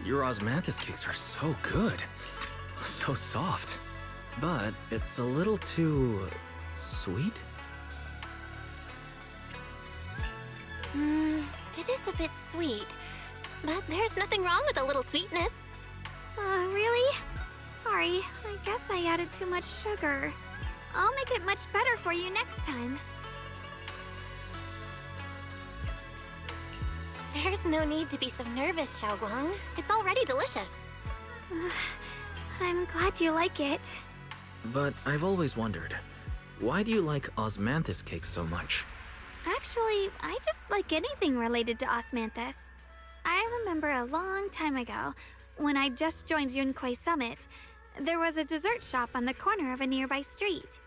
Your osmanthus cakes are so good. So soft. But it's a little too... sweet? It is a bit sweet. But there's nothing wrong with a little sweetness. Really? Sorry, I guess I added too much sugar. I'll make it much better for you next time. There's no need to be so nervous, Xiaoguang. It's already delicious. I'm glad you like it. But I've always wondered, why do you like osmanthus cakes so much? Actually, I just like anything related to osmanthus. I remember a long time ago, when I just joined Yunquay Summit, there was a dessert shop on the corner of a nearby street.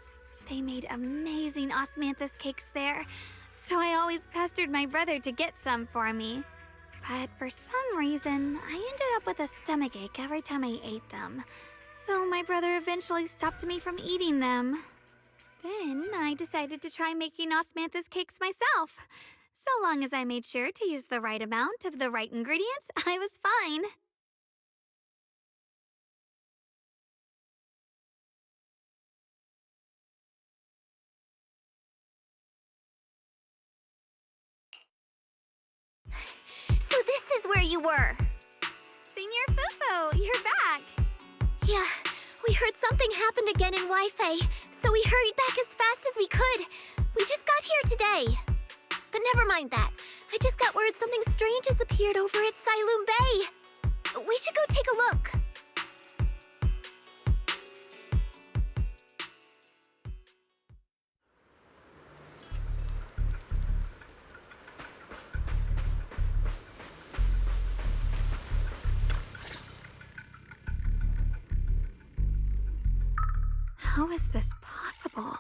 They made amazing osmanthus cakes there, so I always pestered my brother to get some for me. But for some reason, I ended up with a stomachache every time I ate them. So my brother eventually stopped me from eating them. Then I decided to try making osmanthus cakes myself. So long as I made sure to use the right amount of the right ingredients, I was fine. So this is where you were. Senior Fufu, you're back. Yeah, we heard something happened again in Wi-Fi, so we hurried back as fast as we could. We just got here today. But never mind that. I just got word something strange has appeared over at Sailoon Bay. We should go take a look. How is this possible?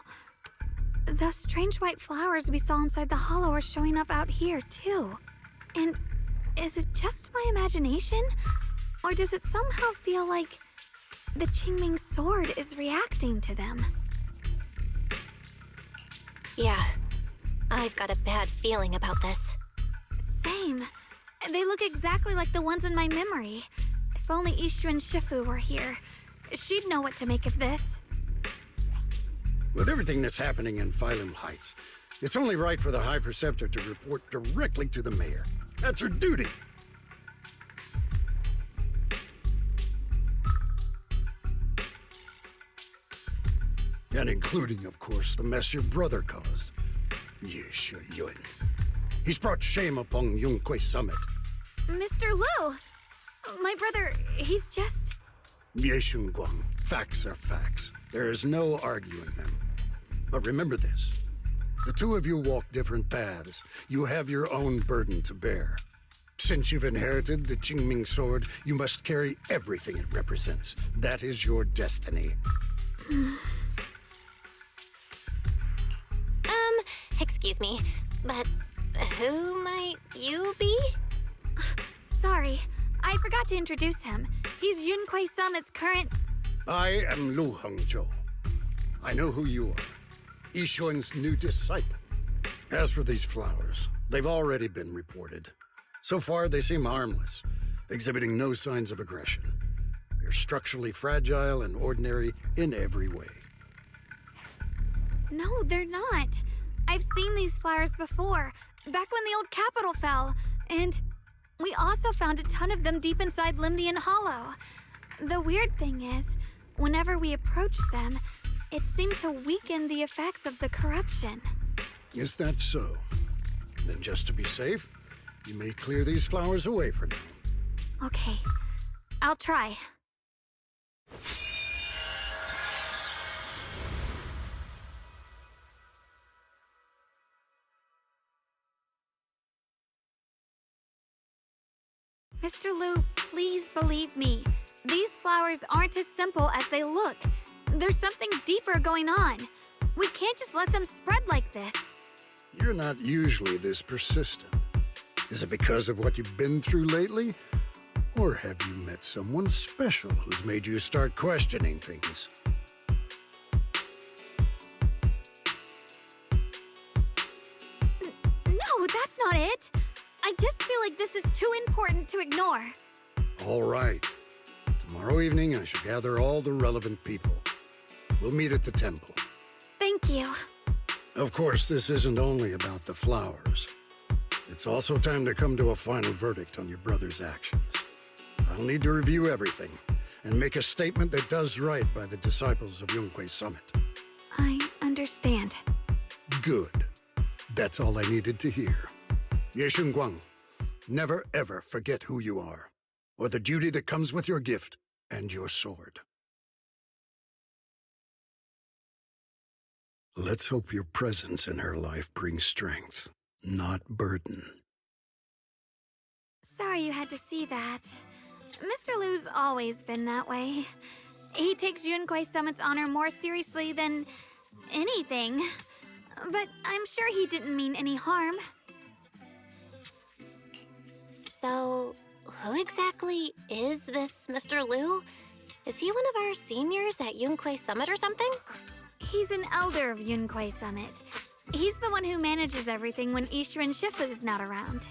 Those strange white flowers we saw inside the hollow are showing up out here, too. And is it just my imagination? Or does it somehow feel like the Qingming sword is reacting to them? Yeah, I've got a bad feeling about this. Same. They look exactly like the ones in my memory. If only Yixuan Shifu were here, she'd know what to make of this. With everything that's happening in Phylum Heights, it's only right for the High Preceptor to report directly to the mayor. That's her duty. And including, of course, the mess your brother caused. Yishu Yun. He's brought shame upon Yunquay Summit. Mr. Liu! My brother, he's just... Yeshun Guang. Facts are facts. There is no arguing them. But remember this. The two of you walk different paths. You have your own burden to bear. Since you've inherited the Qingming sword, you must carry everything it represents. That is your destiny. Excuse me, but who might you be? Sorry, I forgot to introduce him. He's Yunquay Summit's current... I am Lu Hengzhou. I know who you are. Yixuan's new disciple. As for these flowers, they've already been reported. So far, they seem harmless, exhibiting no signs of aggression. They're structurally fragile and ordinary in every way. No, they're not. I've seen these flowers before, back when the old capital fell, and we also found a ton of them deep inside Limnian Hollow. The weird thing is, whenever we approached them, it seemed to weaken the effects of the corruption. Is that so? Then just to be safe, you may clear these flowers away for now. Okay, I'll try. Mr. Liu, please believe me. These flowers aren't as simple as they look. There's something deeper going on. We can't just let them spread like this. You're not usually this persistent. Is it because of what you've been through lately? Or have you met someone special who's made you start questioning things? No, that's not it. I just feel like this is too important to ignore. All right. Tomorrow evening, I shall gather all the relevant people. We'll meet at the temple. Thank you. Of course, this isn't only about the flowers. It's also time to come to a final verdict on your brother's actions. I'll need to review everything and make a statement that does right by the disciples of Yunquei Summit. I understand. Good. That's all I needed to hear. Ye Shunguang, never ever forget who you are, or the duty that comes with your gift and your sword. Let's hope your presence in her life brings strength, not burden. Sorry you had to see that. Mr. Liu's always been that way. He takes Yunquei Summit's honor more seriously than anything. But I'm sure he didn't mean any harm. So, who exactly is this Mr. Liu? Is he one of our seniors at Yunquei Summit or something? He's an elder of Yunquei Summit. He's the one who manages everything when Ishu and Shifu's not around.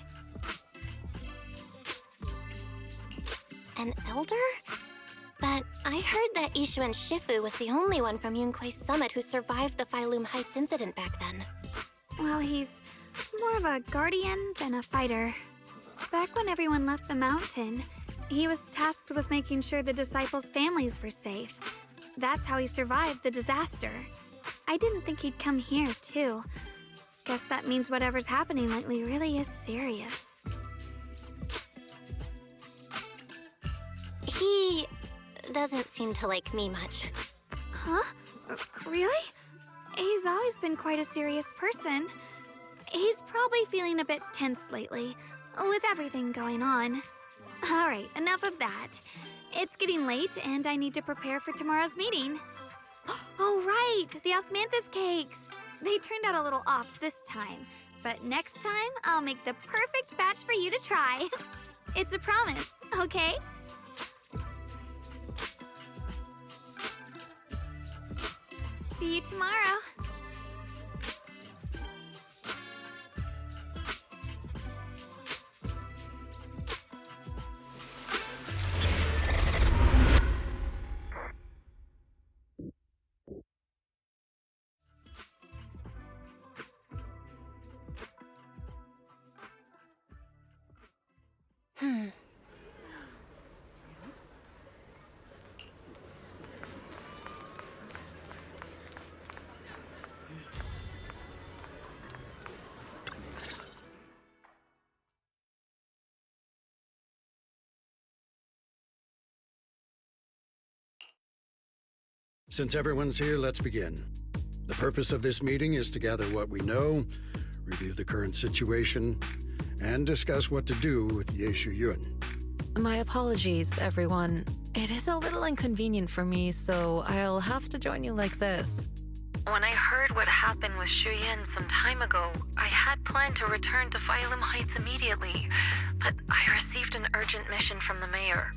An elder? But I heard that Ishu and Shifu was the only one from Yunquei Summit who survived the Phylum Heights incident back then. Well, he's more of a guardian than a fighter. Back when everyone left the mountain, he was tasked with making sure the disciples' families were safe. That's how he survived the disaster. I didn't think he'd come here, too. Guess that means whatever's happening lately really is serious. He doesn't seem to like me much. Huh? Really? He's always been quite a serious person. He's probably feeling a bit tense lately, with everything going on. Alright, enough of that. It's getting late, and I need to prepare for tomorrow's meeting. Oh, right! The osmanthus cakes! They turned out a little off this time, but next time, I'll make the perfect batch for you to try. It's a promise, okay? See you tomorrow. Since everyone's here, let's begin. The purpose of this meeting is to gather what we know, review the current situation, and discuss what to do with Ye Shuyun. My apologies, everyone. It is a little inconvenient for me, so I'll have to join you like this. When I heard what happened with Shuyin some time ago, I had planned to return to Phylum Heights immediately, but I received an urgent mission from the mayor.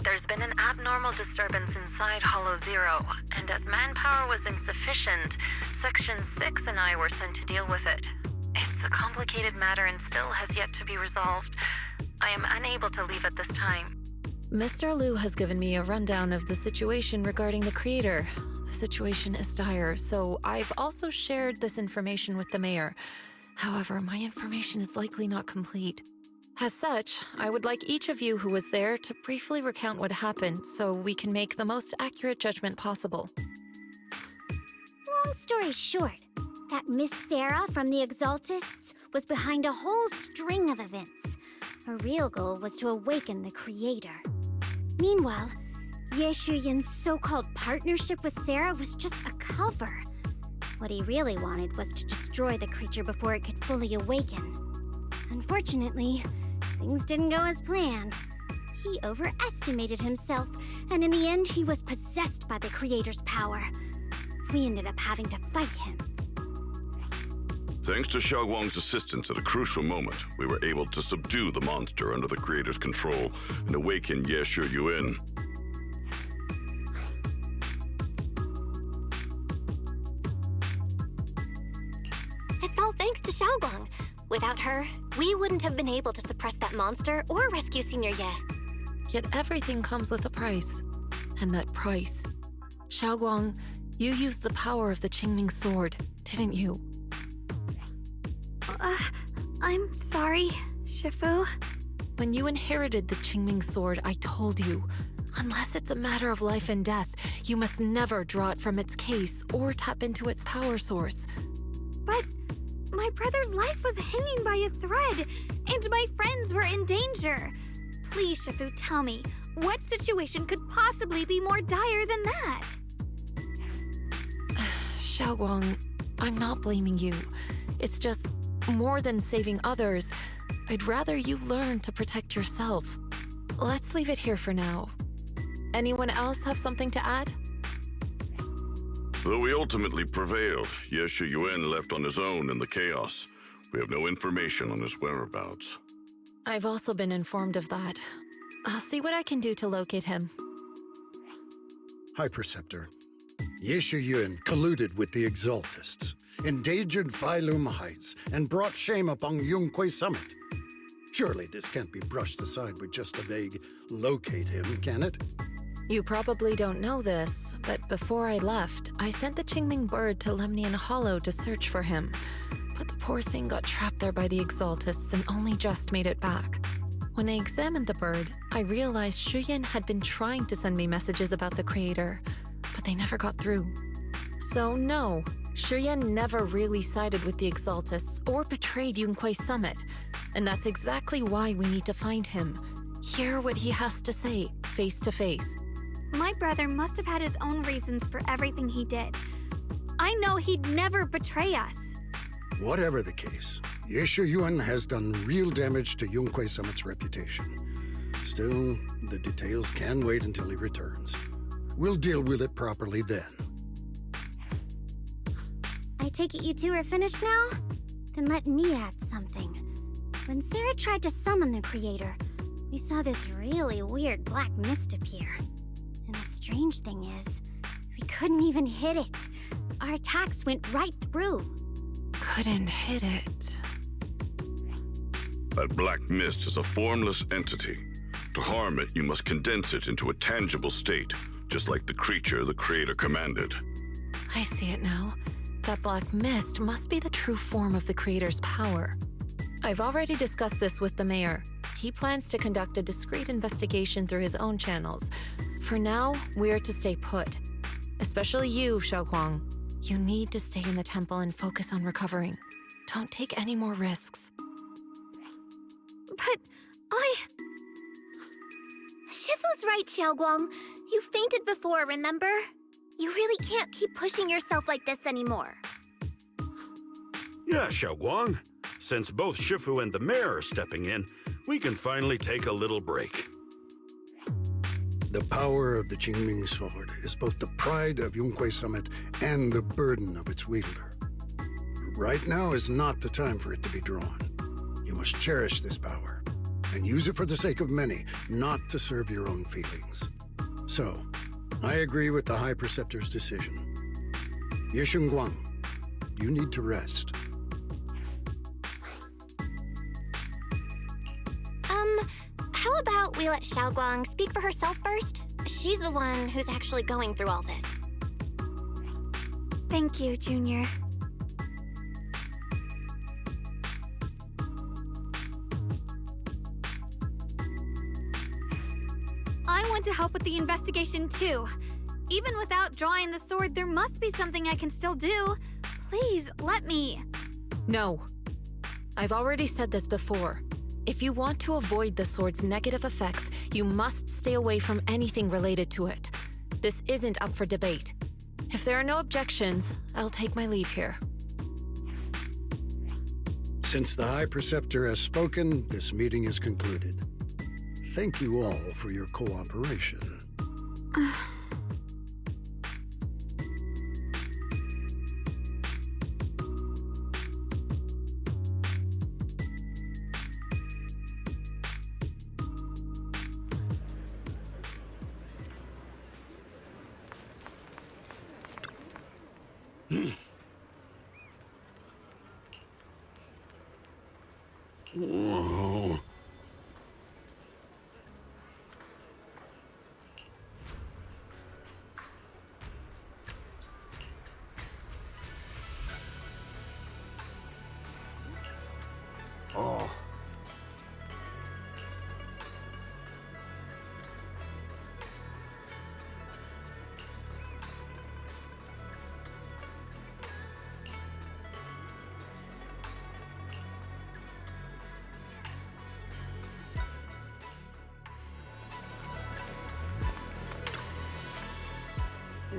There's been an abnormal disturbance inside Hollow Zero, and as manpower was insufficient, Section 6 and I were sent to deal with it. It's a complicated matter and still has yet to be resolved. I am unable to leave at this time. Mr. Liu has given me a rundown of the situation regarding the creator. The situation is dire, so I've also shared this information with the mayor. However, my information is likely not complete. As such, I would like each of you who was there to briefly recount what happened so we can make the most accurate judgment possible. Long story short, that Miss Sarah from the Exaltists was behind a whole string of events. Her real goal was to awaken the creator. Meanwhile, Ye Shuyin's so-called partnership with Sarah was just a cover. What he really wanted was to destroy the creature before it could fully awaken. Unfortunately, things didn't go as planned. He overestimated himself, and in the end, he was possessed by the creator's power. We ended up having to fight him. Thanks to Xiaoguang's assistance at a crucial moment, we were able to subdue the monster under the creator's control and awaken Ye Shuyun. It's all thanks to Xiaoguang. Without her, we wouldn't have been able to suppress that monster or rescue Senior Ye. Yet everything comes with a price. And that price... Xiaoguang, you used the power of the Qingming sword, didn't you? I'm sorry, Shifu. When you inherited the Qingming sword, I told you, unless it's a matter of life and death, you must never draw it from its case or tap into its power source. But my brother's life was hanging by a thread, and my friends were in danger. Please, Shifu, tell me, what situation could possibly be more dire than that? Xiaoguang, I'm not blaming you. It's just, more than saving others, I'd rather you learn to protect yourself. Let's leave it here for now. Anyone else have something to add? Though we ultimately prevailed, Yeshu Yuan left on his own in the chaos. We have no information on his whereabouts. I've also been informed of that. I'll see what I can do to locate him. High Preceptor, Yeshu Yuan colluded with the Exaltists, endangered Phylum Heights, and brought shame upon Yunquay Summit. Surely this can't be brushed aside with just a vague locate him, can it? You probably don't know this, but before I left, I sent the Qingming bird to Lemnian Hollow to search for him. But the poor thing got trapped there by the Exaltists and only just made it back. When I examined the bird, I realized Shuyan had been trying to send me messages about the Creator, but they never got through. So no, Shuyan never really sided with the Exaltists or betrayed Yunquay Summit, and that's exactly why we need to find him. Hear what he has to say, face to face. My brother must have had his own reasons for everything he did. I know he'd never betray us. Whatever the case, Yeshu Yuan has done real damage to Yunquay Summit's reputation. Still, the details can wait until he returns. We'll deal with it properly then. I take it you two are finished now? Then let me add something. When Sarah tried to summon the Creator, we saw this really weird black mist appear. And the strange thing is, we couldn't even hit it. Our attacks went right through. Couldn't hit it. That black mist is a formless entity. To harm it, you must condense it into a tangible state, just like the creature the Creator commanded. I see it now. That black mist must be the true form of the Creator's power. I've already discussed this with the mayor. He plans to conduct a discreet investigation through his own channels. For now, we're to stay put. Especially you, Xiaoguang. You need to stay in the temple and focus on recovering. Don't take any more risks. But Shifu's right, Xiaoguang. You fainted before, remember? You really can't keep pushing yourself like this anymore. Yeah, Xiaoguang. Since both Shifu and the mayor are stepping in, we can finally take a little break. The power of the Qingming sword is both the pride of Yunquay Summit and the burden of its wielder. Right now is not the time for it to be drawn. You must cherish this power, and use it for the sake of many, not to serve your own feelings. So, I agree with the High Preceptor's decision. Yeshunguang, you need to rest. How about we let Xiaoguang speak for herself first? She's the one who's actually going through all this. thank you, Junior. I want to help with the investigation too. Even without drawing the sword, there must be something I can still do. Please, let me. No. I've already said this before. If you want to avoid the sword's negative effects, you must stay away from anything related to it. This isn't up for debate. If there are no objections, I'll take my leave here. Since the High Preceptor has spoken, this meeting is concluded. Thank you all for your cooperation. Whoa.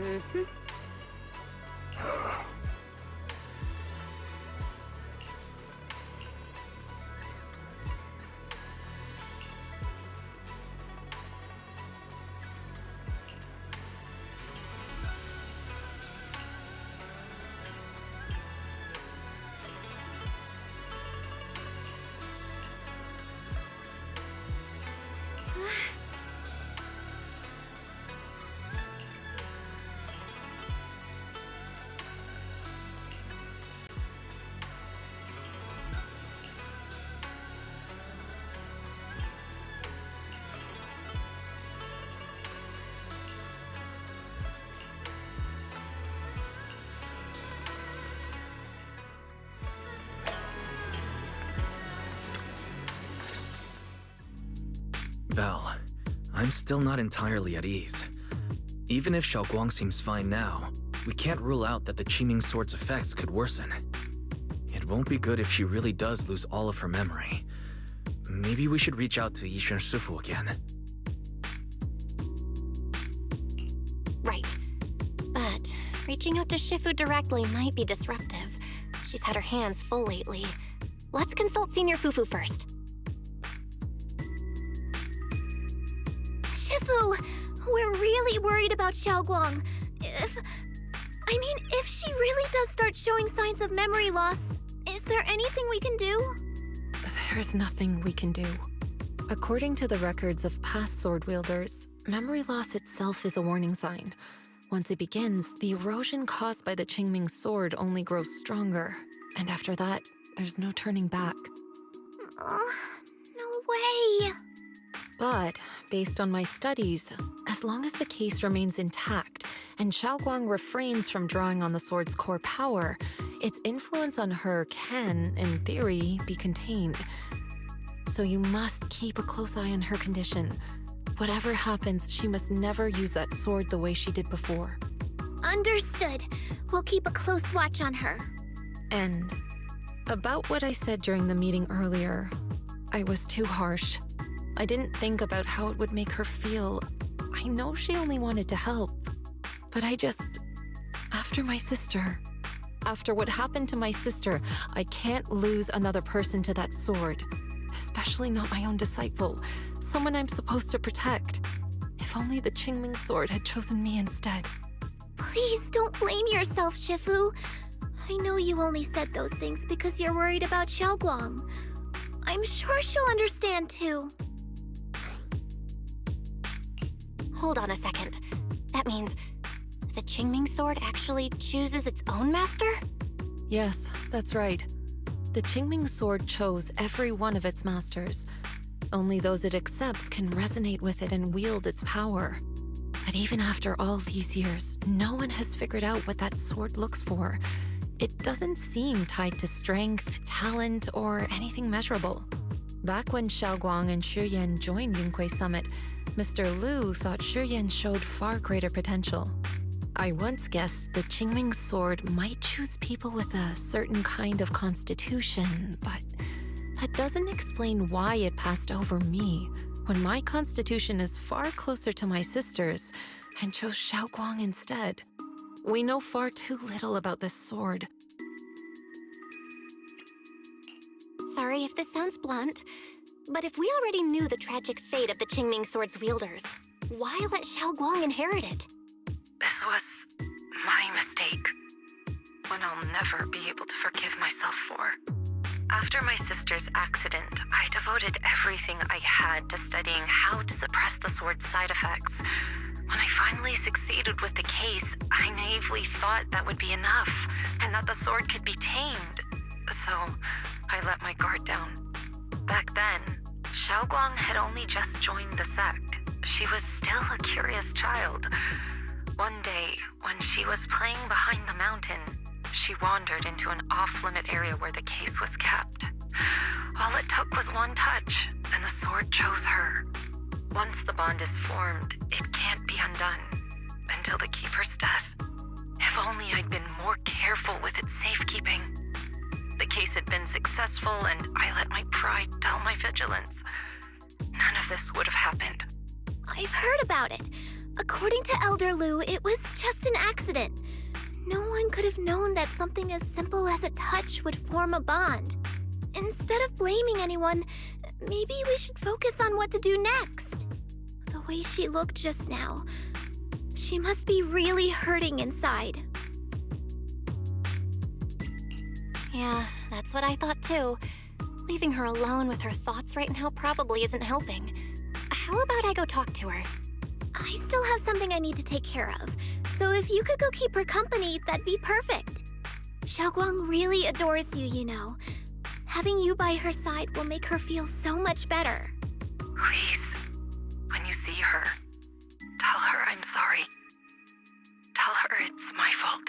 Mm-hmm. Val, I'm still not entirely at ease. Even if Xiaoguang seems fine now, we can't rule out that the Qingming Sword's effects could worsen. It won't be good if she really does lose all of her memory. Maybe we should reach out to Yixuan Shifu again. Right. But reaching out to Shifu directly might be disruptive. She's had her hands full lately. Let's consult Senior Fufu first. Shifu, we're really worried about Xiaoguang. If she really does start showing signs of memory loss, is there anything we can do? There's nothing we can do. According to the records of past sword wielders, memory loss itself is a warning sign. Once it begins, the erosion caused by the Qingming Sword only grows stronger, and after that, there's no turning back. No way. But, based on my studies, as long as the case remains intact and Xiaoguang refrains from drawing on the sword's core power, its influence on her can, in theory, be contained. So you must keep a close eye on her condition. Whatever happens, she must never use that sword the way she did before. Understood. We'll keep a close watch on her. And about what I said during the meeting earlier, I was too harsh. I didn't think about how it would make her feel. I know she only wanted to help, but after my sister, after what happened to my sister, I can't lose another person to that sword, especially not my own disciple, someone I'm supposed to protect. If only the Qingming Sword had chosen me instead. Please don't blame yourself, Shifu. I know you only said those things because you're worried about Xiaoguang. I'm sure she'll understand too. Hold on a second. That means the Qingming Sword actually chooses its own master? Yes, that's right. The Qingming Sword chose every one of its masters. Only those it accepts can resonate with it and wield its power. But even after all these years, no one has figured out what that sword looks for. It doesn't seem tied to strength, talent, or anything measurable. Back when Xiaoguang and Shi Yan joined Yunquei Summit, Mr. Liu thought Shi Yan showed far greater potential. I once guessed the Qingming Sword might choose people with a certain kind of constitution, but that doesn't explain why it passed over me, when my constitution is far closer to my sister's, and chose Xiaoguang instead. We know far too little about this sword. Sorry if this sounds blunt, but if we already knew the tragic fate of the Qingming Sword's wielders, why let Xiaoguang inherit it? This was my mistake. One I'll never be able to forgive myself for. After my sister's accident, I devoted everything I had to studying how to suppress the sword's side effects. When I finally succeeded with the case, I naively thought that would be enough, and that the sword could be tamed. So, I let my guard down. Back then, Xiaoguang had only just joined the sect. She was still a curious child. One day, when she was playing behind the mountain, she wandered into an off-limit area where the case was kept. All it took was one touch, and the sword chose her. Once the bond is formed, it can't be undone until the keeper's death. If only I'd been more careful with its safekeeping. The case had been successful, and I let my pride dull my vigilance. None of this would have happened. I've heard about it. According to Elder Lu, it was just an accident. No one could have known that something as simple as a touch would form a bond. Instead of blaming anyone, maybe we should focus on what to do next. The way she looked just now, she must be really hurting inside. Yeah, that's what I thought too. Leaving her alone with her thoughts right now probably isn't helping. How about I go talk to her? I still have something I need to take care of, so if you could go keep her company, that'd be perfect. Xiaoguang really adores you, you know. Having you by her side will make her feel so much better. Please, when you see her, tell her I'm sorry. Tell her it's my fault.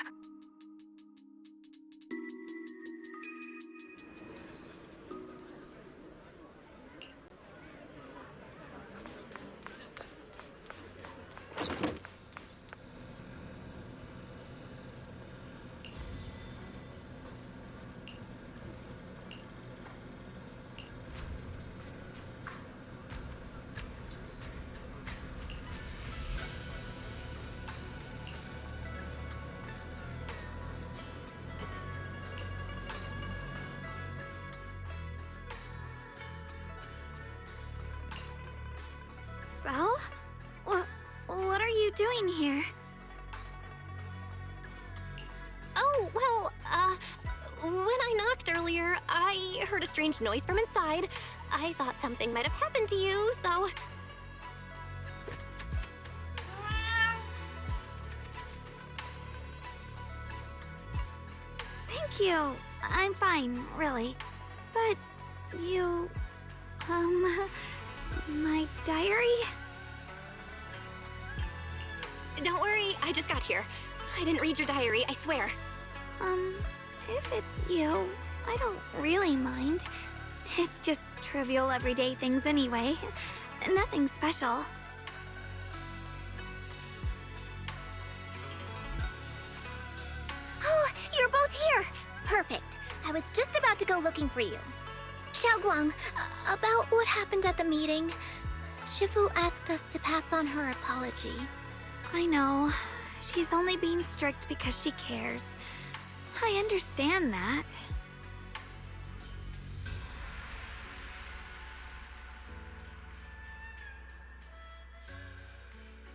Well? What are you doing here? Oh, well, when I knocked earlier, I heard a strange noise from inside. I thought something might have happened to you, so... Thank you. I'm fine, really. But you... my diary? Don't worry, I just got here. I didn't read your diary, I swear. If it's you, I don't really mind. It's just trivial everyday things anyway. Nothing special. Oh, you're both here! Perfect. I was just about to go looking for you. Xiaoguang, about what happened at the meeting, Shifu asked us to pass on her apology. I know. She's only being strict because she cares. I understand that.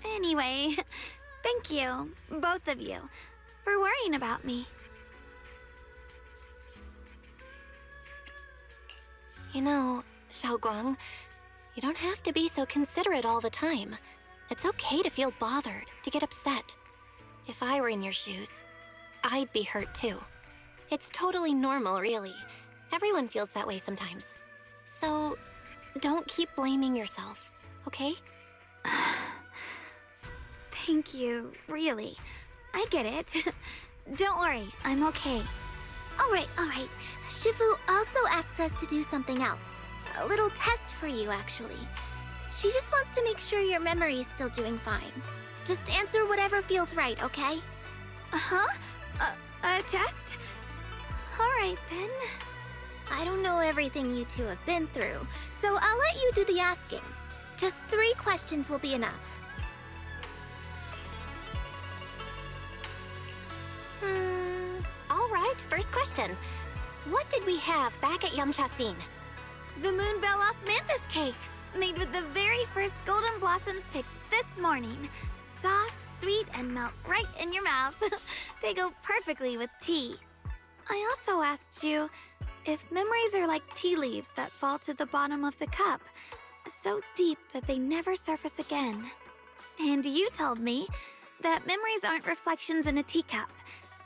Anyway, thank you, both of you, for worrying about me. You know, Xiaoguang, you don't have to be so considerate all the time. It's okay to feel bothered, to get upset. If I were in your shoes, I'd be hurt too. It's totally normal, really. Everyone feels that way sometimes. So, don't keep blaming yourself, okay? Thank you, really. I get it. Don't worry, I'm okay. All right. Shifu also asked us to do something else. A little test for you, actually. She just wants to make sure your memory's still doing fine. Just answer whatever feels right, okay? Huh? A test? All right, then. I don't know everything you two have been through, so I'll let you do the asking. Just 3 questions will be enough. All right, first question. What did we have back at Yamcha-sin? The Moonbell Osmanthus cakes, made with the very first golden blossoms picked this morning. Soft, sweet, and melt right in your mouth. They go perfectly with tea. I also asked you if memories are like tea leaves that fall to the bottom of the cup, so deep that they never surface again. And you told me that memories aren't reflections in a teacup,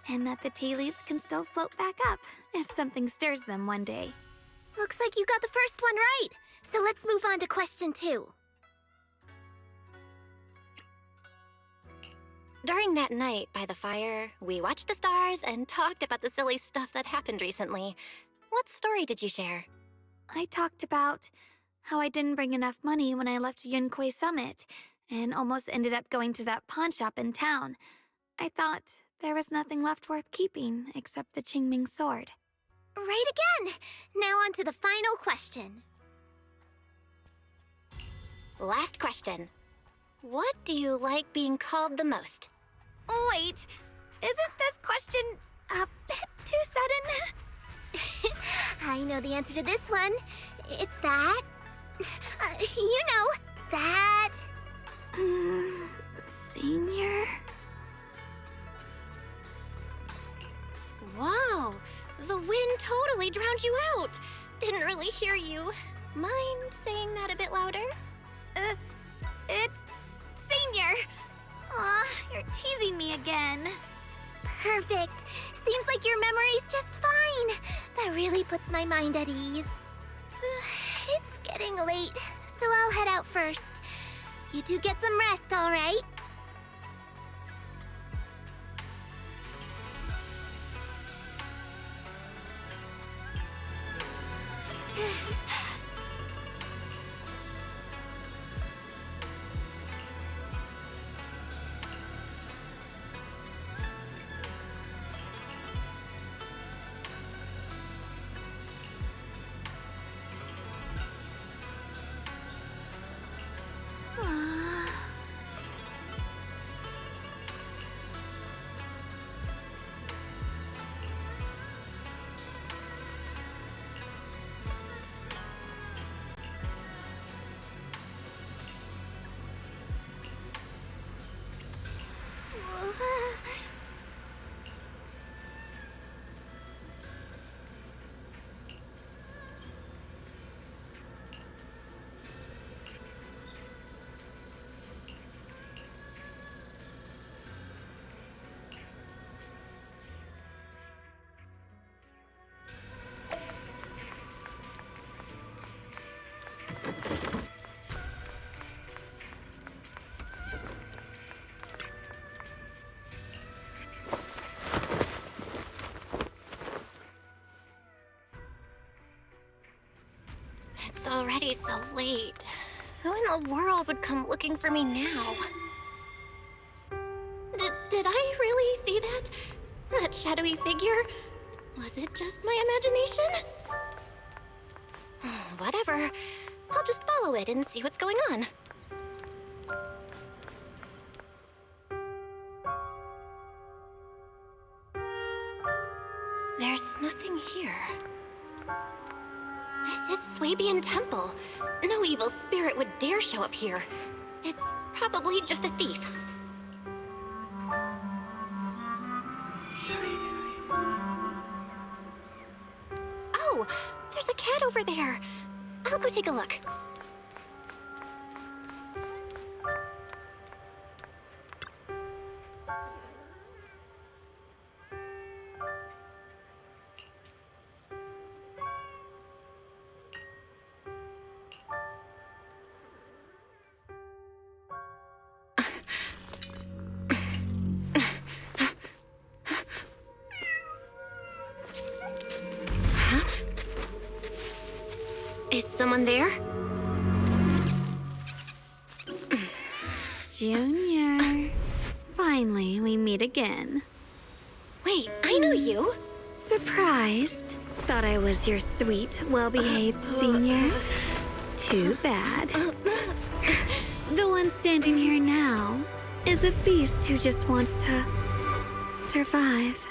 and that the tea leaves can still float back up if something stirs them one day. Looks like you got the first one right. So let's move on to question 2. During that night by the fire, we watched the stars and talked about the silly stuff that happened recently. What story did you share? I talked about how I didn't bring enough money when I left Yunquay Summit, and almost ended up going to that pawn shop in town. I thought there was nothing left worth keeping except the Qingming sword. Right again! Now on to the final question. Last question. What do you like being called the most? Wait, isn't this question a bit too sudden? I know the answer to this one. It's that. You know, that. Senior? Whoa! The wind totally drowned you out! Didn't really hear you. Mind saying that a bit louder? It's Senior. Aw, you're teasing me again. Perfect. Seems like your memory's just fine. That really puts my mind at ease. It's getting late, so I'll head out first. You two get some rest, all right? It's already so late. Who in the world would come looking for me now? Did I really see that? That shadowy figure? Was it just my imagination? Whatever. I'll just follow it and see what's going on. There's nothing here. This is Swabian Temple. No evil spirit would dare show up here. It's probably just a thief. Oh, there's a cat over there. I'll go take a look. Is someone there? Junior. Finally, we meet again. Wait, I know you. Surprised? Thought I was your sweet, well-behaved senior? Too bad. The one standing here now is a beast who just wants to survive.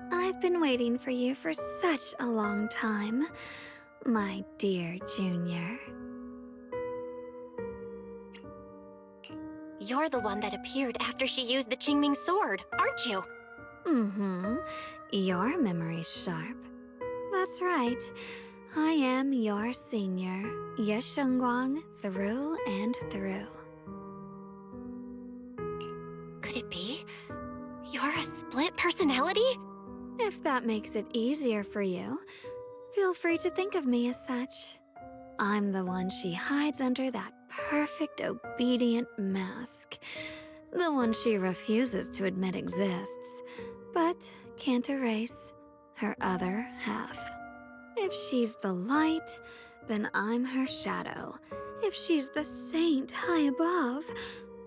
I've been waiting for you for such a long time, my dear Junior. You're the one that appeared after she used the Qingming sword, aren't you? Mm-hmm. Your memory's sharp. That's right. I am your senior, Ye Shengguang, through and through. Could it be? You're a split personality? If that makes it easier for you, feel free to think of me as such. I'm the one she hides under that perfect obedient mask. The one she refuses to admit exists, but can't erase her other half. If she's the light, then I'm her shadow. If she's the saint high above,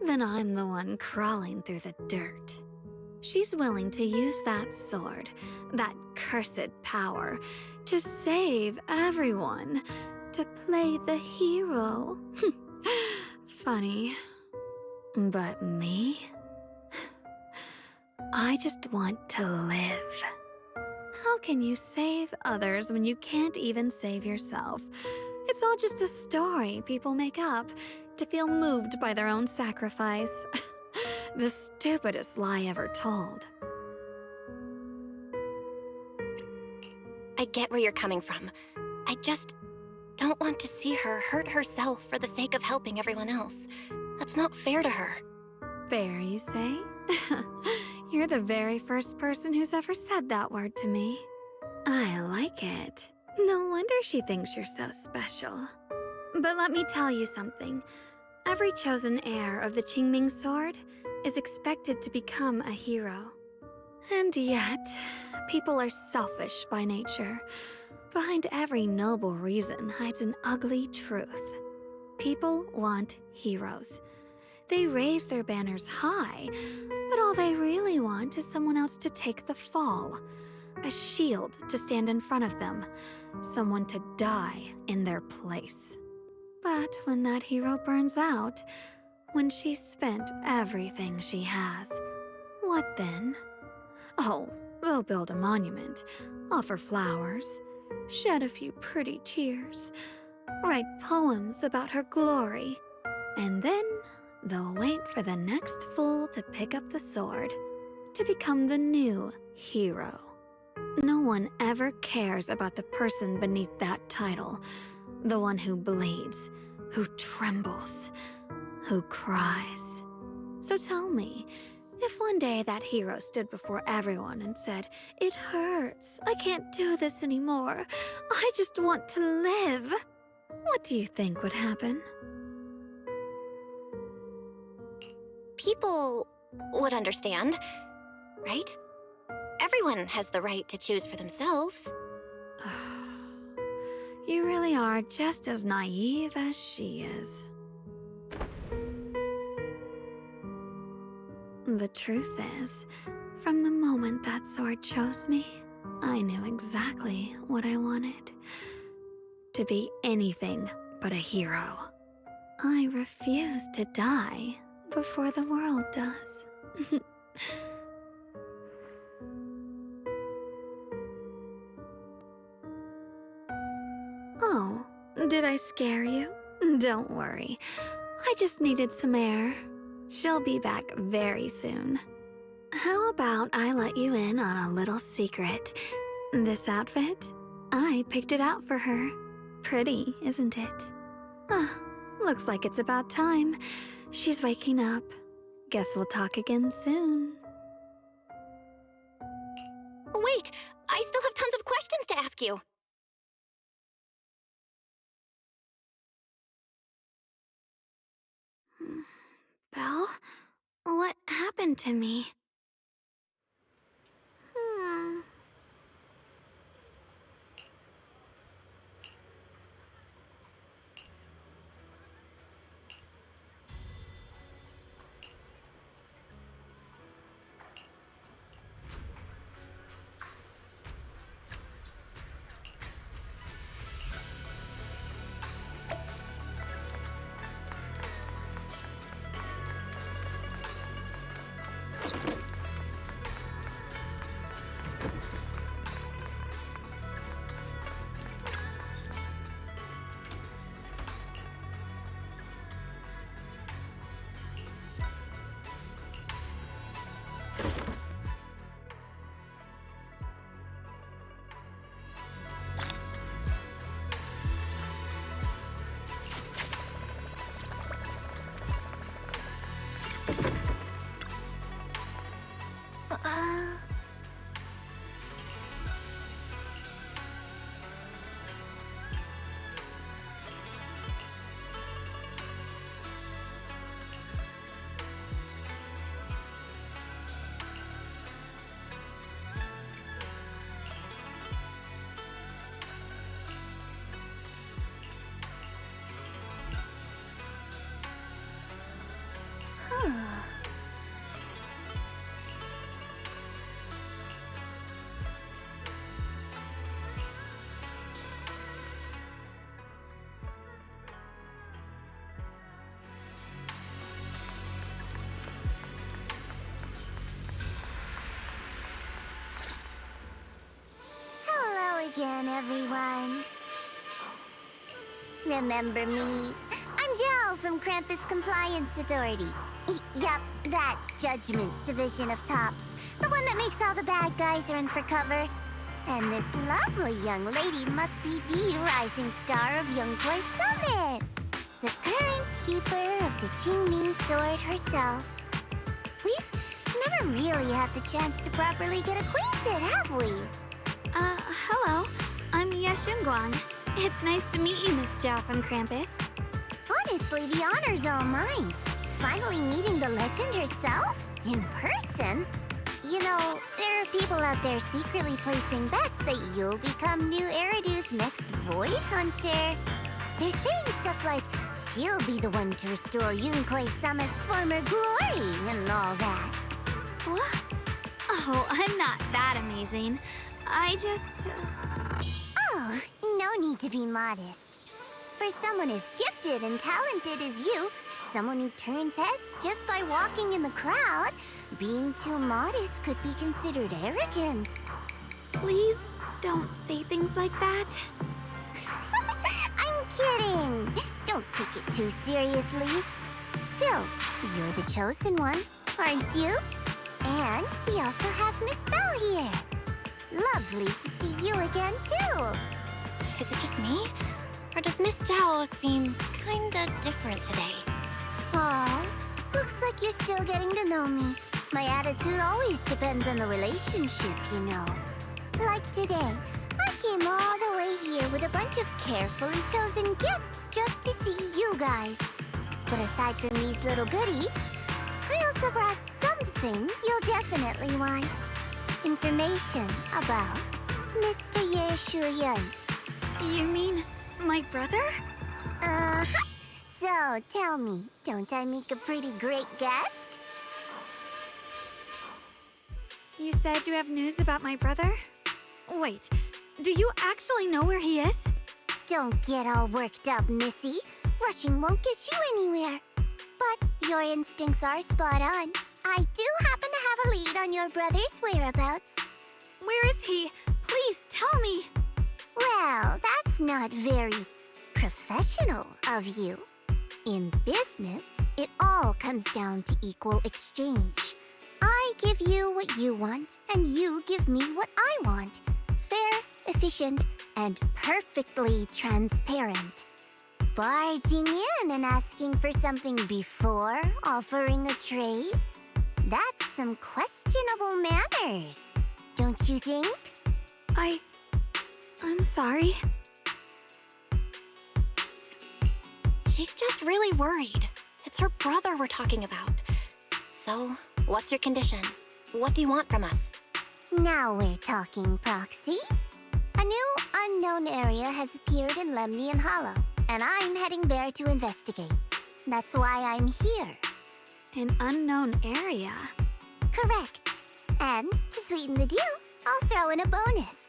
then I'm the one crawling through the dirt. She's willing to use that sword, that cursed power, to save everyone. to play the hero. Funny. But me? I just want to live. How can you save others when you can't even save yourself? It's all just a story people make up to feel moved by their own sacrifice. The stupidest lie ever told. I get where you're coming from. I just don't want to see her hurt herself for the sake of helping everyone else. That's not fair to her. Fair, you say? You're the very first person who's ever said that word to me. I like it. No wonder she thinks you're so special. But let me tell you something. Every chosen heir of the Qingming sword is expected to become a hero. And yet, people are selfish by nature. Behind every noble reason hides an ugly truth. People want heroes. They raise their banners high, but all they really want is someone else to take the fall. A shield to stand in front of them. Someone to die in their place. But when that hero burns out, when she's spent everything she has, what then? Oh, they'll build a monument, offer flowers, shed a few pretty tears, write poems about her glory, and then they'll wait for the next fool to pick up the sword, to become the new hero. No one ever cares about the person beneath that title, the one who bleeds, who trembles, who cries. So tell me, if one day that hero stood before everyone and said, "It hurts, I can't do this anymore, I just want to live," what do you think would happen? People would understand, right? Everyone has the right to choose for themselves. You really are just as naive as she is. The truth is, from the moment that sword chose me, I knew exactly what I wanted. To be anything but a hero. I refuse to die before the world does. Oh, did I scare you? Don't worry. I just needed some air. She'll be back very soon. How about I let you in on a little secret? This outfit? I picked it out for her. Pretty, isn't it? Looks like it's about time. She's waking up. Guess we'll talk again soon. Wait, I still have tons of questions to ask you. Belle? What happened to me? again, everyone. Remember me? I'm Jel from Krampus Compliance Authority. Yup, that Judgment Division of Tops. The one that makes all the bad guys run for cover. And this lovely young lady must be the rising star of Yunkwei Summit. The current keeper of the Qingming Sword herself. We've never really had the chance to properly get acquainted, have we? Hello. I'm Yashunguang. It's nice to meet you, Miss Zhao from Krampus. Honestly, the honor's all mine. Finally meeting the legend herself? In person? You know, there are people out there secretly placing bets that you'll become new Eridu's next Void Hunter. They're saying stuff like, she'll be the one to restore Yunkwei Summit's former glory and all that. What? Oh, I'm not that amazing. I just... Oh, no need to be modest. For someone as gifted and talented as you, someone who turns heads just by walking in the crowd, being too modest could be considered arrogance. Please don't say things like that. I'm kidding! Don't take it too seriously. Still, you're the chosen one, aren't you? And we also have Miss Belle here. Lovely to see you again, too. Is it just me? Or does Miss Zhao seem kinda different today? Aw, looks like you're still getting to know me. My attitude always depends on the relationship, you know. Like today, I came all the way here with a bunch of carefully chosen gifts just to see you guys. But aside from these little goodies, I also brought something you'll definitely want. Information about Mr. Ye Shuyan. You mean my brother? Uh-huh. So, tell me, don't I make a pretty great guest? You said you have news about my brother? Wait, do you actually know where he is? Don't get all worked up, Missy. Rushing won't get you anywhere. But your instincts are spot on. I do happen to have a lead on your brother's whereabouts. Where is he? Please tell me. Well, that's not very professional of you. In business, it all comes down to equal exchange. I give you what you want, and you give me what I want. Fair, efficient, and perfectly transparent. Barging in and asking for something before offering a trade? That's some questionable manners, don't you think? I'm sorry. She's just really worried. It's her brother we're talking about. So, what's your condition? What do you want from us? Now we're talking, Proxy. A new unknown area has appeared in Lemnian Hollow, and I'm heading there to investigate. That's why I'm here. An unknown area? Correct. And to sweeten the deal, I'll throw in a bonus.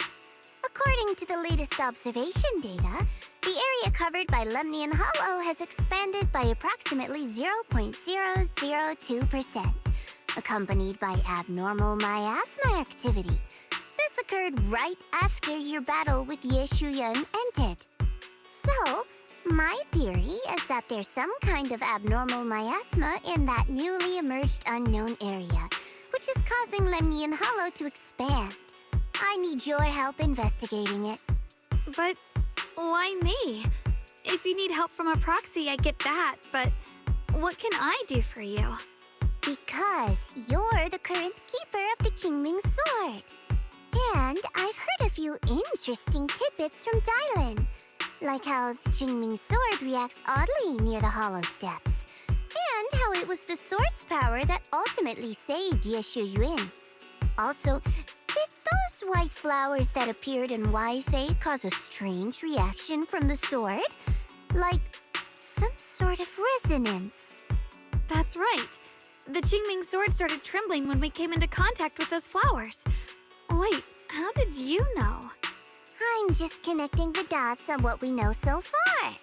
According to the latest observation data, the area covered by Lemnian Hollow has expanded by approximately 0.002%, accompanied by abnormal miasma activity. This occurred right after your battle with Ye Shuyan ended. So, my theory is that there's some kind of abnormal miasma in that newly emerged unknown area, which is causing Lemnian Hollow to expand. I need your help investigating it. But why me? If you need help from a proxy, I get that, but what can I do for you? Because you're the current keeper of the Qingming Sword. And I've heard a few interesting tidbits from Dylan, like how the Qingming Sword reacts oddly near the Hollow Steps, and how it was the sword's power that ultimately saved Ye Shuyan. Also, did those white flowers that appeared in Wi-Fi cause a strange reaction from the sword? Like some sort of resonance. That's right. The Qingming sword started trembling when we came into contact with those flowers. Wait, how did you know? I'm just connecting the dots on what we know so far.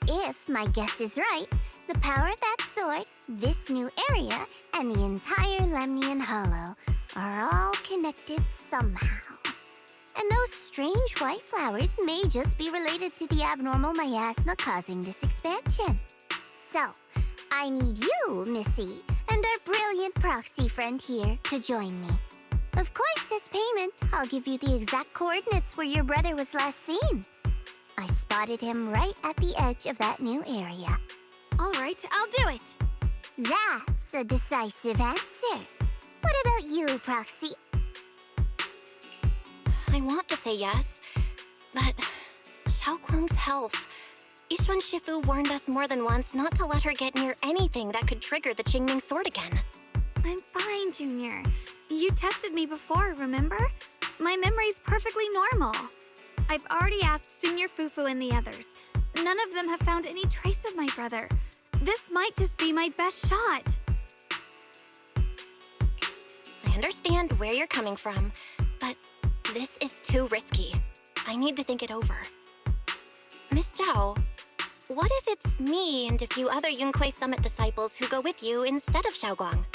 If my guess is right, the power of that sword, this new area, and the entire Lemnian Hollow are all connected somehow. And those strange white flowers may just be related to the abnormal miasma causing this expansion. So, I need you, Missy, and our brilliant proxy friend here to join me. Of course, as payment, I'll give you the exact coordinates where your brother was last seen. I spotted him right at the edge of that new area. All right, I'll do it. That's a decisive answer. What about you, Proxy? I want to say yes, but Xiaoguang's health. Yixuan Shifu warned us more than once not to let her get near anything that could trigger the Qingming sword again. I'm fine, Junior. You tested me before, remember? My memory's perfectly normal. I've already asked Senior Fufu and the others. None of them have found any trace of my brother. This might just be my best shot. I understand where you're coming from, but this is too risky. I need to think it over. Miss Zhao, what if it's me and a few other Yunquei Summit disciples who go with you instead of Xiaoguang?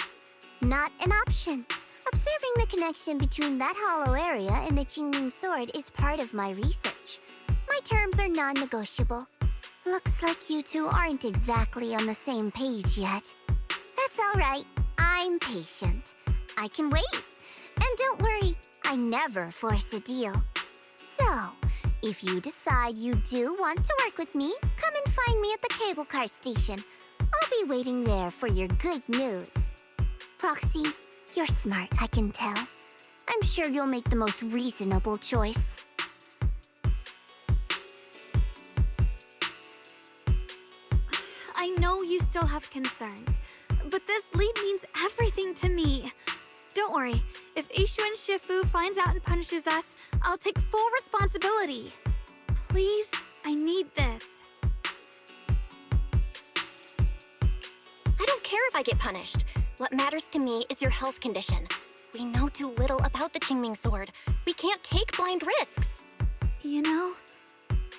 Not an option. Observing the connection between that hollow area and the Qingming sword is part of my research. My terms are non-negotiable. Looks like you two aren't exactly on the same page yet. That's all right. I'm patient. I can wait. And don't worry, I never force a deal. So, if you decide you do want to work with me, come and find me at the cable car station. I'll be waiting there for your good news. Proxy, you're smart, I can tell. I'm sure you'll make the most reasonable choice. I know you still have concerns, but this lead means everything to me. Don't worry, if Yixuan Shifu finds out and punishes us, I'll take full responsibility. Please, I need this. I don't care if I get punished. What matters to me is your health condition. We know too little about the Qingming sword. We can't take blind risks. You know,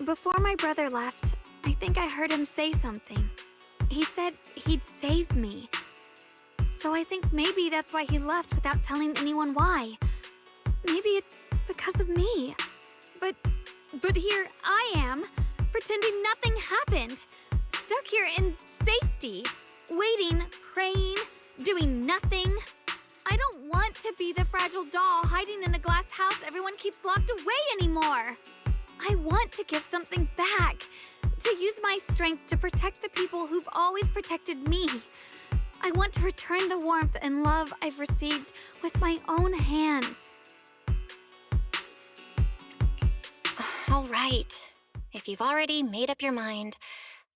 before my brother left, I think I heard him say something. He said he'd save me. So I think maybe that's why he left without telling anyone why. Maybe it's because of me. But here I am, pretending nothing happened. Stuck here in safety, waiting, praying, doing nothing. I don't want to be the fragile doll hiding in a glass house everyone keeps locked away anymore. I want to give something back, to use my strength to protect the people who've always protected me. I want to return the warmth and love I've received with my own hands. All right. If you've already made up your mind,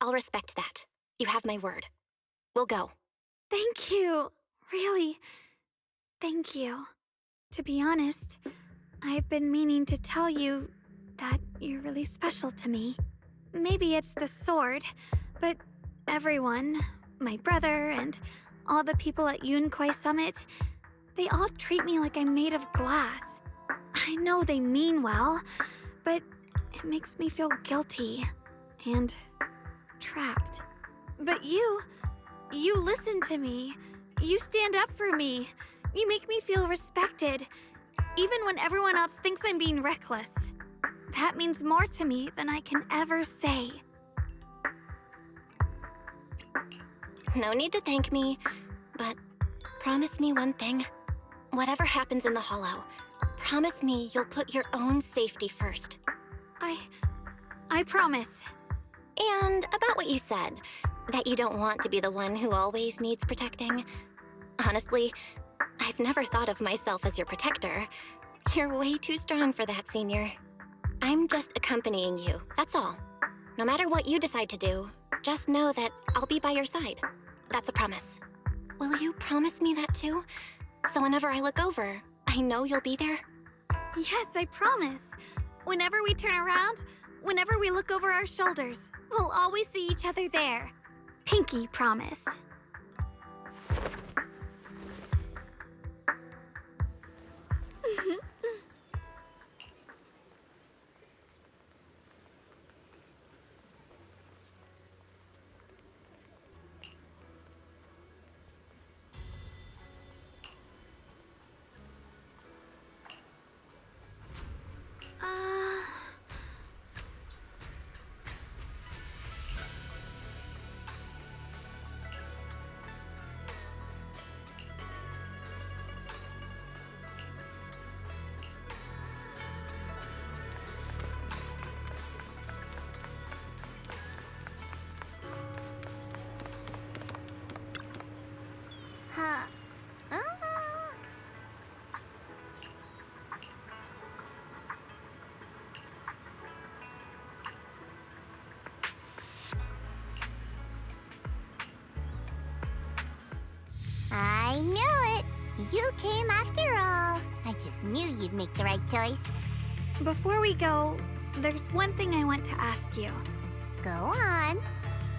I'll respect that. You have my word. We'll go. Thank you. Really, thank you. To be honest, I've been meaning to tell you that you're really special to me. Maybe it's the sword, but everyone, my brother and all the people at Yunquei Summit, they all treat me like I'm made of glass. I know they mean well, but it makes me feel guilty and trapped. But you listen to me. You stand up for me. You make me feel respected, even when everyone else thinks I'm being reckless. That means more to me than I can ever say. No need to thank me, but promise me one thing. Whatever happens in the Hollow, promise me you'll put your own safety first. I promise. And about what you said, that you don't want to be the one who always needs protecting. Honestly, I've never thought of myself as your protector. You're way too strong for that, Senior. I'm just accompanying you, that's all. No matter what you decide to do, just know that I'll be by your side. That's a promise. Will you promise me that too? So whenever I look over, I know you'll be there? Yes, I promise. Whenever we turn around, whenever we look over our shoulders, we'll always see each other there. Pinky promise. Huh. I knew it! You came after all. I just knew you'd make the right choice. Before we go, there's one thing I want to ask you. Go on.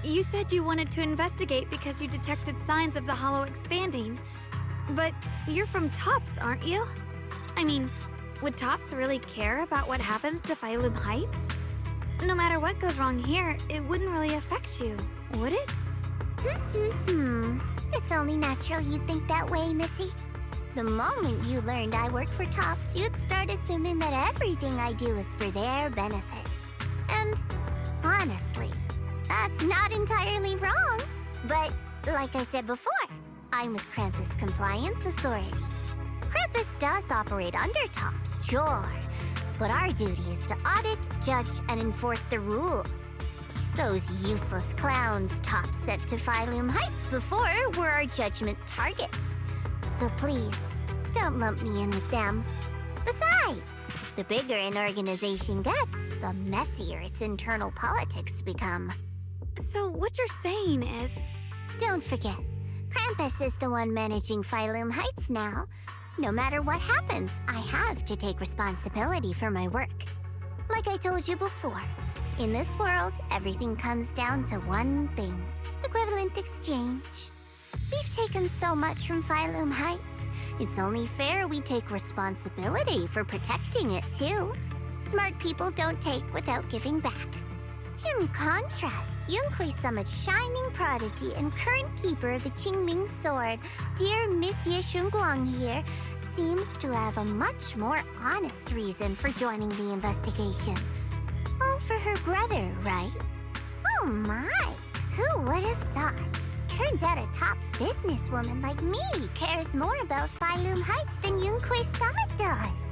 You said you wanted to investigate because you detected signs of the hollow expanding. But you're from Tops, aren't you? I mean, would Tops really care about what happens to Phylum Heights? No matter what goes wrong here, it wouldn't really affect you, would it? It's only natural you'd think that way, Missy. The moment you learned I work for Tops, you'd start assuming that everything I do is for their benefit. And honestly, that's not entirely wrong. But like I said before, I'm with Krampus Compliance Authority. Krampus does operate under Tops, sure, but our duty is to audit, judge, and enforce the rules. Those useless clowns Tops sent to Phylum Heights before were our judgment targets. So please, don't lump me in with them. Besides, the bigger an organization gets, the messier its internal politics become. So what you're saying is... Don't forget, Krampus is the one managing Phylum Heights now. No matter what happens, I have to take responsibility for my work. Like I told you before, in this world, everything comes down to one thing: equivalent exchange. We've taken so much from Phylum Heights. It's only fair we take responsibility for protecting it, too. Smart people don't take without giving back. In contrast, Yunhui Summit's shining prodigy and current keeper of the Qingming Sword, dear Miss Ye Shunguang here, seems to have a much more honest reason for joining the investigation. All for her brother, right? Oh my! Who would have thought? Turns out a Tops businesswoman like me cares more about Phylum Heights than Yunhui Summit does.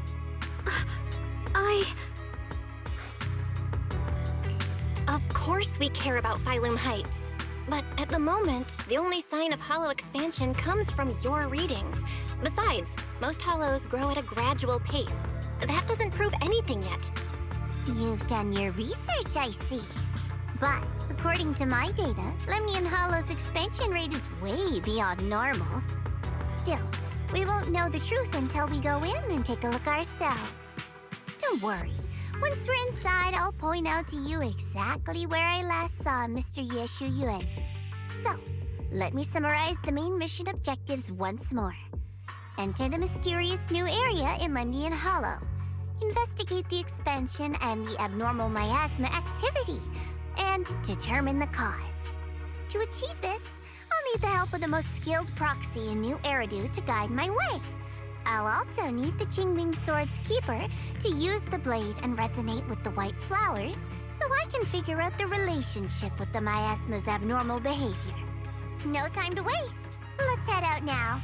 Of course we care about Phylum Heights. But at the moment, the only sign of hollow expansion comes from your readings. Besides, most hollows grow at a gradual pace. That doesn't prove anything yet. You've done your research, I see. But according to my data, Lemnian Hollow's expansion rate is way beyond normal. Still, we won't know the truth until we go in and take a look ourselves. Don't worry. Once we're inside, I'll point out to you exactly where I last saw Mr. Ye Shuyuan. So, let me summarize the main mission objectives once more. Enter the mysterious new area in Lemnian Hollow. Investigate the expansion and the abnormal miasma activity, and determine the cause. To achieve this, I'll need the help of the most skilled proxy in New Eridu to guide my way. I'll also need the Qingming Sword's keeper to use the blade and resonate with the white flowers so I can figure out the relationship with the miasma's abnormal behavior. No time to waste. Let's head out now.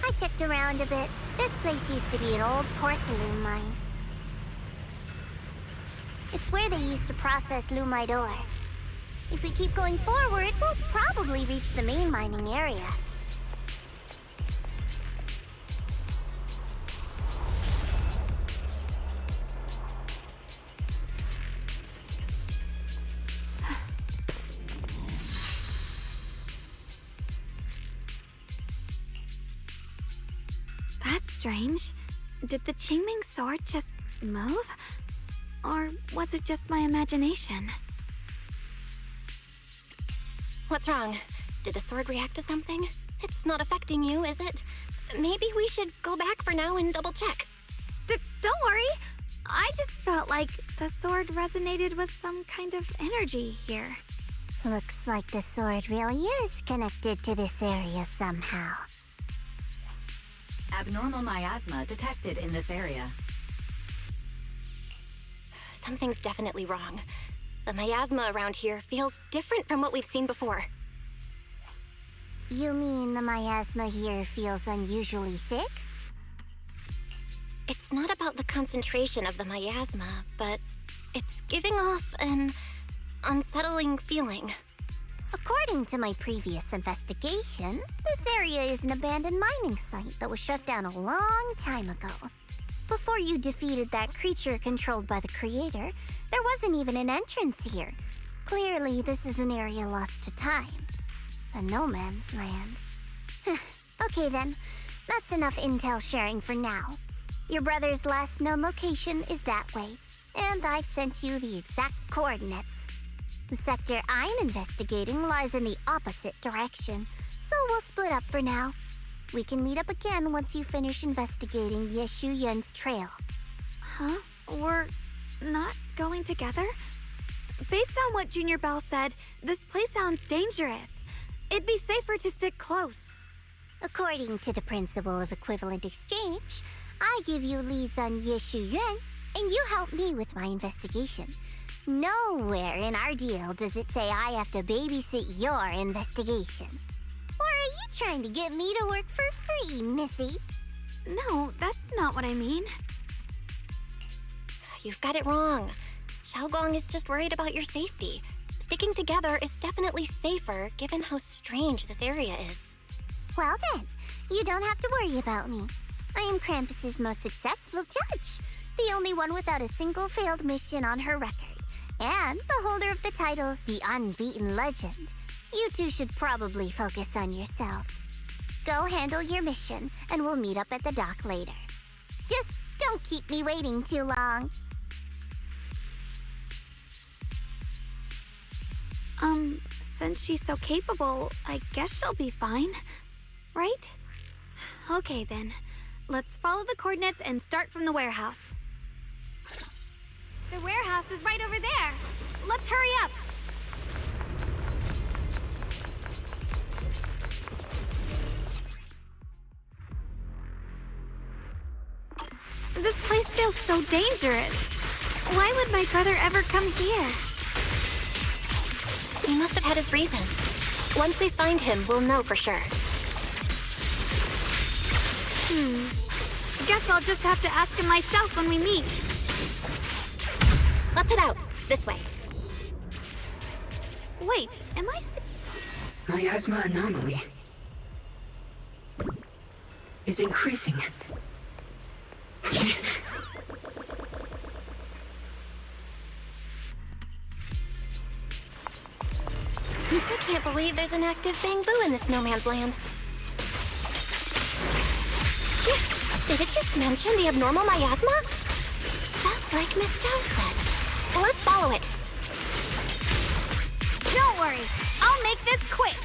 I checked around a bit. This place used to be an old porcelain mine. It's where they used to process lumite ore. If we keep going forward, we'll probably reach the main mining area. That's strange. Did the Qingming sword just move? Or was it just my imagination? What's wrong? Did the sword react to something? It's not affecting you, is it? Maybe we should go back for now and double check. Don't worry. I just felt like the sword resonated with some kind of energy here. Looks like the sword really is connected to this area somehow. Abnormal miasma detected in this area. Something's definitely wrong. The miasma around here feels different from what we've seen before. You mean the miasma here feels unusually thick? It's not about the concentration of the miasma, but it's giving off an unsettling feeling. According to my previous investigation, this area is an abandoned mining site that was shut down a long time ago. Before you defeated that creature controlled by the Creator, there wasn't even an entrance here. Clearly, this is an area lost to time. A no man's land. Okay then, that's enough intel sharing for now. Your brother's last known location is that way, and I've sent you the exact coordinates. The sector I'm investigating lies in the opposite direction, so we'll split up for now. We can meet up again once you finish investigating Yeshu Yun's trail. Huh? We're not going together? Based on what Junior Bell said, this place sounds dangerous. It'd be safer to stick close. According to the principle of equivalent exchange, I give you leads on Yeshu Yun, and you help me with my investigation. Nowhere in our deal does it say I have to babysit your investigation. Or are you trying to get me to work for free, Missy? No, that's not what I mean. You've got it wrong. Xiaogong is just worried about your safety. Sticking together is definitely safer, given how strange this area is. Well then, you don't have to worry about me. I am Krampus's most successful judge, the only one without a single failed mission on her record, and the holder of the title, the Unbeaten Legend. You two should probably focus on yourselves. Go handle your mission, and we'll meet up at the dock later. Just don't keep me waiting too long. Since she's so capable, I guess she'll be fine, right? Okay then, let's follow the coordinates and start from the warehouse. The warehouse is right over there. Let's hurry up. This place feels so dangerous. Why would my brother ever come here? He must have had his reasons. Once we find him, we'll know for sure. Guess I'll just have to ask him myself when we meet. Let's head out. This way. Wait, am I... Miasma anomaly is increasing. I can't believe there's an active bamboo in this no man's land. Did it just mention the abnormal miasma? It's just like Miss Zhao said. Let's follow it. Don't worry, I'll make this quick.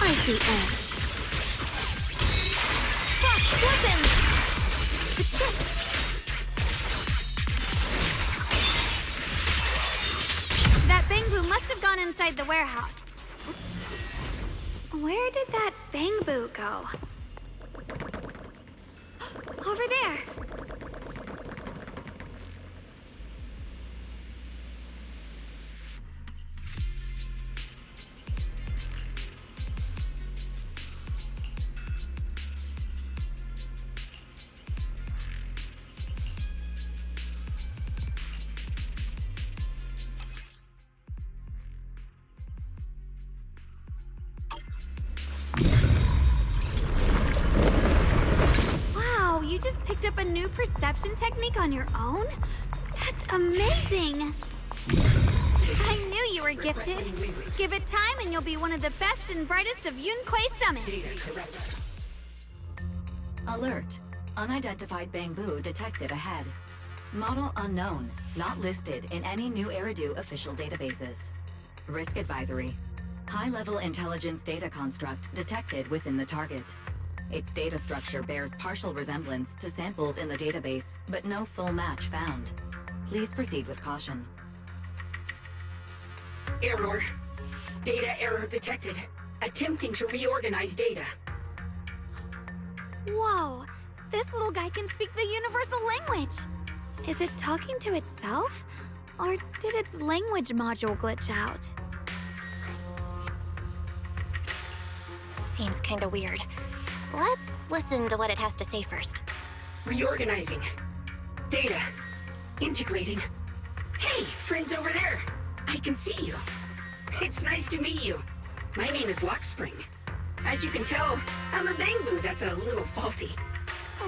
Icy edge. Frost weapons! That bamboo must have gone inside the warehouse. Where did that bamboo go? Over there. Wow, you just picked up a new perception technique on your own? That's amazing! I knew you were gifted. Give it time and you'll be one of the best and brightest of Yunquay Summit. Alert. Unidentified Bangbu detected ahead. Model unknown, not listed in any new Eridu official databases. Risk advisory. High-level intelligence data construct detected within the target. Its data structure bears partial resemblance to samples in the database, but no full match found. Please proceed with caution. Error. Data error detected. Attempting to reorganize data. Whoa! This little guy can speak the universal language! Is it talking to itself? Or did its language module glitch out? Seems kinda weird. Let's listen to what it has to say first. Reorganizing. Data. Integrating. Hey, friends over there! I can see you. It's nice to meet you. My name is Lockspring. As you can tell, I'm a Bangbu that's a little faulty.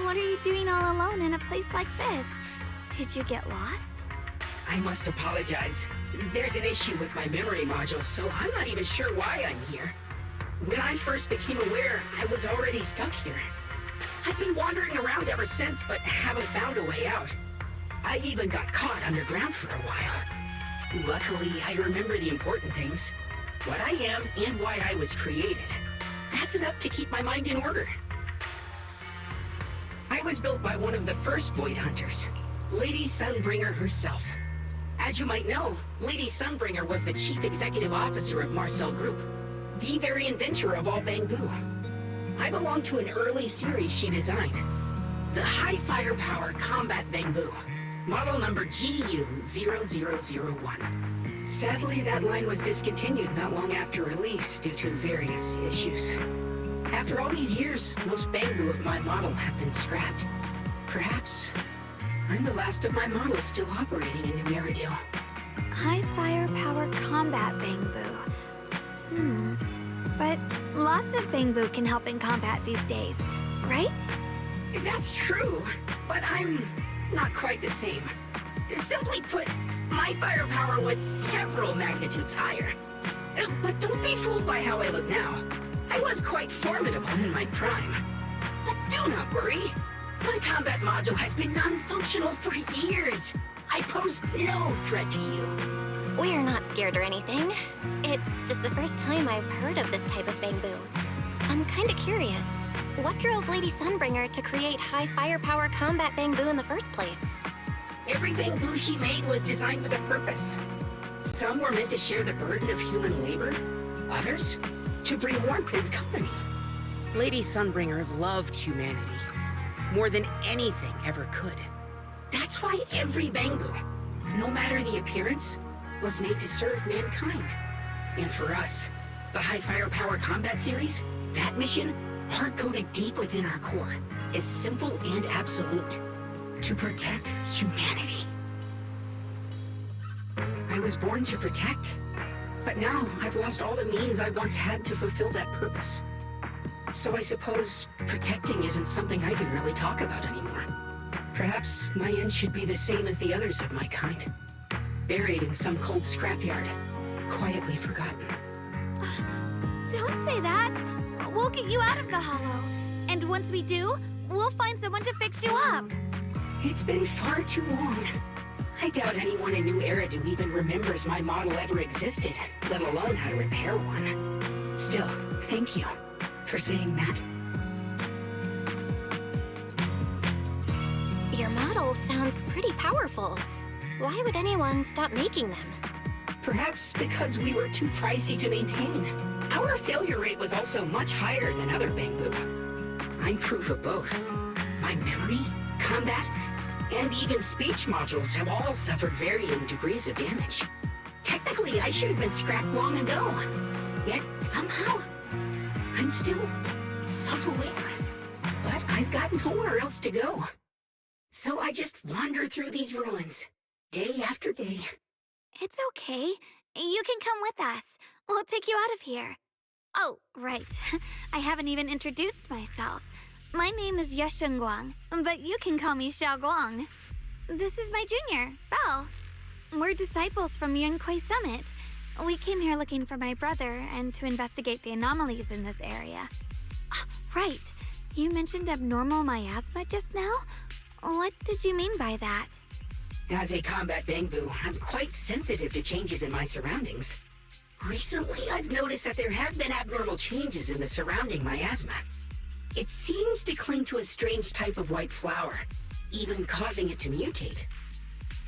What are you doing all alone in a place like this? Did you get lost? I must apologize. There's an issue with my memory module, so I'm not even sure why I'm here. When I first became aware, I was already stuck here. I've been wandering around ever since, but haven't found a way out. I even got caught underground for a while. Luckily, I remember the important things. What I am and why I was created. That's enough to keep my mind in order. I was built by one of the first Void Hunters, Lady Sunbringer herself. As you might know, Lady Sunbringer was the chief executive officer of Marcel Group, the very inventor of all Bangbu. I belong to an early series she designed, the High Firepower Combat Bangbu, model number GU0001. Sadly, that line was discontinued not long after release due to various issues. After all these years, most Bangbu of my model have been scrapped. Perhaps I'm the last of my models still operating in New Eridu. High firepower combat Bangbu. But lots of Bangbu can help in combat these days, right? That's true, but I'm not quite the same. Simply put, my firepower was several magnitudes higher. But don't be fooled by how I look now. I was quite formidable in my prime. But do not worry. My combat module has been non-functional for years. I pose no threat to you. We're not scared or anything. It's just the first time I've heard of this type of Bangbu. I'm kinda curious. What drove Lady Sunbringer to create high firepower combat Bangbu in the first place? Every Bangbu she made was designed with a purpose. Some were meant to share the burden of human labor. Others, to bring warmth and company. Lady Sunbringer loved humanity more than anything ever could. That's why every Bangbu, no matter the appearance, was made to serve mankind. And for us, the High Firepower Combat Series, that mission, hard-coded deep within our core, is simple and absolute. To protect humanity. I was born to protect, but now I've lost all the means I once had to fulfill that purpose. So I suppose protecting isn't something I can really talk about anymore. Perhaps my end should be the same as the others of my kind. Buried in some cold scrapyard, quietly forgotten. Don't say that! We'll get you out of the hollow. And once we do, we'll find someone to fix you up. It's been far too long. I doubt anyone in New Eridu even remembers my model ever existed, let alone how to repair one. Still, thank you for saying that. Your model sounds pretty powerful. Why would anyone stop making them? Perhaps because we were too pricey to maintain. Our failure rate was also much higher than other Bangbu. I'm proof of both. My memory, combat, and even speech modules have all suffered varying degrees of damage. Technically, I should have been scrapped long ago. Yet, somehow, I'm still self-aware. But I've got nowhere else to go. So I just wander through these ruins, day after day. It's okay. You can come with us. We'll take you out of here. Oh, right. I haven't even introduced myself. My name is Yeshengguang, but you can call me Xiaoguang. This is my junior, Belle. We're disciples from Yunquei Summit. We came here looking for my brother and to investigate the anomalies in this area. Right. You mentioned abnormal miasma just now? What did you mean by that? As a combat Bangbu, I'm quite sensitive to changes in my surroundings. Recently, I've noticed that there have been abnormal changes in the surrounding miasma. It seems to cling to a strange type of white flower, even causing it to mutate.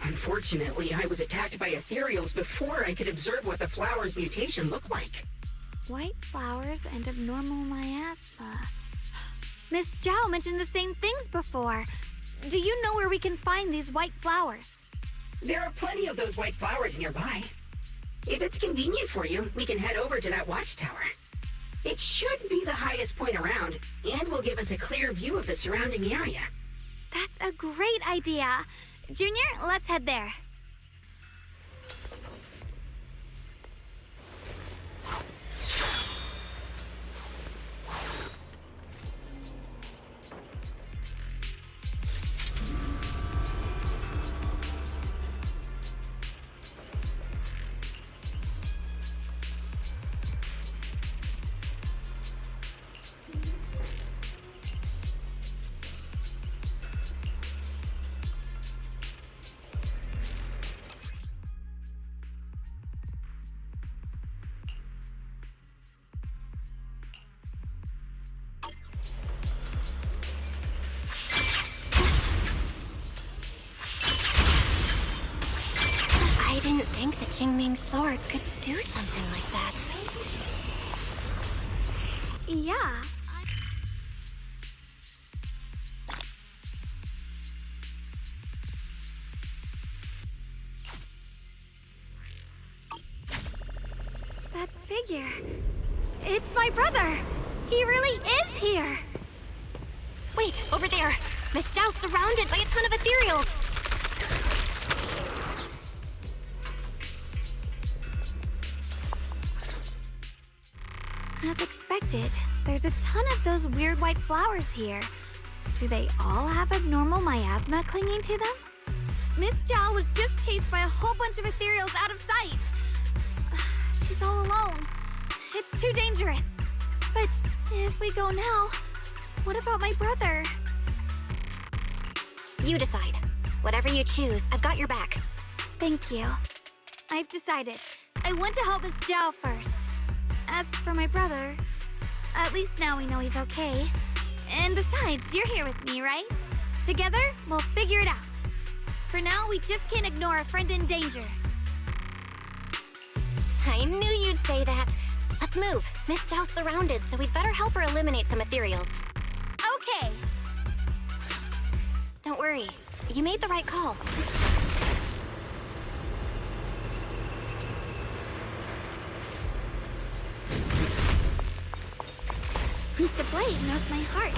Unfortunately, I was attacked by ethereals before I could observe what the flower's mutation looked like. White flowers and abnormal miasma. Miss Zhao mentioned the same things before. Do you know where we can find these white flowers? There are plenty of those white flowers nearby. If it's convenient for you, we can head over to that watchtower. It should be the highest point around, and will give us a clear view of the surrounding area. That's a great idea. Junior, let's head there. I didn't think the Qingming sword could do something like that. Yeah. That figure. It's my brother. He really is here. Wait, over there! Miss Zhao's surrounded by a ton of ethereals! As expected, there's a ton of those weird white flowers here. Do they all have abnormal miasma clinging to them? Miss Zhao was just chased by a whole bunch of ethereals out of sight. She's all alone. It's too dangerous. But if we go now, what about my brother? You decide. Whatever you choose, I've got your back. Thank you. I've decided. I want to help Miss Zhao first. As for my brother, at least now we know he's okay. And besides, you're here with me, right? Together, we'll figure it out. For now, we just can't ignore a friend in danger. I knew you'd say that. Let's move. Miss Zhao's surrounded, so we'd better help her eliminate some ethereals. Okay. Don't worry. You made the right call. The blade knows my heart.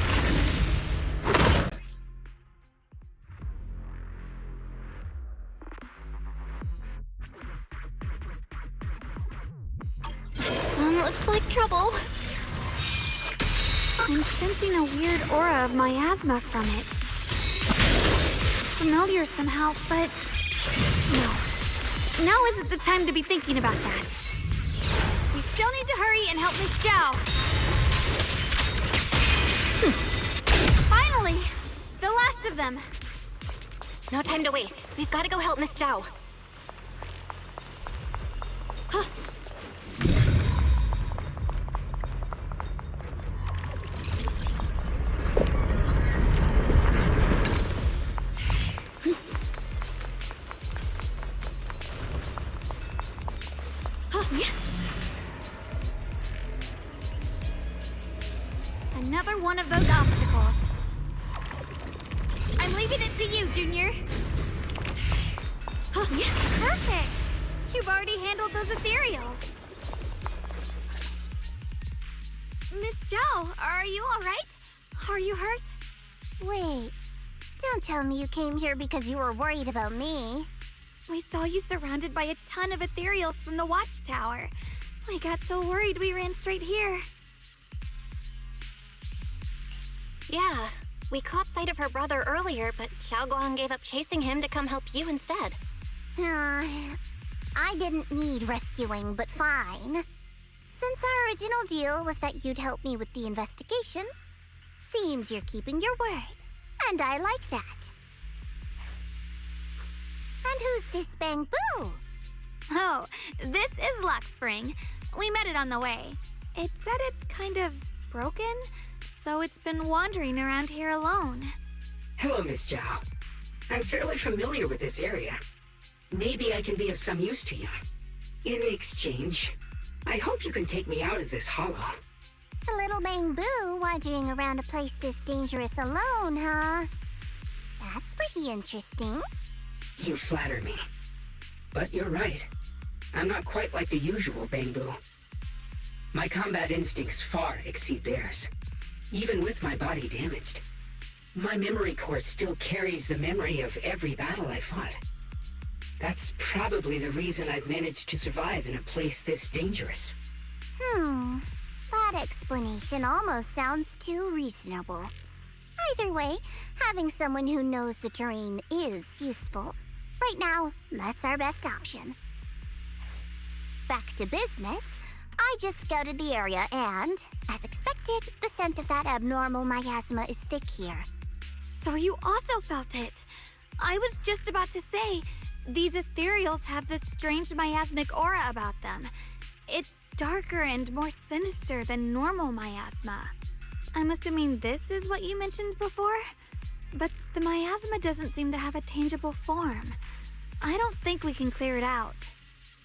This one looks like trouble. I'm sensing a weird aura of miasma from it. Familiar somehow, but no. Now isn't the time to be thinking about that. We still need to hurry and help Miss Zhao. Finally! The last of them! No time to waste. We've got to go help Miss Zhao. Another one of those obstacles. I'm leaving it to you, Junior. Perfect! You've already handled those ethereals. Miss Zhao, are you alright? Are you hurt? Wait, don't tell me you came here because you were worried about me. We saw you surrounded by a ton of ethereals from the watchtower. We got so worried we ran straight here. Yeah, we caught sight of her brother earlier, but Xiaoguang gave up chasing him to come help you instead. I didn't need rescuing, but fine. Since our original deal was that you'd help me with the investigation, Seems you're keeping your word. And I like that. And who's this Bamboo? Oh, this is Luxspring. We met it on the way. It said it's kind of broken, so it's been wandering around here alone. Hello, Miss Zhao. I'm fairly familiar with this area. Maybe I can be of some use to you. In exchange, I hope you can take me out of this hollow. A little Bamboo wandering around a place this dangerous alone, huh? That's pretty interesting. You flatter me. But you're right. I'm not quite like the usual Bamboo. My combat instincts far exceed theirs. Even with my body damaged, my memory core still carries the memory of every battle I fought. That's probably the reason I've managed to survive in a place this dangerous. That explanation almost sounds too reasonable. Either way, having someone who knows the terrain is useful. Right now, that's our best option. Back to business. I just scouted the area and, as expected, the scent of that abnormal miasma is thick here. So you also felt it. I was just about to say, these ethereals have this strange miasmic aura about them. It's darker and more sinister than normal miasma. I'm assuming this is what you mentioned before? But the miasma doesn't seem to have a tangible form. I don't think we can clear it out.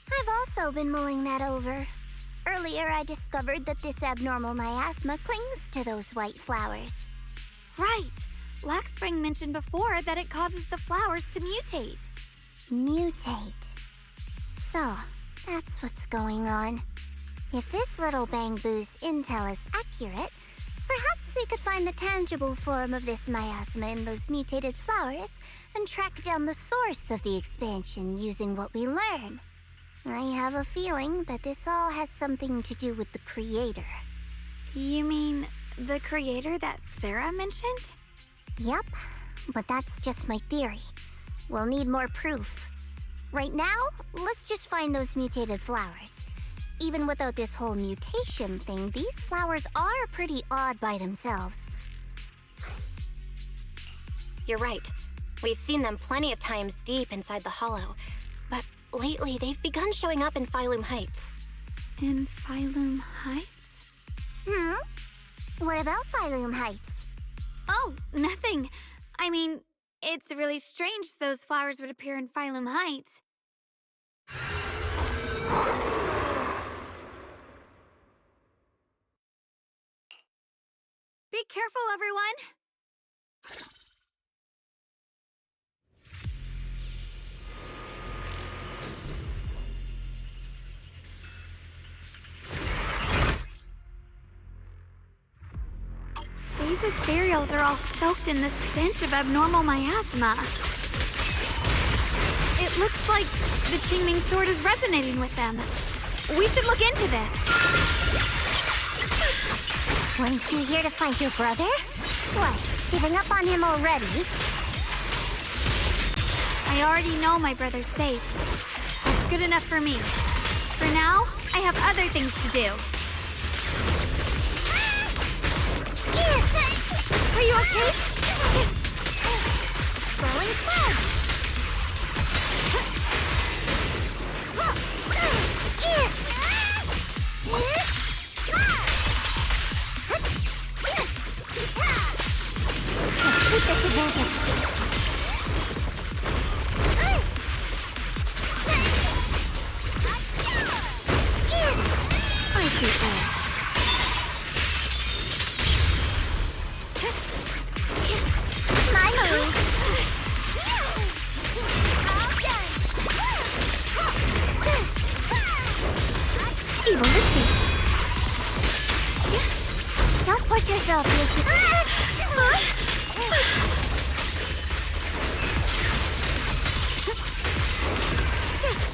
I've also been mulling that over. Earlier, I discovered that this abnormal miasma clings to those white flowers. Right. Luxspring mentioned before that it causes the flowers to mutate. Mutate. So, that's what's going on. If this little Bamboo's intel is accurate, perhaps we could find the tangible form of this miasma in those mutated flowers and track down the source of the expansion using what we learn. I have a feeling that this all has something to do with the creator. You mean the creator that Sarah mentioned? Yep, but that's just my theory. We'll need more proof. Right now, let's just find those mutated flowers. Even without this whole mutation thing, these flowers are pretty odd by themselves. You're right. We've seen them plenty of times deep inside the hollow. But lately, they've begun showing up in Phylum Heights. In Phylum Heights? What about Phylum Heights? Oh, nothing. I mean, it's really strange those flowers would appear in Phylum Heights. Be careful, everyone! These ethereals are all soaked in the stench of abnormal miasma. It looks like the Qingming sword is resonating with them. We should look into this. Weren't you here to find your brother? What, giving up on him already? I already know my brother's safe. That's good enough for me. For now, I have other things to do. Are you okay? Rolling clouds! Let's take this advantage. I see air. My move. Evil retreats. Don't push yourself, Yoshi.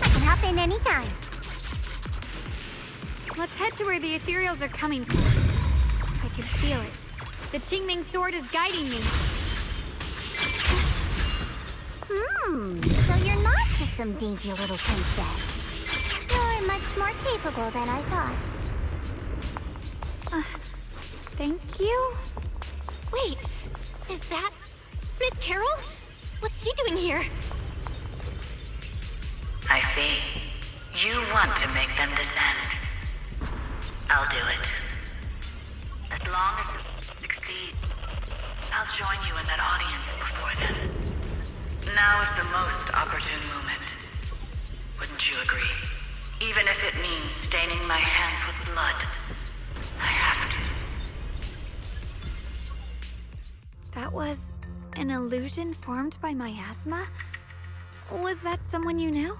I can hop in anytime. Let's head to where the ethereals are coming from. I can feel it. The Qingming sword is guiding me. So you're not just some dainty little princess. You're much more capable than I thought. Thank you? Wait, is that Miss Carol? What's she doing here? I see. You want to make them descend. I'll do it. As long as we succeed, I'll join you in that audience before then. Now is the most opportune moment. Wouldn't you agree? Even if it means staining my hands with blood, I have to. That was an illusion formed by miasma? Was that someone you knew?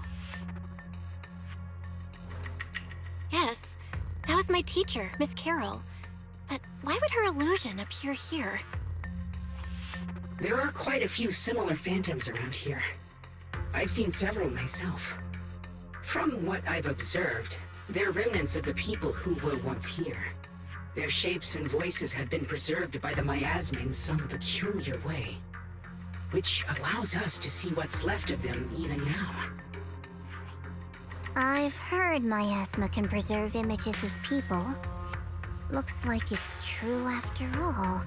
Yes, that was my teacher, Miss Carol. But why would her illusion appear here? There are quite a few similar phantoms around here. I've seen several myself. From what I've observed, they're remnants of the people who were once here. Their shapes and voices have been preserved by the miasma in some peculiar way, which allows us to see what's left of them even now. I've heard miasma can preserve images of people. Looks like it's true after all.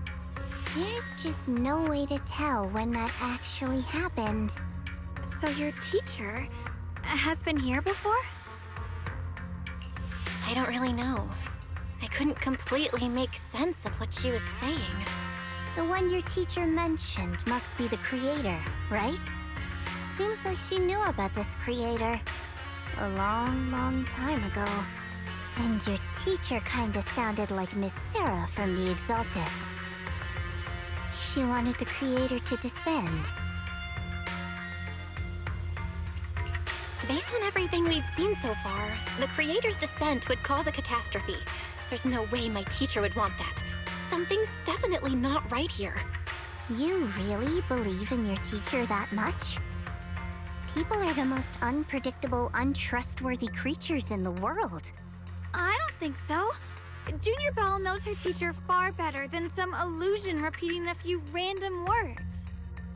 There's just no way to tell when that actually happened. So your teacher has been here before? I don't really know. I couldn't completely make sense of what she was saying. The one your teacher mentioned must be the creator, right? Seems like she knew about this creator a long, long time ago. And your teacher kinda sounded like Miss Sarah from the Exaltists. She wanted the creator to descend. Based on everything we've seen so far, the creator's descent would cause a catastrophe. There's no way my teacher would want that. Something's definitely not right here. You really believe in your teacher that much? People are the most unpredictable, untrustworthy creatures in the world. I don't think so. Junior Belle knows her teacher far better than some illusion repeating a few random words.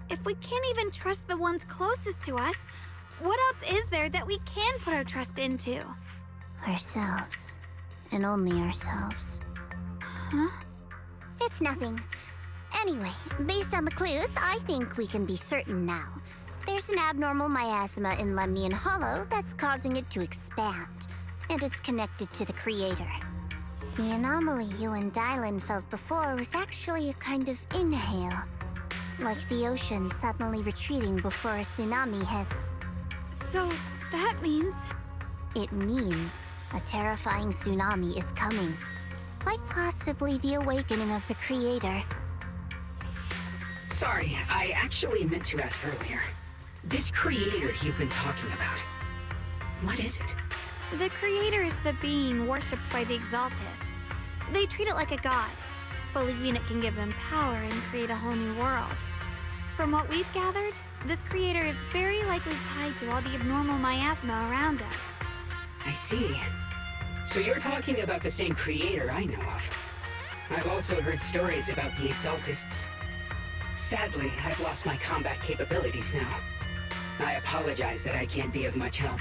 If we can't even trust the ones closest to us, what else is there that we can put our trust into? Ourselves. And only ourselves. Huh? It's nothing. Anyway, based on the clues, I think we can be certain now. There's an abnormal miasma in Lemnian Hollow that's causing it to expand, and it's connected to the creator. The anomaly you and Dylan felt before was actually a kind of inhale, like the ocean suddenly retreating before a tsunami hits. So that means... It means a terrifying tsunami is coming. Quite possibly the awakening of the creator. Sorry, I actually meant to ask earlier. This creator you've been talking about, what is it? The creator is the being worshipped by the Exaltists. They treat it like a god, believing it can give them power and create a whole new world. From what we've gathered, this creator is very likely tied to all the abnormal miasma around us. I see. So you're talking about the same creator I know of. I've also heard stories about the Exaltists. Sadly, I've lost my combat capabilities now. I apologize that I can't be of much help.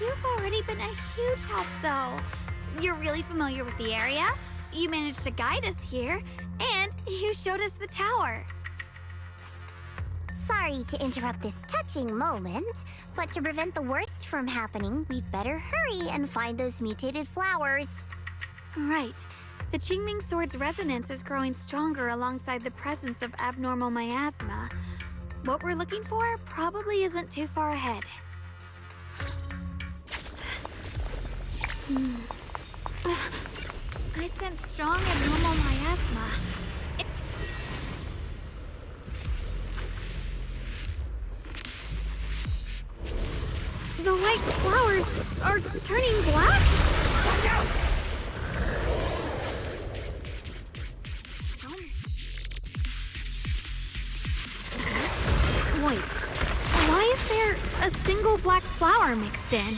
You've already been a huge help, though. You're really familiar with the area, you managed to guide us here, and you showed us the tower. Sorry to interrupt this touching moment, but to prevent the worst from happening, we'd better hurry and find those mutated flowers. Right. The Qingming Sword's resonance is growing stronger alongside the presence of abnormal miasma. What we're looking for probably isn't too far ahead. I sense strong abnormal miasma. The white flowers are turning black? Watch out! Wait, why is there a single black flower mixed in?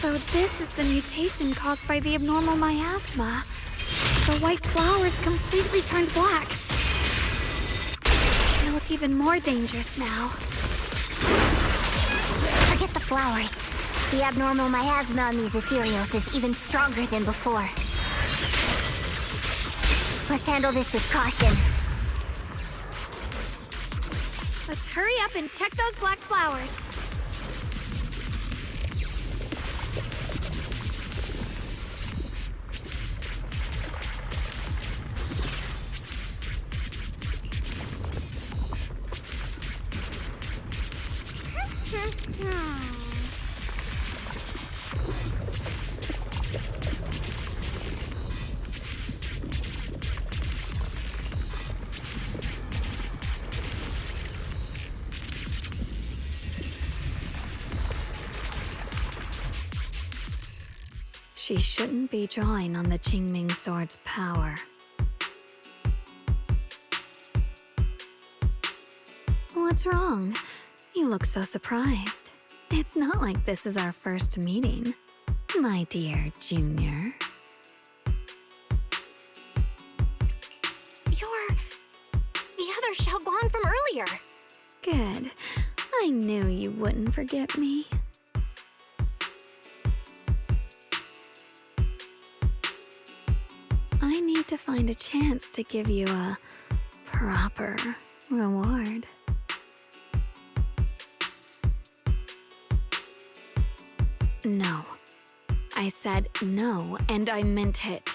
So this is the mutation caused by the abnormal miasma. The white flowers completely turned black. They look even more dangerous now. Forget the flowers. The abnormal miasma on these ethereals is even stronger than before. Let's handle this with caution. Let's hurry up and check those black flowers. She shouldn't be drawing on the Qingming sword's power. What's wrong? You look so surprised. It's not like this is our first meeting, my dear Junior. You're the other Xiaoguang from earlier. Good. I knew you wouldn't forget me. I need to find a chance to give you a proper reward. No. I said no, and I meant it.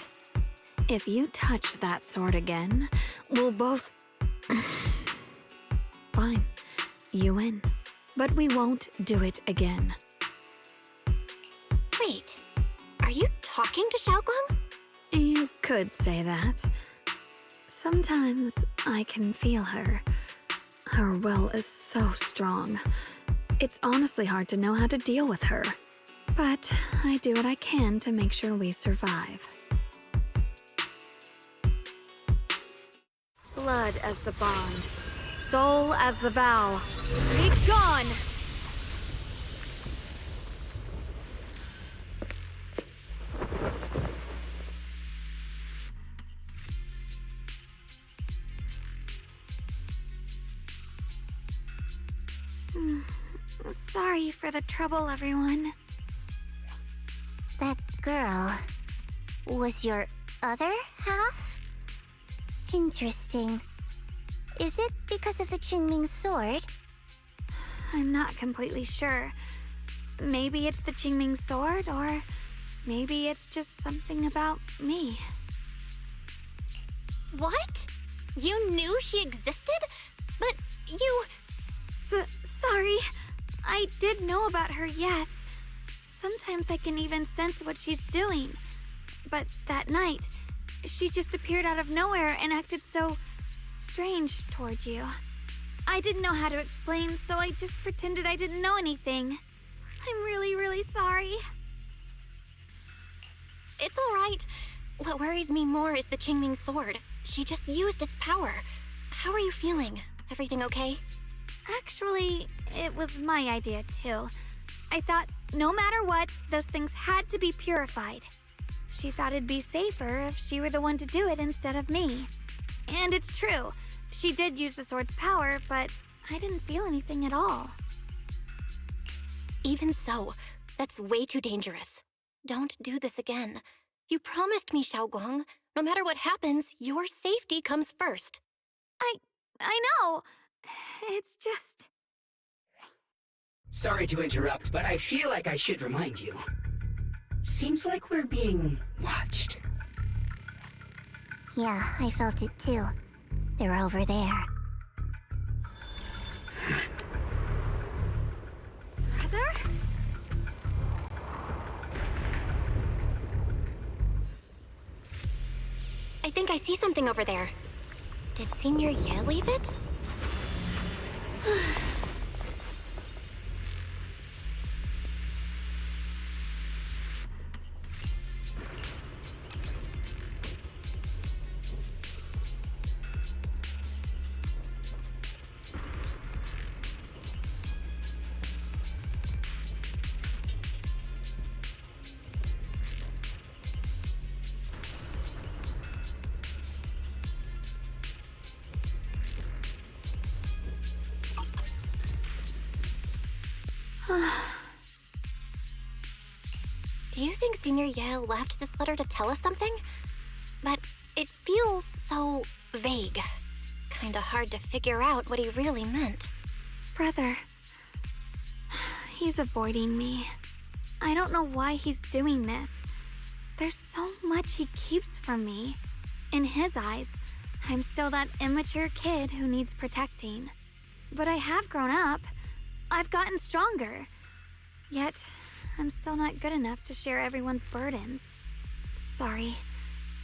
If you touch that sword again, we'll both... Fine. You win. But we won't do it again. Wait, are you talking to Xiaoguang? You could say that. Sometimes I can feel her. Her will is so strong. It's honestly hard to know how to deal with her. But I do what I can to make sure we survive. Blood as the bond, soul as the vow. Be gone! Sorry for the trouble, everyone. That girl was your other half? Interesting. Is it because of the Qingming sword? I'm not completely sure. Maybe it's the Qingming sword, or maybe it's just something about me. What? You knew she existed? But you... Sorry. I did know about her, yes. Sometimes I can even sense what she's doing. But that night, she just appeared out of nowhere and acted so strange toward you. I didn't know how to explain, so I just pretended I didn't know anything. I'm really, really sorry. It's all right. What worries me more is the Qingming sword. She just used its power. How are you feeling? Everything okay? Actually, it was my idea too. I thought no matter what, those things had to be purified. She thought it'd be safer if she were the one to do it instead of me. And it's true. She did use the sword's power, but I didn't feel anything at all. Even so, that's way too dangerous. Don't do this again. You promised me, Xiaoguang. No matter what happens, your safety comes first. I know. It's just... Sorry to interrupt, but I feel like I should remind you. Seems like we're being watched. Yeah, I felt it too. They're over there. Brother? I think I see something over there. Did Senior Ye leave it? Do you think Senior Ye left this letter to tell us something? But it feels so vague. Kinda hard to figure out what he really meant. Brother. He's avoiding me. I don't know why he's doing this. There's so much he keeps from me. In his eyes, I'm still that immature kid who needs protecting. But I have grown up. I've gotten stronger. Yet, I'm still not good enough to share everyone's burdens. Sorry.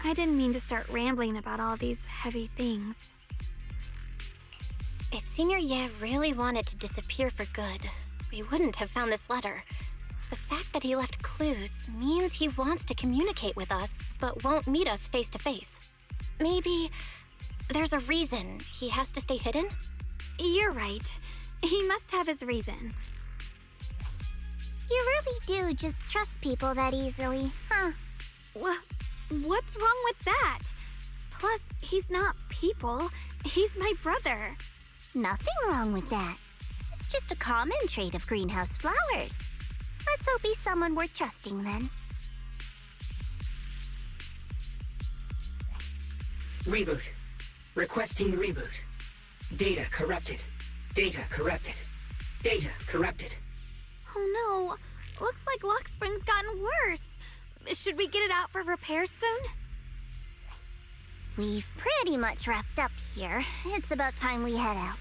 I didn't mean to start rambling about all these heavy things. If Senior Ye really wanted to disappear for good, we wouldn't have found this letter. The fact that he left clues means he wants to communicate with us, but won't meet us face to face. Maybe there's a reason he has to stay hidden? You're right. He must have his reasons. You really do just trust people that easily, huh? What's wrong with that? Plus, he's not people. He's my brother. Nothing wrong with that. It's just a common trait of greenhouse flowers. Let's hope he's someone worth trusting then. Reboot. Requesting reboot. Data corrupted. Data corrupted. Data corrupted. Oh no. Looks like Lock Spring's gotten worse. Should we get it out for repairs soon? We've pretty much wrapped up here. It's about time we head out.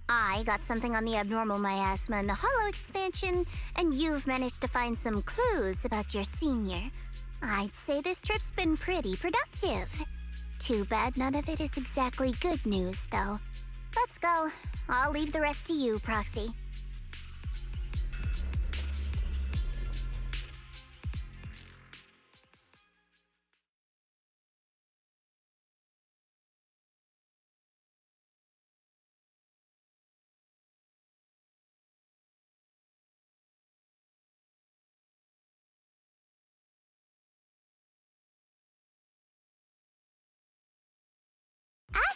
I got something on the abnormal miasma and the hollow expansion, and you've managed to find some clues about your senior. I'd say this trip's been pretty productive. Too bad none of it is exactly good news, though. Let's go. I'll leave the rest to you, Proxy.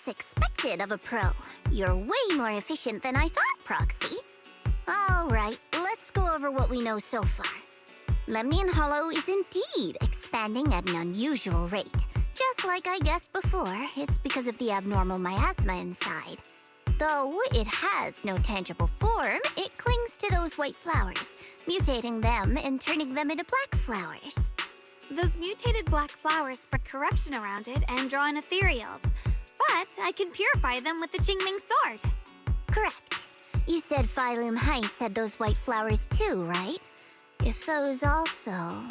As expected of a pro, you're way more efficient than I thought, Proxy. Alright, let's go over what we know so far. Lemnian Hollow is indeed expanding at an unusual rate. Just like I guessed before, it's because of the abnormal miasma inside. Though it has no tangible form, it clings to those white flowers, mutating them and turning them into black flowers. Those mutated black flowers spread corruption around it and draw in ethereals. But I can purify them with the Qingming sword. Correct. You said Phylum Heights had those white flowers too, right? If those also...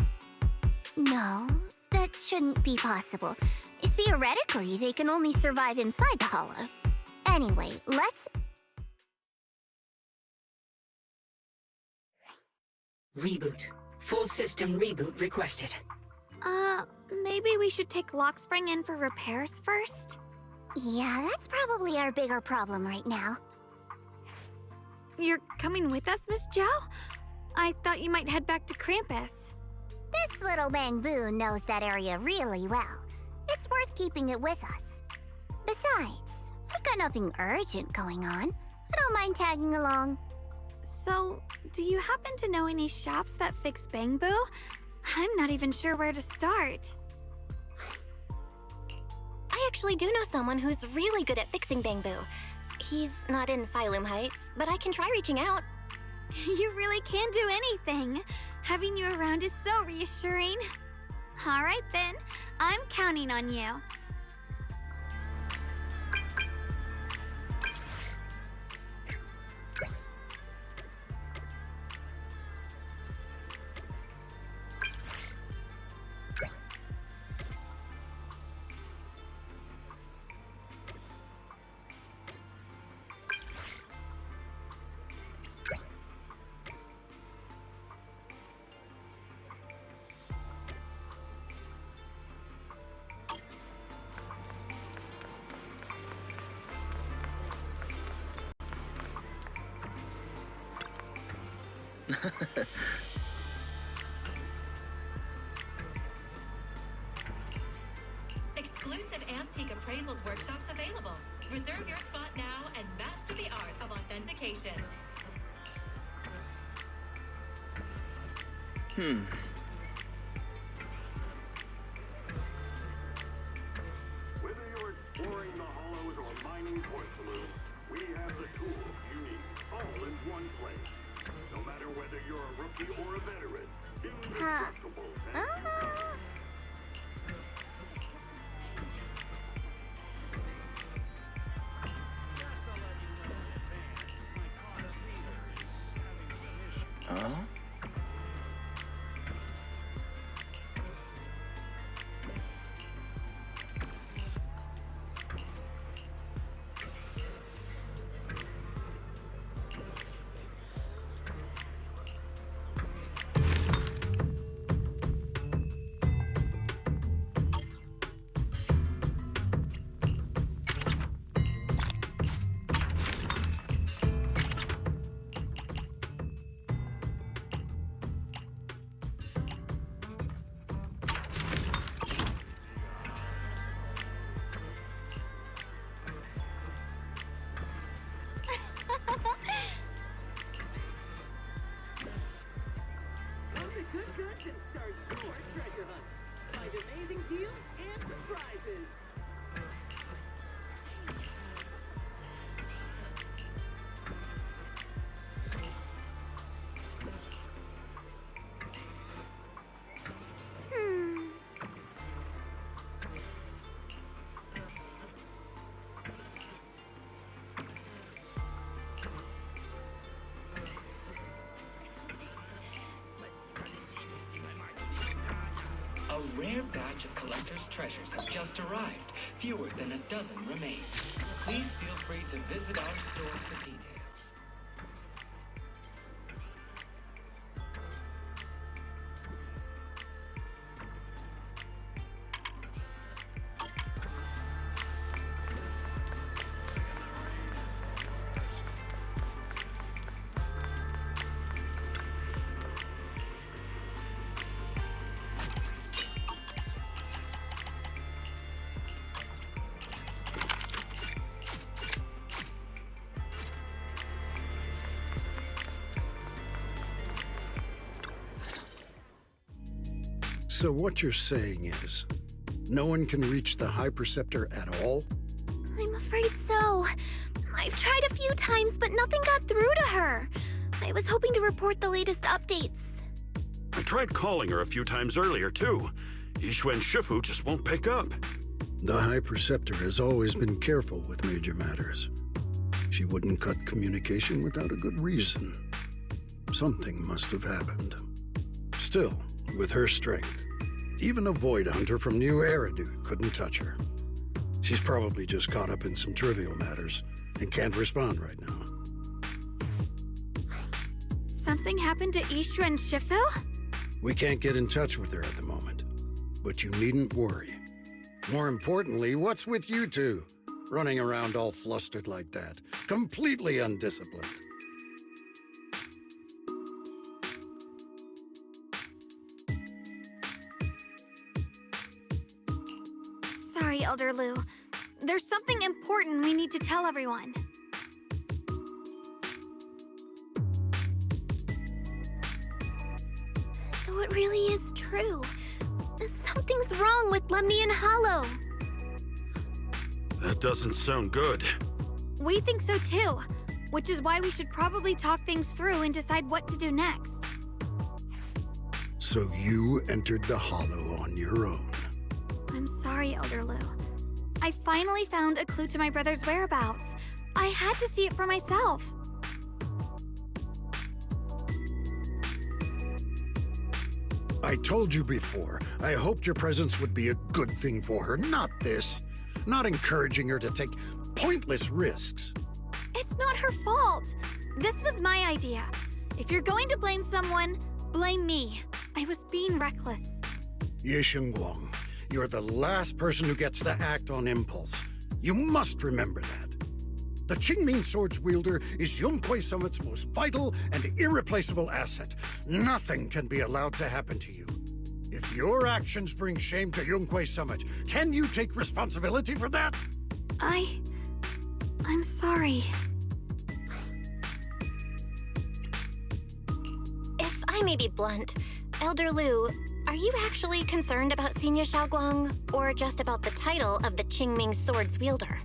No, that shouldn't be possible. Theoretically, they can only survive inside the hollow. Anyway, let's... Reboot. Full system reboot requested. Maybe we should take Lock Spring in for repairs first? Yeah, that's probably our bigger problem right now. You're coming with us, Miss Zhao? I thought you might head back to Krampus. This little Bangbu knows that area really well. It's worth keeping it with us. Besides, we've got nothing urgent going on. I don't mind tagging along. So, do you happen to know any shops that fix Bangbu? I'm not even sure where to start. I actually do know someone who's really good at fixing Bangbu. He's not in Phylum Heights, but I can try reaching out. You really can do anything. Having you around is so reassuring. All right then, I'm counting on you. Exclusive antique appraisals workshops available. Reserve your spot now and master the art of authentication. Whether you're exploring the hollows or mining porcelain, we have the tools you need, all in one place. No matter whether you're a rookie or a veteran, indestructible as you go. Huh? A rare batch of collector's treasures have just arrived. Fewer than a dozen remain. Please feel free to visit our store for details. So what you're saying is, no one can reach the High Preceptor at all? I'm afraid so. I've tried a few times, but nothing got through to her. I was hoping to report the latest updates. I tried calling her a few times earlier, too. Yixuan Shifu just won't pick up. The High Preceptor has always been careful with major matters. She wouldn't cut communication without a good reason. Something must have happened. Still, with her strength, even a Void Hunter from New Eridu couldn't touch her. She's probably just caught up in some trivial matters and can't respond right now. Something happened to Yixuan Shifu? We can't get in touch with her at the moment, but you needn't worry. More importantly, what's with you two? Running around all flustered like that, completely undisciplined. Sorry, Elder Lu. There's something important we need to tell everyone. So it really is true. Something's wrong with Lemnian Hollow. That doesn't sound good. We think so too, which is why we should probably talk things through and decide what to do next. So you entered the Hollow on your own. I'm sorry, Elder Lu. I finally found a clue to my brother's whereabouts. I had to see it for myself. I told you before, I hoped your presence would be a good thing for her, not this. Not encouraging her to take pointless risks. It's not her fault. This was my idea. If you're going to blame someone, blame me. I was being reckless. Ye Guang, you're the last person who gets to act on impulse. You must remember that. The Qingming Sword's wielder is Yunhui Summit's most vital and irreplaceable asset. Nothing can be allowed to happen to you. If your actions bring shame to Yunhui Summit, can you take responsibility for that? I'm sorry. If I may be blunt, Elder Lu, Are you actually concerned about Senior Xiaoguang, or just about the title of the Qingming Sword's wielder?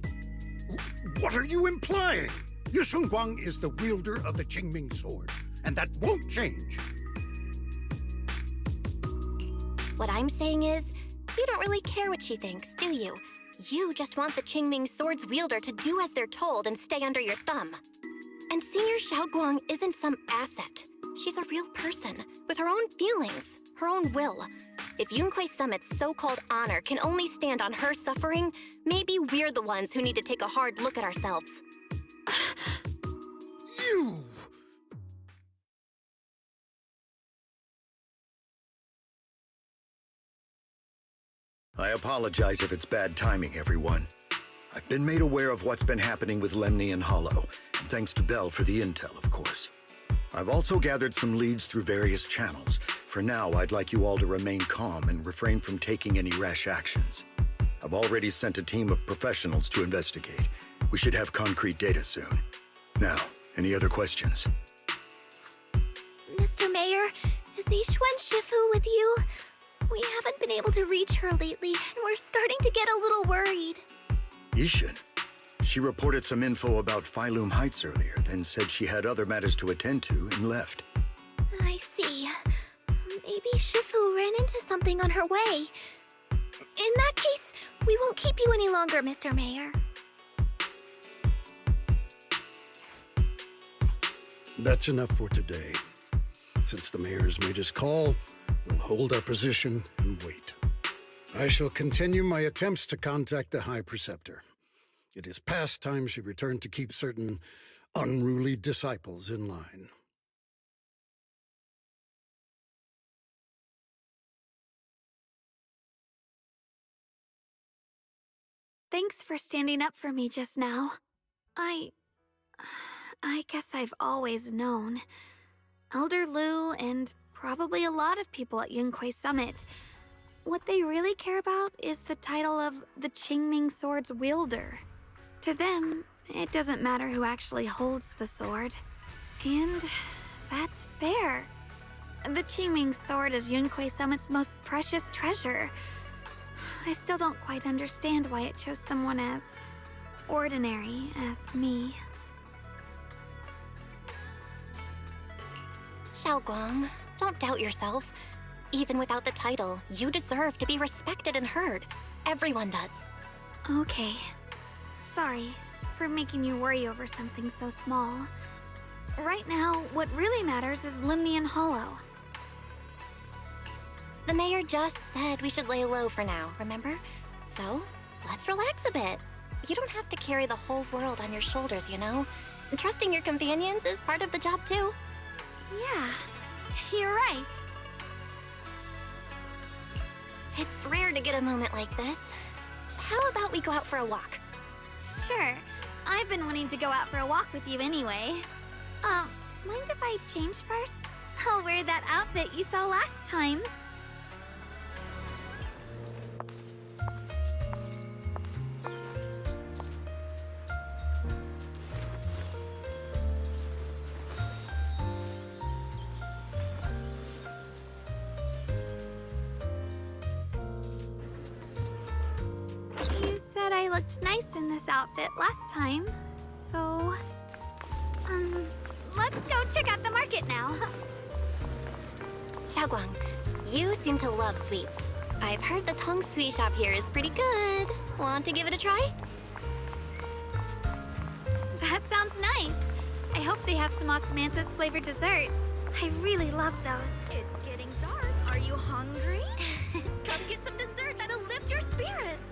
What are you implying? Yu Guang is the wielder of the Qingming Sword, and that won't change. What I'm saying is, you don't really care what she thinks, do you? You just want the Qingming Sword's wielder to do as they're told and stay under your thumb. And Senior Xiaoguang isn't some asset. She's a real person, with her own feelings, her own will. If Yunquei Summit's so-called honor can only stand on her suffering, maybe we're the ones who need to take a hard look at ourselves. You! I apologize if it's bad timing, everyone. I've been made aware of what's been happening with Lemnian Hollow, and thanks to Bell for the intel, of course. I've also gathered some leads through various channels. For now, I'd like you all to remain calm and refrain from taking any rash actions. I've already sent a team of professionals to investigate. We should have concrete data soon. Now, any other questions? Mr. Mayor, is Yixuan Shifu with you? We haven't been able to reach her lately, and we're starting to get a little worried. Yishin? She reported some info about Phylum Heights earlier, then said she had other matters to attend to and left. I see. Maybe Shifu ran into something on her way. In that case, we won't keep you any longer, Mr. Mayor. That's enough for today. Since the mayor's made his call, we'll hold our position and wait. I shall continue my attempts to contact the High Preceptor. It is past time she returned to keep certain unruly disciples in line. Thanks for standing up for me just now. I guess I've always known. Elder Lu and probably a lot of people at Yunquei Summit, what they really care about is the title of the Qingming Sword's wielder. To them, it doesn't matter who actually holds the sword. And that's fair. The Qingming Sword is Yunquei Summit's most precious treasure. I still don't quite understand why it chose someone as ordinary as me. Xiaoguang, don't doubt yourself. Even without the title, you deserve to be respected and heard. Everyone does. Okay. Sorry for making you worry over something so small. Right now, what really matters is Lemnian Hollow. The mayor just said we should lay low for now, remember? So, let's relax a bit. You don't have to carry the whole world on your shoulders, you know? Trusting your companions is part of the job too. Yeah, you're right. It's rare to get a moment like this. How about we go out for a walk? Sure. I've been wanting to go out for a walk with you anyway. Mind if I change first? I'll wear that outfit you saw last time. You said I looked nice in this outfit last time, so... let's go check out the market now. Xiaoguang, you seem to love sweets. I've heard the Tong Sweet shop here is pretty good. Want to give it a try? That sounds nice. I hope they have some osmanthus flavored desserts. I really love those. It's getting dark. Are you hungry? Come get some dessert that'll lift your spirits.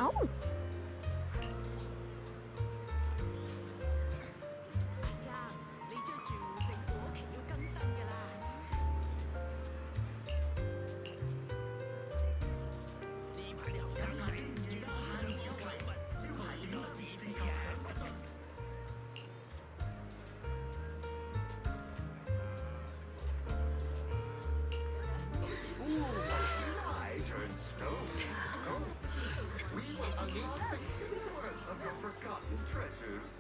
Oh. 阿生，你追住政府屋企要更新㗎啦。呢排啲後生仔唔記得慳消費，消費令到自己享不盡。I turn stone. Oh, we will unlock the hidden worth of your forgotten treasures.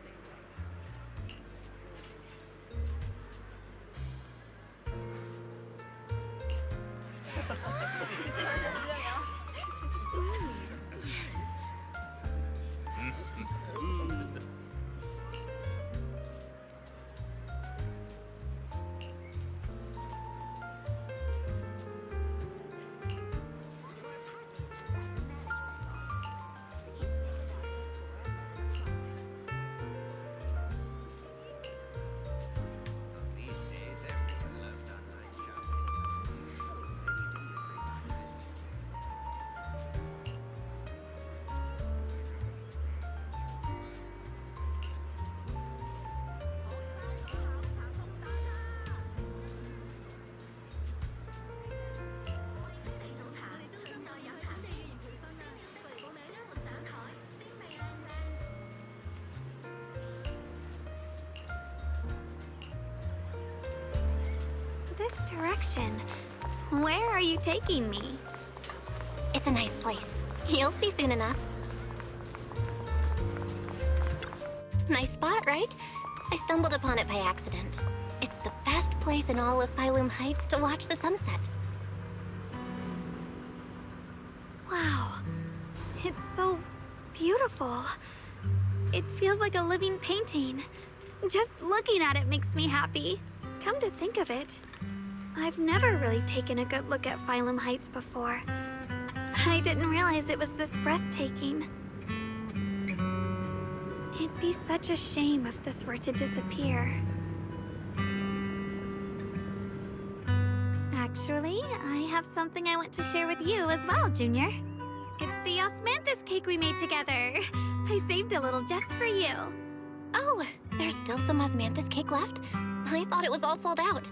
This direction. Where are you taking me? It's a nice place. You'll see soon enough. Nice spot, right? I stumbled upon it by accident. It's the best place in all of Phylum Heights to watch the sunset. Wow. It's so beautiful. It feels like a living painting. Just looking at it makes me happy. Come to think of it, I've never really taken a good look at Phylum Heights before. I didn't realize it was this breathtaking. It'd be such a shame if this were to disappear. Actually, I have something I want to share with you as well, Junior. It's the osmanthus cake we made together. I saved a little just for you. Oh, there's still some osmanthus cake left? I thought it was all sold out.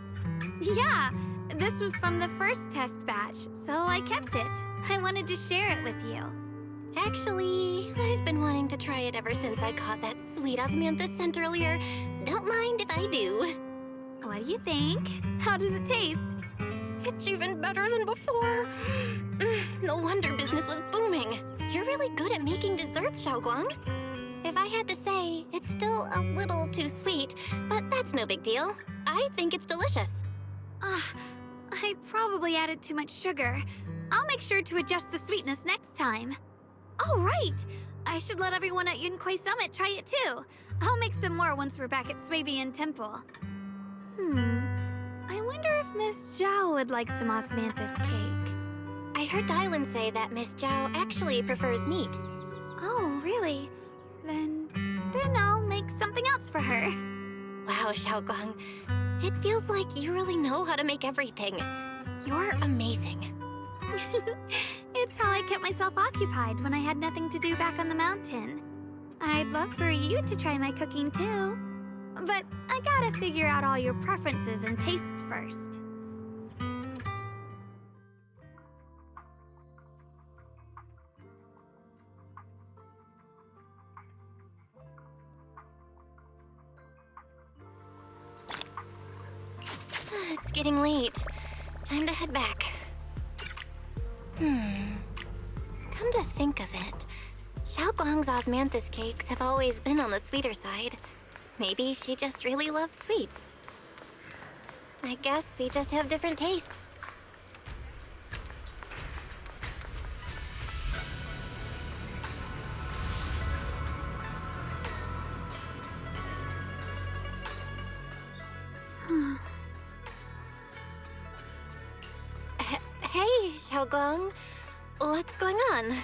Yeah, this was from the first test batch, so I kept it. I wanted to share it with you. Actually, I've been wanting to try it ever since I caught that sweet osmanthus scent earlier. Don't mind if I do. What do you think? How does it taste? It's even better than before. No wonder business was booming. You're really good at making desserts, Xiaoguang. If I had to say, it's still a little too sweet, but that's no big deal. I think it's delicious. I probably added too much sugar. I'll make sure to adjust the sweetness next time. Oh, right! I should let everyone at Yunquay Summit try it too. I'll make some more once we're back at Swabian Temple. I wonder if Miss Zhao would like some osmanthus cake. I heard Dylan say that Miss Zhao actually prefers meat. Oh, really? Then I'll make something else for her. Wow, Xiaoguang. It feels like you really know how to make everything. You're amazing. It's how I kept myself occupied when I had nothing to do back on the mountain. I'd love for you to try my cooking too. But I gotta figure out all your preferences and tastes first. It's getting late. Time to head back. Come to think of it, Xiaoguang's osmanthus cakes have always been on the sweeter side. Maybe she just really loves sweets. I guess we just have different tastes. Hey, Xiaoguang. What's going on?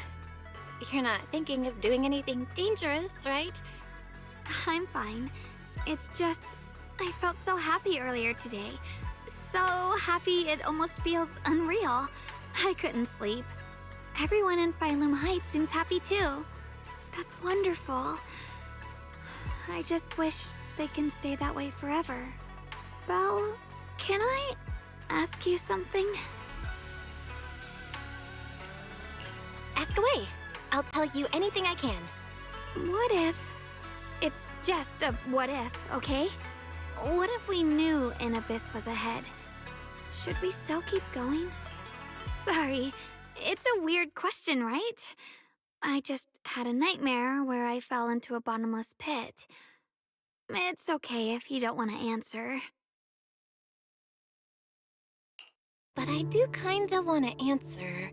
You're not thinking of doing anything dangerous, right? I'm fine. It's just, I felt so happy earlier today. So happy it almost feels unreal. I couldn't sleep. everyone in Phylum Heights seems happy too. That's wonderful. I just wish they can stay that way forever. Belle, can I ask you something? Ask away. I'll tell you anything I can. What if... It's just a what if, okay? What if we knew an abyss was ahead? Should we still keep going? Sorry, it's a weird question, right? I just had a nightmare where I fell into a bottomless pit. It's okay if you don't want to answer. But I do kinda want to answer.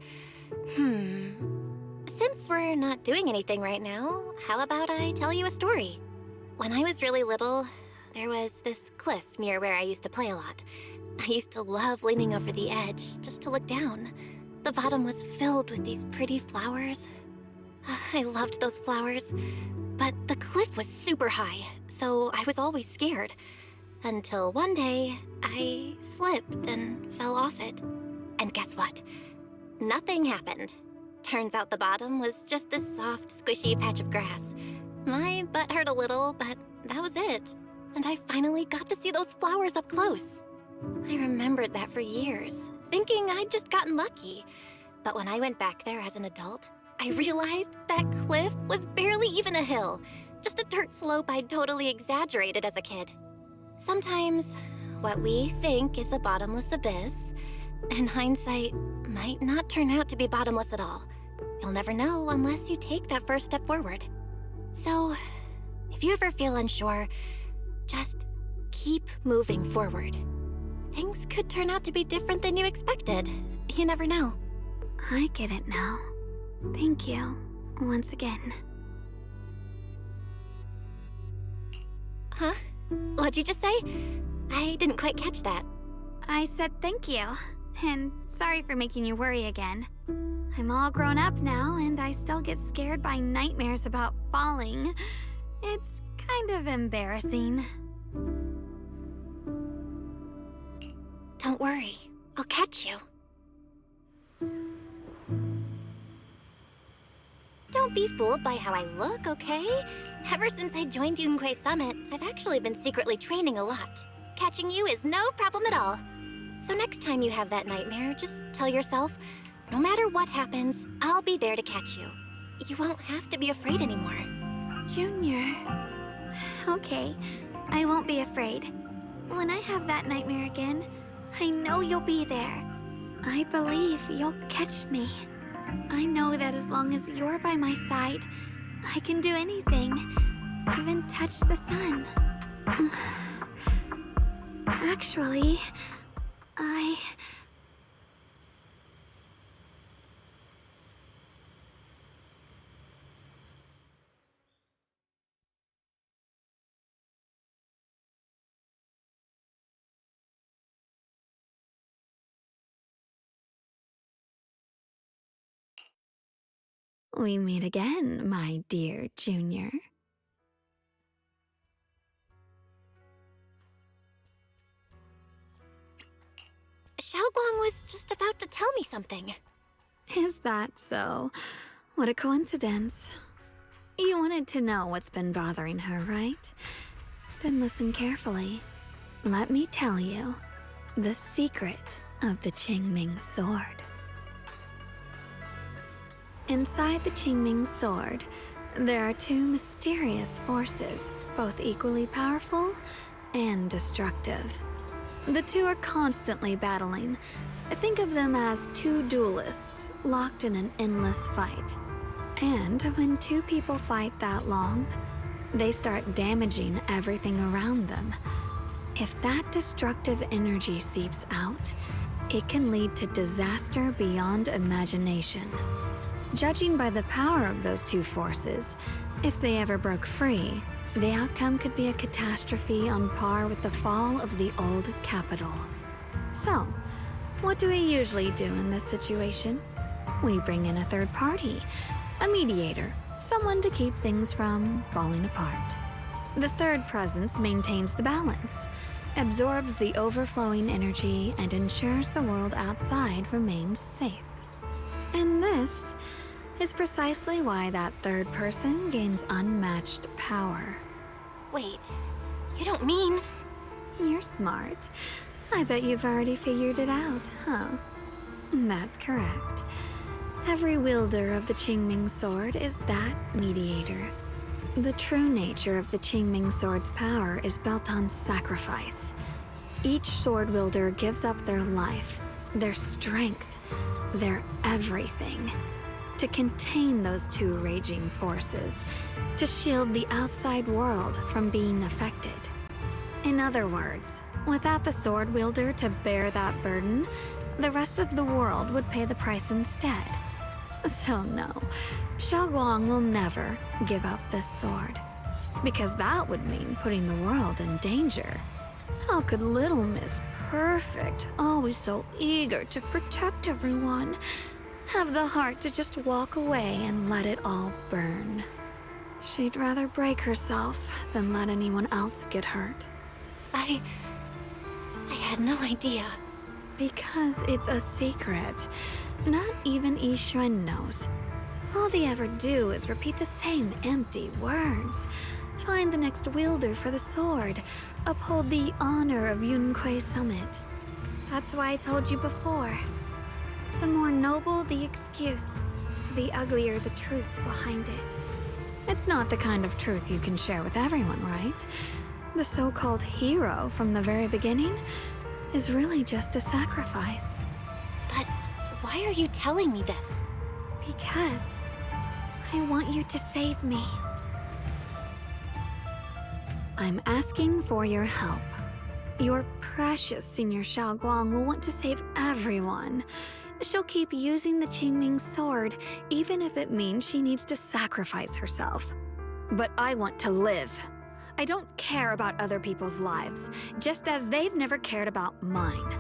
Since we're not doing anything right now, how about I tell you a story? When I was really little, there was this cliff near where I used to play a lot. I used to love leaning over the edge just to look down. The bottom was filled with these pretty flowers. I loved those flowers, but the cliff was super high, so I was always scared. Until one day, I slipped and fell off it. And guess what? Nothing happened. Turns out the bottom was just this soft, squishy patch of grass. My butt hurt a little, but that was it. And I finally got to see those flowers up close. I remembered that for years, thinking I'd just gotten lucky. But when I went back there as an adult, I realized that cliff was barely even a hill, just a dirt slope I'd totally exaggerated as a kid. Sometimes, what we think is a bottomless abyss, in hindsight, might not turn out to be bottomless at all. You'll never know unless you take that first step forward. So, if you ever feel unsure, just keep moving forward. Things could turn out to be different than you expected. You never know. I get it now. Thank you, once again. Huh? What'd you just say? I didn't quite catch that. I said thank you, and sorry for making you worry again. I'm all grown up now, and I still get scared by nightmares about falling. It's kind of embarrassing. Don't worry, I'll catch you. Don't be fooled by how I look, okay? Ever since I joined Yunquei Summit, I've actually been secretly training a lot. Catching you is no problem at all. So next time you have that nightmare, just tell yourself, no matter what happens, I'll be there to catch you. You won't have to be afraid anymore. Junior... Okay, I won't be afraid. When I have that nightmare again, I know you'll be there. I believe you'll catch me. I know that as long as you're by my side, I can do anything, even touch the sun. Actually, We meet again, my dear Junior. Xiaoguang was just about to tell me something. Is that so? What a coincidence. You wanted to know what's been bothering her, right? Then listen carefully. Let me tell you the secret of the Qingming sword. Inside the Qingming sword, there are two mysterious forces, both equally powerful and destructive. The two are constantly battling. Think of them as two duelists locked in an endless fight. And when two people fight that long, they start damaging everything around them. If that destructive energy seeps out, it can lead to disaster beyond imagination. Judging by the power of those two forces, if they ever broke free, the outcome could be a catastrophe on par with the fall of the old capital. So, what do we usually do in this situation? We bring in a third party, a mediator, someone to keep things from falling apart. The third presence maintains the balance, absorbs the overflowing energy, and ensures the world outside remains safe. And this is precisely why that third person gains unmatched power. Wait, you don't mean... You're smart. I bet you've already figured it out, huh? That's correct. Every wielder of the Qingming sword is that mediator. The true nature of the Qingming sword's power is built on sacrifice. Each sword wielder gives up their life, their strength, their everything, to contain those two raging forces, to shield the outside world from being affected. In other words, without the sword wielder to bear that burden, the rest of the world would pay the price instead. So no, Xiaoguang will never give up this sword, because that would mean putting the world in danger. How could little Miss Perfect, always so eager to protect everyone, have the heart to just walk away and let it all burn? She'd rather break herself than let anyone else get hurt. I had no idea. Because it's a secret. Not even Yixuan knows. All they ever do is repeat the same empty words. Find the next wielder for the sword. Uphold the honor of Yunquei Summit. That's why I told you before. The more noble the excuse, the uglier the truth behind it. It's not the kind of truth you can share with everyone, right? The so-called hero from the very beginning is really just a sacrifice. But why are you telling me this? Because I want you to save me. I'm asking for your help. Your precious Senior Xiaoguang will want to save everyone. She'll keep using the Qingming sword, even if it means she needs to sacrifice herself. But I want to live. I don't care about other people's lives, just as they've never cared about mine.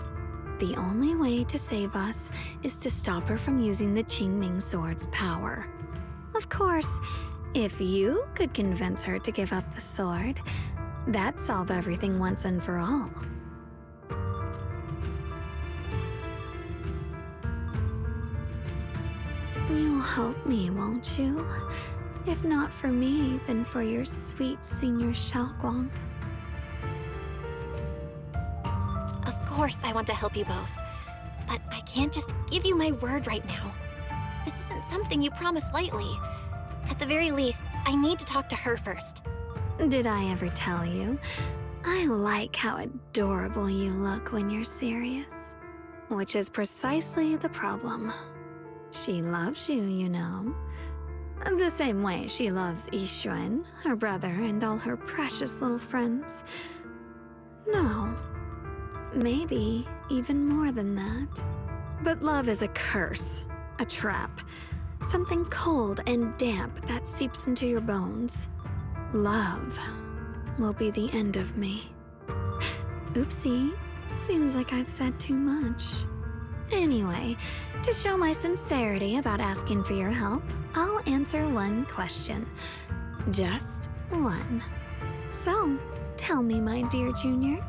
The only way to save us is to stop her from using the Qingming sword's power. Of course, if you could convince her to give up the sword, that'd solve everything once and for all. You'll help me, won't you? If not for me, then for your sweet Senior Xiaoguang. Of course I want to help you both, but I can't just give you my word right now. This isn't something you promise lightly. At the very least, I need to talk to her first. Did I ever tell you? I like how adorable you look when you're serious. Which is precisely the problem. She loves you, you know. The same way she loves Yixuan, her brother, and all her precious little friends. No. Maybe even more than that. But love is a curse, a trap. Something cold and damp that seeps into your bones. Love will be the end of me. Oopsie, seems like I've said too much. Anyway, to show my sincerity about asking for your help, I'll answer one question. Just one. So, tell me, my dear Junior,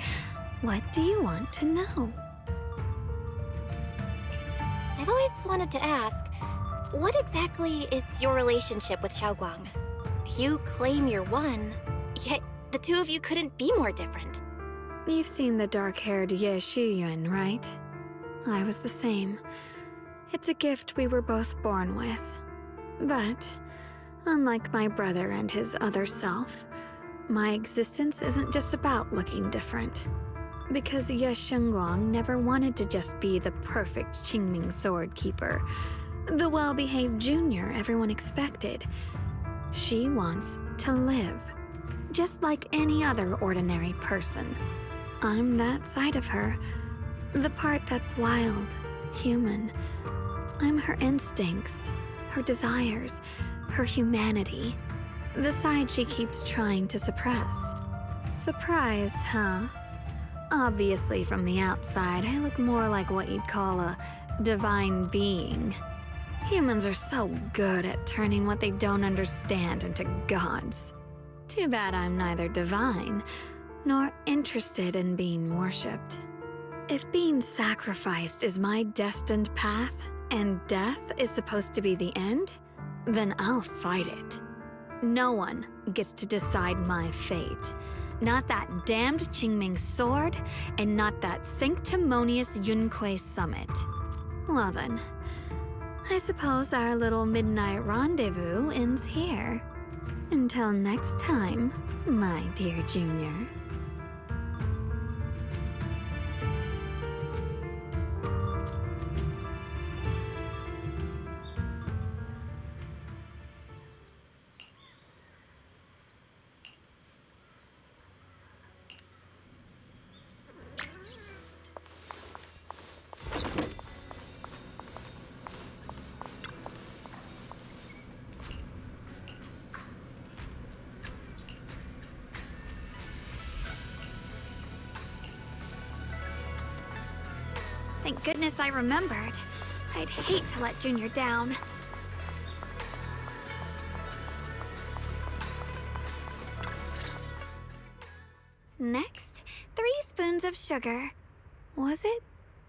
what do you want to know? I've always wanted to ask, what exactly is your relationship with Xiaoguang? You claim you're one, yet the two of you couldn't be more different. You've seen the dark-haired Ye Shiyuan, right? I was the same. It's a gift we were both born with. But, unlike my brother and his other self, my existence isn't just about looking different. Because Ye Shengguang never wanted to just be the perfect Qingming sword keeper, the well-behaved junior everyone expected. She wants to live, just like any other ordinary person. I'm that side of her, the part that's wild, human. I'm her instincts, her desires, her humanity. The side she keeps trying to suppress. Surprised, huh? Obviously, from the outside, I look more like what you'd call a divine being. Humans are so good at turning what they don't understand into gods. Too bad I'm neither divine, nor interested in being worshipped. If being sacrificed is my destined path, and death is supposed to be the end, then I'll fight it. No one gets to decide my fate. Not that damned Qingming sword, and not that sanctimonious Yunquei summit. Well then, I suppose our little midnight rendezvous ends here. Until next time, my dear Junior. Thank goodness I remembered. I'd hate to let Junior down. Next, 3 spoons of sugar. Was it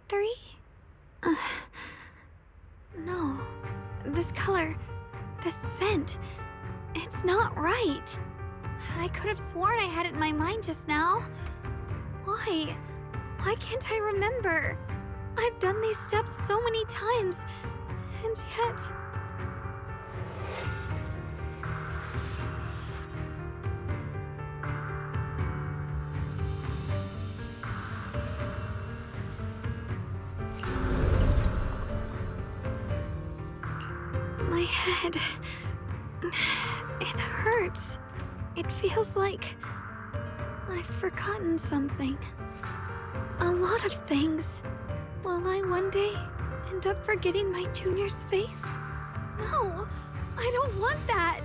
3? No. This color, this scent, it's not right. I could have sworn I had it in my mind just now. Why? Why can't I remember? I've done these steps so many times, and yet... My head... it hurts. It feels like I've forgotten something. A lot of things. Will I one day end up forgetting my Junior's face? No, I don't want that.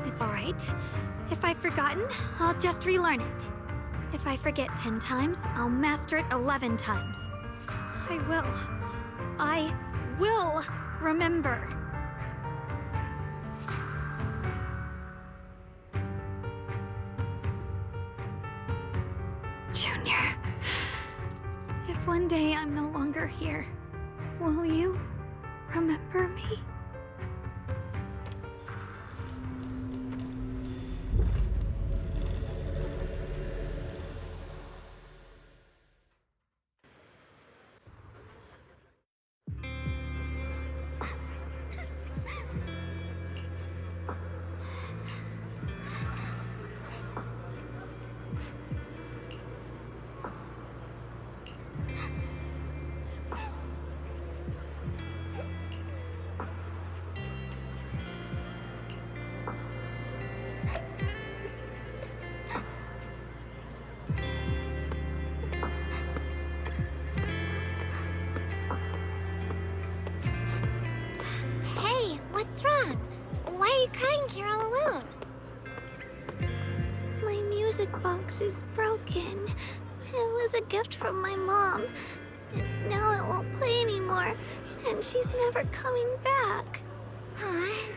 It's all right. If I've forgotten, I'll just relearn it. If I forget 10 times, I'll master it 11 times. I will remember. Junior, if one day I'm no longer here, will you remember me? What's wrong? Why are you crying here all alone? My music box is broken. It was a gift from my mom. And now it won't play anymore, and she's never coming back.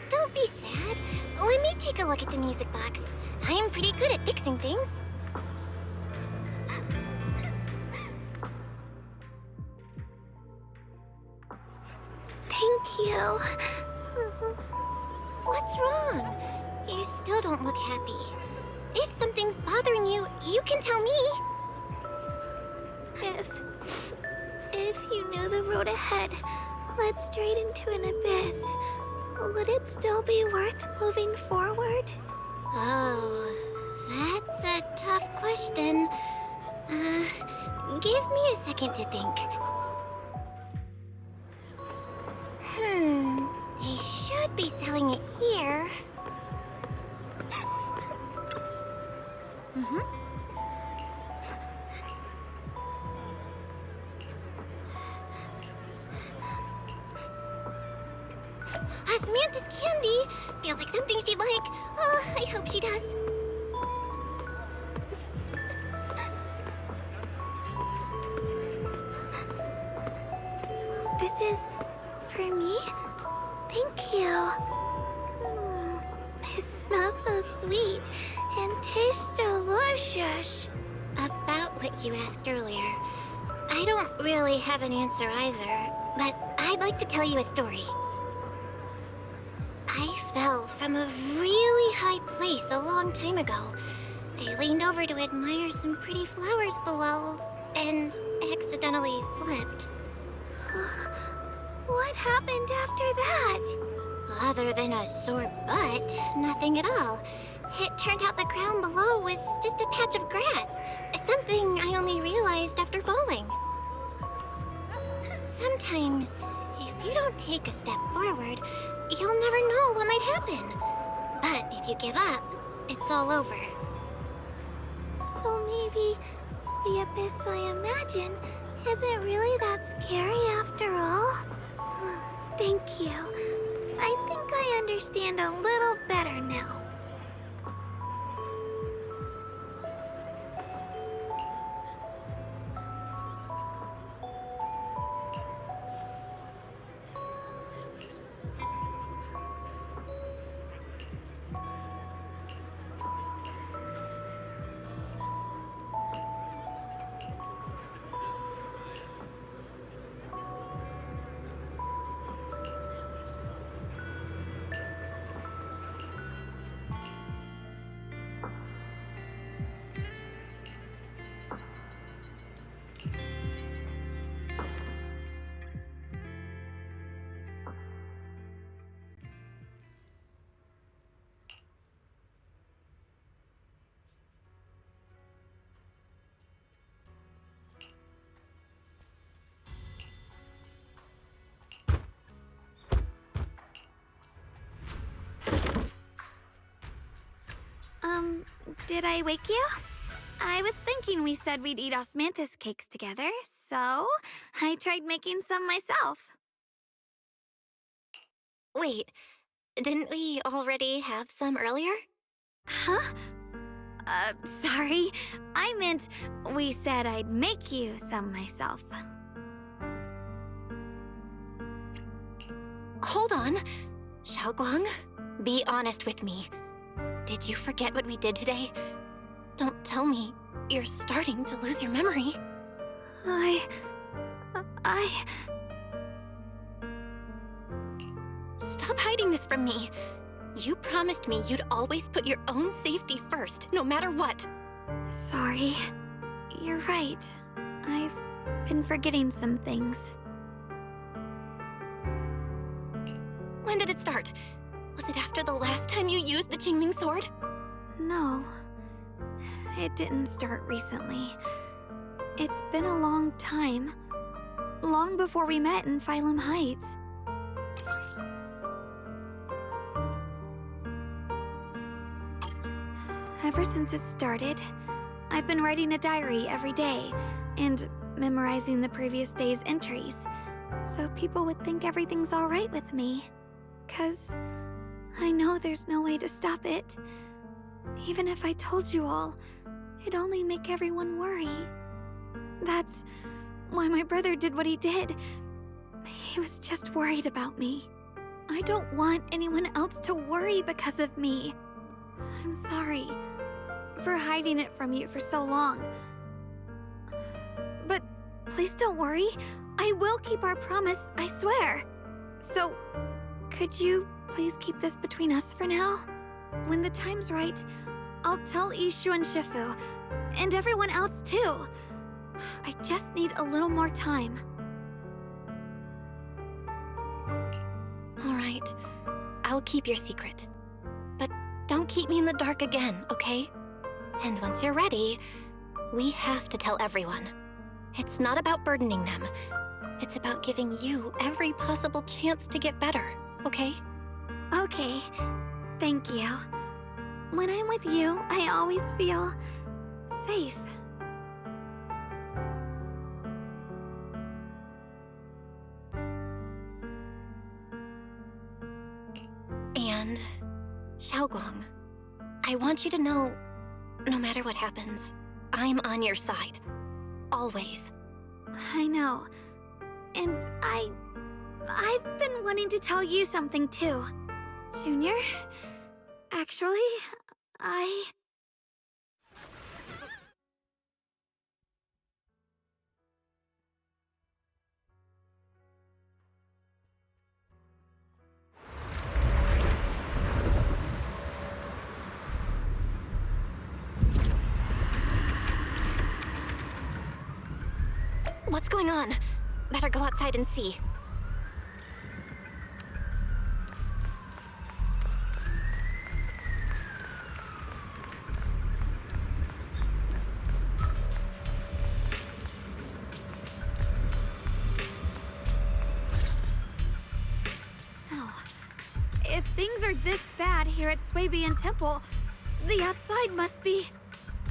Don't be sad. Let me take a look at the music box. I'm pretty good at fixing things. Thank you. What's wrong? You still don't look happy. If something's bothering you, you can tell me. If you knew the road ahead led straight into an abyss, would it still be worth moving forward? Oh, that's a tough question. Give me a second to think. They should be selling it here. Samantha's candy! Feels like something she'd like. Oh, I hope she does. This is for me? Thank you. It smells so sweet. and tastes delicious. About what you asked earlier, I don't really have an answer either, but I'd like to tell you a story. I fell from a really high place a long time ago. I leaned over to admire some pretty flowers below, and accidentally slipped. What happened after that? Other than a sore butt, nothing at all. It turned out the ground below was just a patch of grass. Something I only realized after falling. Sometimes, if you don't take a step forward, you'll never know what might happen. But if you give up, it's all over. So maybe the abyss I imagine isn't really that scary after all? Thank you. I think I understand a little better now. Did I wake you? I was thinking we said we'd eat osmanthus cakes together, so I tried making some myself. Wait, didn't we already have some earlier? Huh? Sorry. I meant we said I'd make you some myself. Hold on. Xiaoguang, be honest with me. Did you forget what we did today? Don't tell me you're starting to lose your memory. Stop hiding this from me. You promised me you'd always put your own safety first, no matter what. Sorry. You're right. I've been forgetting some things. When did it start? Was it after the last time you used the Qingming sword? No. It didn't start recently. It's been a long time. Long before we met in Phylum Heights. Ever since it started, I've been writing a diary every day and memorizing the previous day's entries, so people would think everything's all right with me. 'Cause I know there's no way to stop it. Even if I told you all, it'd only make everyone worry. That's why my brother did what he did. He was just worried about me. I don't want anyone else to worry because of me. I'm sorry for hiding it from you for so long. But please don't worry. I will keep our promise, I swear. So, could you please keep this between us for now? When the time's right, I'll tell Ishu and Shifu, and everyone else too. I just need a little more time. All right, I'll keep your secret. But don't keep me in the dark again, okay? And once you're ready, we have to tell everyone. It's not about burdening them. It's about giving you every possible chance to get better, okay? Okay, thank you. When I'm with you, I always feel safe. And, Xiaoguang, I want you to know, no matter what happens, I'm on your side. Always. I know. And I've been wanting to tell you something too. Junior, actually, What's going on? Better go outside and see. If things are this bad here at Swabian Temple, the outside must be...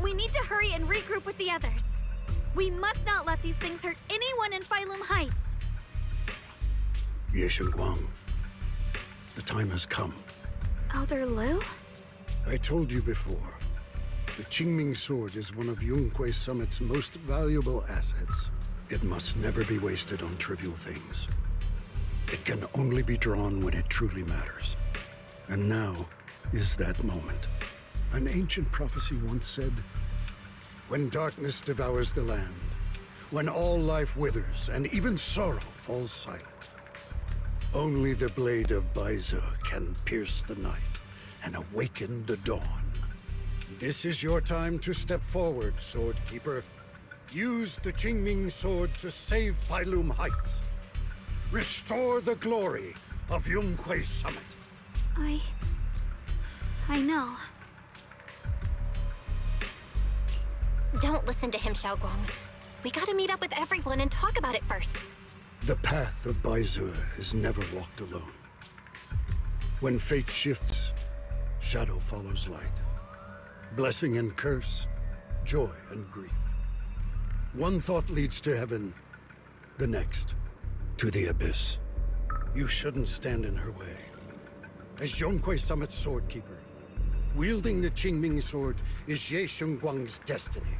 We need to hurry and regroup with the others. We must not let these things hurt anyone in Phylum Heights. Ye Guang, the time has come. Elder Liu? I told you before, the Qingming sword is one of Yunque Summit's most valuable assets. It must never be wasted on trivial things. It can only be drawn when it truly matters. And now is that moment. An ancient prophecy once said, when darkness devours the land, when all life withers and even sorrow falls silent, only the blade of Baize can pierce the night and awaken the dawn. This is your time to step forward, Swordkeeper. Use the Qingming sword to save Phylum Heights. Restore the glory of Yunque Summit. I know. Don't listen to him, Xiaoguang. We gotta meet up with everyone and talk about it first. The path of Baize is never walked alone. When fate shifts, shadow follows light. Blessing and curse, joy and grief. One thought leads to heaven, the next to the abyss. You shouldn't stand in her way. As Yunque Summit's swordkeeper, wielding the Qingming sword is Ye Guang's destiny.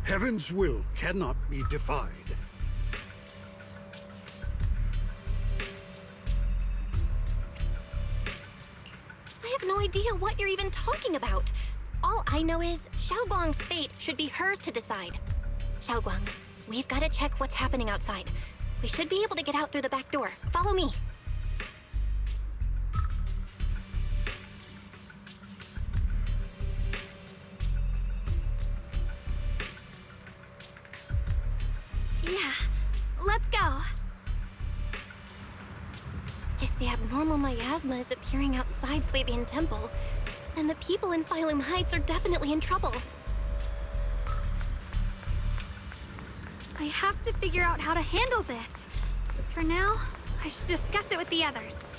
Heaven's will cannot be defied. I have no idea what you're even talking about. All I know is Xiaoguang's fate should be hers to decide. Xiaoguang, we've got to check what's happening outside. We should be able to get out through the back door. Follow me. Yeah, let's go. If the abnormal miasma is appearing outside Swabian Temple, then the people in Phylum Heights are definitely in trouble. I have to figure out how to handle this. For now, I should discuss it with the others.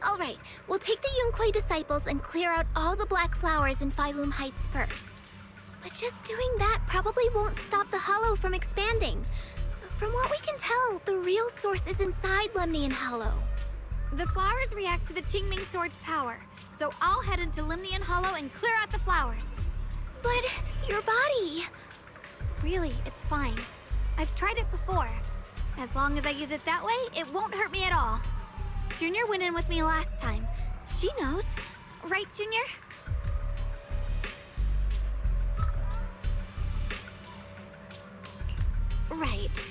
Alright, we'll take the Yunquei disciples and clear out all the black flowers in Phylum Heights first. But just doing that probably won't stop the Hollow from expanding. From what we can tell, the real source is inside Lemnian Hollow. The flowers react to the Qingming Sword's power, so I'll head into Lemnian Hollow and clear out the flowers. But your body... Really, it's fine. I've tried it before. As long as I use it that way, it won't hurt me at all. Junior went in with me last time. She knows. Right, Junior? Right.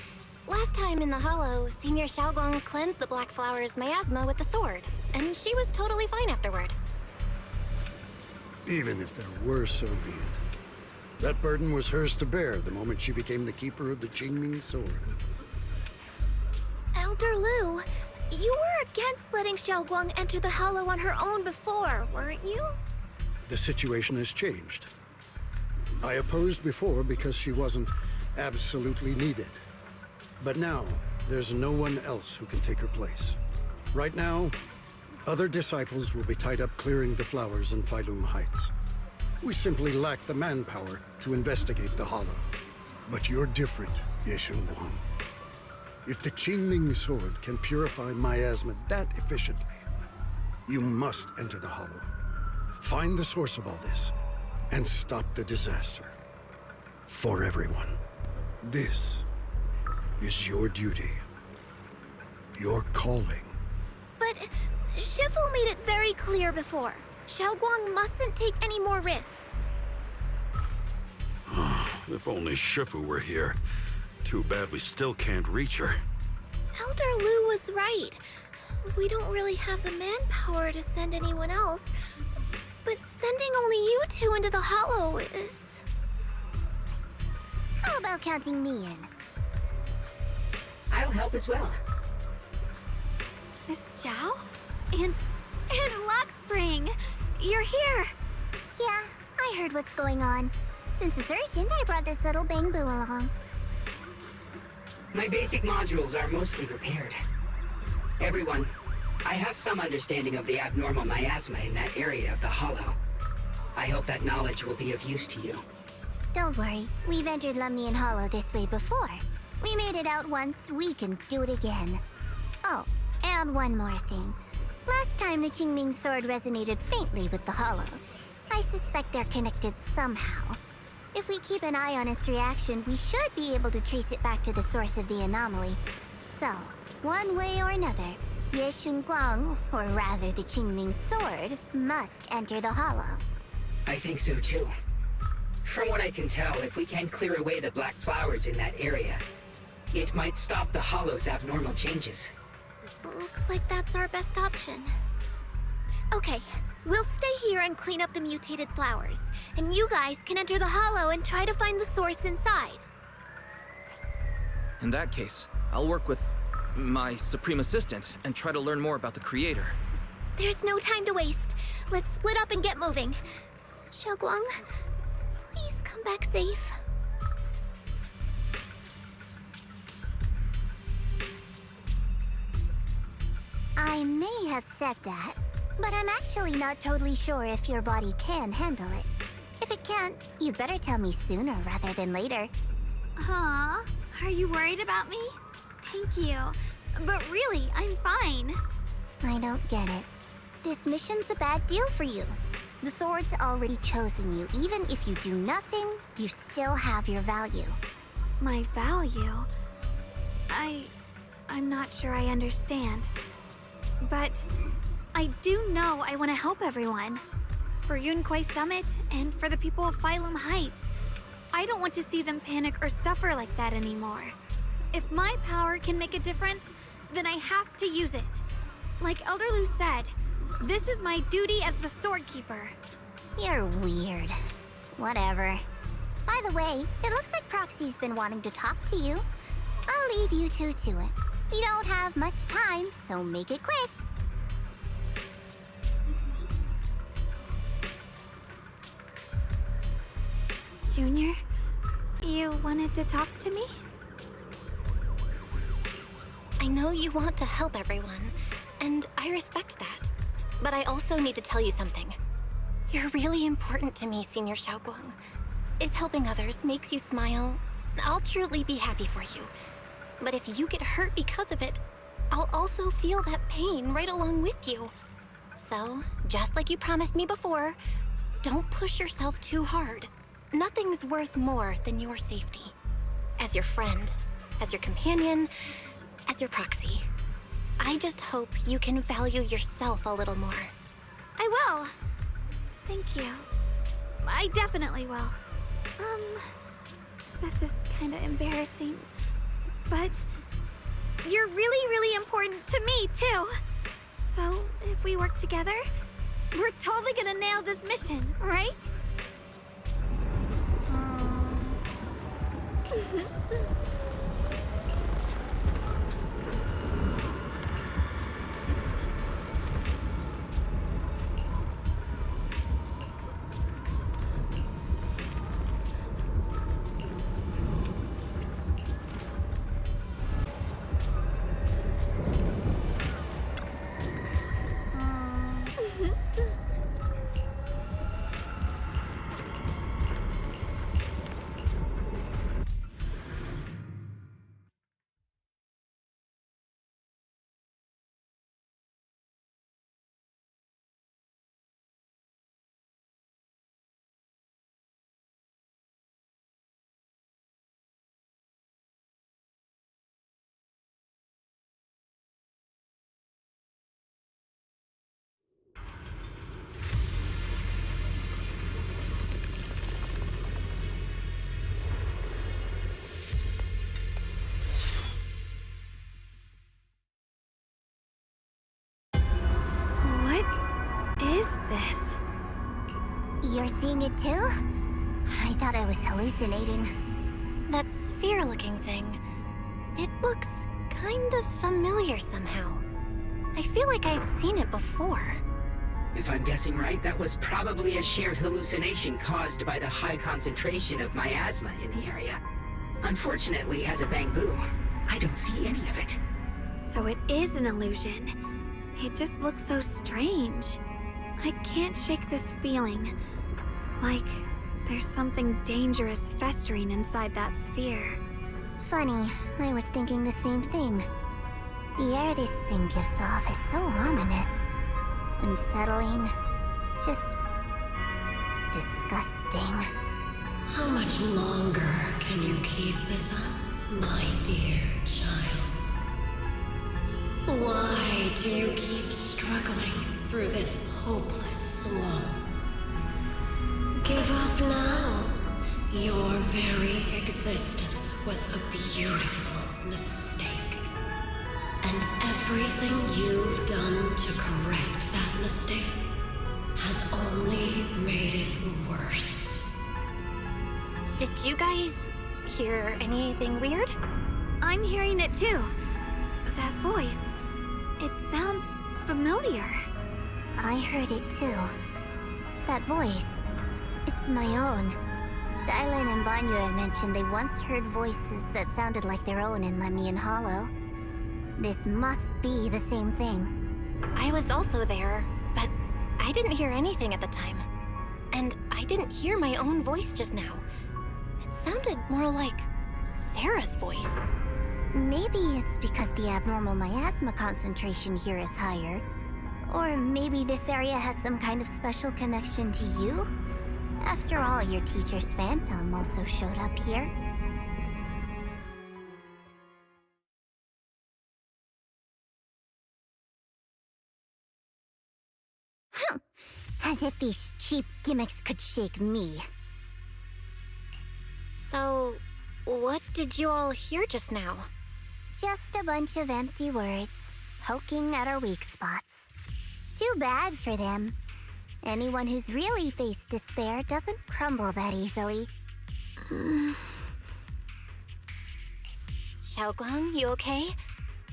Last time in the Hollow, Senior Xiaoguang cleansed the Black Flower's miasma with the sword, and she was totally fine afterward. Even if there were, so be it. That burden was hers to bear the moment she became the keeper of the Qingming Sword. Elder Lu, you were against letting Xiaoguang enter the Hollow on her own before, weren't you? The situation has changed. I opposed before because she wasn't absolutely needed. But now, there's no one else who can take her place. Right now, other disciples will be tied up clearing the flowers in Phylum Heights. We simply lack the manpower to investigate the Hollow. But you're different, Yeshun Guang. If the Qingming Sword can purify miasma that efficiently, you must enter the Hollow. Find the source of all this, and stop the disaster. For everyone. This is your duty. Your calling. But Shifu made it very clear before. Xiaoguang mustn't take any more risks. If only Shifu were here. Too bad we still can't reach her. Elder Lu was right. We don't really have the manpower to send anyone else. But sending only you two into the Hollow is... How about counting me in? I'll help as well. Miss Zhao? And Lockspring! You're here! Yeah, I heard what's going on. Since it's urgent, I brought this little Bangbu along. My basic modules are mostly repaired. Everyone, I have some understanding of the abnormal miasma in that area of the Hollow. I hope that knowledge will be of use to you. Don't worry, we've entered Lemnian Hollow this way before. We made it out once, we can do it again. Oh, and one more thing. Last time the Qingming Sword resonated faintly with the Hollow. I suspect they're connected somehow. If we keep an eye on its reaction, we should be able to trace it back to the source of the anomaly. So, one way or another, Yeshun Guang, or rather the Qingming Sword, must enter the Hollow. I think so too. From what I can tell, if we can clear away the black flowers in that area, it might stop the Hollow's abnormal changes. Looks like that's our best option. Okay, we'll stay here and clean up the mutated flowers, and you guys can enter the Hollow and try to find the source inside. In that case, I'll work with my Supreme Assistant and try to learn more about the Creator. There's no time to waste. Let's split up and get moving. Xiaoguang, please come back safe. I may have said that, but I'm actually not totally sure if your body can handle it. If it can't, you better tell me sooner rather than later. Huh? Are you worried about me? Thank you. But really, I'm fine. I don't get it. This mission's a bad deal for you. The sword's already chosen you. Even if you do nothing, you still have your value. My value? I'm not sure I understand. But I do know I want to help everyone. For Yunquei Summit and for the people of Phylum Heights. I don't want to see them panic or suffer like that anymore. If my power can make a difference, then I have to use it. Like Elder Lu said, this is my duty as the Sword Keeper. You're weird. Whatever. By the way, it looks like Proxy's been wanting to talk to you. I'll leave you two to it. You don't have much time, so make it quick. Junior, you wanted to talk to me? I know you want to help everyone, and I respect that. But I also need to tell you something. You're really important to me, Senior Xiaoguang. If helping others makes you smile, I'll truly be happy for you. But if you get hurt because of it, I'll also feel that pain right along with you. So, just like you promised me before, don't push yourself too hard. Nothing's worth more than your safety. As your friend, as your companion, as your proxy. I just hope you can value yourself a little more. I will. Thank you. I definitely will. This is kinda embarrassing, but you're really, really important to me, too. So, if we work together, we're totally gonna nail this mission, right? This. You're seeing it too? I thought I was hallucinating. That sphere-looking thing. It looks kind of familiar somehow. I feel like I've seen it before. If I'm guessing right, that was probably a shared hallucination caused by the high concentration of miasma in the area. Unfortunately, as a Bangbu, I don't see any of it. So it is an illusion. It just looks so strange. I can't shake this feeling. Like there's something dangerous festering inside that sphere. Funny, I was thinking the same thing. The air this thing gives off is so ominous. Unsettling. Just disgusting. How much longer can you keep this up, my dear child? Why do you keep struggling through this hopeless swamp? Give up now. Your very existence was a beautiful mistake. And everything you've done to correct that mistake has only made it worse. Did you guys hear anything weird? I'm hearing it too. That voice. It sounds familiar. I heard it too. That voice. It's my own. Dylan and Banyue mentioned they once heard voices that sounded like their own in Lemnian Hollow. This must be the same thing. I was also there, but I didn't hear anything at the time. And I didn't hear my own voice just now. It sounded more like Sarah's voice. Maybe it's because the abnormal miasma concentration here is higher. Or maybe this area has some kind of special connection to you? After all, your teacher's phantom also showed up here. As if these cheap gimmicks could shake me. So, what did you all hear just now? Just a bunch of empty words, poking at our weak spots. Too bad for them. Anyone who's really faced despair doesn't crumble that easily. Xiaoguang, you okay?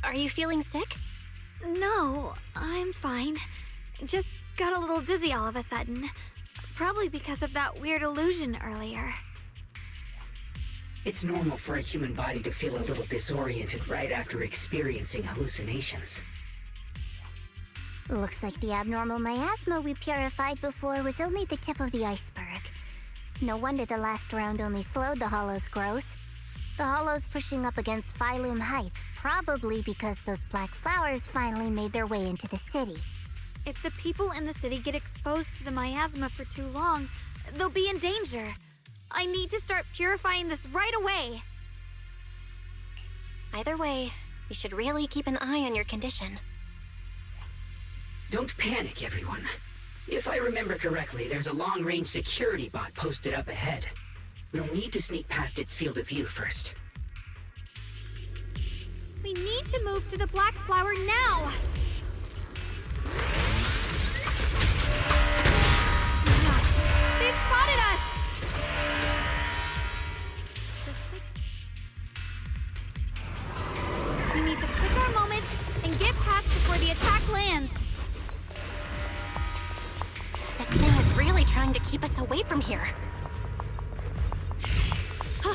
Are you feeling sick? No, I'm fine. Just got a little dizzy all of a sudden. Probably because of that weird illusion earlier. It's normal for a human body to feel a little disoriented right after experiencing hallucinations. Looks like the abnormal miasma we purified before was only the tip of the iceberg. No wonder the last round only slowed the Hollow's growth. The Hollow's pushing up against Phylum Heights, probably because those black flowers finally made their way into the city. If the people in the city get exposed to the miasma for too long, they'll be in danger. I need to start purifying this right away. Either way, you should really keep an eye on your condition. Don't panic, everyone. If I remember correctly, there's a long-range security bot posted up ahead. We'll need to sneak past its field of view first. We need to move to the black flower now! They've spotted us! We need to pick our moment and get past before the attack lands. This thing is really trying to keep us away from here.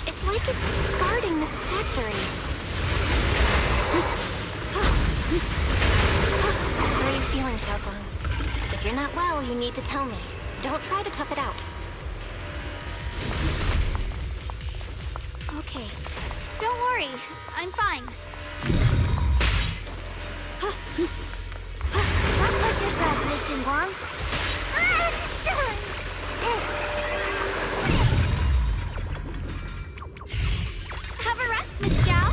It's like it's guarding this factory. How are you feeling, Xiaoguang? If you're not well, you need to tell me. Don't try to tough it out. Okay. Don't worry. I'm fine. Don't push yourself, Miss Xinguang. Have a rest, Miss Zhao.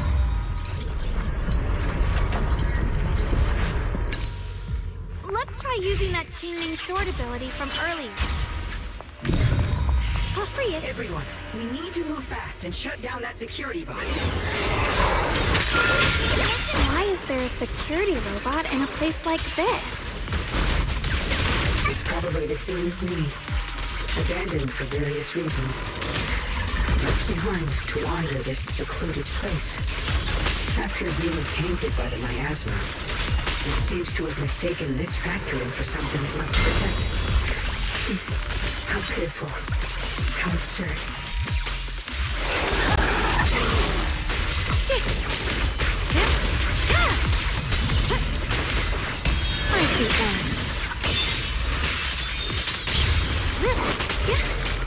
Let's try using that Qingming sword ability from earlier. Hurry it. Everyone, we need to move fast and shut down that security bot. Why is there a security robot in a place like this? It's probably the same as me. Abandoned for various reasons. Left behind to wander this secluded place. After being tainted by the miasma, it seems to have mistaken this factory for something it must protect. How pitiful. How absurd. I see that.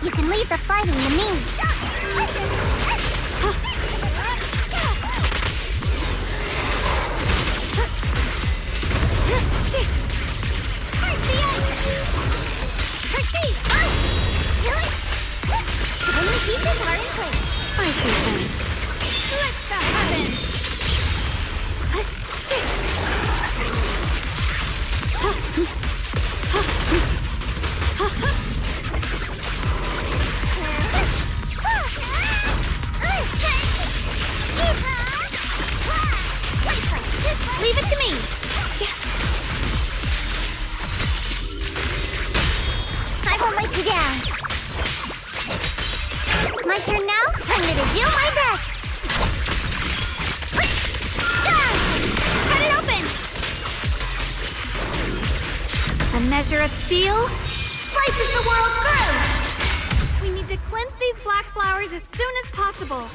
You can leave the fighting to me. I see that. Let that happen! Leave it to me! I won't let you down. My turn now? I'm gonna do my best. Cut it open! A measure of steel slices the world through! We need to cleanse these black flowers as soon as possible.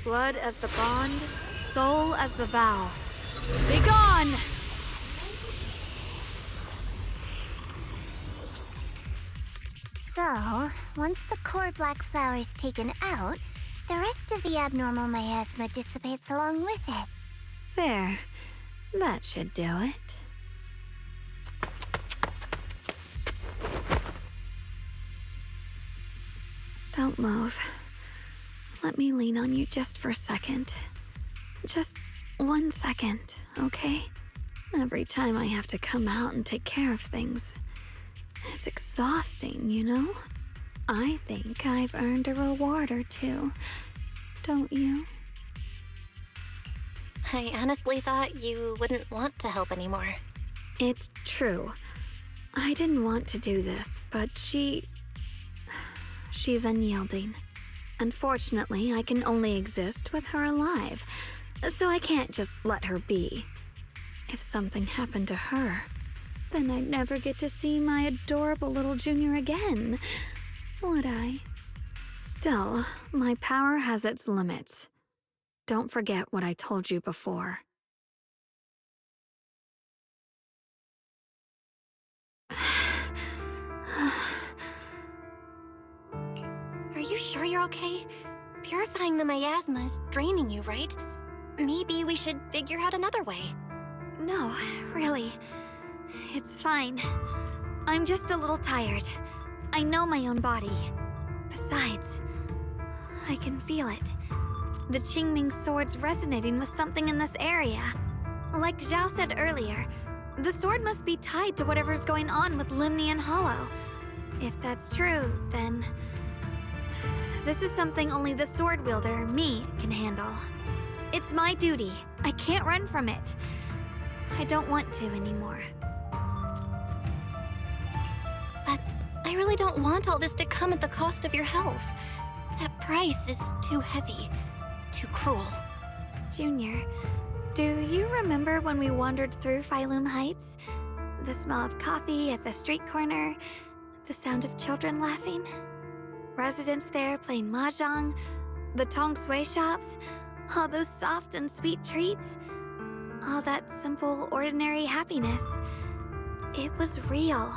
Blood as the bond, soul as the vow. Be gone! So, once the core black flower is taken out, the rest of the abnormal miasma dissipates along with it. There. That should do it. Don't move. Let me lean on you just for a second. Just 1 second, okay? Every time I have to come out and take care of things, it's exhausting, you know? I think I've earned a reward or two, don't you? I honestly thought you wouldn't want to help anymore. It's true. I didn't want to do this, but she's unyielding. Unfortunately, I can only exist with her alive, so I can't just let her be. If something happened to her, then I'd never get to see my adorable little junior again, would I? Still, my power has its limits. Don't forget what I told you before. Are you sure you're okay? Purifying the miasma is draining you, right? Maybe we should figure out another way. No, really. It's fine. I'm just a little tired. I know my own body. Besides, I can feel it. The Qingming sword's resonating with something in this area. Like Zhao said earlier, the sword must be tied to whatever's going on with Limnian Hollow. If that's true, then this is something only the sword wielder, me, can handle. It's my duty. I can't run from it. I don't want to anymore. But I really don't want all this to come at the cost of your health. That price is too heavy, too cruel. Junior, do you remember when we wandered through Phylum Heights? The smell of coffee at the street corner, the sound of children laughing? Residents there playing mahjong, the Tong Sui shops, all those soft and sweet treats, all that simple, ordinary happiness. It was real.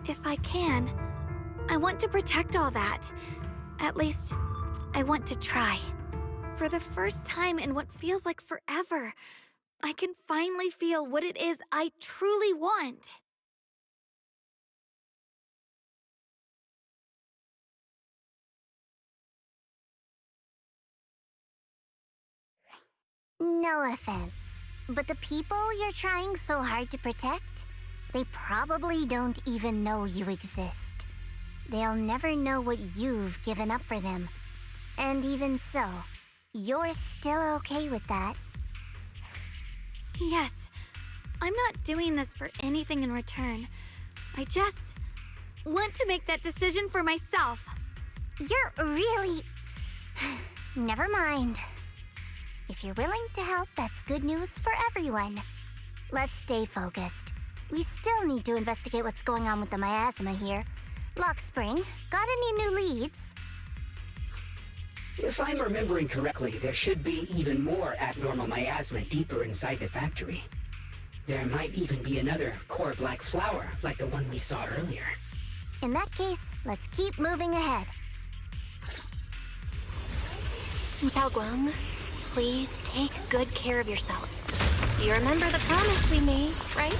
If I can, I want to protect all that. At least, I want to try. For the first time in what feels like forever, I can finally feel what it is I truly want. No offense, but the people you're trying so hard to protect, they probably don't even know you exist. They'll never know what you've given up for them. And even so, you're still okay with that. Yes, I'm not doing this for anything in return. I just want to make that decision for myself. You're really... Never mind. If you're willing to help, that's good news for everyone. Let's stay focused. We still need to investigate what's going on with the miasma here. Lockspring, got any new leads? If I'm remembering correctly, there should be even more abnormal miasma deeper inside the factory. There might even be another core black flower, like the one we saw earlier. In that case, let's keep moving ahead. Xiaoguang, please take good care of yourself. You remember the promise we made, right?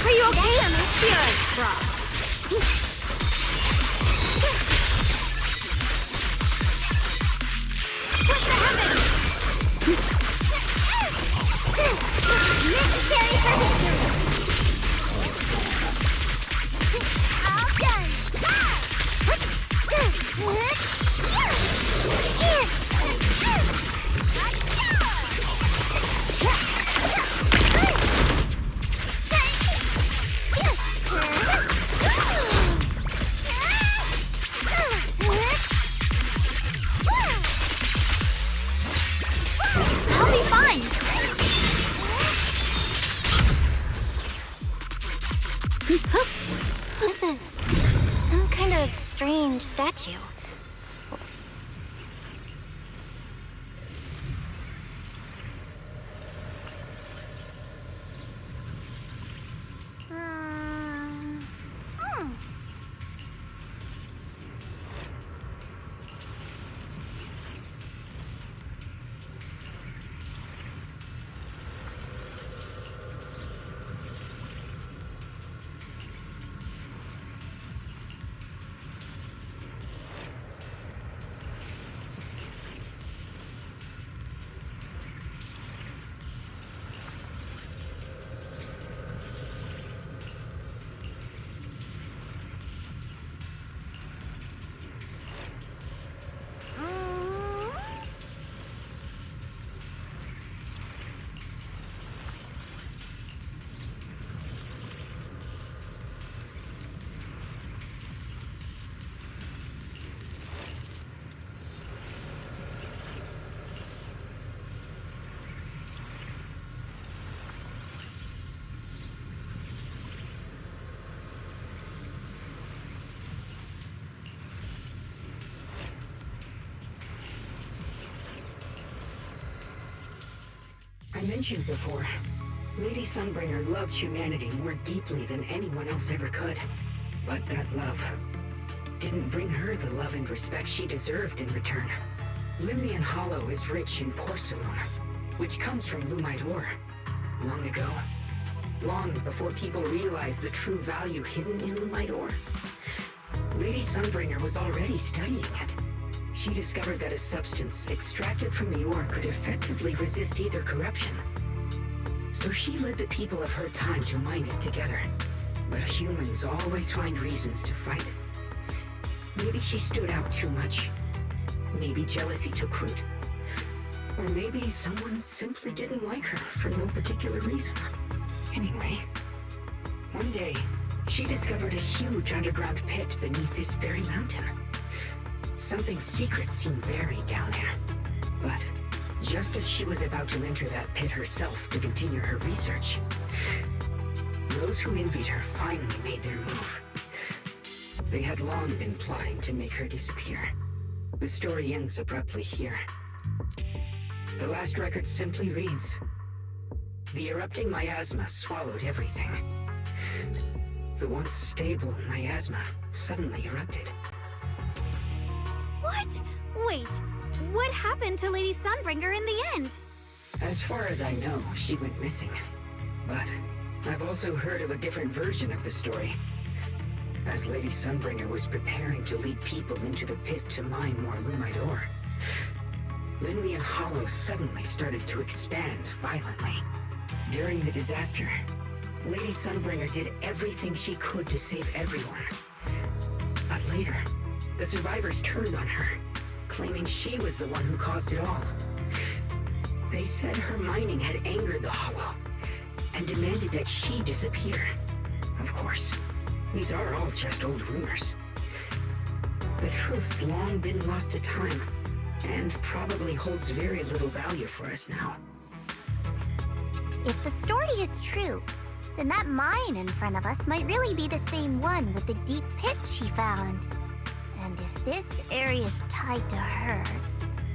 Are you okay? Good, bro. What the heavens? Necessary for history. All done. This is some kind of strange statue. I mentioned before, Lady Sunbringer loved humanity more deeply than anyone else ever could. But that love didn't bring her the love and respect she deserved in return. Limnian Hollow is rich in porcelain, which comes from Lumite ore. Long ago, long before people realized the true value hidden in Lumite ore, Lady Sunbringer was already studying it. She discovered that a substance extracted from the ore could effectively resist ether corruption. So she led the people of her time to mine it together. But humans always find reasons to fight. Maybe she stood out too much. Maybe jealousy took root. Or maybe someone simply didn't like her for no particular reason. Anyway, one day, she discovered a huge underground pit beneath this very mountain. Something secret seemed buried down there. But just as she was about to enter that pit herself to continue her research, those who envied her finally made their move. They had long been plotting to make her disappear. The story ends abruptly here. The last record simply reads, "The erupting miasma swallowed everything." The once stable miasma suddenly erupted. What? Wait, what happened to Lady Sunbringer in the end? As far as I know, she went missing. But I've also heard of a different version of the story. As Lady Sunbringer was preparing to lead people into the pit to mine more Lumite ore, Limnian Hollow suddenly started to expand violently. During the disaster, Lady Sunbringer did everything she could to save everyone. But later, the survivors turned on her, claiming she was the one who caused it all. They said her mining had angered the Hollow, and demanded that she disappear. Of course, these are all just old rumors. The truth's long been lost to time, and probably holds very little value for us now. If the story is true, then that mine in front of us might really be the same one with the deep pit she found. And if this area's tied to her,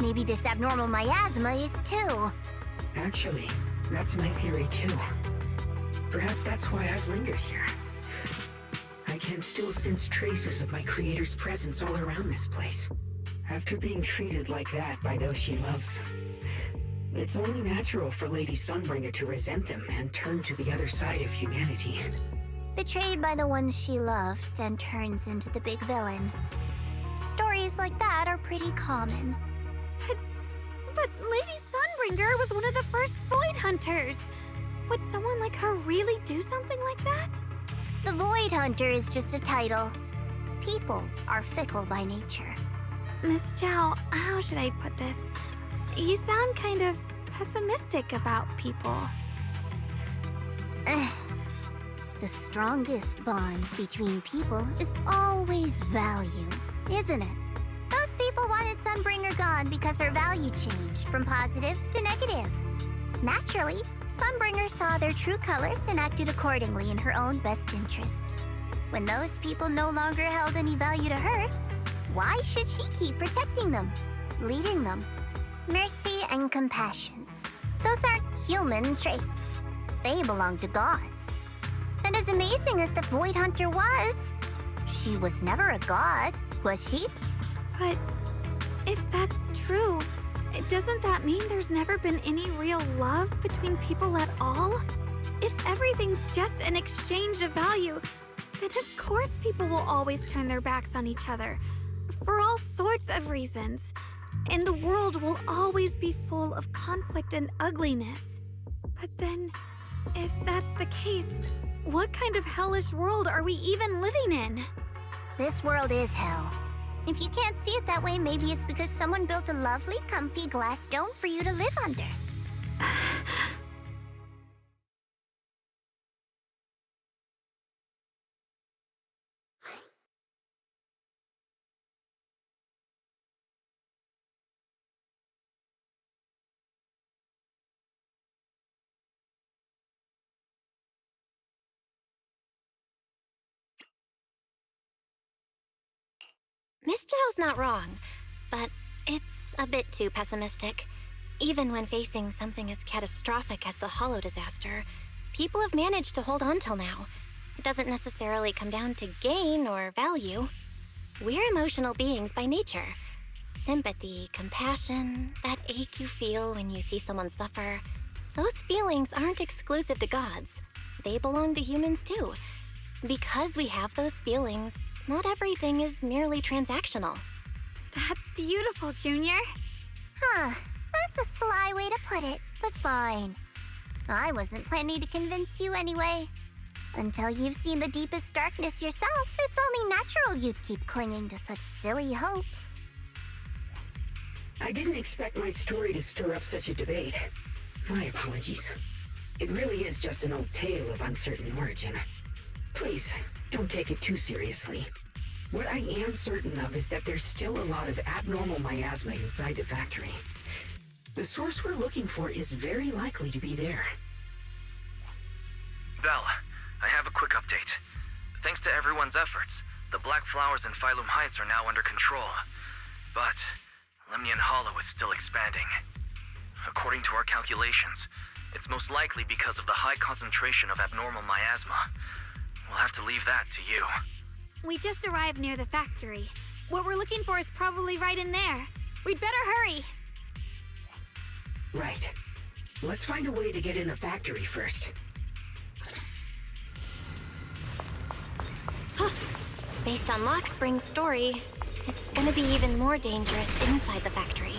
maybe this abnormal miasma is too. Actually, that's my theory too. Perhaps that's why I've lingered here. I can still sense traces of my creator's presence all around this place. After being treated like that by those she loves, it's only natural for Lady Sunbringer to resent them and turn to the other side of humanity. Betrayed by the ones she loved, then turns into the big villain. Stories like that are pretty common. But Lady Sunbringer was one of the first Void Hunters. Would someone like her really do something like that? The Void Hunter is just a title. People are fickle by nature. Miss Zhao, how should I put this? You sound kind of pessimistic about people. The strongest bond between people is always value, isn't it? Those people wanted Sunbringer gone because her value changed from positive to negative. Naturally, Sunbringer saw their true colors and acted accordingly in her own best interest. When those people no longer held any value to her, why should she keep protecting them, leading them? Mercy and compassion. Those aren't human traits. They belong to gods. And as amazing as the Void Hunter was, she was never a god, was she? But if that's true, doesn't that mean there's never been any real love between people at all? If everything's just an exchange of value, then of course people will always turn their backs on each other, for all sorts of reasons. And the world will always be full of conflict and ugliness. But then, if that's the case, what kind of hellish world are we even living in? This world is hell. If you can't see it that way, maybe it's because someone built a lovely, comfy glass dome for you to live under. Miss Zhao's not wrong, but it's a bit too pessimistic. Even when facing something as catastrophic as the Hollow disaster, people have managed to hold on till now. It doesn't necessarily come down to gain or value. We're emotional beings by nature. Sympathy, compassion, that ache you feel when you see someone suffer, those feelings aren't exclusive to gods. They belong to humans too. Because we have those feelings, not everything is merely transactional. That's beautiful, Junior. Huh, that's a sly way to put it, but fine. I wasn't planning to convince you anyway. Until you've seen the deepest darkness yourself, it's only natural you'd keep clinging to such silly hopes. I didn't expect my story to stir up such a debate. My apologies. It really is just an old tale of uncertain origin. Please, don't take it too seriously. What I am certain of is that there's still a lot of abnormal miasma inside the factory. The source we're looking for is very likely to be there. Belle, I have a quick update. Thanks to everyone's efforts, the Black Flowers in Phylum Heights are now under control. But Lemnian Hollow is still expanding. According to our calculations, it's most likely because of the high concentration of abnormal miasma. We'll have to leave that to you. We just arrived near the factory. What we're looking for is probably right in there. We'd better hurry. Right. Let's find a way to get in the factory first. Based on Lockspring's story, it's gonna be even more dangerous inside the factory.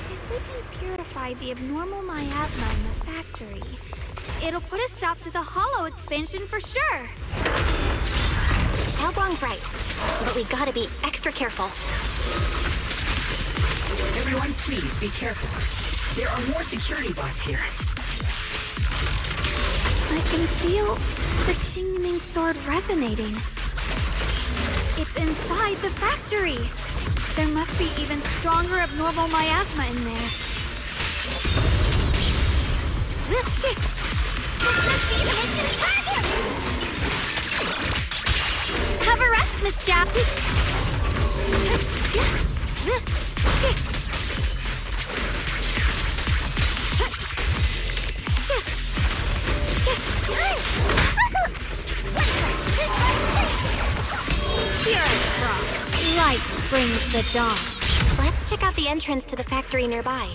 If we can purify the abnormal miasma in the factory, it'll put a stop to the Hollow expansion for sure. Xiaoguang's right, but we gotta be extra careful. Everyone, please be careful. There are more security bots here. I can feel the Qingming sword resonating. It's inside the factory. There must be even stronger abnormal miasma in there. Have a rest, Miss Jappy. Light brings the dawn. Let's check out the entrance to the factory nearby.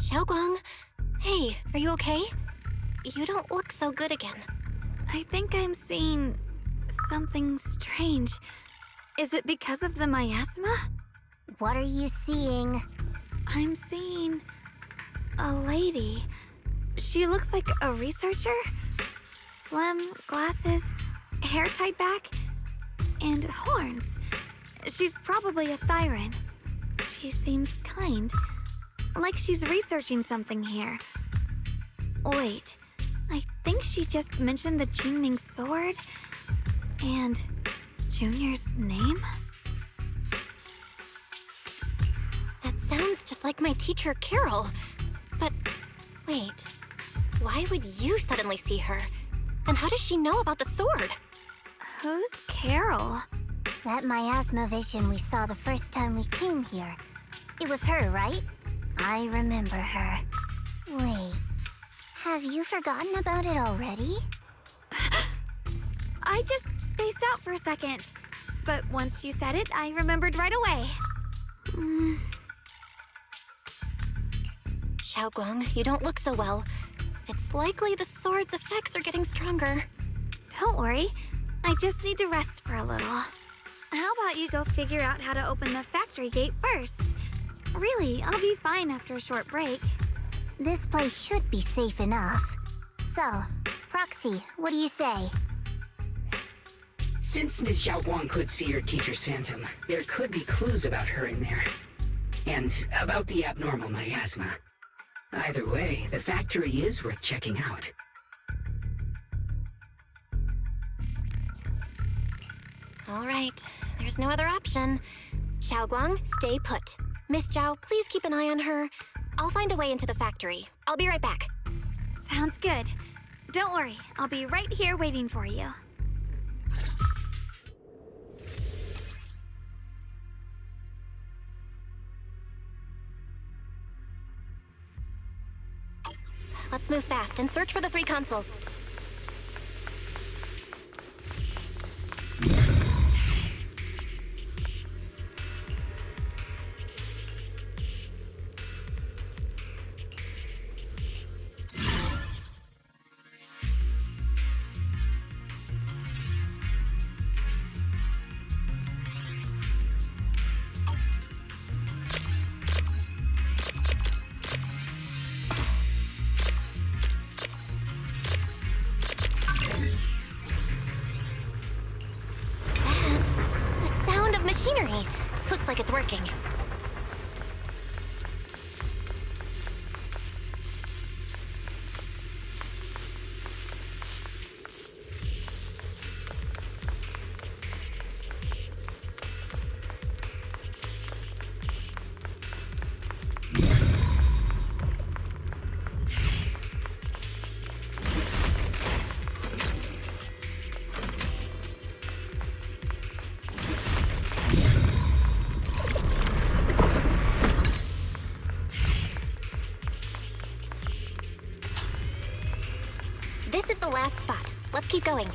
Xiaoguang, hey, are you okay? You don't look so good again. I think I'm seeing something strange. Is it because of the miasma? What are you seeing? I'm seeing a lady. She looks like a researcher. Slim, glasses, hair tied back, and horns. She's probably a Thyran. She seems kind. Like she's researching something here. Wait, I think she just mentioned the Qingming sword and Junior's name? That sounds just like my teacher, Carol. But wait, why would you suddenly see her? And how does she know about the sword? Who's Carol? That miasma vision we saw the first time we came here. It was her, right? I remember her. Wait, have you forgotten about it already? I just spaced out for a second. But once you said it, I remembered right away. Xiaoguang, you don't look so well. It's likely the sword's effects are getting stronger. Don't worry. I just need to rest for a little. How about you go figure out how to open the factory gate first? Really, I'll be fine after a short break. This place should be safe enough. So, Proxy, what do you say? Since Ms. Xiaoguang could see her teacher's phantom, there could be clues about her in there. And about the abnormal miasma. Either way, the factory is worth checking out. All right, there's no other option. Xiaoguang, stay put. Miss Zhao, please keep an eye on her. I'll find a way into the factory. I'll be right back. Sounds good. Don't worry, I'll be right here waiting for you. Let's move fast and search for the 3 consoles. Machinery. Looks like it's working. This is the last spot. Let's keep going.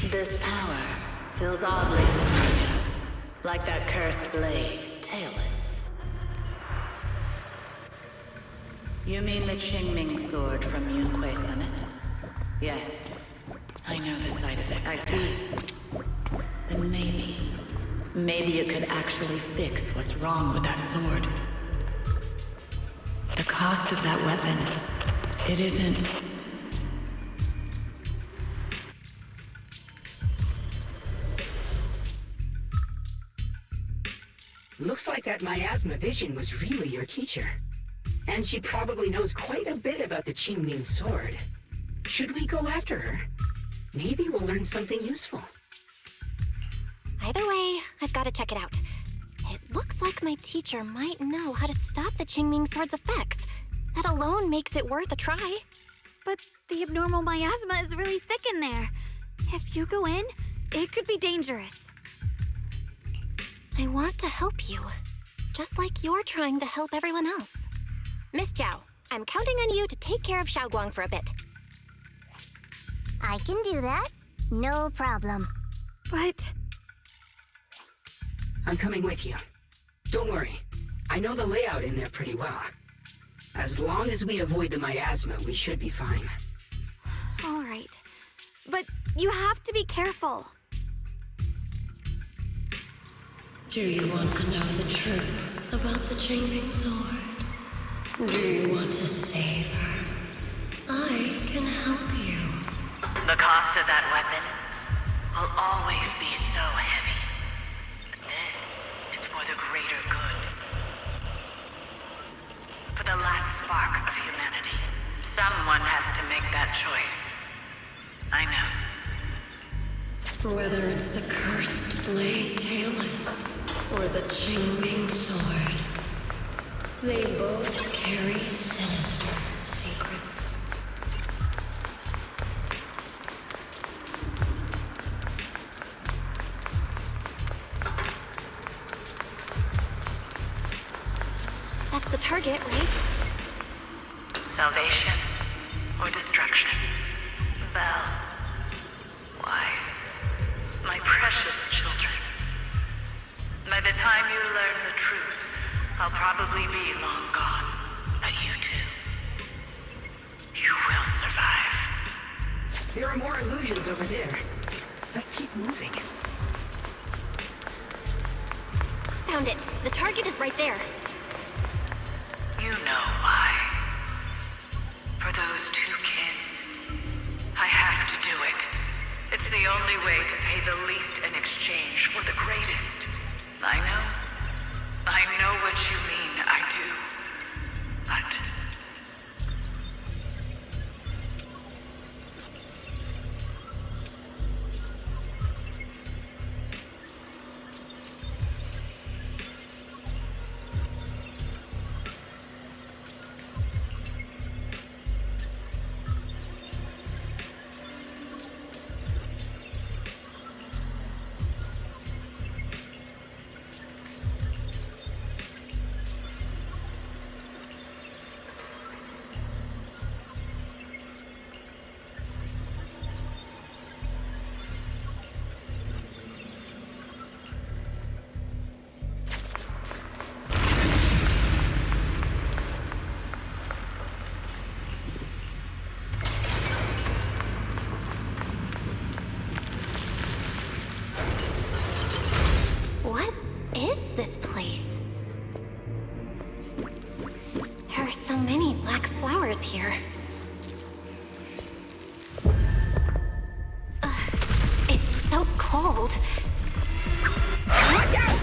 This power feels oddly familiar, like that cursed blade, tailless. You mean the Qingming sword from Yunquei Summit? Yes, I know the side effects. I see. Then maybe it could actually fix what's wrong with that sword. The cost of that weapon, it isn't... Looks like that miasma vision was really your teacher. And she probably knows quite a bit about the Qingming sword. Should we go after her? Maybe we'll learn something useful. Either way, I've got to check it out. It looks like my teacher might know how to stop the Qingming sword's effects. That alone makes it worth a try. But the abnormal miasma is really thick in there. If you go in, it could be dangerous. I want to help you, just like you're trying to help everyone else. Miss Zhao, I'm counting on you to take care of Xiaoguang for a bit. I can do that. No problem. But... I'm coming with you. Don't worry. I know the layout in there pretty well. As long as we avoid the miasma, we should be fine. All right. But you have to be careful. Do you want to know the truth about the Qingming sword? Do you want to save her? I can help you. The cost of that weapon will always be so heavy. But this is for the greater good. For the last spark of humanity. Someone has to make that choice. I know. Whether it's the cursed blade tailless or the Qingbing sword, they both carry sinister secrets. That's the target, right? Salvation or destruction. Belle, Wise, my precious children. By the time you learn the truth, I'll probably be long gone. But you two, you will survive. There are more illusions over there. Let's keep moving. Found it. The target is right there. You know why. For those two kids, I have to do it. It's the only way to pay the least in exchange for the greatest. I know what you mean, I do. But What is this place? There are so many black flowers here. It's so cold. Watch out!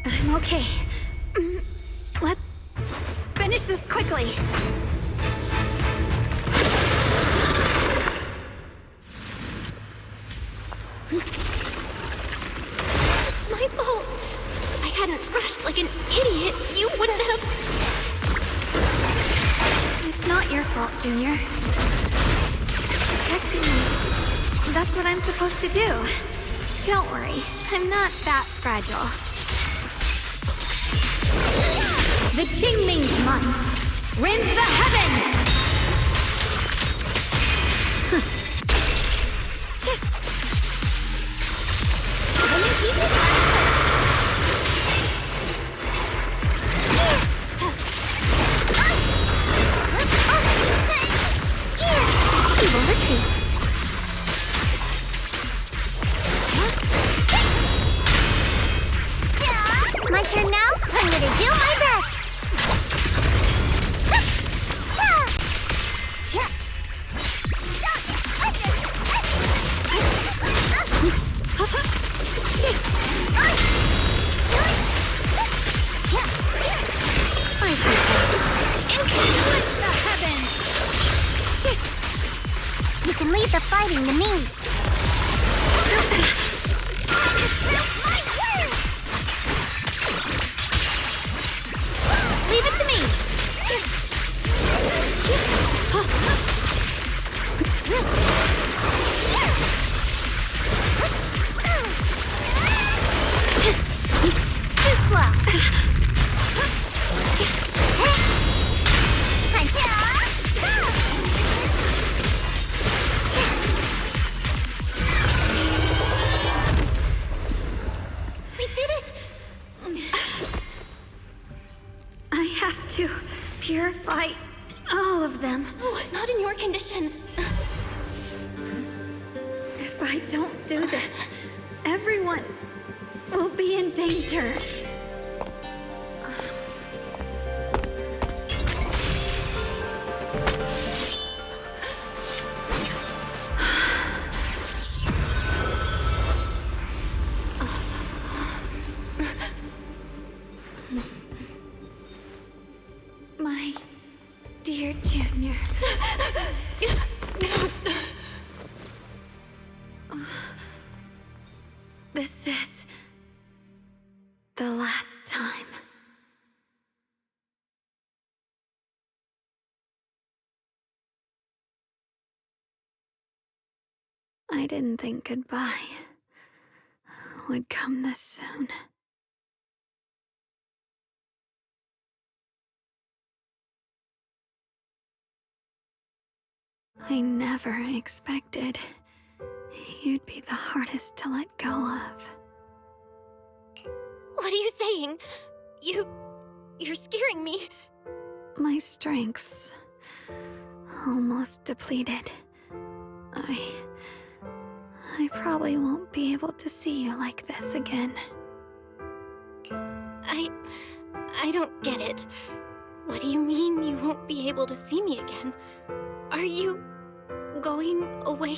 I'm okay. Let's finish this quickly. It's my fault. If I hadn't rushed like an idiot, you wouldn't have... It's not your fault, Junior. Protecting me. That's what I'm supposed to do. Don't worry, I'm not that fragile. The Qingming's might rends the heavens! Evil retreats. My turn now? I'm gonna do my best! You can leave the fighting to me. Leave it to me. Too slow. We did it! I have to purify all of them. Oh, not in your condition. If I don't do this, everyone will be in danger. My dear Junior. This is the last time. I didn't think goodbye would come this soon. I never expected you'd be the hardest to let go of. What are you saying? You're scaring me. My strength's almost depleted. I probably won't be able to see you like this again. I don't get it. What do you mean you won't be able to see me again? Are you going away?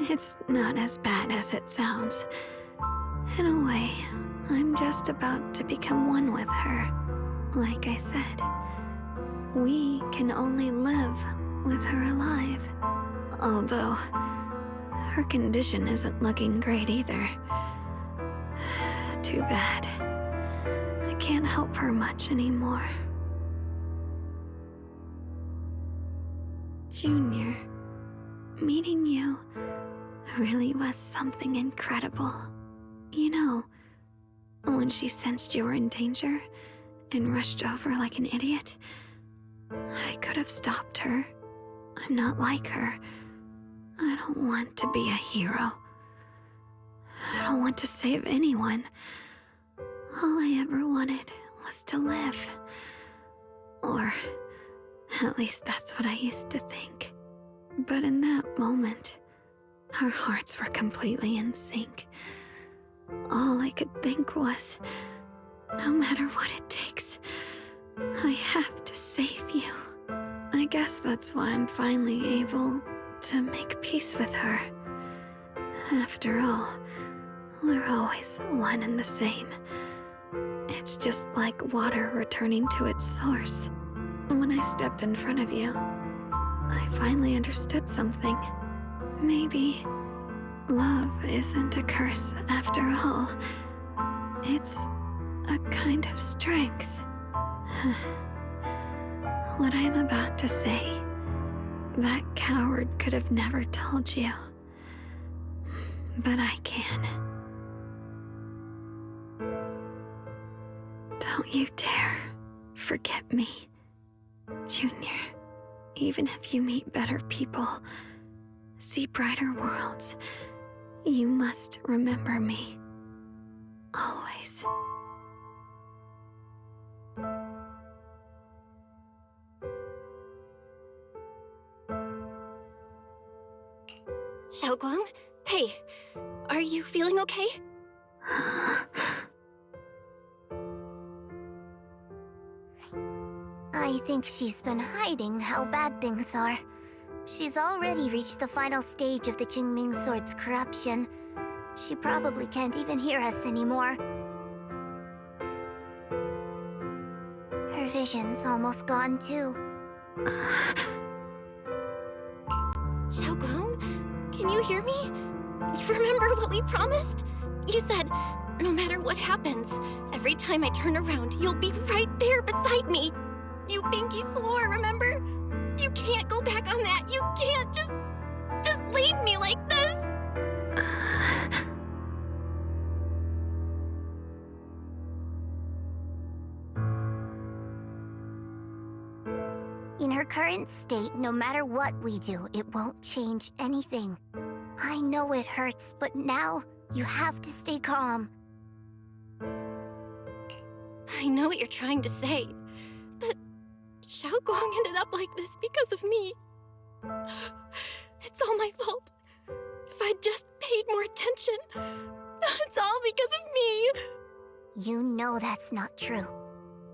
It's not as bad as it sounds. In a way, I'm just about to become one with her. Like I said, we can only live with her alive. Although, her condition isn't looking great either. Too bad. I can't help her much anymore. Junior, meeting you really was something incredible. You know, when she sensed you were in danger and rushed over like an idiot, I could have stopped her. I'm not like her. I don't want to be a hero. I don't want to save anyone. All I ever wanted was to live. Or at least that's what I used to think. But in that moment, our hearts were completely in sync. All I could think was, no matter what it takes, I have to save you. I guess that's why I'm finally able to make peace with her. After all, we're always one and the same. It's just like water returning to its source. When I stepped in front of you, I finally understood something. Maybe love isn't a curse after all. It's a kind of strength. What I'm about to say, that coward could have never told you. But I can. Don't you dare forget me, Junior. Even if you meet better people, see brighter worlds, you must remember me. Always. Xiaoguang? Hey, are you feeling okay? I think she's been hiding how bad things are. She's already reached the final stage of the Qingming Sword's corruption. She probably can't even hear us anymore. Her vision's almost gone too. Xiaoguang, can you hear me? You remember what we promised? You said, no matter what happens, every time I turn around, you'll be right there beside me. You pinky swore, remember? You can't go back on that. You can't just leave me like this. In her current state, no matter what we do, it won't change anything. I know it hurts, but now you have to stay calm. I know what you're trying to say, but Xiaoguang ended up like this because of me. It's all my fault. If I'd just paid more attention, it's all because of me. You know that's not true.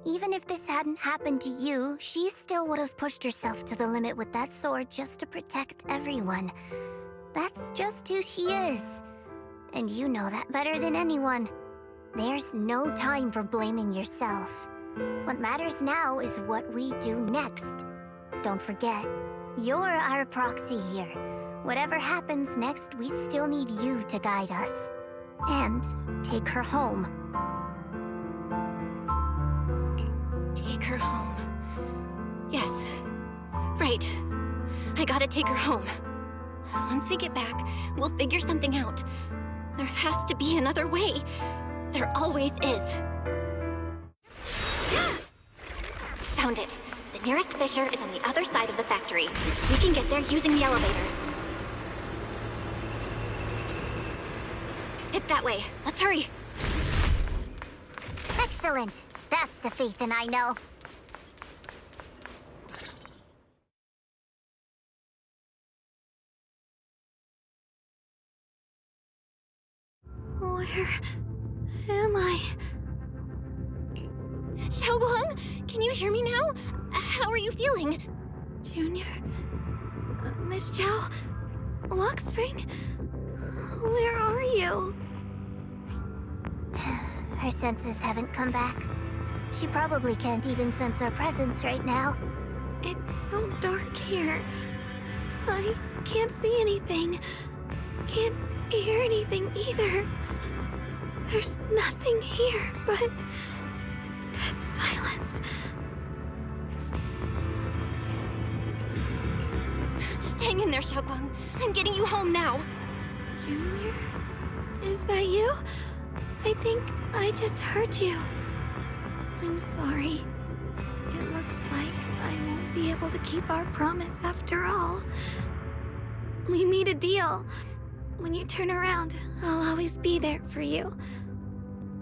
Even if this hadn't happened to you, she still would have pushed herself to the limit with that sword just to protect everyone. That's just who she is. And you know that better than anyone. There's no time for blaming yourself. What matters now is what we do next. Don't forget, you're our proxy here. Whatever happens next, we still need you to guide us. And take her home. Take her home. Yes. Right. I gotta take her home. Once we get back, we'll figure something out. There has to be another way. There always is. Found it. The nearest fissure is on the other side of the factory. We can get there using the elevator. It's that way. Let's hurry. Excellent. That's the Phaethon I know. Where am I? Xiaoguang, can you hear me now? How are you feeling? Junior? Miss Zhao? Luxspring? Where are you? Her senses haven't come back. She probably can't even sense our presence right now. It's so dark here. I can't see anything. Can't hear anything either. There's nothing here but that silence. Just hang in there, Xiaoguang. I'm getting you home now. Junior? Is that you? I think I just heard you. I'm sorry. It looks like I won't be able to keep our promise after all. We made a deal. When you turn around, I'll always be there for you.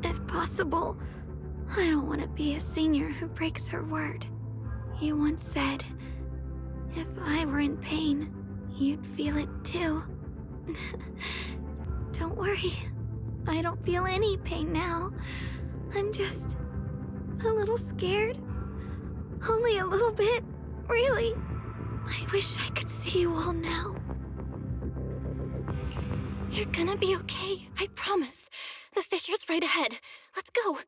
If possible, I don't want to be a senior who breaks her word. You once said, if I were in pain, you'd feel it too. Don't worry. I don't feel any pain now. I'm just a little scared. Only a little bit, really. I wish I could see you all now. You're gonna be okay, I promise. The fissure's right ahead. Let's go.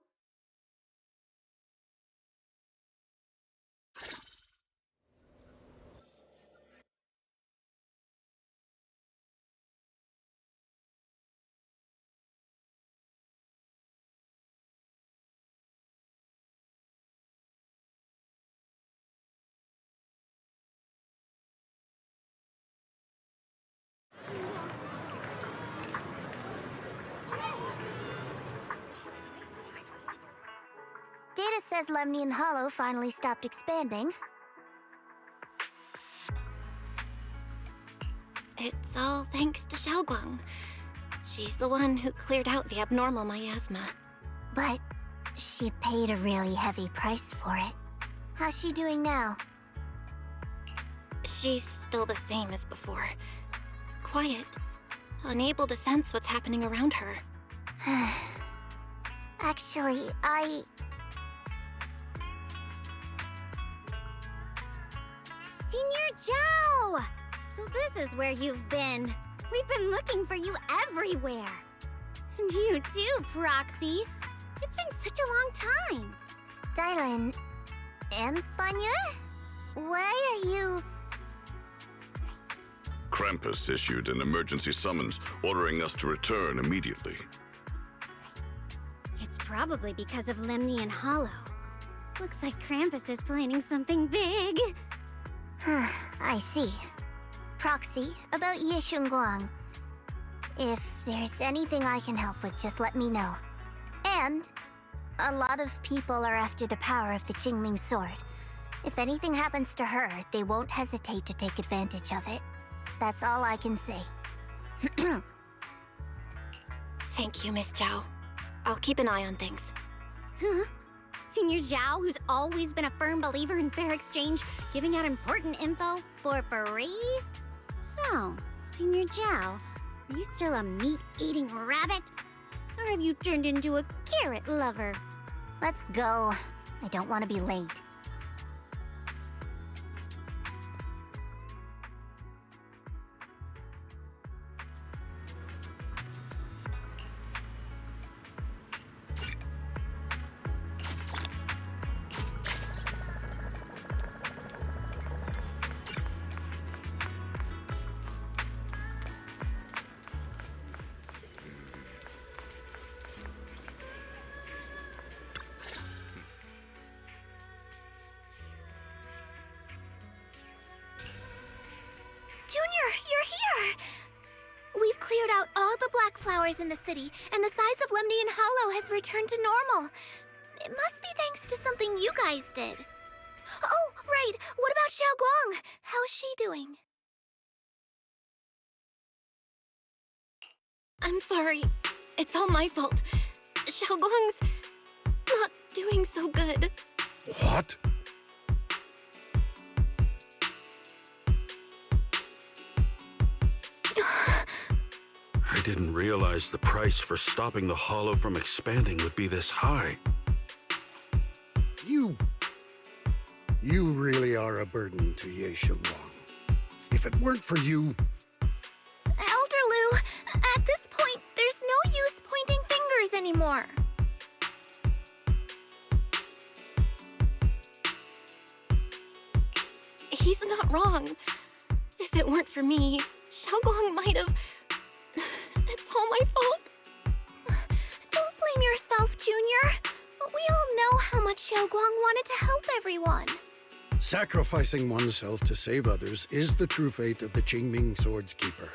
Data says Lemnian Hollow finally stopped expanding. It's all thanks to Xiaoguang. She's the one who cleared out the abnormal miasma. But she paid a really heavy price for it. How's she doing now? She's still the same as before. Quiet, unable to sense what's happening around her. Actually, Senior Zhao! So this is where you've been. We've been looking for you everywhere. And you too, Proxy. It's been such a long time. Dylan and Banya? Why are you... Krampus issued an emergency summons ordering us to return immediately. It's probably because of Lemnian Hollow. Looks like Krampus is planning something big. I see. Proxy, about Yishunguang. If there's anything I can help with, just let me know. And a lot of people are after the power of the Qingming sword. If anything happens to her, they won't hesitate to take advantage of it. That's all I can say. Thank you, Miss Zhao. I'll keep an eye on things. Huh? Senior Zhao, who's always been a firm believer in fair exchange, giving out important info for free? So, Senior Zhao, are you still a meat-eating rabbit? Or have you turned into a carrot lover? Let's go. I don't want to be late. Junior, you're here! We've cleared out all the black flowers in the city, and the size of Lemnian Hollow has returned to normal. It must be thanks to something you guys did. Oh, right! What about Xiao Guang? How's she doing? I'm sorry. It's all my fault. Xiao Guang's not doing so good. What? I didn't realize the price for stopping the Hollow from expanding would be this high. You really are a burden to Ye Shengwang. If it weren't for you... Elder Lu, at this point, there's no use pointing fingers anymore. He's not wrong. If it weren't for me, Xiao Guang might have... It's all my fault. Don't blame yourself, Junior. We all know how much Xiao Guang wanted to help everyone. Sacrificing oneself to save others is the true fate of the Qingming Sword's Keeper.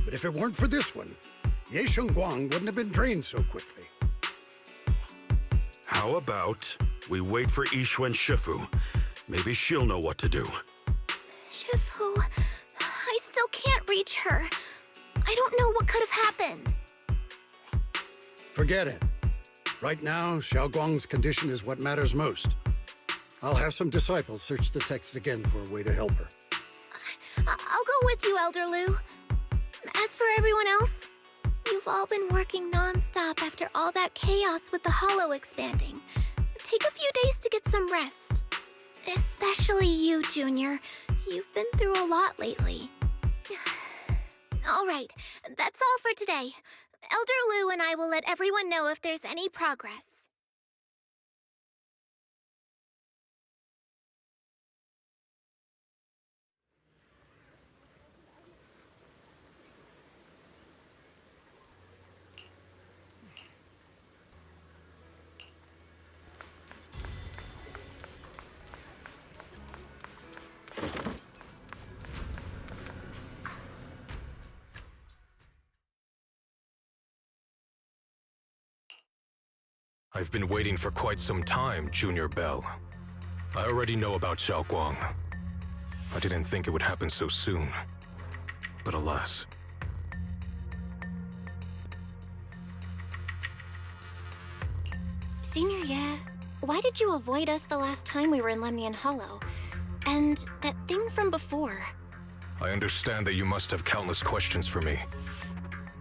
But if it weren't for this one, Ye Shengwang wouldn't have been drained so quickly. How about we wait for Yixuan Shifu? Maybe she'll know what to do. Shifu, I still can't reach her. I don't know what could have happened. Forget it. Right now, Xiao Guang's condition is what matters most. I'll have some disciples search the text again for a way to help her. I'll go with you, Elder Lu. As for everyone else, you've all been working non-stop after all that chaos with the Hollow expanding. Take a few days to get some rest. Especially you, Junior. You've been through a lot lately. All right, that's all for today. Elder Lu and I will let everyone know if there's any progress. I've been waiting for quite some time, Junior Bell. I already know about Xiao Guang. I didn't think it would happen so soon. But alas. Senior Ye, why did you avoid us the last time we were in Lemnian Hollow? And that thing from before? I understand that you must have countless questions for me.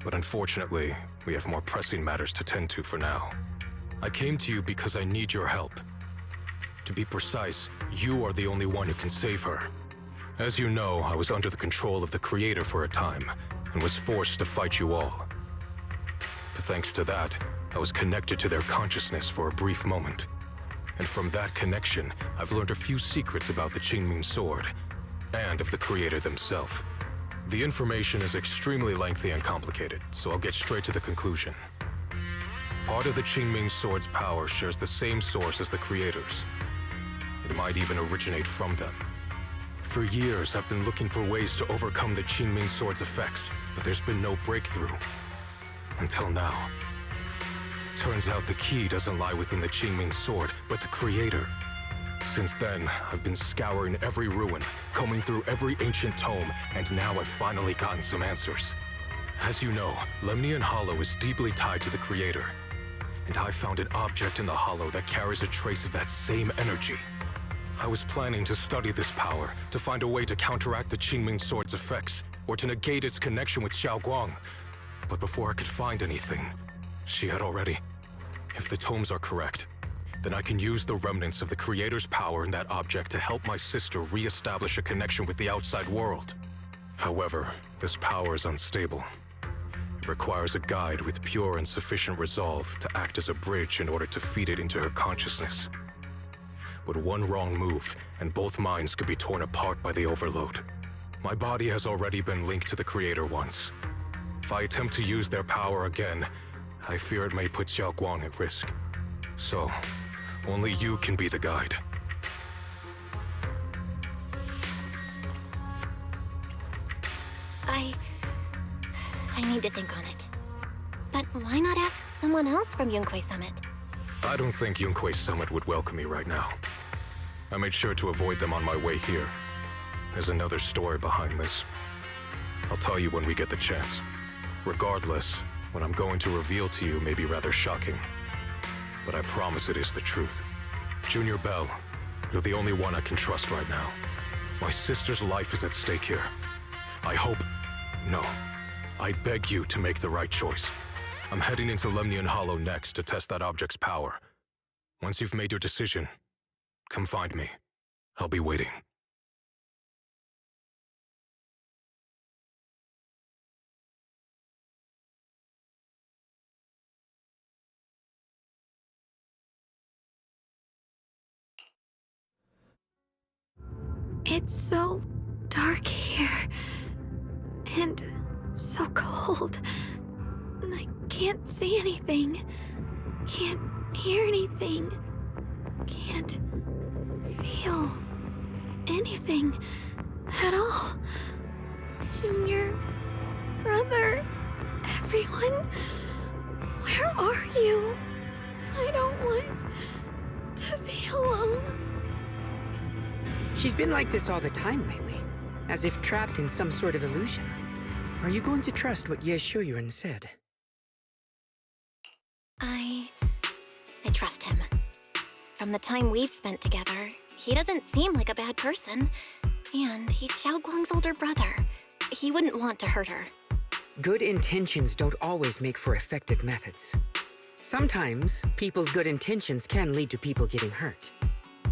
But unfortunately, we have more pressing matters to tend to for now. I came to you because I need your help. To be precise, you are the only one who can save her. As you know, I was under the control of the Creator for a time, and was forced to fight you all. But thanks to that, I was connected to their consciousness for a brief moment. And from that connection, I've learned a few secrets about the Qingming Sword, and of the Creator themselves. The information is extremely lengthy and complicated, so I'll get straight to the conclusion. Part of the Qingming Sword's power shares the same source as the Creator's. It might even originate from them. For years, I've been looking for ways to overcome the Qingming Sword's effects, but there's been no breakthrough. Until now. Turns out the key doesn't lie within the Qingming Sword, but the Creator. Since then, I've been scouring every ruin, combing through every ancient tome, and now I've finally gotten some answers. As you know, Lemnian Hollow is deeply tied to the Creator. and I found an object in the hollow that carries a trace of that same energy. I was planning to study this power, to find a way to counteract the Qingming Sword's effects, or to negate its connection with Xiaoguang. But before I could find anything, she had already... If the tomes are correct, then I can use the remnants of the Creator's power in that object to help my sister re-establish a connection with the outside world. However, this power is unstable. It requires a guide with pure and sufficient resolve to act as a bridge in order to feed it into her consciousness. But one wrong move, and both minds could be torn apart by the overload. My body has already been linked to the Creator once. If I attempt to use their power again, I fear it may put Xiaoguang at risk. So, only you can be the guide. I need to think on it. But why not ask someone else from Yunquei Summit? I don't think Yunquei Summit would welcome me right now. I made sure to avoid them on my way here. There's another story behind this. I'll tell you when we get the chance. Regardless, what I'm going to reveal to you may be rather shocking. But I promise it is the truth. Junior Bell, you're the only one I can trust right now. My sister's life is at stake here. I hope... No. I beg you to make the right choice. I'm heading into Lemnian Hollow next to test that object's power. Once you've made your decision, come find me. I'll be waiting. It's so dark here. And so cold. I can't see anything. Can't hear anything. Can't feel anything at all. Junior, brother, everyone, where are you? I don't want to be alone. She's been like this all the time lately, as if trapped in some sort of illusion. Are you going to trust what Ye Shuyuan said? I trust him. From the time we've spent together, he doesn't seem like a bad person. And he's Xiaoguang's older brother. He wouldn't want to hurt her. Good intentions don't always make for effective methods. Sometimes, people's good intentions can lead to people getting hurt.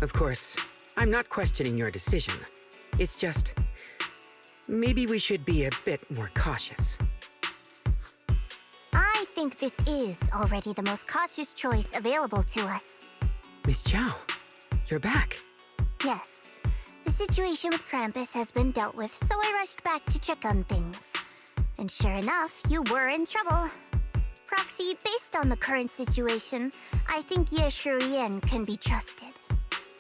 Of course, I'm not questioning your decision. It's just... maybe we should be a bit more cautious. I think this is already the most cautious choice available to us. Miss Chow, you're back. Yes. The situation with Krampus has been dealt with, so I rushed back to check on things. And sure enough, you were in trouble. Proxy, based on the current situation, I think Ye Shurian can be trusted.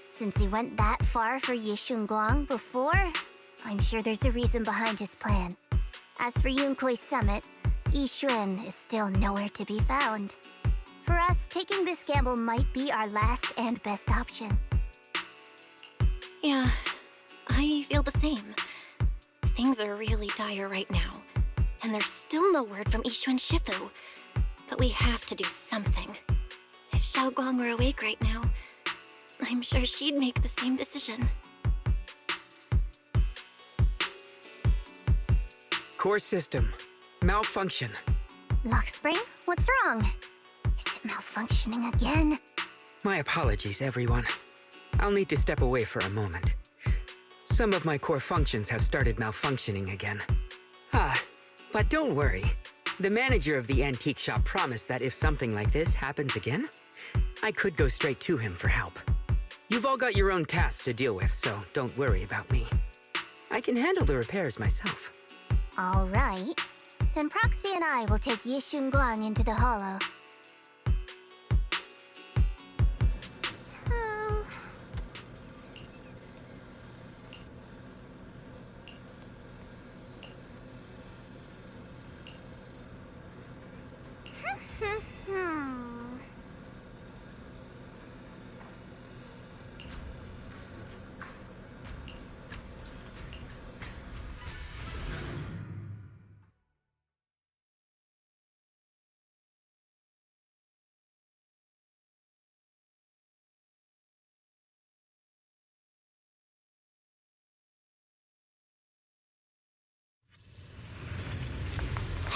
Since he went that far for Ye Shunguang before, I'm sure there's a reason behind his plan. As for Yunquei Summit, Yi Xuan is still nowhere to be found. For us, taking this gamble might be our last and best option. Yeah, I feel the same. Things are really dire right now, and there's still no word from Yishuan Shifu. But we have to do something. If Xiaoguang were awake right now, I'm sure she'd make the same decision. Core system. Malfunction. Lockspring, what's wrong? Is it malfunctioning again? My apologies, everyone. I'll need to step away for a moment. Some of my core functions have started malfunctioning again. But don't worry. The manager of the antique shop promised that if something like this happens again, I could go straight to him for help. You've all got your own tasks to deal with, so don't worry about me. I can handle the repairs myself. All right. Then Proxy and I will take Ye Shunguang into the hollow.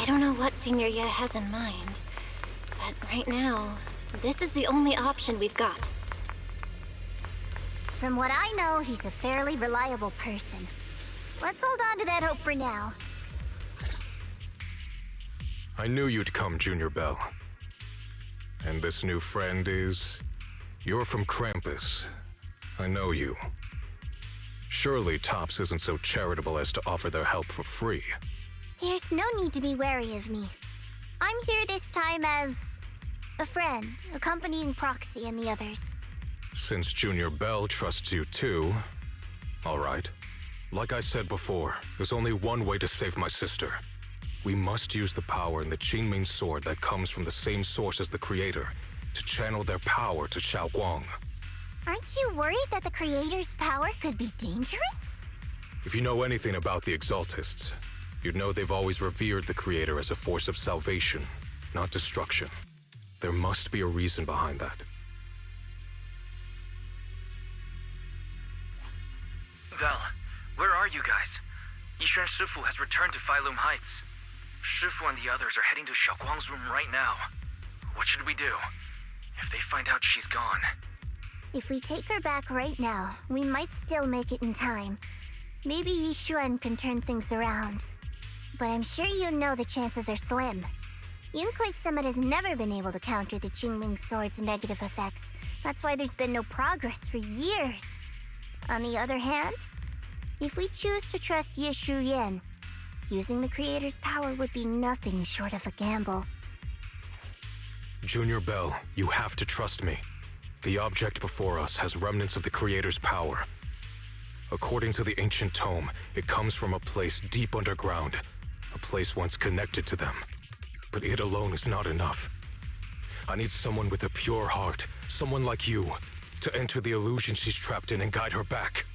I don't know what Senior Ye has in mind, but right now, this is the only option we've got. From what I know, he's a fairly reliable person. Let's hold on to that hope for now. I knew you'd come, Junior Bell. And this new friend is... You're from Krampus. I know you. Surely Tops isn't so charitable as to offer their help for free. There's no need to be wary of me. I'm here this time as... a friend, accompanying Proxy and the others. Since Junior Bell trusts you too... All right. Like I said before, there's only one way to save my sister. We must use the power in the Qingming sword that comes from the same source as the Creator to channel their power to Xiaoguang. Aren't you worried that the Creator's power could be dangerous? If you know anything about the Exaltists, you'd know they've always revered the Creator as a force of salvation, not destruction. There must be a reason behind that. Val, where are you guys? Yixuan Shifu has returned to Failum Heights. Shifu and the others are heading to Xiaoguang's room right now. What should we do? If they find out she's gone... If we take her back right now, we might still make it in time. Maybe Yixuan can turn things around. But I'm sure you know the chances are slim. Yunkuei Summit has never been able to counter the Qingming Sword's negative effects. That's why there's been no progress for years. On the other hand, if we choose to trust Ye Shuyan, using the Creator's power would be nothing short of a gamble. Junior Bell, you have to trust me. The object before us has remnants of the Creator's power. According to the ancient tome, it comes from a place deep underground, a place once connected to them. But it alone is not enough. I need someone with a pure heart, someone like you, to enter the illusion she's trapped in and guide her back.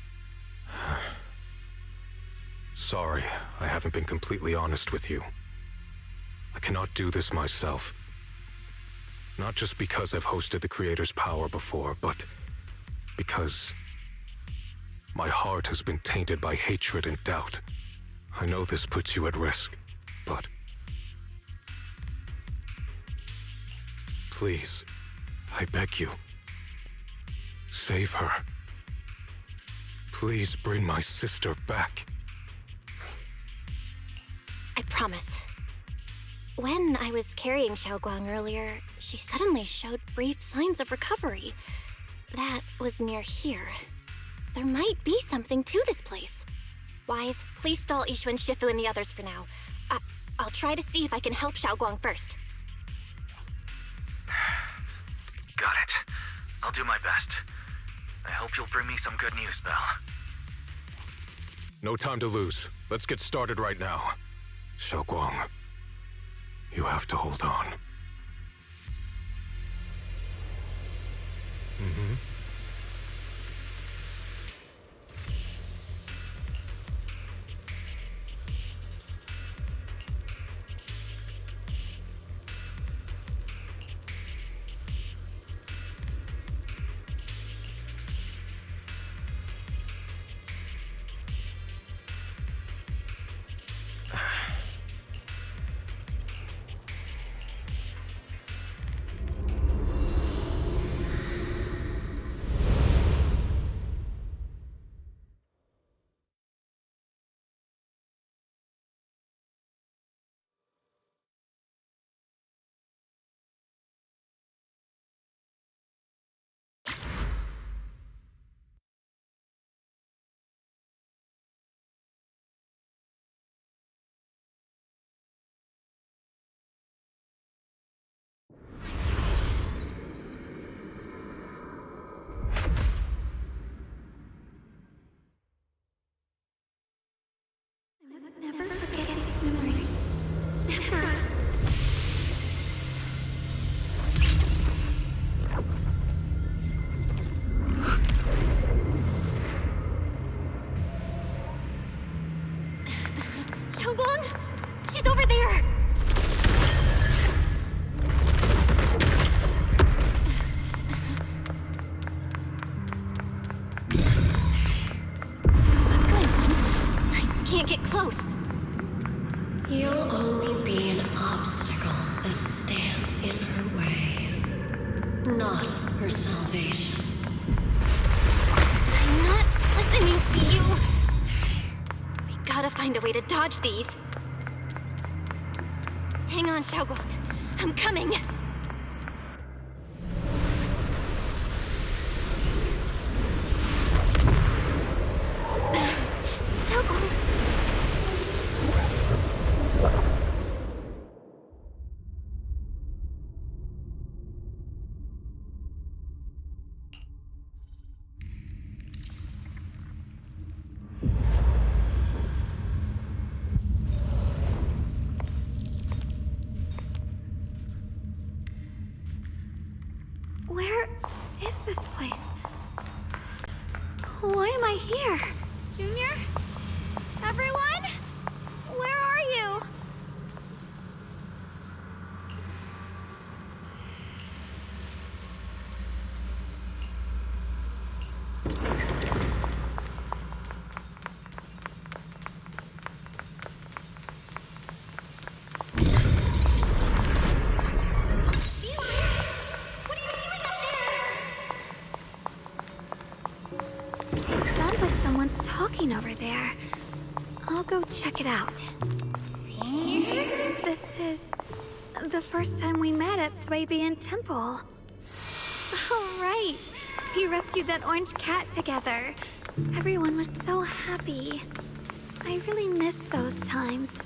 Sorry, I haven't been completely honest with you. I cannot do this myself. Not just because I've hosted the Creator's power before, but because my heart has been tainted by hatred and doubt. I know this puts you at risk, but please, I beg you, save her. Please bring my sister back. I promise. When I was carrying Xiaoguang earlier, she suddenly showed brief signs of recovery. That was near here. There might be something to this place. Wise, please stall Yixuan Shifu and the others for now. I'll try to see if I can help Xiaoguang first. Got it. I'll do my best. I hope you'll bring me some good news, Belle. No time to lose. Let's get started right now. Xiaoguang, you have to hold on. Never forget these memories. Never. Xiaoguang! She's over there! What's going on? I can't get close. You'll only be an obstacle that stands in her way, not her salvation. I'm not listening to you. We gotta find a way to dodge these. Hang on, Xiaoguang. I'm coming. Xiaoguang. Where is this place? Why am I here? Junior? Everyone? Where are you? It sounds like someone's talking over there. I'll go check it out. This is the first time we met at Swabian Temple. Oh, right. We rescued that orange cat together. Everyone was so happy. I really miss those times.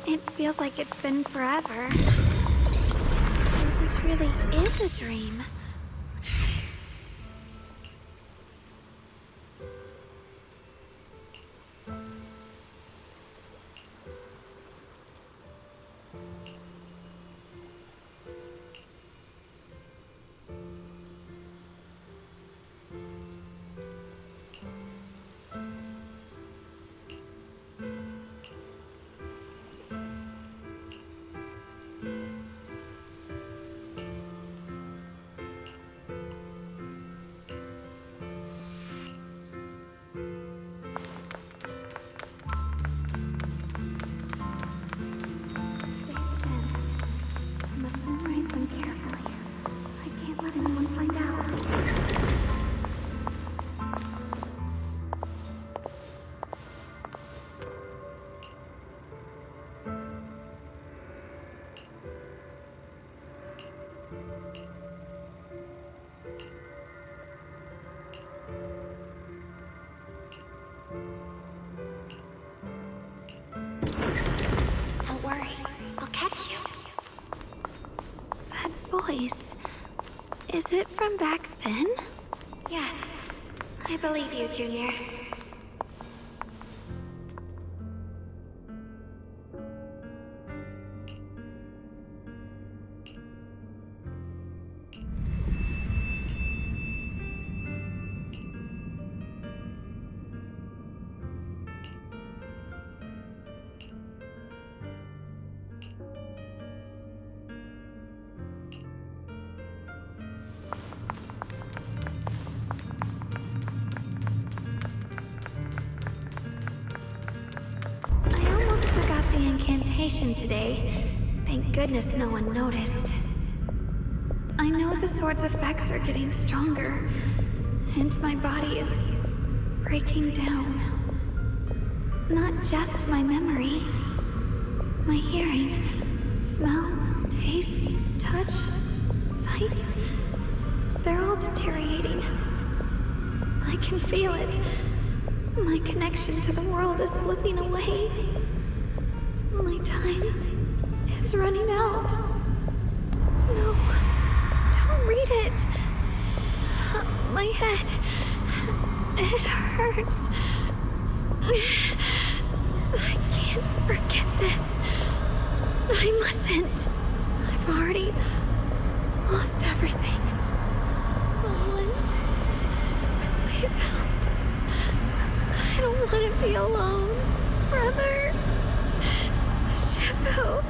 It feels like it's been forever. So this really is a dream. Don't worry. I'll catch you. That voice. Is it from back then? Yes. I believe you, Junior. I almost forgot the incantation today. Thank goodness no one noticed. I know the sword's effects are getting stronger, and my body is breaking down. Not just my memory, my hearing, smell, taste, touch, sight. They're all deteriorating. I can feel it. My connection to the world is slipping away. My time is running out. No, don't read it. My head, it hurts. I can't forget this. I mustn't. I've already lost everything. Someone, please help. I don't want to be alone, brother. Shifu.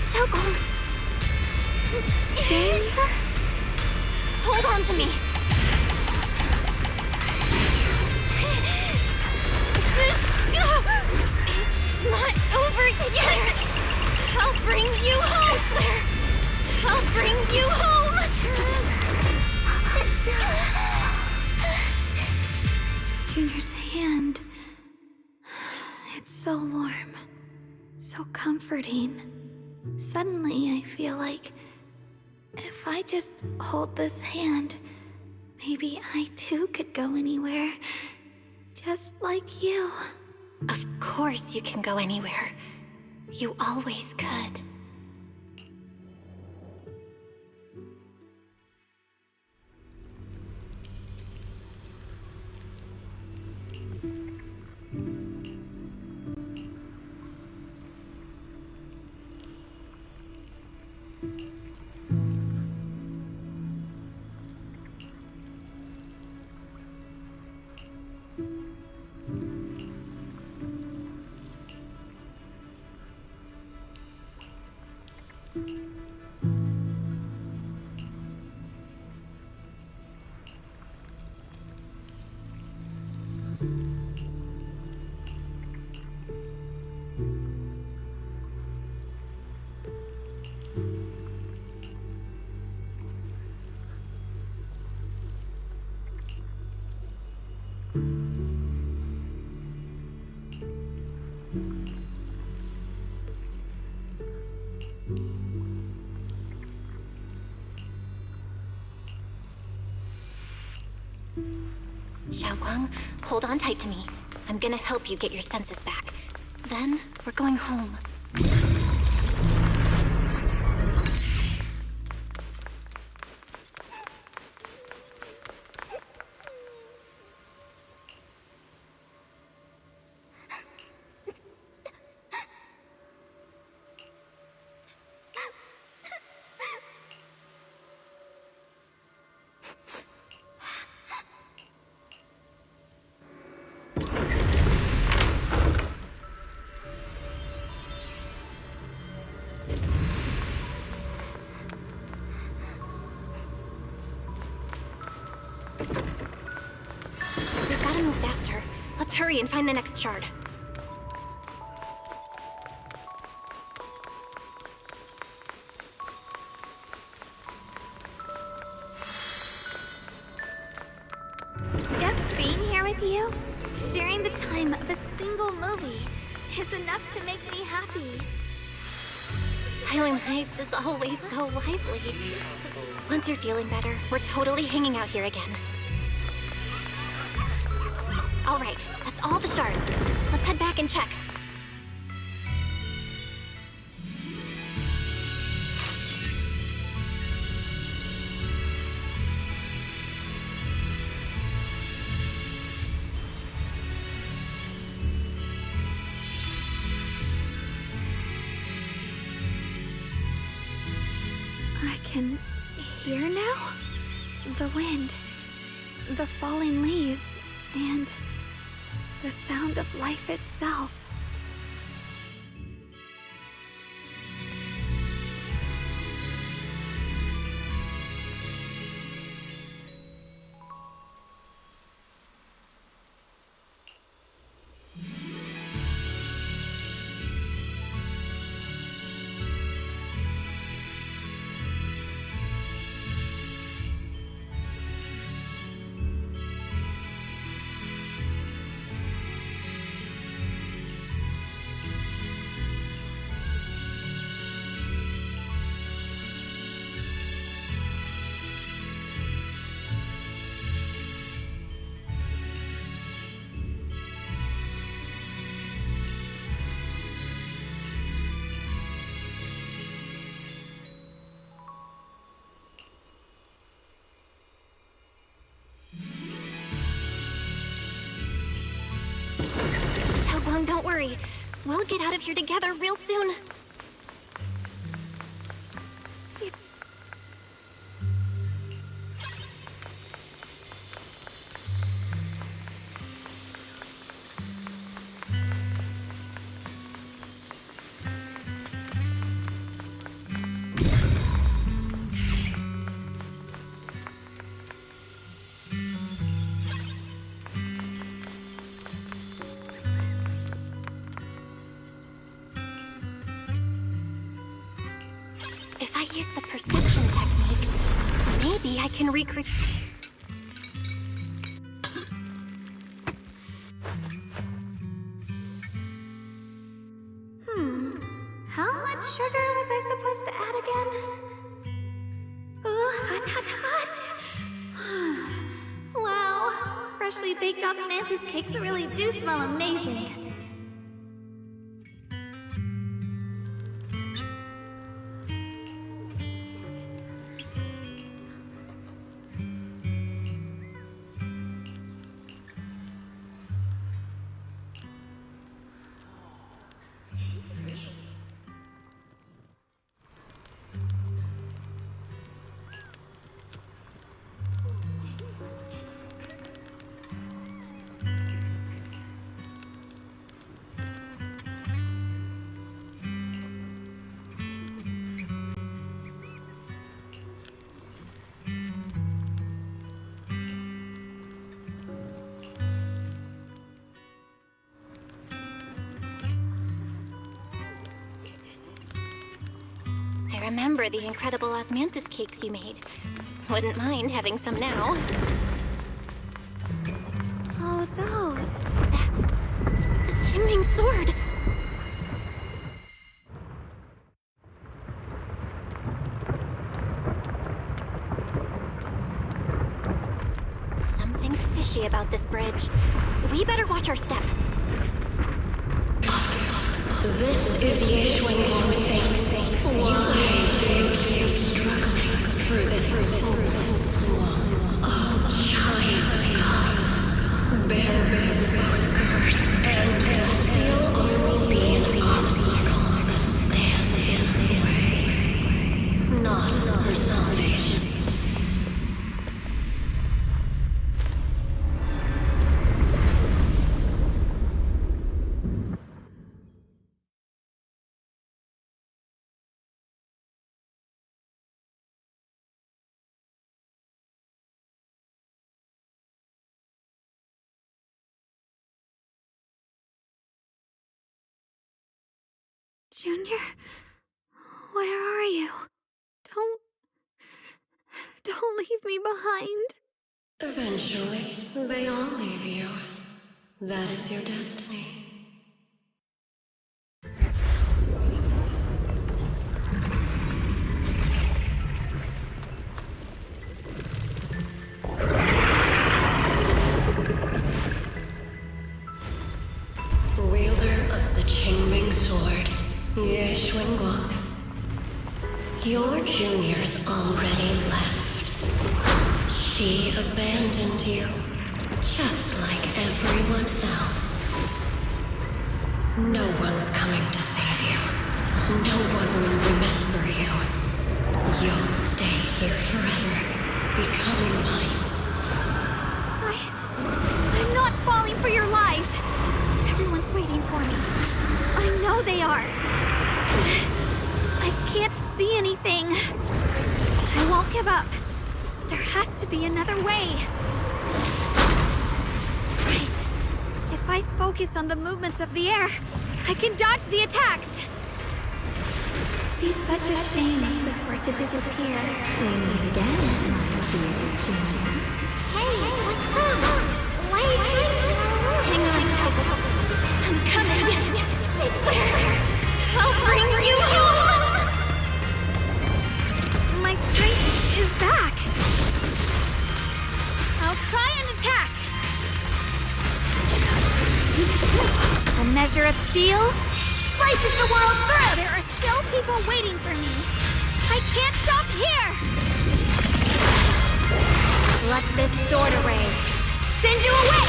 Xiaogong! Junior? Hold on to me! It's not over yet! I'll bring you home! I'll bring you home! Junior's hand. It's so warm. So comforting. Suddenly, I feel like if I just hold this hand, maybe I too could go anywhere. Just like you. Of course you can go anywhere. You always could. Xiaoguang, hold on tight to me. I'm gonna help you get your senses back. Then, we're going home. We've gotta move faster. Let's hurry and find the next shard. Just being here with you, sharing the time of a single movie, is enough to make me happy. Highland Heights is always so lively. Once you're feeling better, we're totally hanging out here again. All right, that's all the shards. Let's head back and check. I can hear now? The wind, the falling leaves, and the sound of life itself. Xiaoguang, don't worry. We'll get out of here together real soon. use the perception technique, maybe I can recreate. How much sugar was I supposed to add again? Ooh, hot, hot, hot! Wow, freshly baked osmanthus cakes really do smell amazing. I remember the incredible osmanthus cakes you made. Wouldn't mind having some now. Oh, those. That's a Qingming sword. Something's fishy about this bridge. We better watch our step. This is Yeshuan's fate. Why do you keep struggling through this hopeless swamp? Oh, child of God, bearer of both curse and blessing, you'll only be an obstacle that stands in her way, not her salvation. Junior, where are you? Don't leave me behind. Eventually, they all leave you. That is your destiny. Wielder of the Qingming sword, Yeshuan. Your junior's already left. She abandoned you, just like everyone else. No one's coming to save you. No one will remember you. You'll stay here forever, becoming mine. I'm not falling for your lies. Everyone's waiting for me. I know they are. I can't see anything. I won't give up. There has to be another way. Right. If I focus on the movements of the air, I can dodge the attacks. It'd be such a shame if this were to disappear. We meet again, my dear Junior. Hey, what's wrong? Why are you Hang on, Shadow. I'm coming. I swear. I'll bring you home. My strength is back. I'll try and attack. A measure of steel slices the world through. There are still people waiting for me. I can't stop here. Let this sword array send you away.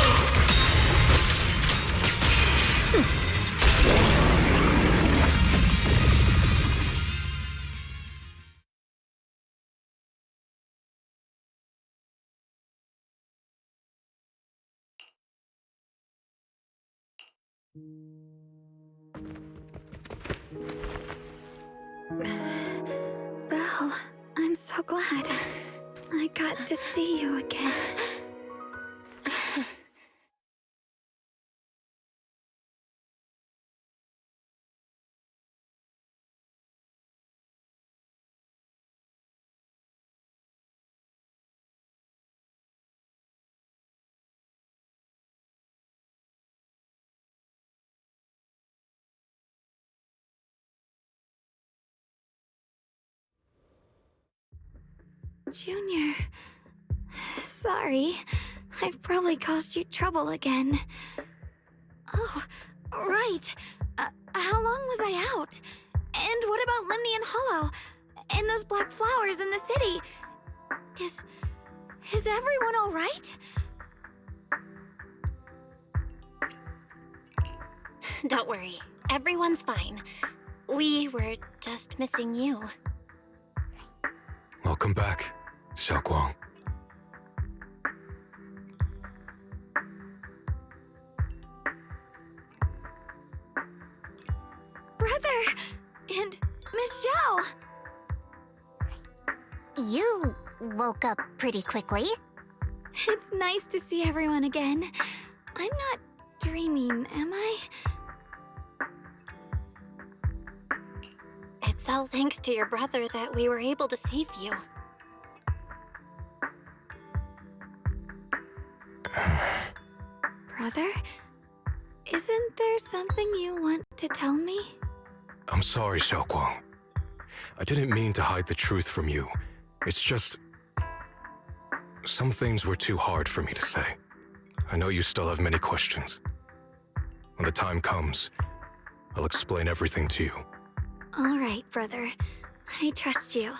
Belle, I'm so glad. I got to see you again. Junior. Sorry. I've probably caused you trouble again. Oh, right. How long was I out? And what about Lemny and Hollow? And those black flowers in the city? Is everyone alright? Don't worry. Everyone's fine. We were just missing you. Welcome back, Xiaoguang. Brother! And Miss Zhao! You woke up pretty quickly. It's nice to see everyone again. I'm not dreaming, am I? It's all thanks to your brother that we were able to save you. Brother? Isn't there something you want to tell me? I'm sorry, Xiaoguang. I didn't mean to hide the truth from you. It's just... some things were too hard for me to say. I know you still have many questions. When the time comes, I'll explain everything to you. All right, brother. I trust you.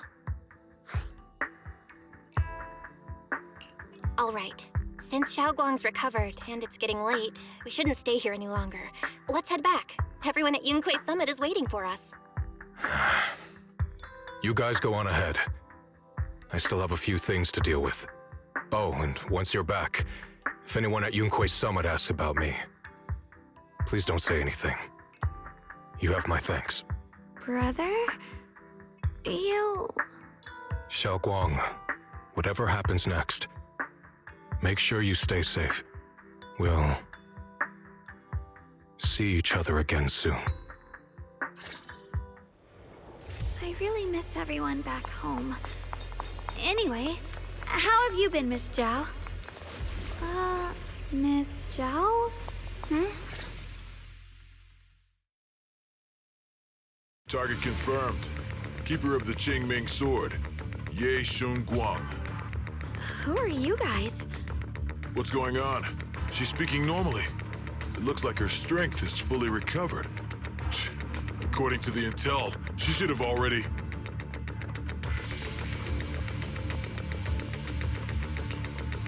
All right. Since Xiaoguang's recovered and it's getting late, we shouldn't stay here any longer. Let's head back. Everyone at Yunquei Summit is waiting for us. You guys go on ahead. I still have a few things to deal with. Oh, and once you're back, if anyone at Yunquei Summit asks about me, please don't say anything. You have my thanks. Brother? You... Xiaoguang, whatever happens next, make sure you stay safe. We'll see each other again soon. I really miss everyone back home. Anyway, how have you been, Miss Zhao? Miss Zhao? Target confirmed. Keeper of the Qingming Sword, Ye Shun Guang. Who are you guys? What's going on? She's speaking normally. It looks like her strength is fully recovered. According to the intel, she should have already...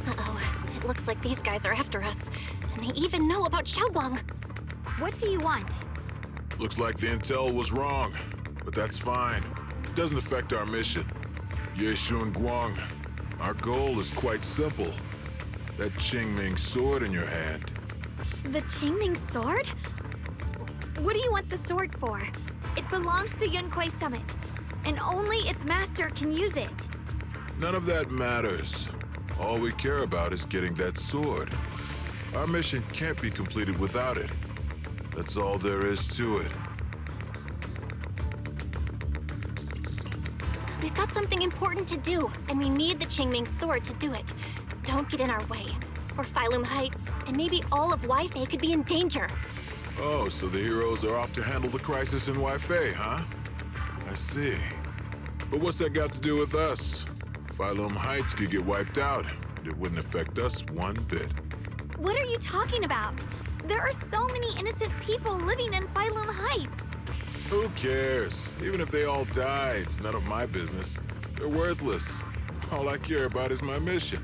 Uh-oh. It looks like these guys are after us. And they even know about Xiaoguang. What do you want? Looks like the intel was wrong, but that's fine. It doesn't affect our mission. Ye Shun Guang, our goal is quite simple. That Qingming sword in your hand. The Qingming sword? What do you want the sword for? It belongs to Yunquei Summit, and only its master can use it. None of that matters. All we care about is getting that sword. Our mission can't be completed without it. That's all there is to it. We've got something important to do, and we need the Qingming sword to do it. Don't get in our way, or Phylum Heights, and maybe all of Wi-Fi could be in danger. Oh, so the heroes are off to handle the crisis in Wi-Fi, huh? I see. But what's that got to do with us? Phylum Heights could get wiped out, and it wouldn't affect us one bit. What are you talking about? There are so many innocent people living in Phylum Heights. Who cares? Even if they all die, it's none of my business. They're worthless. All I care about is my mission.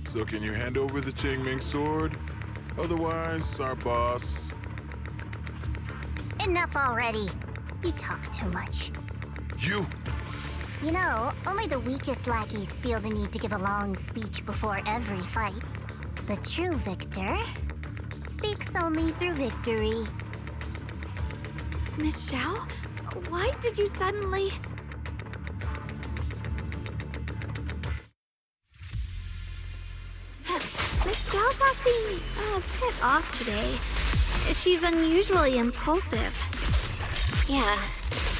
So can you hand over the Qingming sword? Otherwise, our boss... Enough already. You talk too much. You! You know, only the weakest lackeys feel the need to give a long speech before every fight. The true victor speaks only through victory. Miss Zhao? Why did you suddenly... Miss Zhao's acting a bit off today. She's unusually impulsive. Yeah,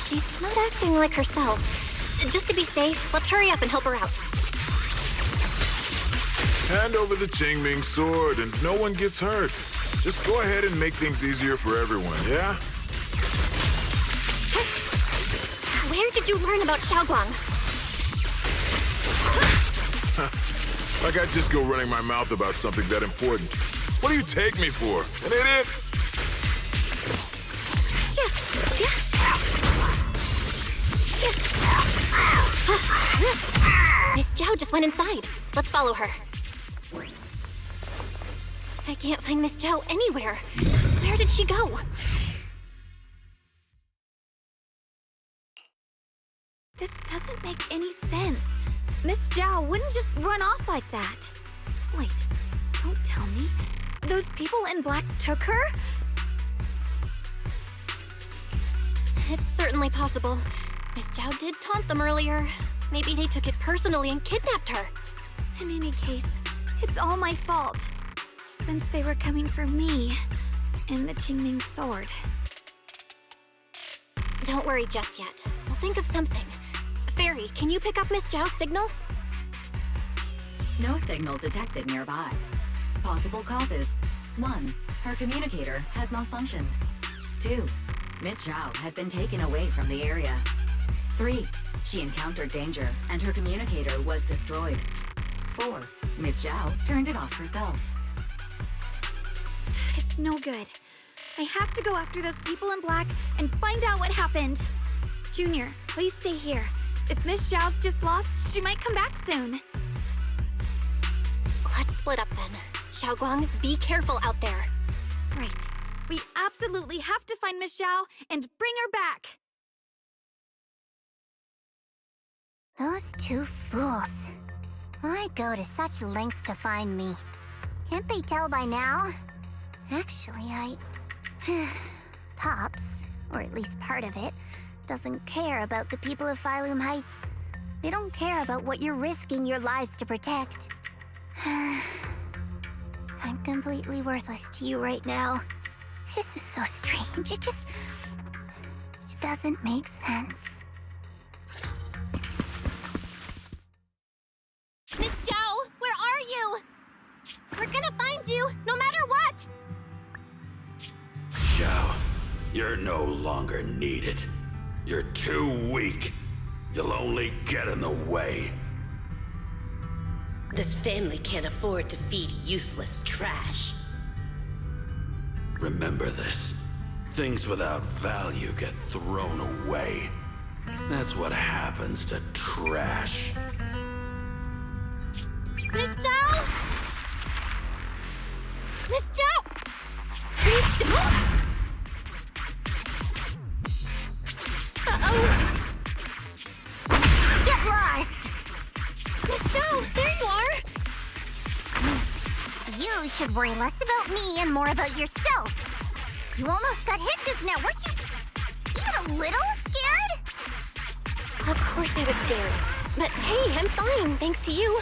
she's not acting like herself. Just to be safe, let's hurry up and help her out. Hand over the Qingming sword and no one gets hurt. Just go ahead and make things easier for everyone, yeah? Where did you learn about Xiaoguang? Like I'd just go running my mouth about something that important. What do you take me for? An idiot? Miss Zhao just went inside. Let's follow her. I can't find Miss Zhao anywhere. Where did she go? This doesn't make any sense. Miss Zhao wouldn't just run off like that. Wait, don't tell me. Those people in black took her? It's certainly possible. Miss Zhao did taunt them earlier. Maybe they took it personally and kidnapped her. In any case, it's all my fault. Since they were coming for me and the Qingming sword. Don't worry just yet. We'll think of something. Fairy, can you pick up Miss Zhao's signal? No signal detected nearby. Possible causes. 1. Her communicator has malfunctioned. 2. Miss Zhao has been taken away from the area. 3. She encountered danger and her communicator was destroyed. 4. Miss Zhao turned it off herself. It's no good. I have to go after those people in black and find out what happened. Junior, please stay here. If Miss Zhao's just lost, she might come back soon. Let's split up then. Xiaoguang, be careful out there. Right. We absolutely have to find Miss Zhao and bring her back. Those two fools. Why go to such lengths to find me? Can't they tell by now? Actually, Tops, or at least part of it, doesn't care about the people of Phylum Heights. They don't care about what you're risking your lives to protect. I'm completely worthless to you right now. This is so strange. It doesn't make sense. Miss Zhao, where are you? We're gonna find you, no matter what! Zhao, you're no longer needed. You're too weak. You'll only get in the way. This family can't afford to feed useless trash. Remember this. Things without value get thrown away. That's what happens to trash. Miss Zhao! Miss Zhao! Miss Zhao? Uh-oh! Get lost! Miss Zhao, there you are! You should worry less about me and more about yourself. You almost got hit just now, weren't you? Even a little scared? Of course I was scared. But hey, I'm fine, thanks to you.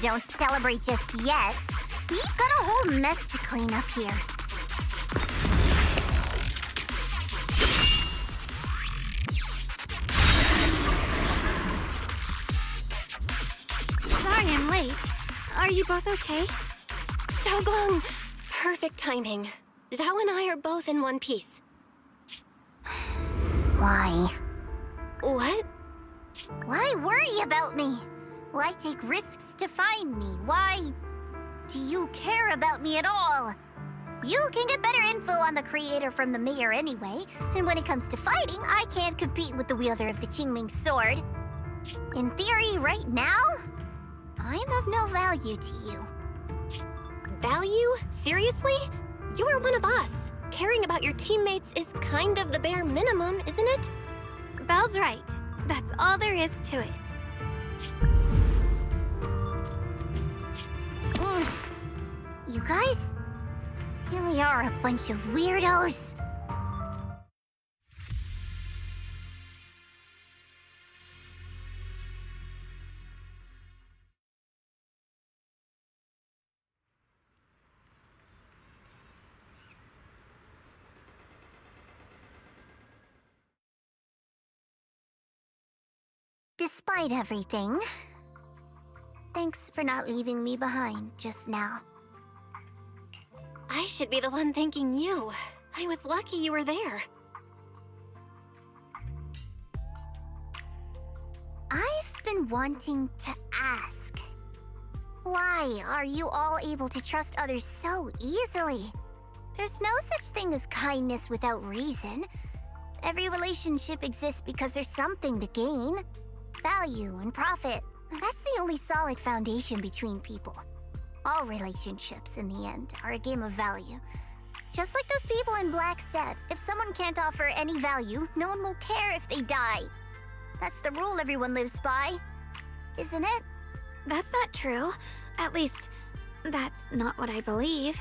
Don't celebrate just yet. We've got a whole mess to clean up here. Sorry I'm late. Are you both okay? Xiaoguang! Perfect timing. Zhao and I are both in one piece. Why? What? Why worry about me? Why take risks to find me? Why do you care about me at all? You can get better info on the creator from the mayor anyway, and when it comes to fighting, I can't compete with the wielder of the Qingming sword. In theory, right now, I'm of no value to you. Value? Seriously? You are one of us. Caring about your teammates is kind of the bare minimum, isn't it? Belle's right. That's all there is to it. You guys really are a bunch of weirdos. Despite everything, thanks for not leaving me behind just now. I should be the one thanking you. I was lucky you were there. I've been wanting to ask. Why are you all able to trust others so easily? There's no such thing as kindness without reason. Every relationship exists because there's something to gain. Value and profit. That's the only solid foundation between people. All relationships, in the end, are a game of value. Just like those people in Black said, if someone can't offer any value, no one will care if they die. That's the rule everyone lives by, isn't it? That's not true. At least, that's not what I believe.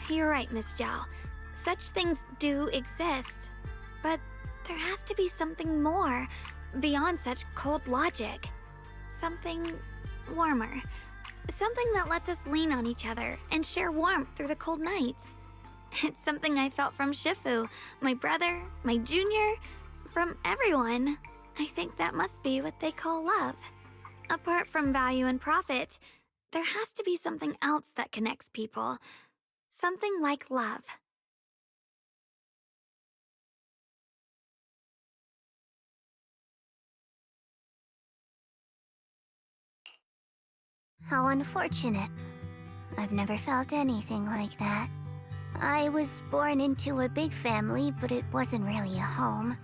You're right, Miss Zhao. Such things do exist. But there has to be something more, beyond such cold logic. Something warmer. Something that lets us lean on each other and share warmth through the cold nights. It's something I felt from Shifu, my brother, my junior, from everyone. I think that must be what they call love. Apart from value and profit, there has to be something else that connects people. Something like love. How unfortunate. I've never felt anything like that. I was born into a big family, but it wasn't really a home.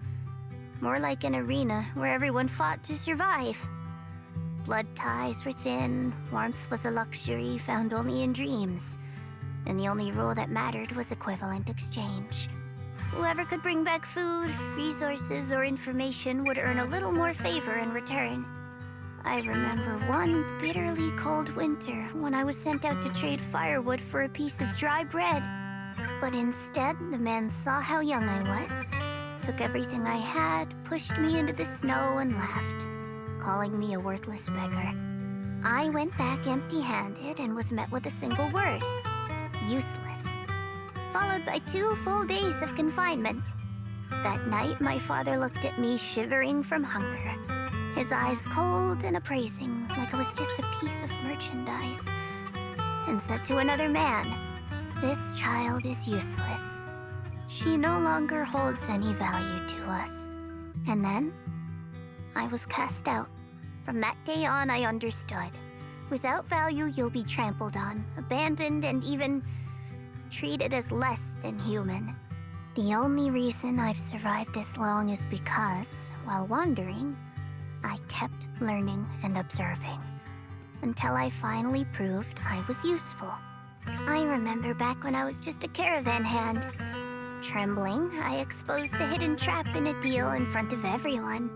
More like an arena where everyone fought to survive. Blood ties were thin, warmth was a luxury found only in dreams. And the only rule that mattered was equivalent exchange. Whoever could bring back food, resources, or information would earn a little more favor in return. I remember one bitterly cold winter when I was sent out to trade firewood for a piece of dry bread. But instead, the man saw how young I was, took everything I had, pushed me into the snow, and left, calling me a worthless beggar. I went back empty-handed and was met with a single word: useless. Followed by 2 full days of confinement. That night, my father looked at me shivering from hunger. His eyes cold and appraising, like I was just a piece of merchandise, and said to another man, "This child is useless. She no longer holds any value to us." And then, I was cast out. From that day on, I understood. Without value, you'll be trampled on, abandoned, and even treated as less than human. The only reason I've survived this long is because, while wandering, I kept learning and observing, until I finally proved I was useful. I remember back when I was just a caravan hand. Trembling, I exposed the hidden trap in a deal in front of everyone.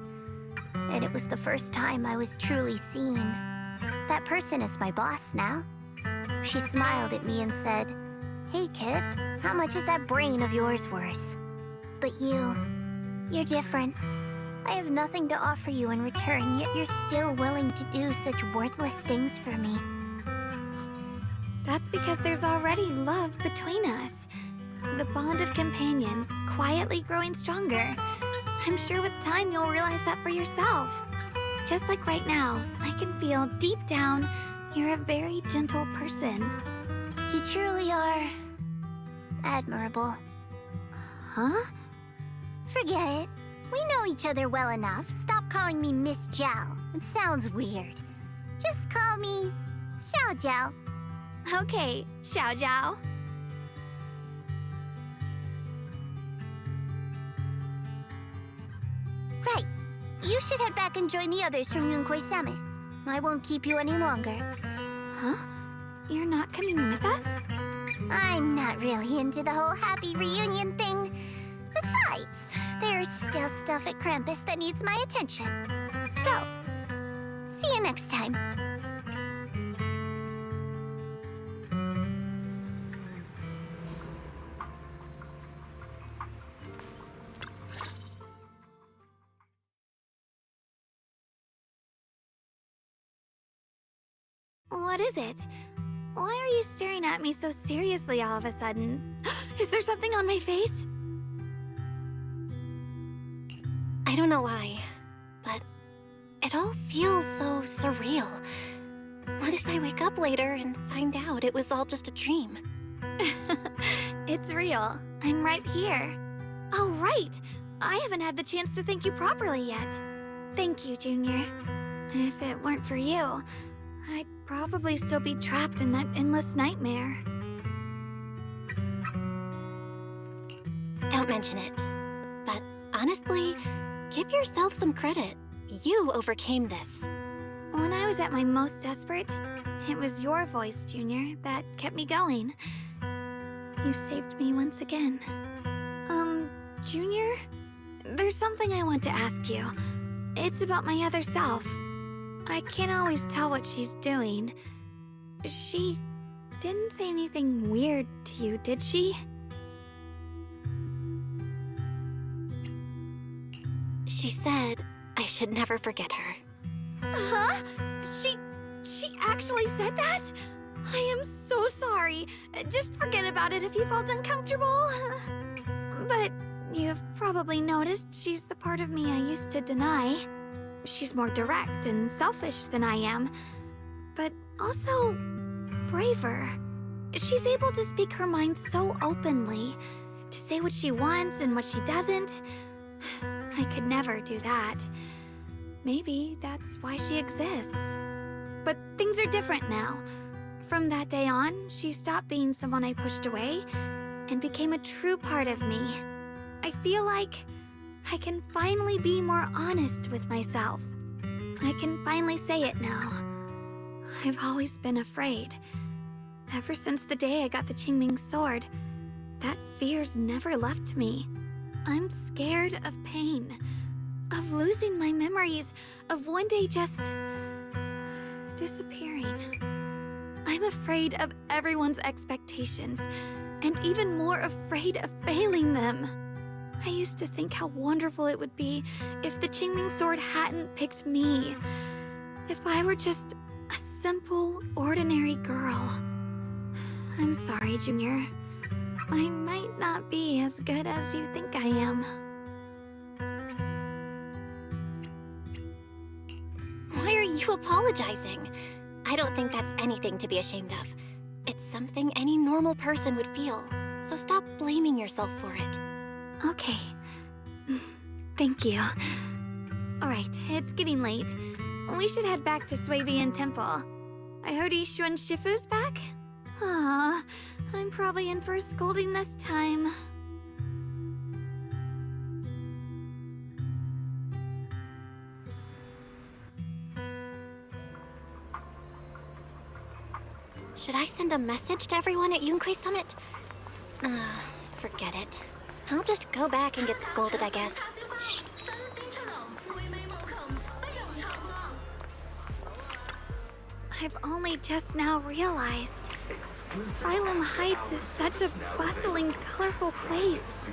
And it was the first time I was truly seen. That person is my boss now. She smiled at me and said, "Hey kid, how much is that brain of yours worth?" But you're different. I have nothing to offer you in return, yet you're still willing to do such worthless things for me. That's because there's already love between us. The bond of companions, quietly growing stronger. I'm sure with time you'll realize that for yourself. Just like right now, I can feel deep down you're a very gentle person. You truly are admirable. Huh? Forget it. We know each other well enough. Stop calling me Miss Zhao. It sounds weird. Just call me Xiao Zhao. Okay, Xiao Zhao. Right. You should head back and join the others from Yunquei Summit. I won't keep you any longer. Huh? You're not coming with us? I'm not really into the whole happy reunion thing. Besides, there's still stuff at Krampus that needs my attention. So, see you next time. What is it? Why are you staring at me so seriously all of a sudden? Is there something on my face? I don't know why, but it all feels so surreal. What if I wake up later and find out it was all just a dream? It's real. I'm right here. Oh, right! I haven't had the chance to thank you properly yet. Thank you, Junior. If it weren't for you, I'd probably still be trapped in that endless nightmare. Don't mention it. But honestly, give yourself some credit. You overcame this. When I was at my most desperate, it was your voice, Junior, that kept me going. You saved me once again. Junior? There's something I want to ask you. It's about my other self. I can't always tell what she's doing. She didn't say anything weird to you, did she? She said I should never forget her. Huh? She actually said that? I am so sorry. Just forget about it if you felt uncomfortable. But you've probably noticed she's the part of me I used to deny. She's more direct and selfish than I am, but also braver. She's able to speak her mind so openly, to say what she wants and what she doesn't. I could never do that. Maybe that's why she exists. But things are different now. From that day on, she stopped being someone I pushed away and became a true part of me. I feel like I can finally be more honest with myself. I can finally say it now. I've always been afraid. Ever since the day I got the Qingming sword, that fear's never left me. I'm scared of pain, of losing my memories, of one day just disappearing. I'm afraid of everyone's expectations, and even more afraid of failing them. I used to think how wonderful it would be if the Qingming sword hadn't picked me. If I were just a simple, ordinary girl. I'm sorry, Junior. I might not be as good as you think I am. Why are you apologizing? I don't think that's anything to be ashamed of. It's something any normal person would feel, so stop blaming yourself for it. Okay. Thank you. Alright, it's getting late. We should head back to Swabian Temple. I heard Ishu and Shifu's back? Aw, I'm probably in for a scolding this time. Should I send a message to everyone at Yunquei Summit? Forget it. I'll just go back and get scolded, I guess. I've only just now realized. Phylum Heights is such a bustling, colorful place.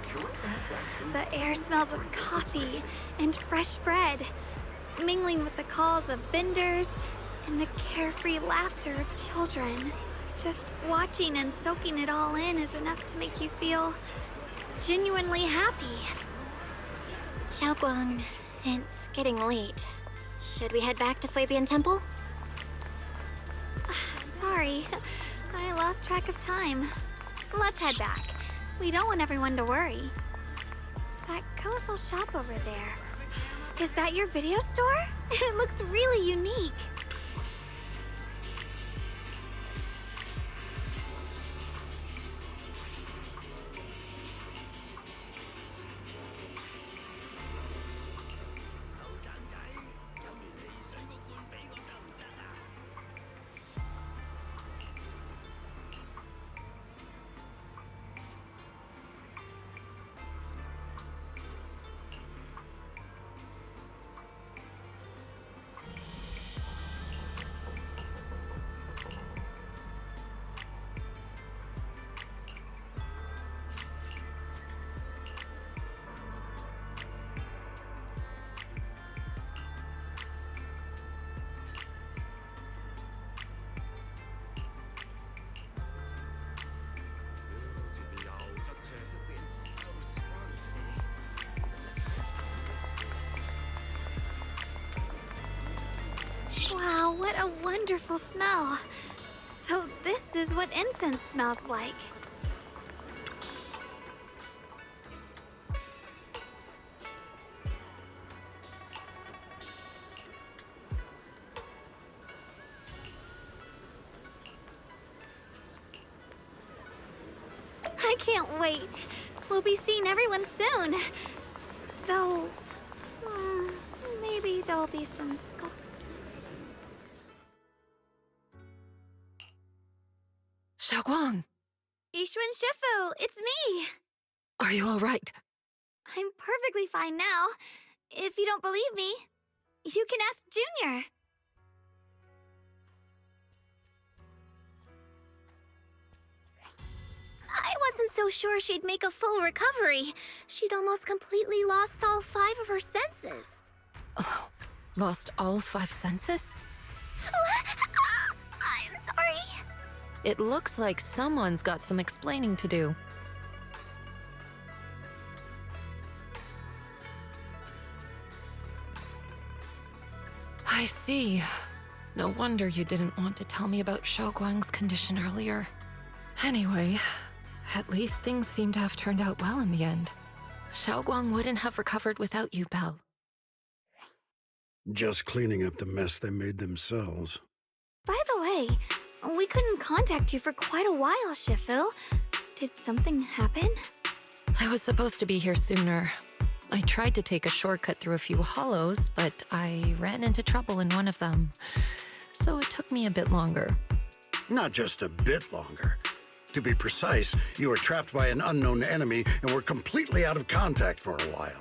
The air smells of coffee and fresh bread, mingling with the calls of vendors and the carefree laughter of children. Just watching and soaking it all in is enough to make you feel genuinely happy. Xiaoguang, it's getting late. Should we head back to Swabian Temple? Sorry, I lost track of time. Let's head back. We don't want everyone to worry. That colorful shop over there. Is that your video store? It looks really unique. Wow, what a wonderful smell. So this is what incense smells like. I can't wait. We'll be seeing everyone soon. Though, maybe there'll be some Xiaoguang, Ishun Shifu, it's me! are you all right? I'm perfectly fine now. If you don't believe me, you can ask Junior. I wasn't so sure she'd make a full recovery. She'd almost completely lost all 5 of her senses. Oh, lost all 5 senses? I'm sorry. It looks like someone's got some explaining to do. I see. No wonder you didn't want to tell me about Xiaoguang's condition earlier. Anyway, at least things seem to have turned out well in the end. Xiaoguang wouldn't have recovered without you, Belle. Just cleaning up the mess they made themselves. By the way, we couldn't contact you for quite a while, Shifu. Did something happen? I was supposed to be here sooner. I tried to take a shortcut through a few hollows, but I ran into trouble in one of them. So it took me a bit longer. Not just a bit longer. To be precise, you were trapped by an unknown enemy and were completely out of contact for a while.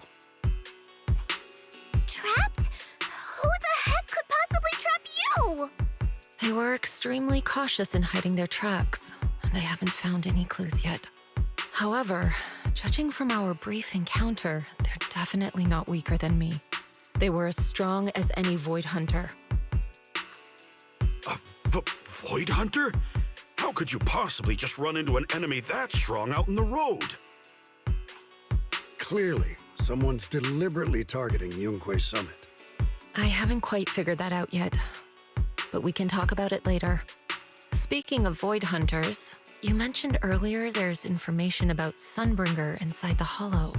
Trapped? Who the heck could possibly trap you? They were extremely cautious in hiding their tracks, and I haven't found any clues yet. However, judging from our brief encounter, they're definitely not weaker than me. They were as strong as any Void Hunter. A Void Hunter? How could you possibly just run into an enemy that strong out in the road? Clearly, someone's deliberately targeting Yunquei Summit. I haven't quite figured that out yet, but we can talk about it later. Speaking of Void Hunters, you mentioned earlier there's information about Sunbringer inside the Hollow.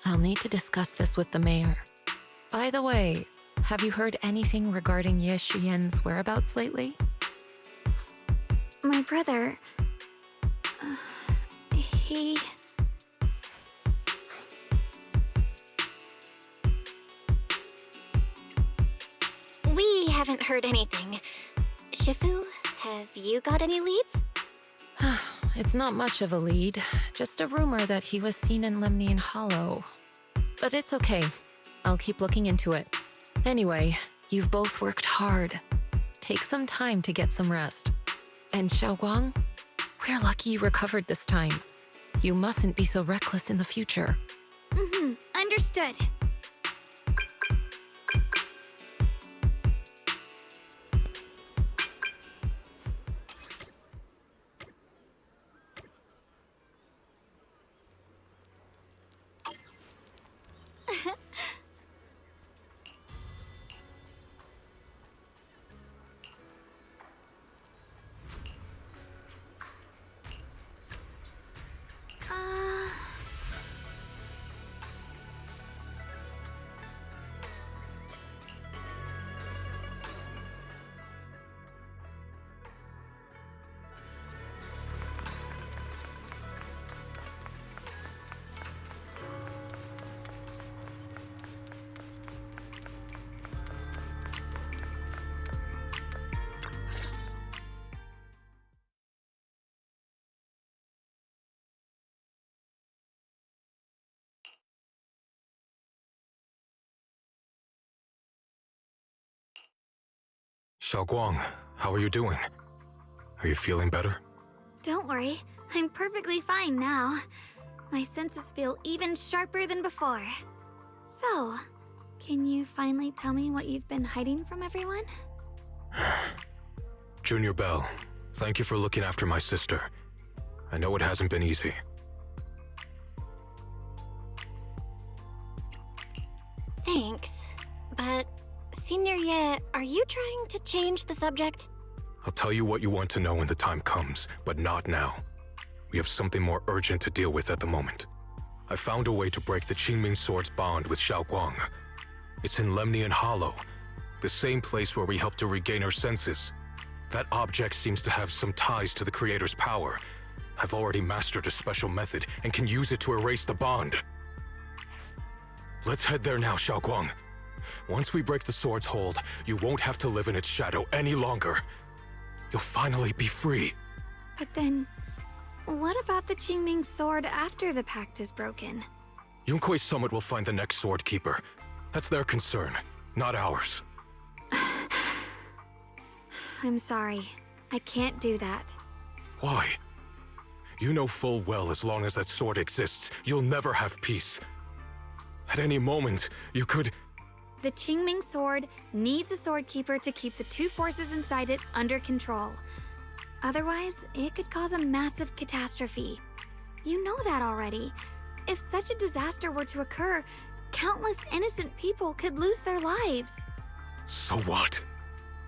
I'll need to discuss this with the mayor. By the way, have you heard anything regarding Ye Shuyen's whereabouts lately? My brother... he... We haven't heard anything. Shifu, have you got any leads? It's not much of a lead, just a rumor that he was seen in Lemnian Hollow. But it's okay. I'll keep looking into it. Anyway, you've both worked hard. Take some time to get some rest. And Xiaoguang, we're lucky you recovered this time. You mustn't be so reckless in the future. Understood. Xiaoguang, how are you doing? Are you feeling better? Don't worry, I'm perfectly fine now. My senses feel even sharper than before. So, can you finally tell me what you've been hiding from everyone? Junior Belle, thank you for looking after my sister. I know it hasn't been easy. Thanks, but Senior Ye, are you trying to change the subject? I'll tell you what you want to know when the time comes, but not now. We have something more urgent to deal with at the moment. I found a way to break the Qingming Sword's bond with Xiaoguang. It's in Lemnian Hollow, the same place where we helped to regain her senses. That object seems to have some ties to the Creator's power, I've already mastered a special method and can use it to erase the bond. Let's head there now, Xiaoguang. Once we break the sword's hold, you won't have to live in its shadow any longer. You'll finally be free. But then, what about the Qingming sword after the pact is broken? Yunkui's summit will find the next sword keeper. That's their concern, not ours. I'm sorry. I can't do that. Why? You know full well as long as that sword exists, you'll never have peace. At any moment, you could... The Qingming sword needs a sword keeper to keep the two forces inside it under control. Otherwise, it could cause a massive catastrophe. You know that already. If such a disaster were to occur, countless innocent people could lose their lives. So what?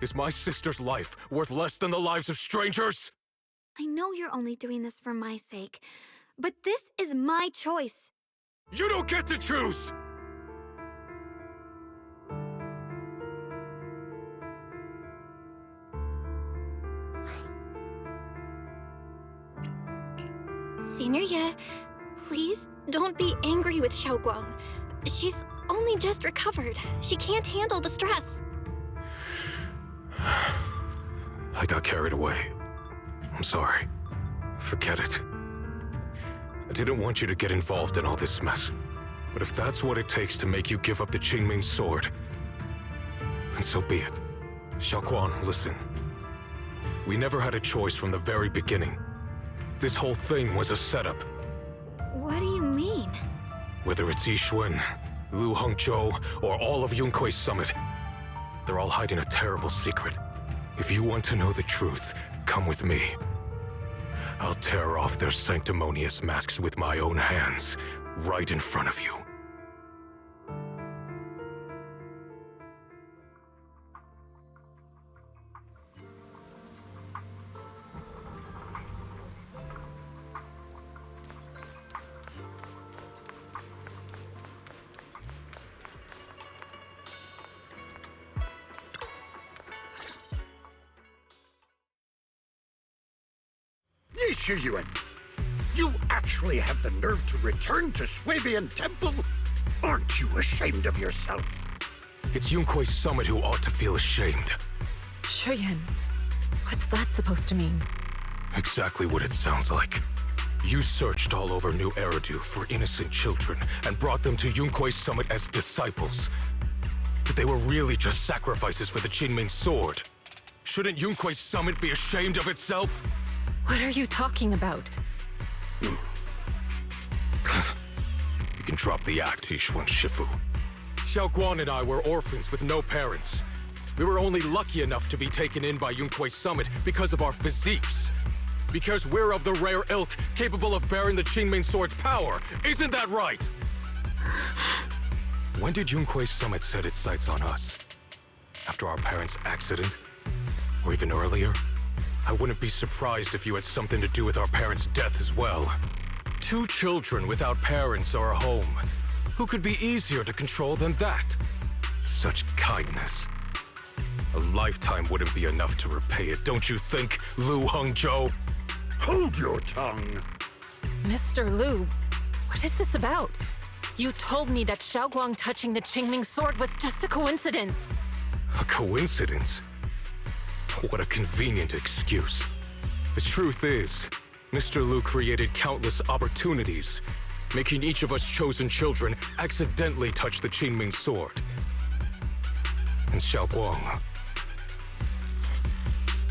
Is my sister's life worth less than the lives of strangers? I know you're only doing this for my sake, but this is my choice. You don't get to choose! Senior Ye, please don't be angry with Xiaoguang. She's only just recovered. She can't handle the stress. I got carried away. I'm sorry. Forget it. I didn't want you to get involved in all this mess. But if that's what it takes to make you give up the Qingming sword, then so be it. Xiaoguang, listen. We never had a choice from the very beginning. This whole thing was a setup. What do you mean? Whether it's Yixuan, Lu Hongzhou, or all of Yunkui's summit, they're all hiding a terrible secret. If you want to know the truth, come with me. I'll tear off their sanctimonious masks with my own hands, right in front of you. Yixuan, you actually have the nerve to return to Swabian Temple? Aren't you ashamed of yourself? It's Yunkui's summit who ought to feel ashamed. Shuyan, what's that supposed to mean? Exactly what it sounds like. You searched all over New Eridu for innocent children and brought them to Yunkui's summit as disciples. But they were really just sacrifices for the Qingming sword. Shouldn't Yunkui's summit be ashamed of itself? What are you talking about? You can drop the act, Yixuan Shifu. Xiaoguang and I were orphans with no parents. We were only lucky enough to be taken in by Yunkui's summit because of our physiques. Because we're of the rare ilk capable of bearing the Qingming sword's power. Isn't that right? When did Yunkui's summit set its sights on us? After our parents' accident? Or even earlier? I wouldn't be surprised if you had something to do with our parents' death as well. 2 children without parents or a home. Who could be easier to control than that? Such kindness. A lifetime wouldn't be enough to repay it, don't you think, Lu Hongzhou? Hold your tongue! Mr. Lu, what is this about? You told me that Xiaoguang touching the Qingming sword was just a coincidence. A coincidence? What a convenient excuse. The truth is, Mr. Lu created countless opportunities, making each of us chosen children accidentally touch the Qingming sword. And Xiaoguang,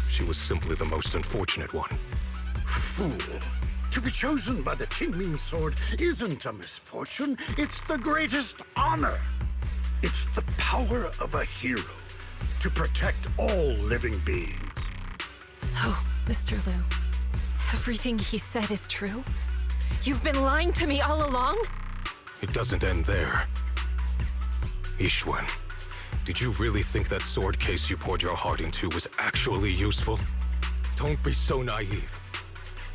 she was simply the most unfortunate one. Fool! To be chosen by the Qingming sword isn't a misfortune, it's the greatest honor. It's the power of a hero to protect all living beings. So, Mr. Lu, everything he said is true? You've been lying to me all along? It doesn't end there. Yixuan, did you really think that sword case you poured your heart into was actually useful? Don't be so naive.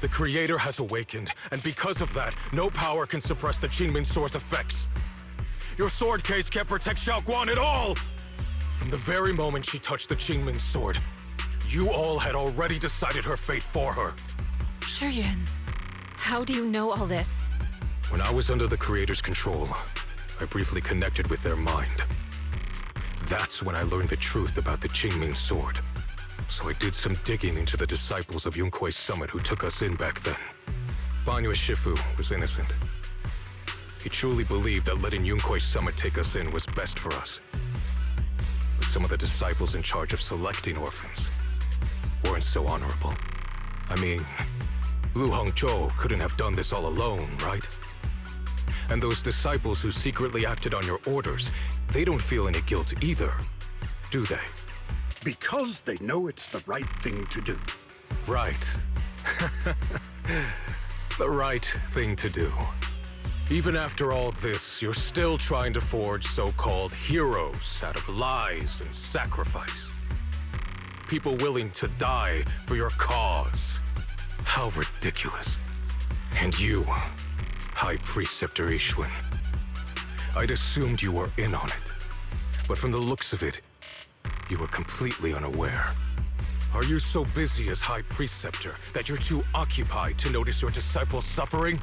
The Creator has awakened, and because of that, no power can suppress the Qingming sword's effects. Your sword case can't protect Xiaoguang at all! From the very moment she touched the Qingming sword, you all had already decided her fate for her. Shuyan, How do you know all this? When I was under the Creator's control, I briefly connected with their mind. That's when I learned the truth about the Qingming sword. So I did some digging into the disciples of Yunkuei Summit who took us in back then. Banyue Shifu was innocent. He truly believed that letting Yunkuei Summit take us in was best for us. But some of the disciples in charge of selecting orphans weren't so honorable. I mean, Lu Hongzhou couldn't have done this all alone, right? And those disciples who secretly acted on your orders, they don't feel any guilt either, do they? Because they know it's the right thing to do. Right. The right thing to do. Even after all this, you're still trying to forge so-called heroes out of lies and sacrifice. People willing to die for your cause. How ridiculous. And you, High Preceptor Ishun. I'd assumed you were in on it. But from the looks of it, you were completely unaware. Are you so busy as High Preceptor that you're too occupied to notice your disciples suffering?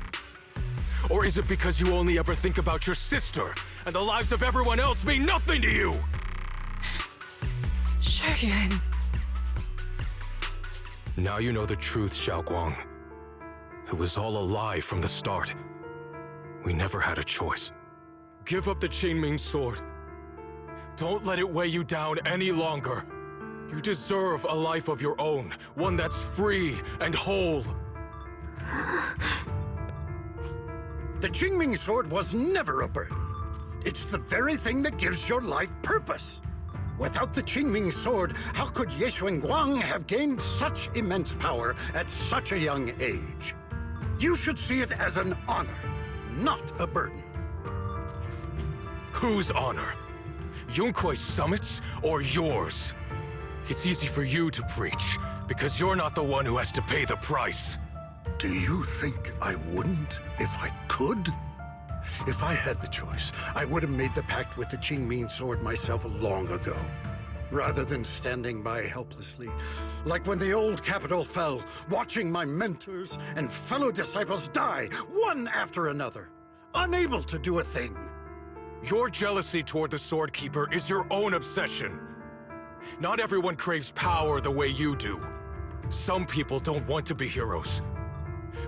Or is it because you only ever think about your sister, and the lives of everyone else mean nothing to you? Shuyuan. Now you know the truth, Xiaoguang. It was all a lie from the start. We never had a choice. Give up the Qingming sword. Don't let it weigh you down any longer. You deserve a life of your own, one that's free and whole. The Qingming sword was never a burden. It's the very thing that gives your life purpose. Without the Qingming sword, how could Ye Guang have gained such immense power at such a young age? You should see it as an honor, not a burden. Whose honor? Yunkuei Summit's or yours? It's easy for you to preach, because you're not the one who has to pay the price. Do you think I wouldn't if I could? If I had the choice, I would have made the pact with the Qingming sword myself long ago, rather than standing by helplessly, like when the old capital fell, watching my mentors and fellow disciples die, one after another, unable to do a thing. Your jealousy toward the Sword Keeper is your own obsession. Not everyone craves power the way you do. Some people don't want to be heroes.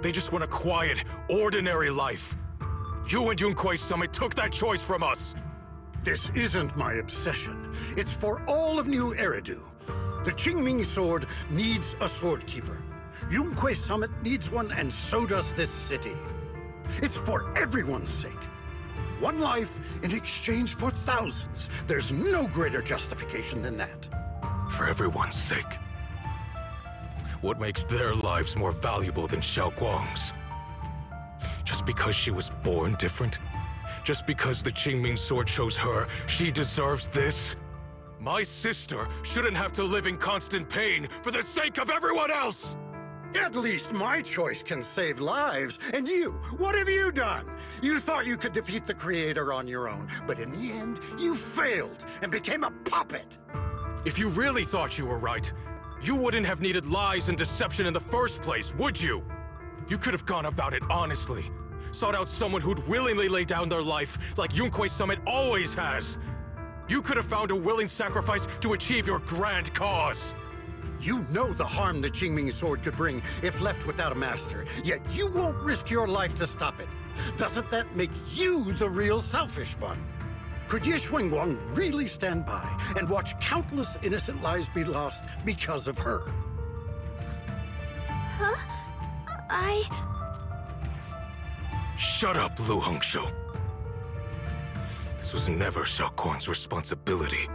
They just want a quiet, ordinary life. You and Yunkuei Summit took that choice from us. This isn't my obsession. It's for all of New Eridu. The Qingming sword needs a sword keeper. Yunkuei Summit needs one, and so does this city. It's for everyone's sake. One life in exchange for thousands. There's no greater justification than that. For everyone's sake. What makes their lives more valuable than Xiao Guang's? Just because she was born different? Just because the Qingming sword chose her, she deserves this? My sister shouldn't have to live in constant pain for the sake of everyone else! At least my choice can save lives. And you, what have you done? You thought you could defeat the Creator on your own, but in the end, you failed and became a puppet. If you really thought you were right, you wouldn't have needed lies and deception in the first place, would you? You could have gone about it honestly. Sought out someone who'd willingly lay down their life, like Yunkuei Summit always has. You could have found a willing sacrifice to achieve your grand cause. You know the harm the Qingming sword could bring if left without a master, yet you won't risk your life to stop it. Doesn't that make you the real selfish one? Could Ye Guang really stand by and watch countless innocent lives be lost because of her? Huh? Shut up, Lu Hongzhou. This was never Xiao Guang's responsibility.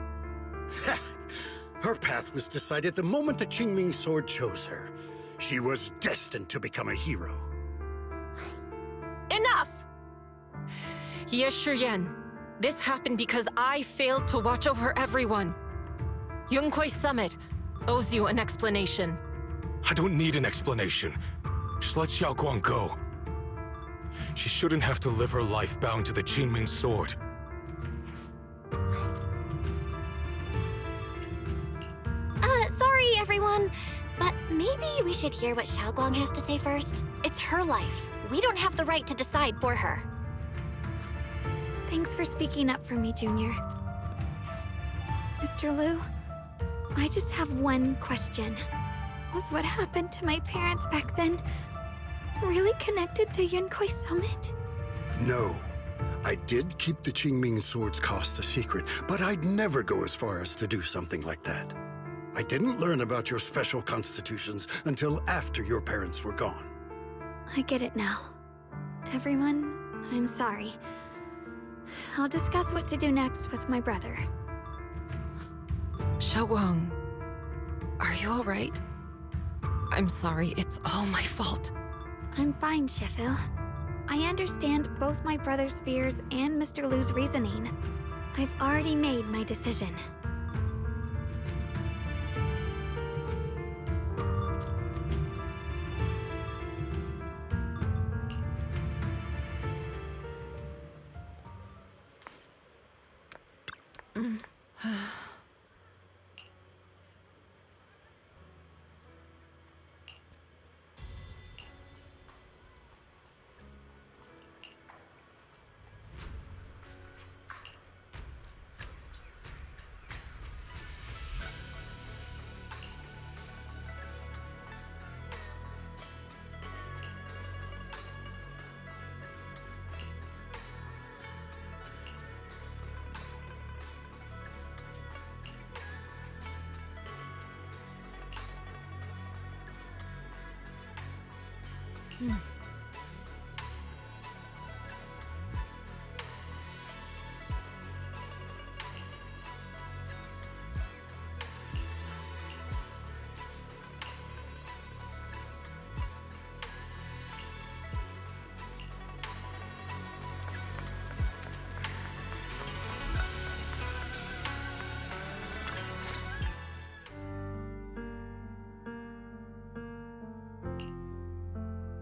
Her path was decided the moment the Qingming sword chose her. She was destined to become a hero. Enough! Ye Shuyuan, this happened because I failed to watch over everyone. Yunkuei Summit owes you an explanation. I don't need an explanation. Just let Xiao Guang go. She shouldn't have to live her life bound to the Qingming sword. Sorry, everyone. But maybe we should hear what Xiaoguang has to say first. It's her life. We don't have the right to decide for her. Thanks for speaking up for me, Junior. Mr. Liu, I just have one question. Was what happened to my parents back then really connected to Yunquei Summit? No. I did keep the Qingming Sword's cost a secret, but I'd never go as far as to do something like that. I didn't learn about your special constitutions until after your parents were gone. I get it now. Everyone, I'm sorry. I'll discuss what to do next with my brother. Xiaoguang, are you all right? I'm sorry, it's all my fault. I'm fine, Shifu. I understand both my brother's fears and Mr. Liu's reasoning. I've already made my decision.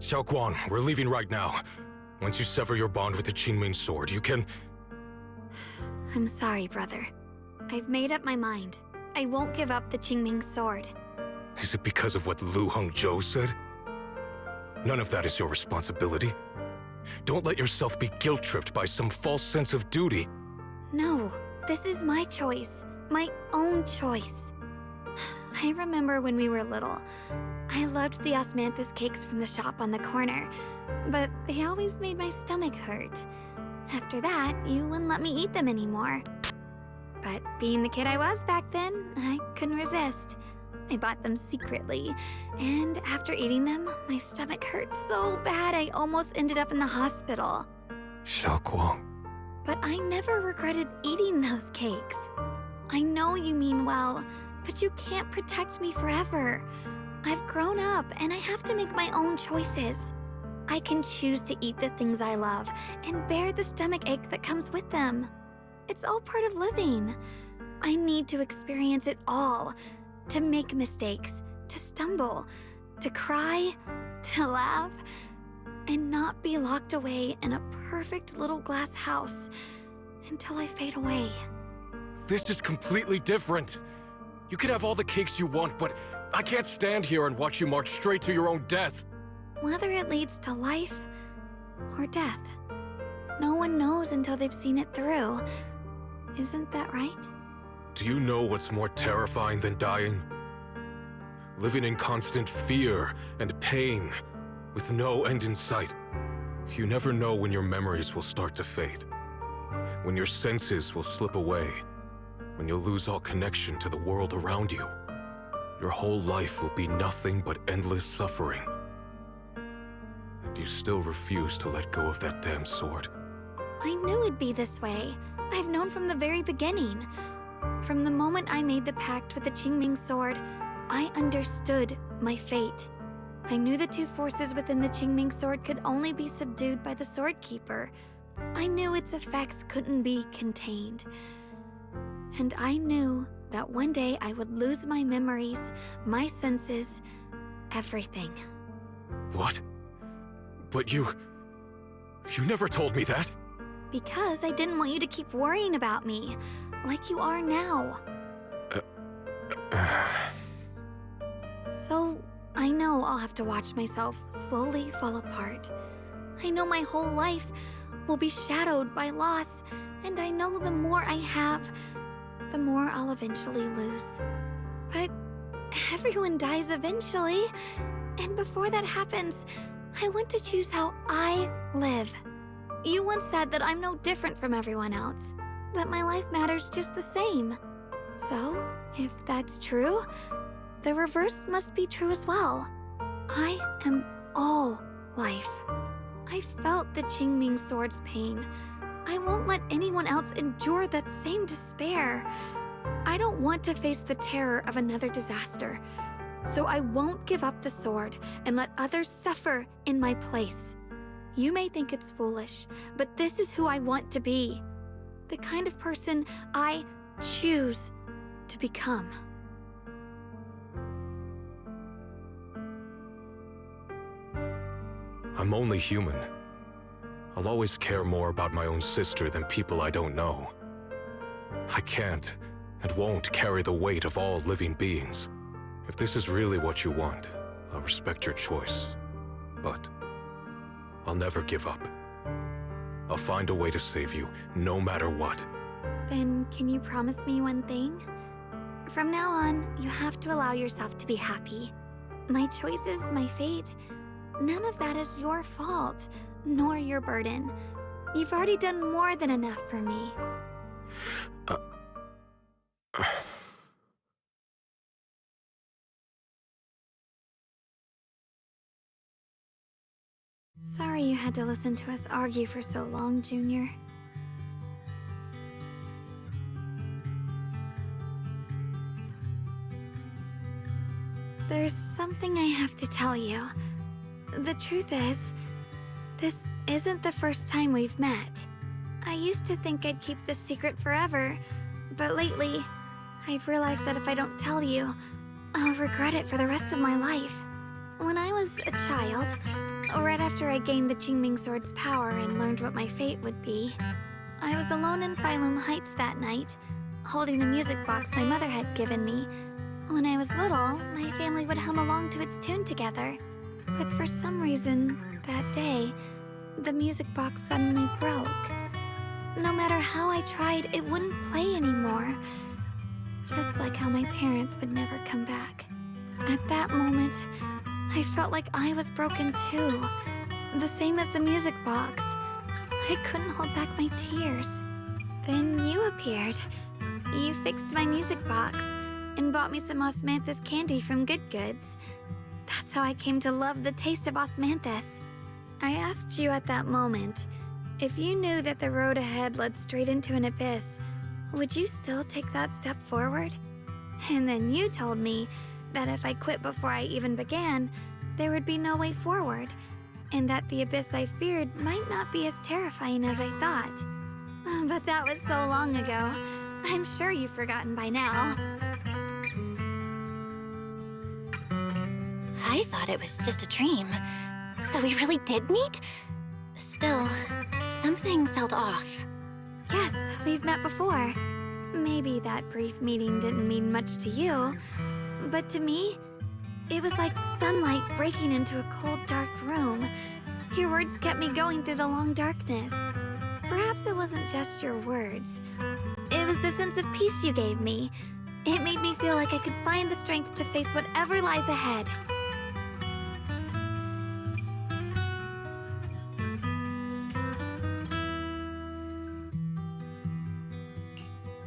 Xiaoguang, we're leaving right now. Once you sever your bond with the Qingming Sword, you can... I'm sorry, brother. I've made up my mind. I won't give up the Qingming Sword. Is it because of what Lu Hongzhou said? None of that is your responsibility. Don't let yourself be guilt-tripped by some false sense of duty. No, this is my choice. My own choice. I remember when we were little. I loved the osmanthus cakes from the shop on the corner, but they always made my stomach hurt. After that, you wouldn't let me eat them anymore. But being the kid I was back then, I couldn't resist. I bought them secretly, and after eating them, my stomach hurt so bad I almost ended up in the hospital. Xiaoguang. But I never regretted eating those cakes. I know you mean well, but you can't protect me forever. I've grown up, and I have to make my own choices. I can choose to eat the things I love, and bear the stomach ache that comes with them. It's all part of living. I need to experience it all. To make mistakes, to stumble, to cry, to laugh, and not be locked away in a perfect little glass house until I fade away. This is completely different. You can have all the cakes you want, but I can't stand here and watch you march straight to your own death. Whether it leads to life or death, no one knows until they've seen it through. Isn't that right? Do you know what's more terrifying than dying? Living in constant fear and pain, with no end in sight. You never know when your memories will start to fade, when your senses will slip away, when you'll lose all connection to the world around you. Your whole life will be nothing but endless suffering. And you still refuse to let go of that damn sword. I knew it'd be this way. I've known from the very beginning. From the moment I made the pact with the Qingming Sword, I understood my fate. I knew the two forces within the Qingming Sword could only be subdued by the Sword Keeper. I knew its effects couldn't be contained. And I knew that one day I would lose my memories, my senses, everything. What? But you never told me that. Because I didn't want you to keep worrying about me, like you are now. So I know I'll have to watch myself slowly fall apart. I know my whole life will be shadowed by loss, and I know the more I have, the more I'll eventually lose. But everyone dies eventually, and before that happens, I want to choose how I live. You once said that I'm no different from everyone else, that my life matters just the same. So, if that's true, the reverse must be true as well. I am all life. I felt the Qingming sword's pain. I won't let anyone else endure that same despair. I don't want to face the terror of another disaster, so I won't give up the sword and let others suffer in my place. You may think it's foolish, but this is who I want to be. The kind of person I choose to become. I'm only human. I'll always care more about my own sister than people I don't know. I can't and won't carry the weight of all living beings. If this is really what you want, I'll respect your choice. But I'll never give up. I'll find a way to save you, no matter what. Then can you promise me one thing? From now on, you have to allow yourself to be happy. My choices, my fate, none of that is your fault, nor your burden. You've already done more than enough for me. Sorry you had to listen to us argue for so long, Junior. There's something I have to tell you. The truth is, this isn't the first time we've met. I used to think I'd keep this secret forever, but lately, I've realized that if I don't tell you, I'll regret it for the rest of my life. When I was a child, right after I gained the Qingming sword's power and learned what my fate would be, I was alone in Phylum Heights that night, holding the music box my mother had given me. When I was little, my family would hum along to its tune together. But for some reason, that day, the music box suddenly broke. No matter how I tried, it wouldn't play anymore. Just like how my parents would never come back. At that moment, I felt like I was broken too. The same as the music box. I couldn't hold back my tears. Then you appeared. You fixed my music box and bought me some osmanthus candy from Good Goods. That's how I came to love the taste of osmanthus. I asked you at that moment, if you knew that the road ahead led straight into an abyss, would you still take that step forward? And then you told me that if I quit before I even began, there would be no way forward, and that the abyss I feared might not be as terrifying as I thought. But that was so long ago. I'm sure you've forgotten by now. I thought it was just a dream. So we really did meet? Still, something felt off. Yes, we've met before. Maybe that brief meeting didn't mean much to you, but to me, it was like sunlight breaking into a cold, dark room. Your words kept me going through the long darkness. Perhaps it wasn't just your words. It was the sense of peace you gave me. It made me feel like I could find the strength to face whatever lies ahead.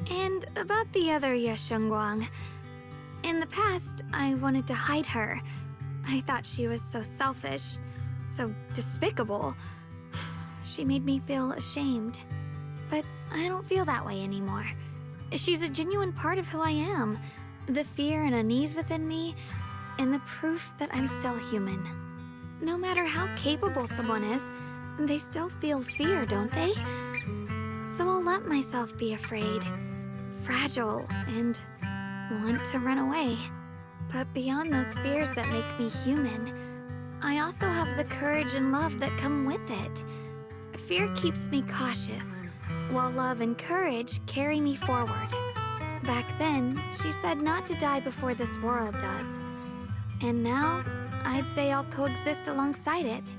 And about the other Yeshengguang. In the past, I wanted to hide her. I thought she was so selfish, so despicable. She made me feel ashamed. But I don't feel that way anymore. She's a genuine part of who I am. The fear and unease within me, and the proof that I'm still human. No matter how capable someone is, they still feel fear, don't they? So I'll let myself be afraid, fragile, and want to run away. But beyond those fears that make me human, I also have the courage and love that come with it. Fear keeps me cautious, while love and courage carry me forward. Back then, she said not to die before this world does. And now, I'd say I'll coexist alongside it.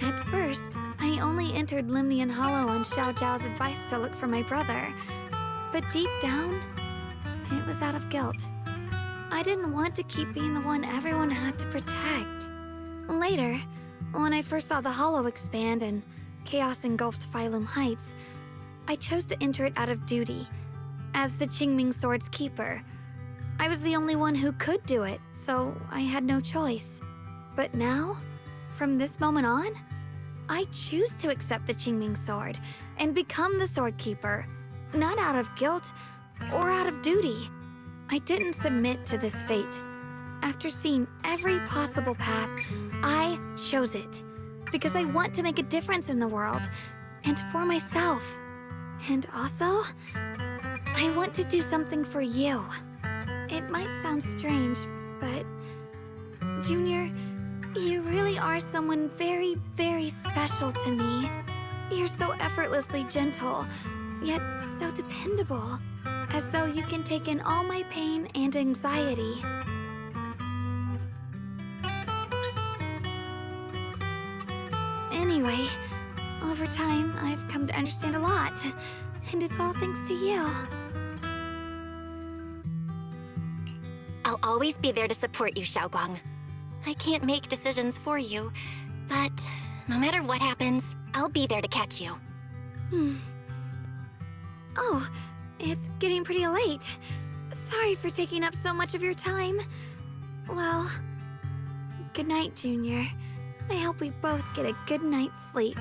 At first, I only entered Limnian Hollow on Xiao Zhao's advice to look for my brother. But deep down, it was out of guilt. I didn't want to keep being the one everyone had to protect. Later, when I first saw the Hollow expand and chaos engulfed Phylum Heights, I chose to enter it out of duty, as the Qingming Sword's keeper. I was the only one who could do it, so I had no choice. But now, from this moment on, I choose to accept the Qingming Sword and become the Sword Keeper, not out of guilt or out of duty. I didn't submit to this fate. After seeing every possible path, I chose it because I want to make a difference in the world and for myself. And also, I want to do something for you. It might sound strange, but Junior, you really are someone very, very special to me. You're so effortlessly gentle, yet so dependable, as though you can take in all my pain and anxiety. Anyway, over time, I've come to understand a lot, and it's all thanks to you. I'll always be there to support you, Xiaoguang. I can't make decisions for you, but no matter what happens, I'll be there to catch you. Oh, it's getting pretty late. Sorry for taking up so much of your time. Well, good night, Junior. I hope we both get a good night's sleep.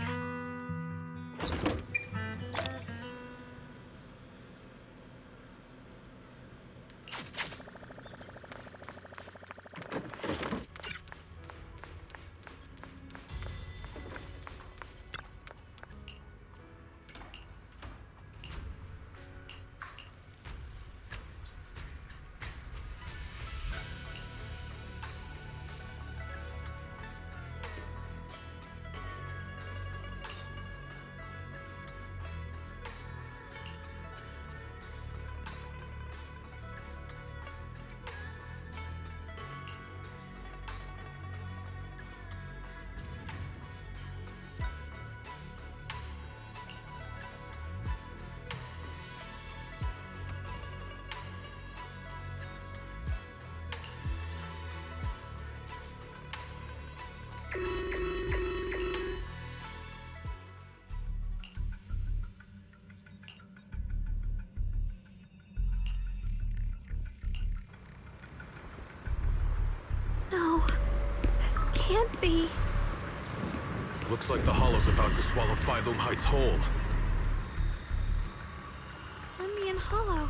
No, this can't be. Looks like the Hollow's about to swallow Phylum Heights whole. Limnian Hollow.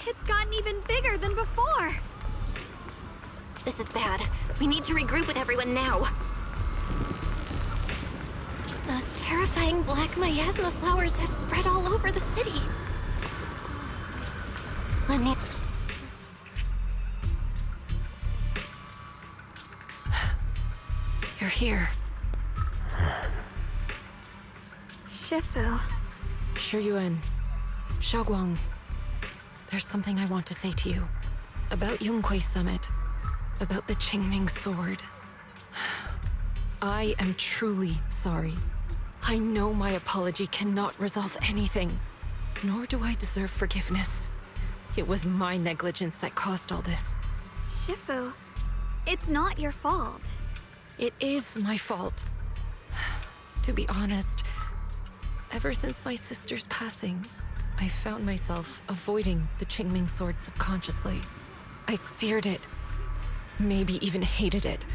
It's gotten even bigger than before. This is bad. We need to regroup with everyone now. Those terrifying black miasma flowers have spread all over the city. You're here. Shifu. Shiyuan. Xiaoguang. There's something I want to say to you. About Yunquei Summit. About the Qingming Sword. I am truly sorry. I know my apology cannot resolve anything, nor do I deserve forgiveness. It was my negligence that caused all this. Shifu, it's not your fault. It is my fault. To be honest, ever since my sister's passing, I found myself avoiding the Qingming Sword subconsciously. I feared it, maybe even hated it.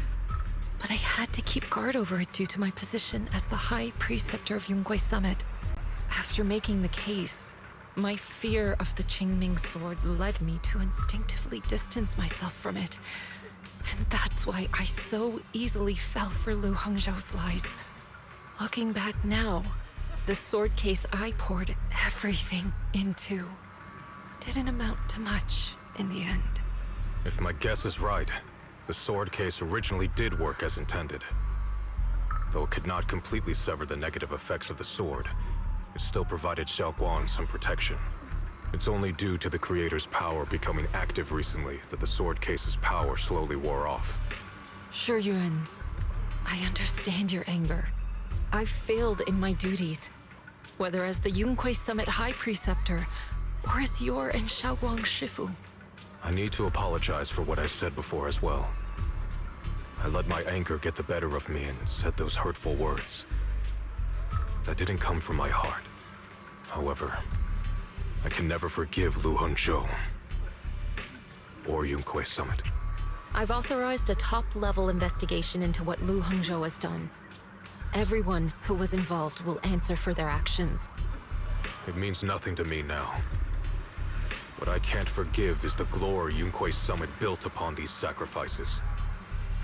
But I had to keep guard over it due to my position as the High Preceptor of Yunquei Summit. After making the case, my fear of the Qingming Sword led me to instinctively distance myself from it. And that's why I so easily fell for Lu Hangzhou's lies. Looking back now, the sword case I poured everything into didn't amount to much in the end. If my guess is right, the sword case originally did work as intended. Though it could not completely sever the negative effects of the sword, it still provided Xiaoguang some protection. It's only due to the Creator's power becoming active recently that the sword case's power slowly wore off. Sure, Yuan. I understand your anger. I've failed in my duties, whether as the Yunquei Summit High Preceptor or as your and Xiaoguang's Shifu. I need to apologize for what I said before as well. I let my anger get the better of me and said those hurtful words. That didn't come from my heart. However, I can never forgive Lu Hongzhou or Yunquei Summit. I've authorized a top-level investigation into what Lu Hongzhou has done. Everyone who was involved will answer for their actions. It means nothing to me now. What I can't forgive is the glory Yunquei Summit built upon these sacrifices.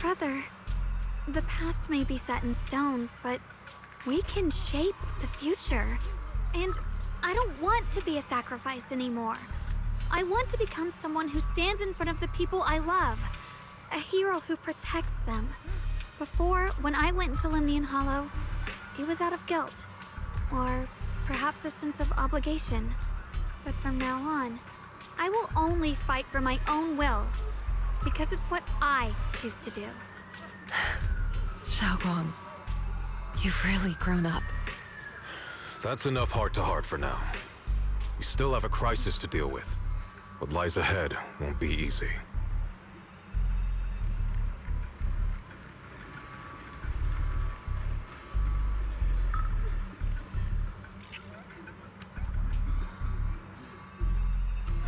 Brother, the past may be set in stone, but we can shape the future. And I don't want to be a sacrifice anymore. I want to become someone who stands in front of the people I love. A hero who protects them. Before, when I went into Lemnian Hollow, it was out of guilt. Or perhaps a sense of obligation. But from now on, I will only fight for my own will. Because it's what I choose to do. Xiaoguang, you've really grown up. That's enough heart-to-heart for now. We still have a crisis to deal with. What lies ahead won't be easy.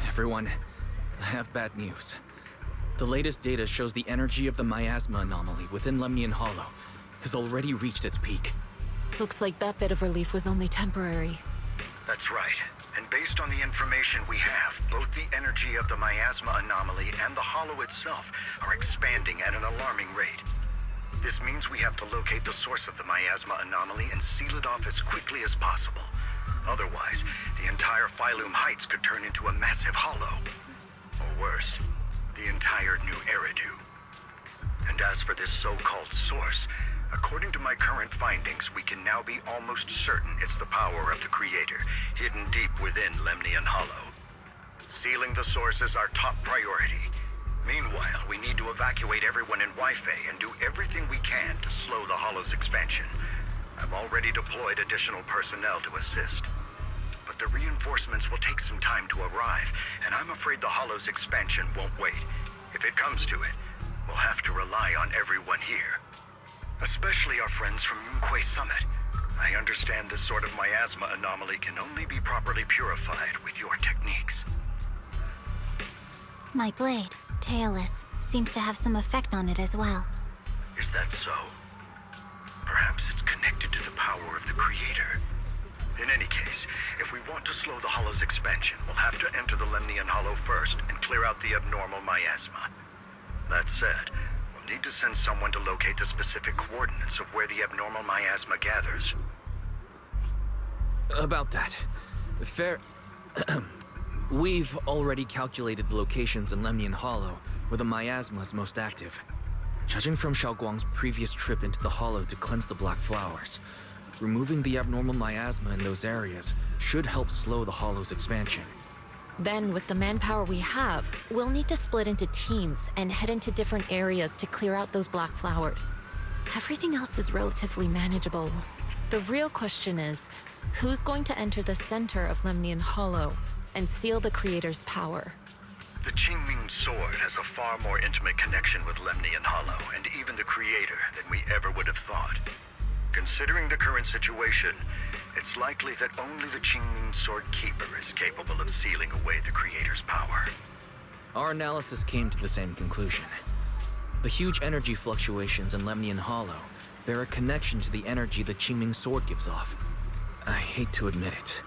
Everyone, I have bad news. The latest data shows the energy of the miasma anomaly within Lemnian Hollow has already reached its peak. Looks like that bit of relief was only temporary. That's right. And based on the information we have, both the energy of the miasma anomaly and the hollow itself are expanding at an alarming rate. This means we have to locate the source of the miasma anomaly and seal it off as quickly as possible. Otherwise, the entire Phylum Heights could turn into a massive hollow. Or worse, the entire new Eridu. And as for this so-called source, according to my current findings, we can now be almost certain it's the power of the Creator, hidden deep within Lemnian Hollow. Sealing the source is our top priority. Meanwhile, we need to evacuate everyone in Wi-Fi and do everything we can to slow the Hollow's expansion. I've already deployed additional personnel to assist. But the reinforcements will take some time to arrive, and I'm afraid the Hollow's expansion won't wait. If it comes to it, we'll have to rely on everyone here. Especially our friends from Yunquei Summit. I understand this sort of miasma anomaly can only be properly purified with your techniques. My blade, Tailless, seems to have some effect on it as well. Is that so? Perhaps it's connected to the power of the Creator. In any case, if we want to slow the Hollow's expansion, we'll have to enter the Lemnian Hollow first and clear out the abnormal miasma. That said, we'll need to send someone to locate the specific coordinates of where the abnormal miasma gathers. About that. We've already calculated the locations in Lemnian Hollow where the miasma is most active. Judging from Xiaoguang's previous trip into the Hollow to cleanse the Black Flowers, removing the abnormal miasma in those areas should help slow the Hollow's expansion. Then, with the manpower we have, we'll need to split into teams and head into different areas to clear out those Black Flowers. Everything else is relatively manageable. The real question is, who's going to enter the center of Lemnian Hollow and seal the Creator's power? The Qingming Sword has a far more intimate connection with Lemnian Hollow and even the Creator than we ever would have thought. Considering the current situation, it's likely that only the Qingming Sword Keeper is capable of sealing away the Creator's power. Our analysis came to the same conclusion. The huge energy fluctuations in Lemnian Hollow bear a connection to the energy the Qingming Sword gives off. I hate to admit it,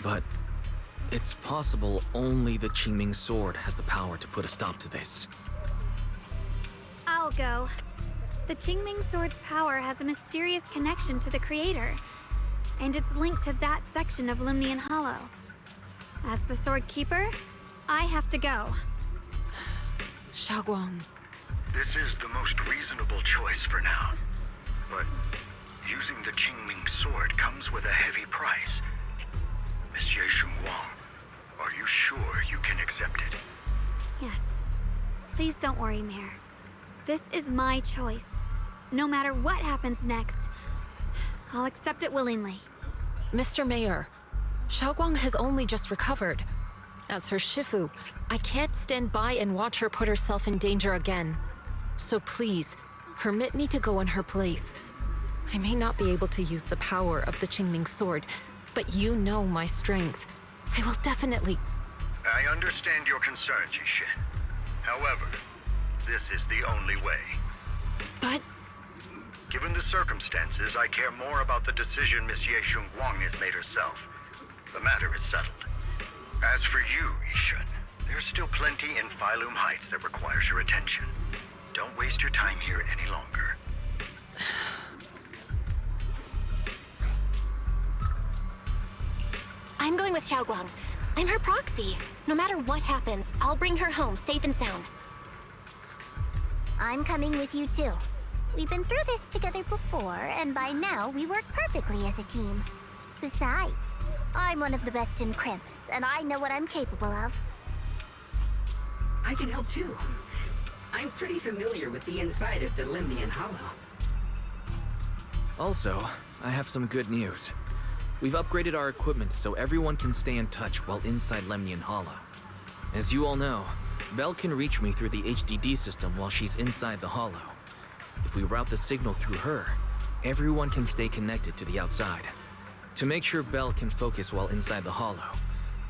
but it's possible only the Qingming Sword has the power to put a stop to this. I'll go. The Qingming Sword's power has a mysterious connection to the Creator, and it's linked to that section of Lemnian Hollow. As the Sword Keeper, I have to go. Xiaoguang. This is the most reasonable choice for now. But using the Qingming Sword comes with a heavy price. Monsieur Xinguang, Are you sure you can accept it? Yes. Please don't worry, Mayor. This is my choice. No matter what happens next, I'll accept it willingly. Mr. Mayor, Xiaoguang has only just recovered. As her Shifu, I can't stand by and watch her put herself in danger again. So please, permit me to go in her place. I may not be able to use the power of the Qingming sword, but you know my strength. I will definitely... I understand your concern, Jishin. However, this is the only way. But... Given the circumstances, I care more about the decision Miss Ye Shunguang has made herself. The matter is settled. As for you, Yishun, there's still plenty in Phylum Heights that requires your attention. Don't waste your time here any longer. I'm going with Xiaoguang. I'm her proxy. No matter what happens, I'll bring her home safe and sound. I'm coming with you too. We've been through this together before, and by now we work perfectly as a team. Besides, I'm one of the best in Krampus, and I know what I'm capable of. I can help too. I'm pretty familiar with the inside of the Lemnian Hollow. Also, I have some good news. We've upgraded our equipment so everyone can stay in touch while inside Lemnian Hollow. As you all know, Belle can reach me through the HDD system while she's inside the Hollow. If we route the signal through her, everyone can stay connected to the outside. To make sure Belle can focus while inside the Hollow,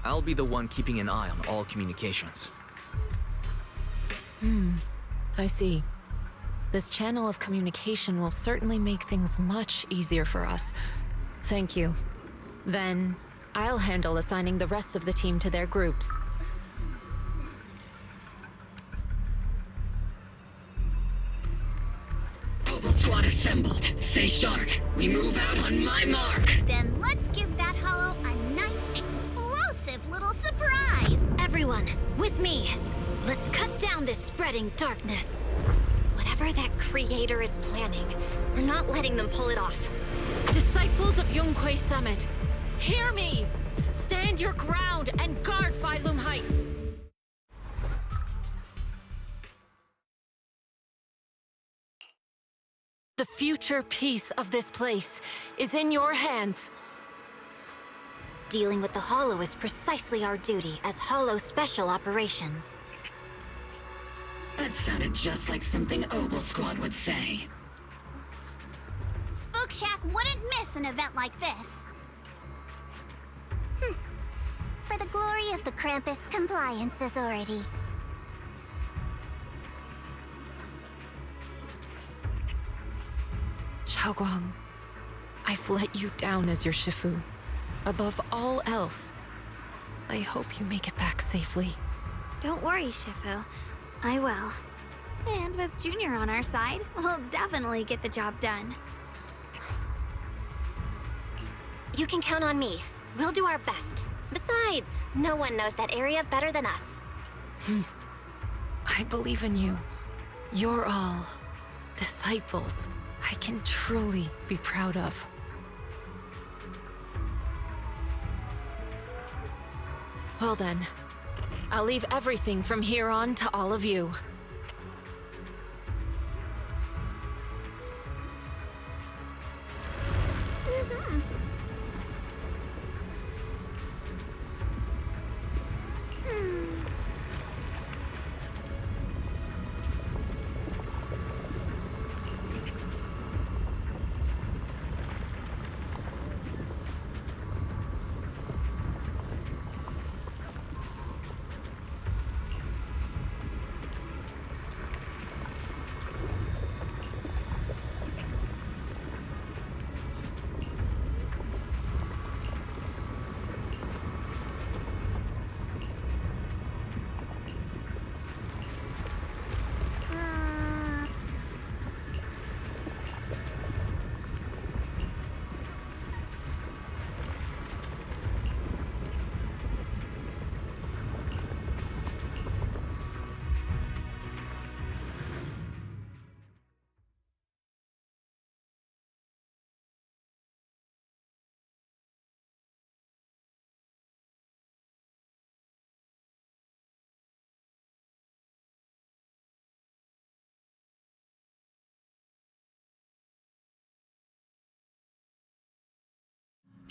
I'll be the one keeping an eye on all communications. I see. This channel of communication will certainly make things much easier for us. Thank you. Then, I'll handle assigning the rest of the team to their groups. Squad assembled. Stay sharp. We move out on my mark. Then let's give that hollow a nice, explosive little surprise! Everyone, with me! Let's cut down this spreading darkness. Whatever that creator is planning, we're not letting them pull it off. Disciples of Yunquay Summit, hear me! Stand your ground and guard Phylum Heights! The future peace of this place is in your hands. Dealing with the Hollow is precisely our duty as Hollow Special Operations. That sounded just like something Obel Squad would say. Spook Shack wouldn't miss an event like this. For the glory of the Krampus Compliance Authority. Xiaoguang, I've let you down as your Shifu. Above all else, I hope you make it back safely. Don't worry, Shifu. I will. And with Junior on our side, we'll definitely get the job done. You can count on me. We'll do our best. Besides, no one knows that area better than us. I believe in you. You're all disciples I can truly be proud of. Well then, I'll leave everything from here on to all of you.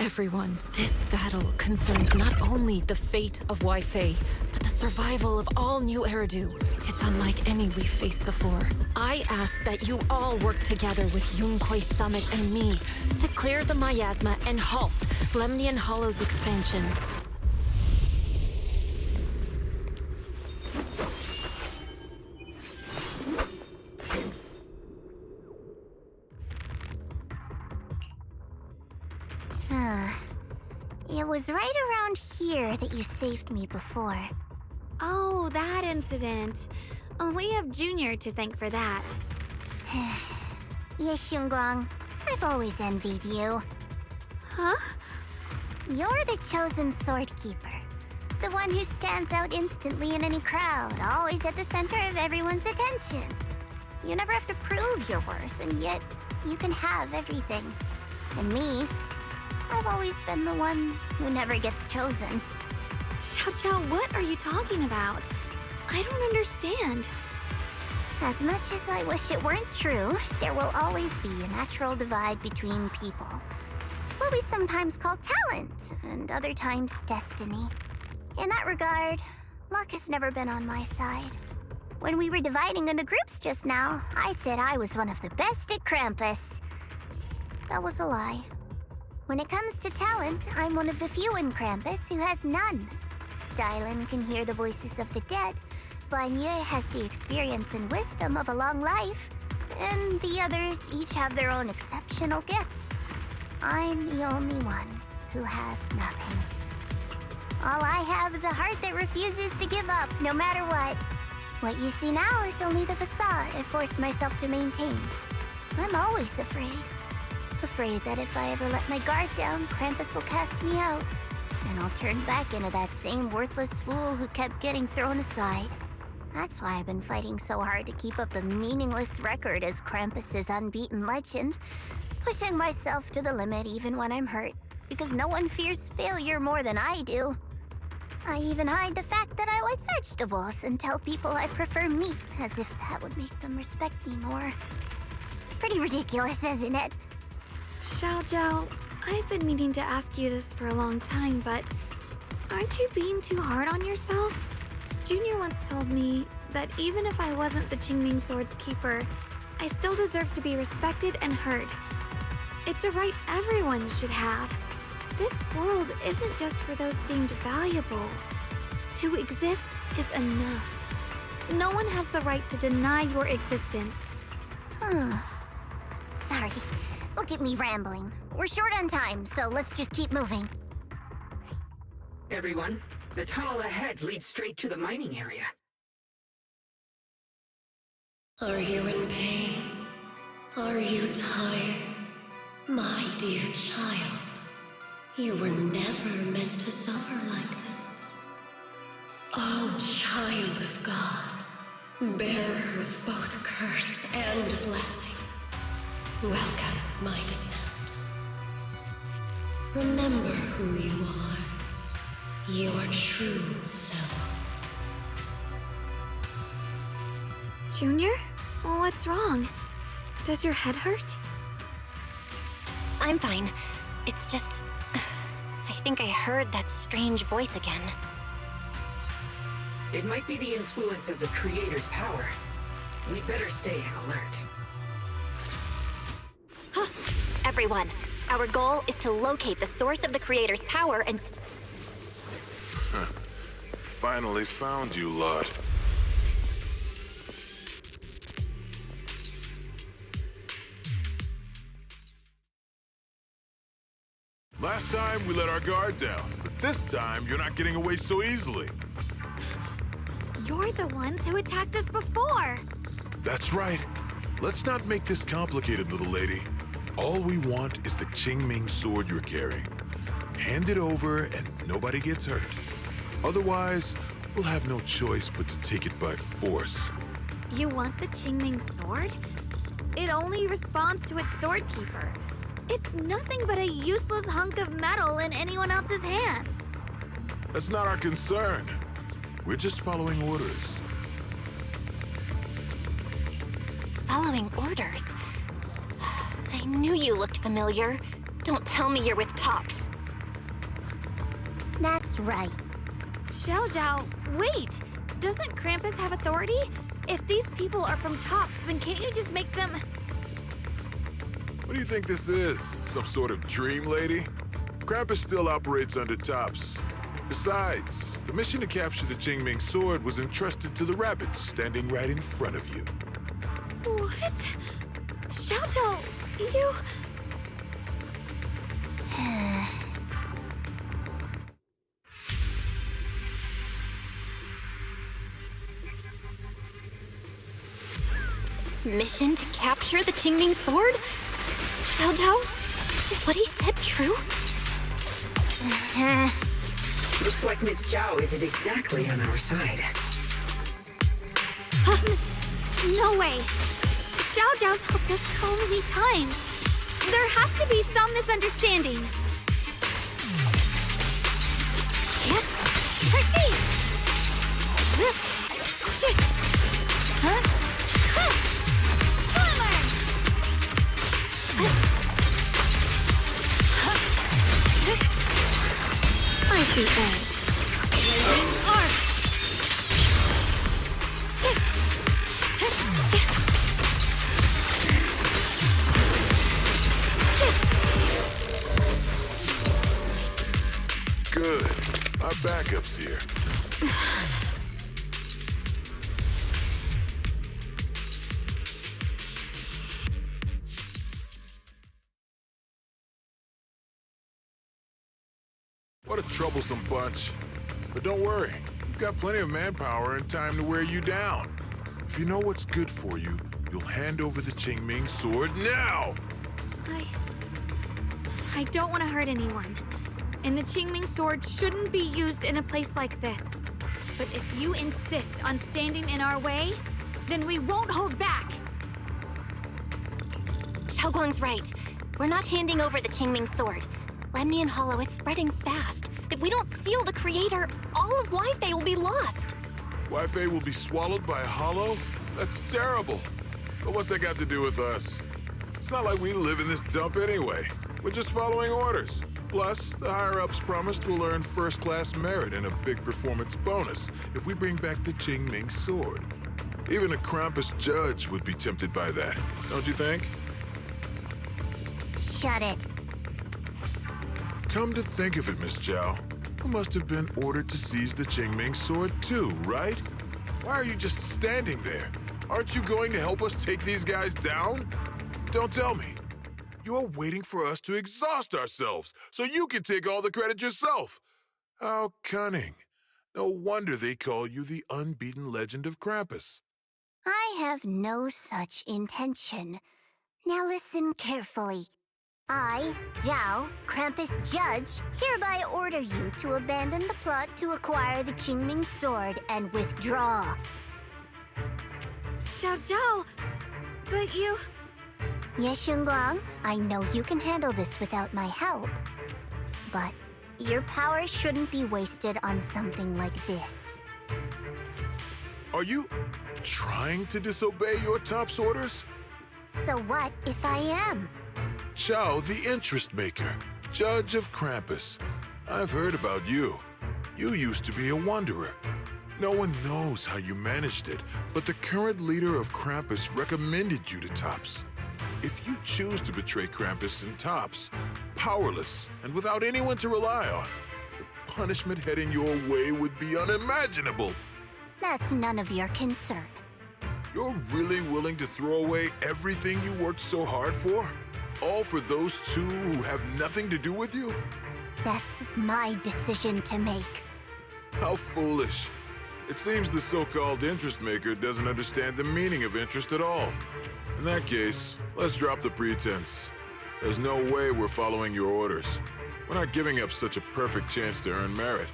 Everyone, this battle concerns not only the fate of Wi-Fi, but the survival of all New Eridu. It's unlike any we've faced before. I ask that you all work together with Yunquay Summit and me to clear the miasma and halt Lemnian Hollow's expansion. It was right around here that you saved me before. Oh, that incident. We have Junior to thank for that. Yes, Xinguang. I've always envied you. Huh? You're the chosen sword keeper. The one who stands out instantly in any crowd, always at the center of everyone's attention. You never have to prove your worth, and yet you can have everything. And me, I've always been the one who never gets chosen. Xiao, what are you talking about? I don't understand. As much as I wish it weren't true, there will always be a natural divide between people. What we sometimes call talent, and other times destiny. In that regard, luck has never been on my side. When we were dividing into groups just now, I said I was one of the best at Krampus. That was a lie. When it comes to talent, I'm one of the few in Krampus who has none. Dylan can hear the voices of the dead, Banya has the experience and wisdom of a long life, and the others each have their own exceptional gifts. I'm the only one who has nothing. All I have is a heart that refuses to give up, no matter what. What you see now is only the facade I forced myself to maintain. I'm always afraid. Afraid that if I ever let my guard down, Krampus will cast me out, and I'll turn back into that same worthless fool who kept getting thrown aside. That's why I've been fighting so hard to keep up the meaningless record as Krampus's unbeaten legend, pushing myself to the limit even when I'm hurt, because no one fears failure more than I do. I even hide the fact that I like vegetables and tell people I prefer meat, as if that would make them respect me more. Pretty ridiculous, isn't it? Xiao, I've been meaning to ask you this for a long time, but aren't you being too hard on yourself? Junior once told me that even if I wasn't the Qingming Sword's keeper, I still deserve to be respected and heard. It's a right everyone should have. This world isn't just for those deemed valuable. To exist is enough. No one has the right to deny your existence. Sorry. Look at me rambling. We're short on time, so let's just keep moving. Everyone, the tunnel ahead leads straight to the mining area. Are you in pain? Are you tired? My dear child, you were never meant to suffer like this. Oh, child of God, bearer of both curse and blessing, welcome my descent. Remember who you are, your true self. Junior? What's wrong? Does your head hurt? I'm fine. It's just... I think I heard that strange voice again. It might be the influence of the Creator's power. We'd better stay alert. Everyone, our goal is to locate the source of the Creator's power and... Finally found you, lot. Last time, we let our guard down, but this time, you're not getting away so easily. You're the ones who attacked us before! That's right. Let's not make this complicated, little lady. All we want is the Qingming sword you're carrying. Hand it over and nobody gets hurt. Otherwise, we'll have no choice but to take it by force. You want the Qingming sword? It only responds to its sword keeper. It's nothing but a useless hunk of metal in anyone else's hands. That's not our concern. We're just following orders. Following orders? I knew you looked familiar. Don't tell me you're with Tops. That's right. Xiao, wait! Doesn't Krampus have authority? If these people are from Tops, then can't you just make them... What do you think this is? Some sort of dream lady? Krampus still operates under Tops. Besides, the mission to capture the Qingming sword was entrusted to the rabbits standing right in front of you. What? Xiao, you... Mission to capture the Qingming sword? Xiao, is what he said true? Looks like Miss Zhao isn't exactly on our side. No way! Xiao's helped us so many times. There has to be some misunderstanding. Yep. Proceed! Huh? I see edge. Arc! Good. Our backup's here. What a troublesome bunch. But don't worry, we've got plenty of manpower and time to wear you down. If you know what's good for you, you'll hand over the Qingming sword now! I don't want to hurt anyone. And the Qingming sword shouldn't be used in a place like this. But if you insist on standing in our way, then we won't hold back! Xiaoguang's right. We're not handing over the Qingming sword. Lemnian Hollow is spreading fast. If we don't seal the creator, all of Wi-Fi will be lost. Wi-Fi will be swallowed by a hollow? That's terrible. But what's that got to do with us? It's not like we live in this dump anyway. We're just following orders. Plus, the higher-ups promised we'll earn first-class merit and a big performance bonus if we bring back the Qingming sword. Even a Krampus judge would be tempted by that, don't you think? Shut it. Come to think of it, Miss Zhao, you must have been ordered to seize the Qingming sword too, right? Why are you just standing there? Aren't you going to help us take these guys down? Don't tell me. You're waiting for us to exhaust ourselves so you can take all the credit yourself. How cunning. No wonder they call you the unbeaten legend of Krampus. I have no such intention. Now listen carefully. I, Zhao, Krampus Judge, hereby order you to abandon the plot to acquire the Qingming sword and withdraw. Xiao, but you... Yes, Shunguang, I know you can handle this without my help. But your power shouldn't be wasted on something like this. Are you trying to disobey your top's orders? So what if I am? Zhao, the interest maker, judge of Krampus. I've heard about you. You used to be a wanderer. No one knows how you managed it, but the current leader of Krampus recommended you to Tops. If you choose to betray Krampus and Tops, powerless and without anyone to rely on, the punishment heading your way would be unimaginable. That's none of your concern. You're really willing to throw away everything you worked so hard for? All for those two who have nothing to do with you? That's my decision to make. How foolish. It seems the so-called interest maker doesn't understand the meaning of interest at all. In that case, let's drop the pretense. There's no way we're following your orders. We're not giving up such a perfect chance to earn merit.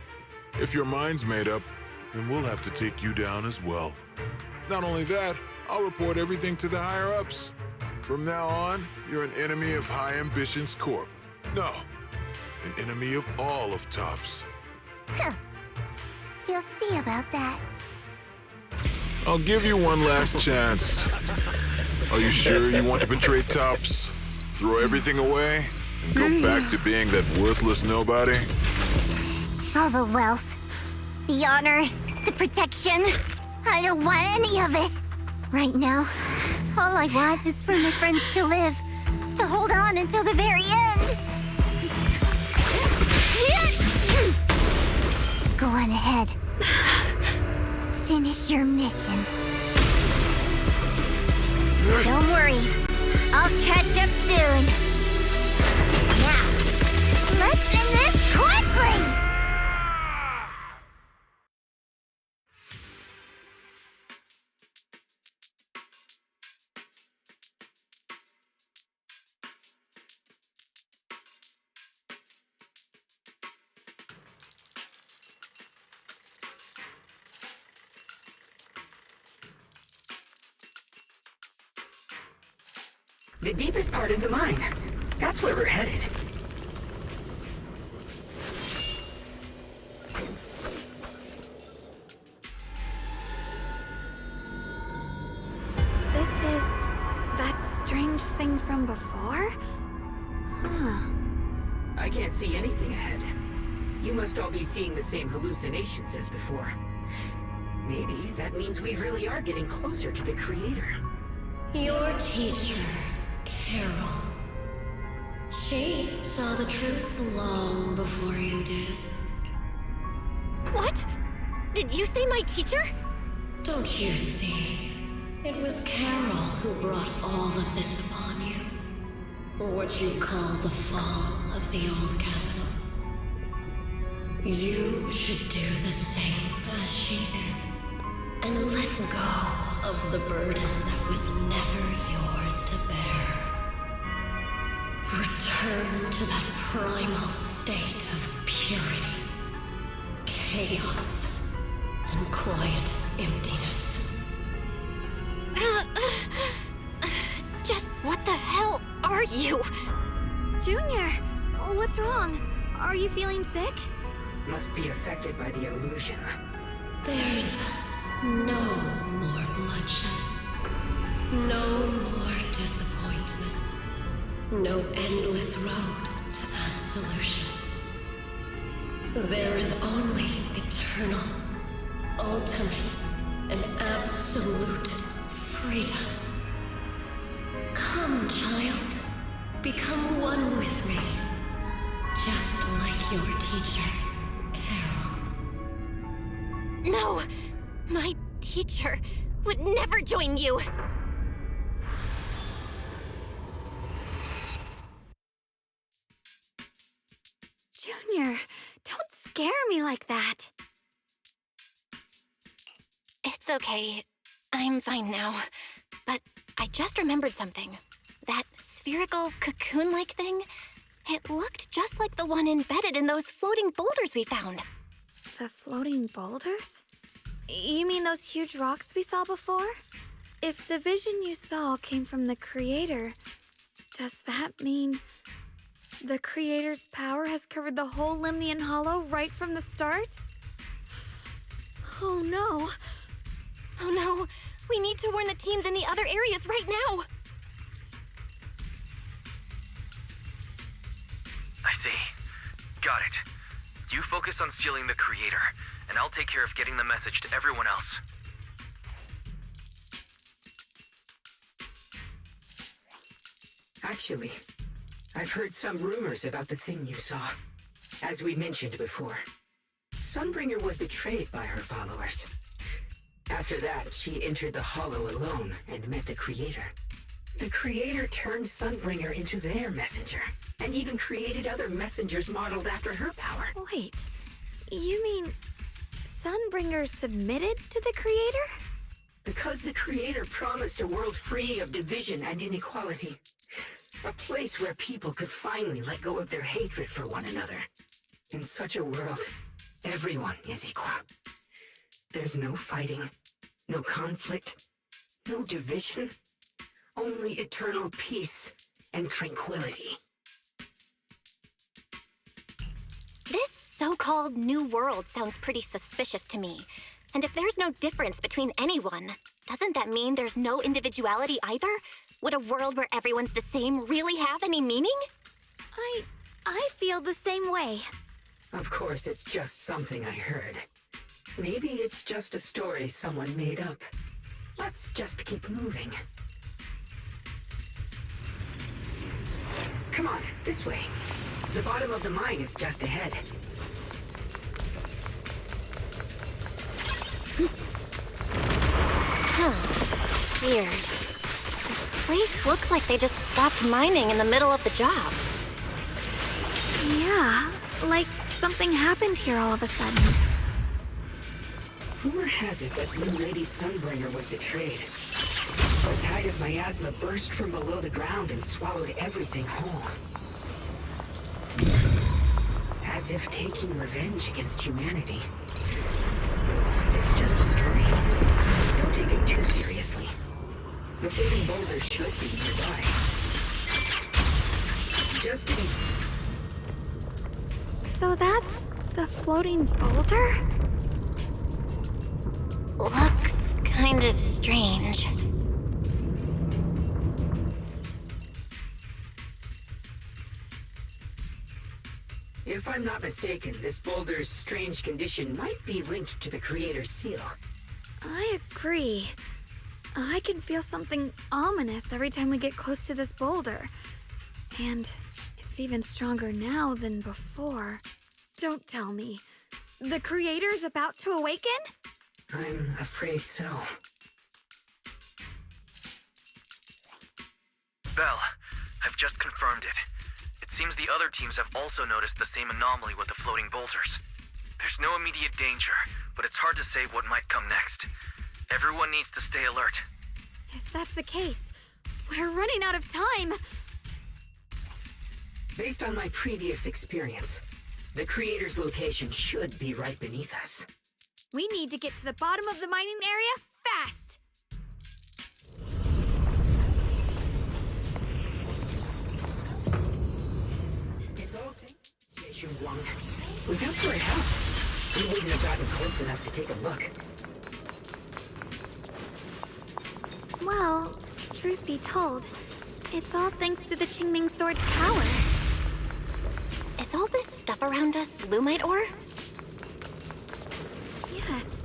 If your mind's made up, then we'll have to take you down as well. Not only that, I'll report everything to the higher-ups. From now on, you're an enemy of High Ambitions Corp. No, an enemy of all of Tops. Huh. You'll see about that. I'll give you one last chance. Are you sure you want to betray Tops? Throw everything away? And go back to being that worthless nobody? All the wealth, the honor, the protection. I don't want any of it. Right now, all I want is for my friends to live, to hold on until the very end. Go on ahead. Finish your mission. Don't worry, I'll catch up soon. Now, let's end this quickly! The deepest part of the mine. That's where we're headed. This is that strange thing from before? Huh. I can't see anything ahead. You must all be seeing the same hallucinations as before. Maybe that means we really are getting closer to the Creator. Your teacher, Carol. She saw the truth long before you did. What? Did you say my teacher? Don't you see? It was Carol who brought all of this upon you. What you call the fall of the old capital. You should do the same as she did. And let go of the burden that was never yours to bear. Return to that primal state of purity, chaos, and quiet emptiness. Just what the hell are you? Junior, what's wrong? Are you feeling sick? Must be affected by the illusion. There's no more bloodshed. No more disappointment. No endless road to absolution. There is only eternal, ultimate, and absolute freedom. Come, child. Become one with me. Just like your teacher, Carol. No! My teacher would never join you! Junior, don't scare me like that. It's okay. I'm fine now. But I just remembered something. That spherical cocoon-like thing, it looked just like the one embedded in those floating boulders we found. The floating boulders? You mean those huge rocks we saw before? If the vision you saw came from the Creator, does that mean the Creator's power has covered the whole Lemnian Hollow right from the start? Oh no. Oh no, we need to warn the teams in the other areas right now. I see. Got it. You focus on sealing the Creator, and I'll take care of getting the message to everyone else. Actually, I've heard some rumors about the thing you saw. As we mentioned before, Sunbringer was betrayed by her followers. After that, she entered the Hollow alone and met the Creator. The Creator turned Sunbringer into their messenger, and even created other messengers modeled after her power. Wait, you mean Sunbringer submitted to the Creator? Because the Creator promised a world free of division and inequality. A place where people could finally let go of their hatred for one another. In such a world, everyone is equal. There's no fighting, no conflict, no division. Only eternal peace and tranquility. This so-called new world sounds pretty suspicious to me. And if there's no difference between anyone, doesn't that mean there's no individuality either? Would a world where everyone's the same really have any meaning? I feel the same way. Of course, it's just something I heard. Maybe it's just a story someone made up. Let's just keep moving. Come on, this way. The bottom of the mine is just ahead. Huh. Weird. This place looks like they just stopped mining in the middle of the job. Yeah, like something happened here all of a sudden. Rumor has it that Blue Lady Sunbringer was betrayed. The tide of miasma burst from below the ground and swallowed everything whole. As if taking revenge against humanity. It's just a story. Don't take it too seriously. The floating boulder should be nearby. Just to be... So that's the floating boulder? Looks kind of strange. If I'm not mistaken, this boulder's strange condition might be linked to the Creator's seal. I agree. I can feel something ominous every time we get close to this boulder. And it's even stronger now than before. Don't tell me. The Creator's about to awaken? I'm afraid so. Belle, I've just confirmed it. It seems the other teams have also noticed the same anomaly with the floating boulders. There's no immediate danger, but it's hard to say what might come next. Everyone needs to stay alert. If that's the case, we're running out of time. Based on my previous experience, the Creator's location should be right beneath us. We need to get to the bottom of the mining area fast. It's all thanks to Wang. Without your help, we wouldn't have gotten close enough to take a look. Well, truth be told, it's all thanks to the Qingming Sword's power. Is all this stuff around us Lumite ore? Yes.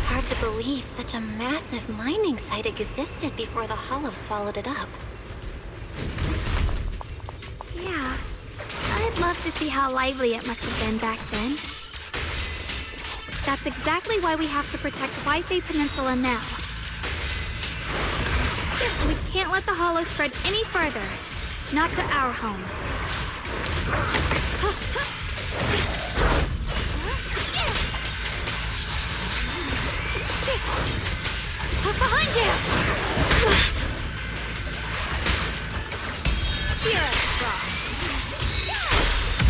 Hard to believe such a massive mining site existed before the Hollow swallowed it up. Yeah. I'd love to see how lively it must have been back then. That's exactly why we have to protect Waifei Peninsula now. We can't let the Hollow spread any further. Not to our home. Behind you!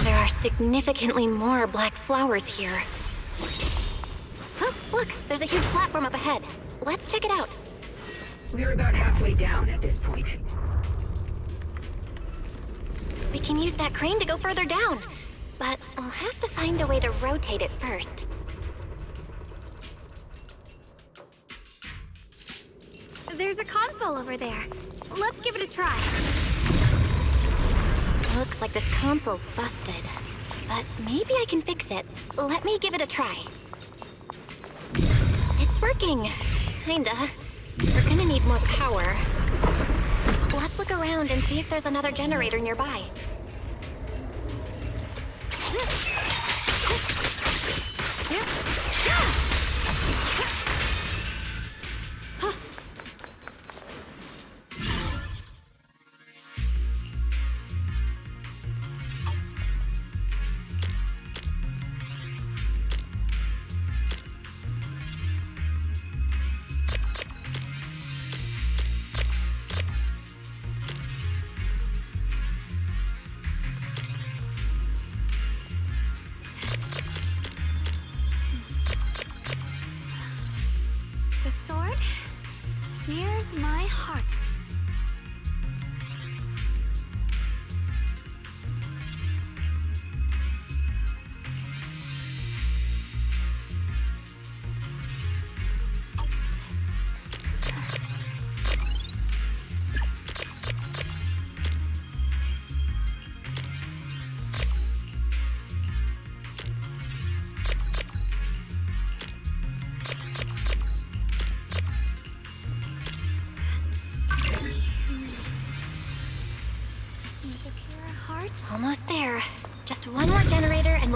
There are significantly more black flowers here. Oh, look! There's a huge platform up ahead. Let's check it out. We're about halfway down at this point. We can use that crane to go further down. But we'll have to find a way to rotate it first. There's a console over there. Let's give it a try. Looks like this console's busted. But maybe I can fix it. Let me give it a try. It's working. Kinda. We're gonna need more power. Let's look around and see if there's another generator nearby. The sword? Here's my heart.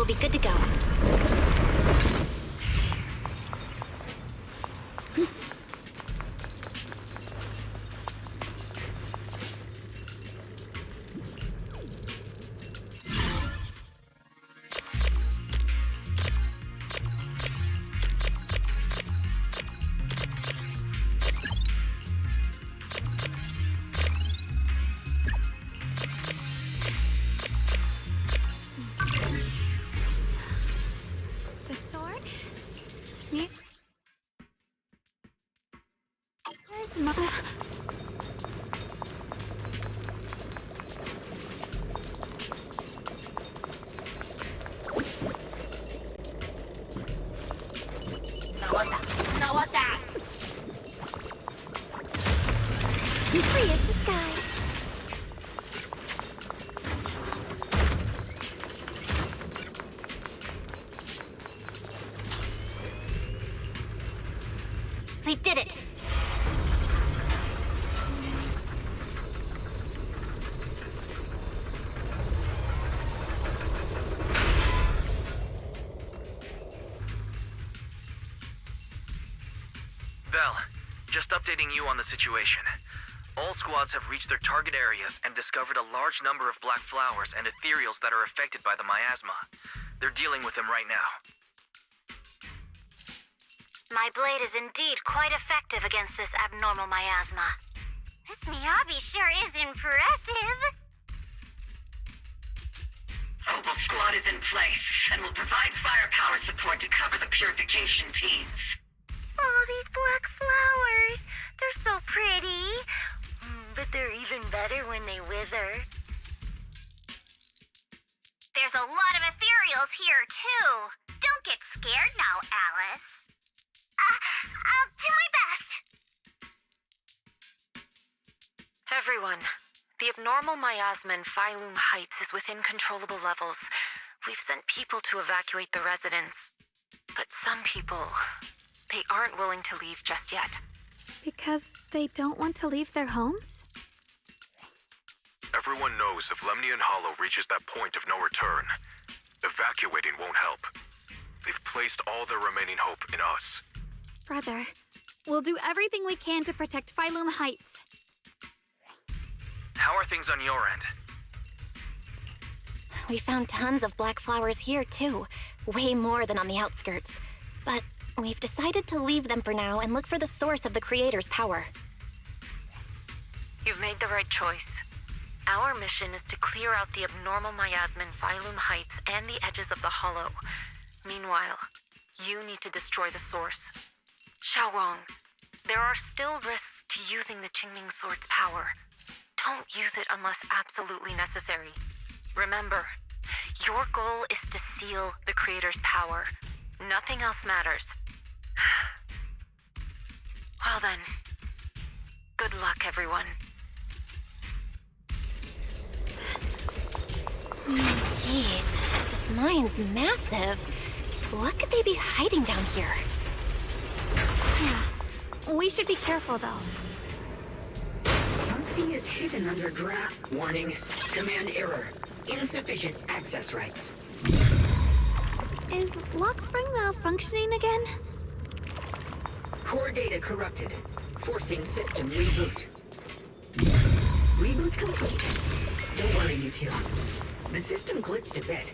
we'll be good to go. The sword? Yeah. Where's my... Free as the sky. We did it! Val, just updating you on the situation. All squads have reached their target areas and discovered a large number of black flowers and ethereals that are affected by the miasma. They're dealing with them right now. My blade is indeed quite effective against this abnormal miasma. This Miyabi sure is impressive. Opal Squad is in place and will provide firepower support to cover the purification teams. Oh, these black flowers. They're so pretty. But they're even better when they wither. There's a lot of ethereals here, too. Don't get scared now, Alice. I'll do my best. Everyone, the abnormal miasma in Phylum Heights is within controllable levels. We've sent people to evacuate the residents. But some people, they aren't willing to leave just yet. Because they don't want to leave their homes? Everyone knows if Lemnian Hollow reaches that point of no return, evacuating won't help. They've placed all their remaining hope in us. Brother, we'll do everything we can to protect Phylum Heights. How are things on your end? We found tons of black flowers here, too. Way more than on the outskirts. But we've decided to leave them for now and look for the source of the Creator's power. You've made the right choice. Our mission is to clear out the abnormal miasma in Phylum Heights and the edges of the Hollow. Meanwhile, you need to destroy the source. Xiaowang, there are still risks to using the Qingming Sword's power. Don't use it unless absolutely necessary. Remember, your goal is to seal the Creator's power. Nothing else matters. Well then, good luck, everyone. Jeez, this mine's massive. What could they be hiding down here? Yeah. We should be careful, though. Something is hidden underground. Warning, command error. Insufficient access rights. Is Lockspring malfunctioning again? Core data corrupted. Forcing system reboot. Reboot complete. Don't worry, you two. The system glitched a bit.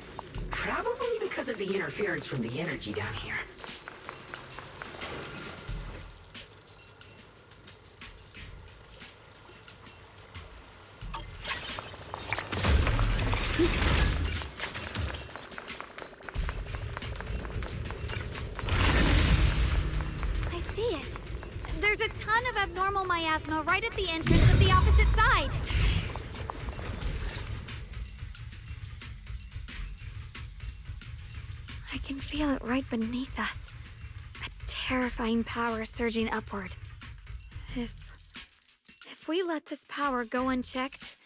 Probably because of the interference from the energy down here. I see it. There's a ton of abnormal miasma right at the entrance of the opposite side. I can feel it right beneath us. A terrifying power surging upward. If we let this power go unchecked,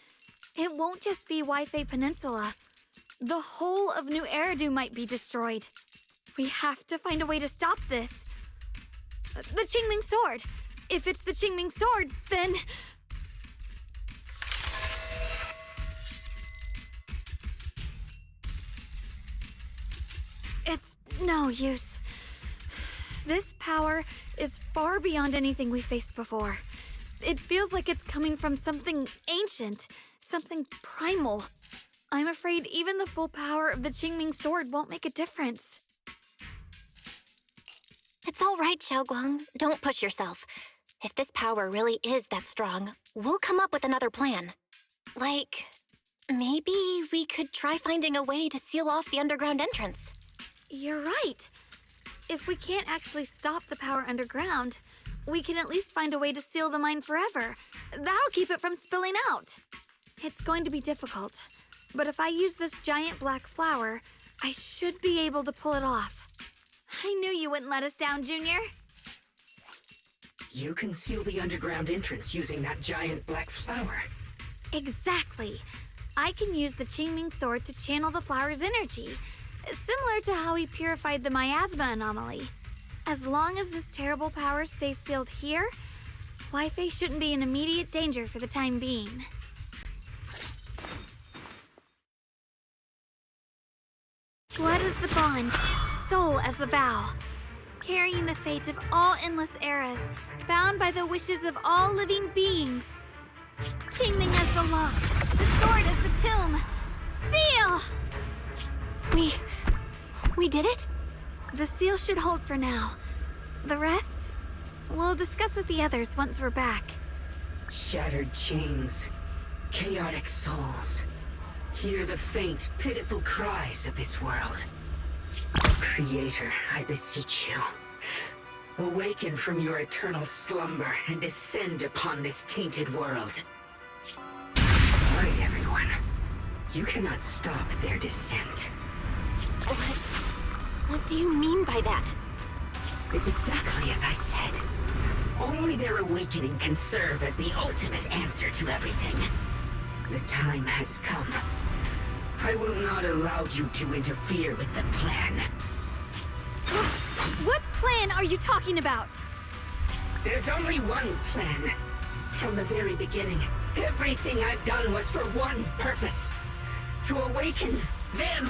it won't just be Wi-Fi Peninsula. The whole of New Eridu might be destroyed. We have to find a way to stop this. The Qingming Sword! If it's the Qingming Sword, then... No use. This power is far beyond anything we faced before. It feels like it's coming from something ancient, something primal. I'm afraid even the full power of the Qingming sword won't make a difference. It's all right, Xiaoguang. Don't push yourself. If this power really is that strong, we'll come up with another plan. Like, maybe we could try finding a way to seal off the underground entrance. You're right. If we can't actually stop the power underground, we can at least find a way to seal the mine forever. That'll keep it from spilling out. It's going to be difficult, but if I use this giant black flower, I should be able to pull it off. I knew you wouldn't let us down, Junior. You can seal the underground entrance using that giant black flower. Exactly. I can use the Qingming sword to channel the flower's energy, similar to how we purified the miasma anomaly. As long as this terrible power stays sealed here, Wi-Fi shouldn't be in immediate danger for the time being. Blood is the bond, soul as the vow, carrying the fate of all endless eras, bound by the wishes of all living beings. Qingming as the lock, the sword as the tomb. Seal! We did it? The seal should hold for now. The rest, we'll discuss with the others once we're back. Shattered chains, chaotic souls. Hear the faint, pitiful cries of this world. Creator, I beseech you. Awaken from your eternal slumber and descend upon this tainted world. Sorry, everyone. You cannot stop their descent. What do you mean by that? It's exactly as I said. Only their awakening can serve as the ultimate answer to everything. The time has come. I will not allow you to interfere with the plan. What plan are you talking about? There's only one plan. From the very beginning, everything I've done was for one purpose. To awaken them.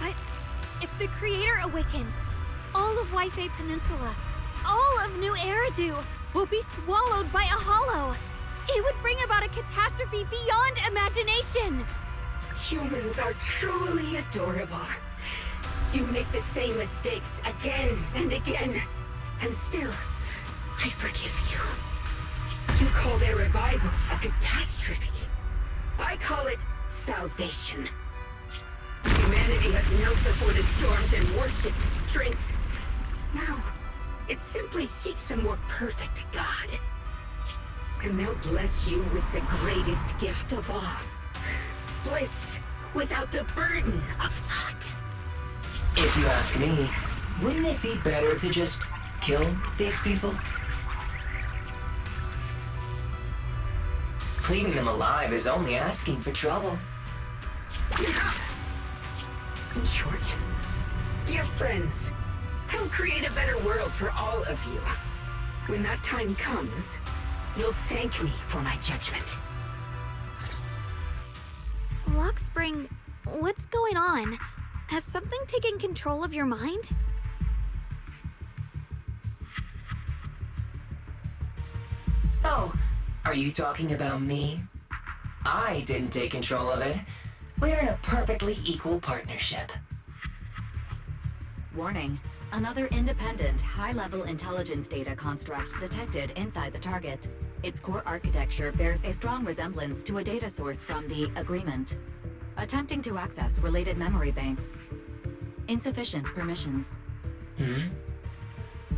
But if the Creator awakens, all of Wi-Fi Peninsula, all of New Eridu will be swallowed by a hollow. It would bring about a catastrophe beyond imagination. Humans are truly adorable. You make the same mistakes again and again, and still, I forgive you. You call their revival a catastrophe. I call it salvation. Humanity has knelt before the storms and worshipped strength. Now, it simply seeks a more perfect God. And they'll bless you with the greatest gift of all. Bliss without the burden of thought. If you ask me, wouldn't it be better to just kill these people? Leaving them alive is only asking for trouble. In short, dear friends, I'll create a better world for all of you. When that time comes, you'll thank me for my judgment. Rockspring, what's going on? Has something taken control of your mind? Oh, are you talking about me? I didn't take control of it. We're in a perfectly equal partnership. Warning. Another independent, high-level intelligence data construct detected inside the target. Its core architecture bears a strong resemblance to a data source from the Agreement. Attempting to access related memory banks. Insufficient permissions.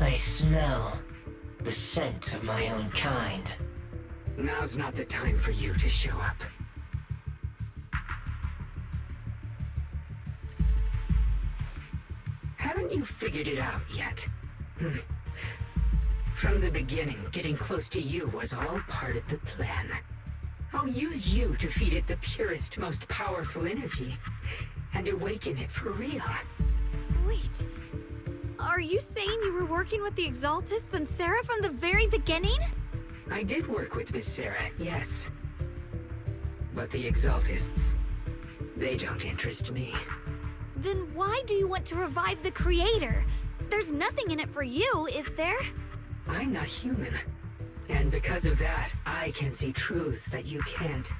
I smell the scent of my own kind. Now's not the time for you to show up. Haven't you figured it out yet? From the beginning, getting close to you was all part of the plan. I'll use you to feed it the purest, most powerful energy, and awaken it for real. Wait, are you saying you were working with the Exaltists and Sarah from the very beginning? I did work with Miss Sarah, yes. But the Exaltists, they don't interest me. Then why do you want to revive the creator? There's nothing in it for you, is there? I'm not human. And because of that, I can see truths that you can't.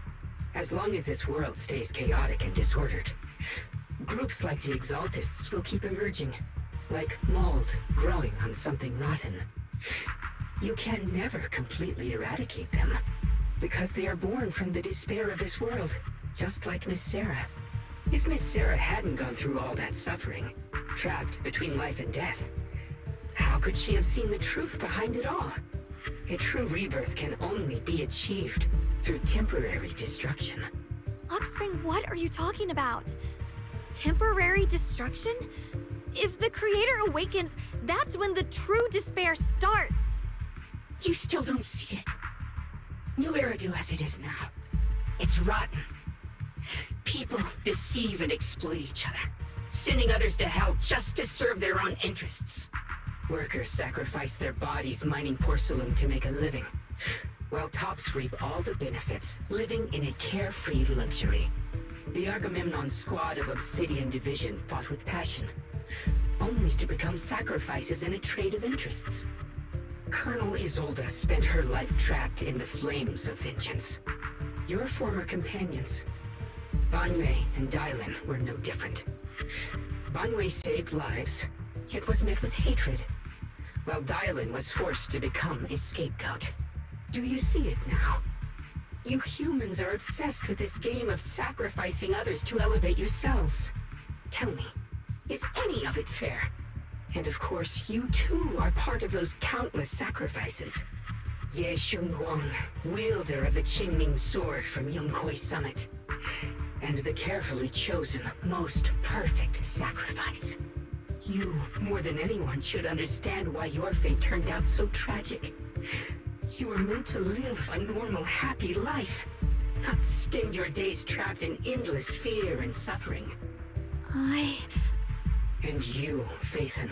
As long as this world stays chaotic and disordered, groups like the Exaltists will keep emerging, like mold growing on something rotten. You can never completely eradicate them, because they are born from the despair of this world, just like Miss Sarah. If Miss Sarah hadn't gone through all that suffering, trapped between life and death, how could she have seen the truth behind it all? A true rebirth can only be achieved through temporary destruction. Offspring, what are you talking about? Temporary destruction? If the creator awakens, that's when the true despair starts. You still don't see it. New Eridu as it is now. It's rotten. People deceive and exploit each other, sending others to hell just to serve their own interests. Workers sacrifice their bodies mining porcelain to make a living, while tops reap all the benefits, living in a carefree luxury. The Agamemnon squad of Obsidian Division fought with passion, only to become sacrifices in a trade of interests. Colonel Isolda spent her life trapped in the flames of vengeance. Your former companions, Banwei and Dylan, were no different. Banwei saved lives, yet was met with hatred, while Dylan was forced to become a scapegoat. Do you see it now? You humans are obsessed with this game of sacrificing others to elevate yourselves. Tell me, is any of it fair? And of course, you too are part of those countless sacrifices. Ye Shunguang, wielder of the Qingming sword from Yunkuei Summit, and the carefully chosen, most perfect sacrifice. You, more than anyone, should understand why your fate turned out so tragic. You were meant to live a normal, happy life, not spend your days trapped in endless fear and suffering. And you, Phaethon,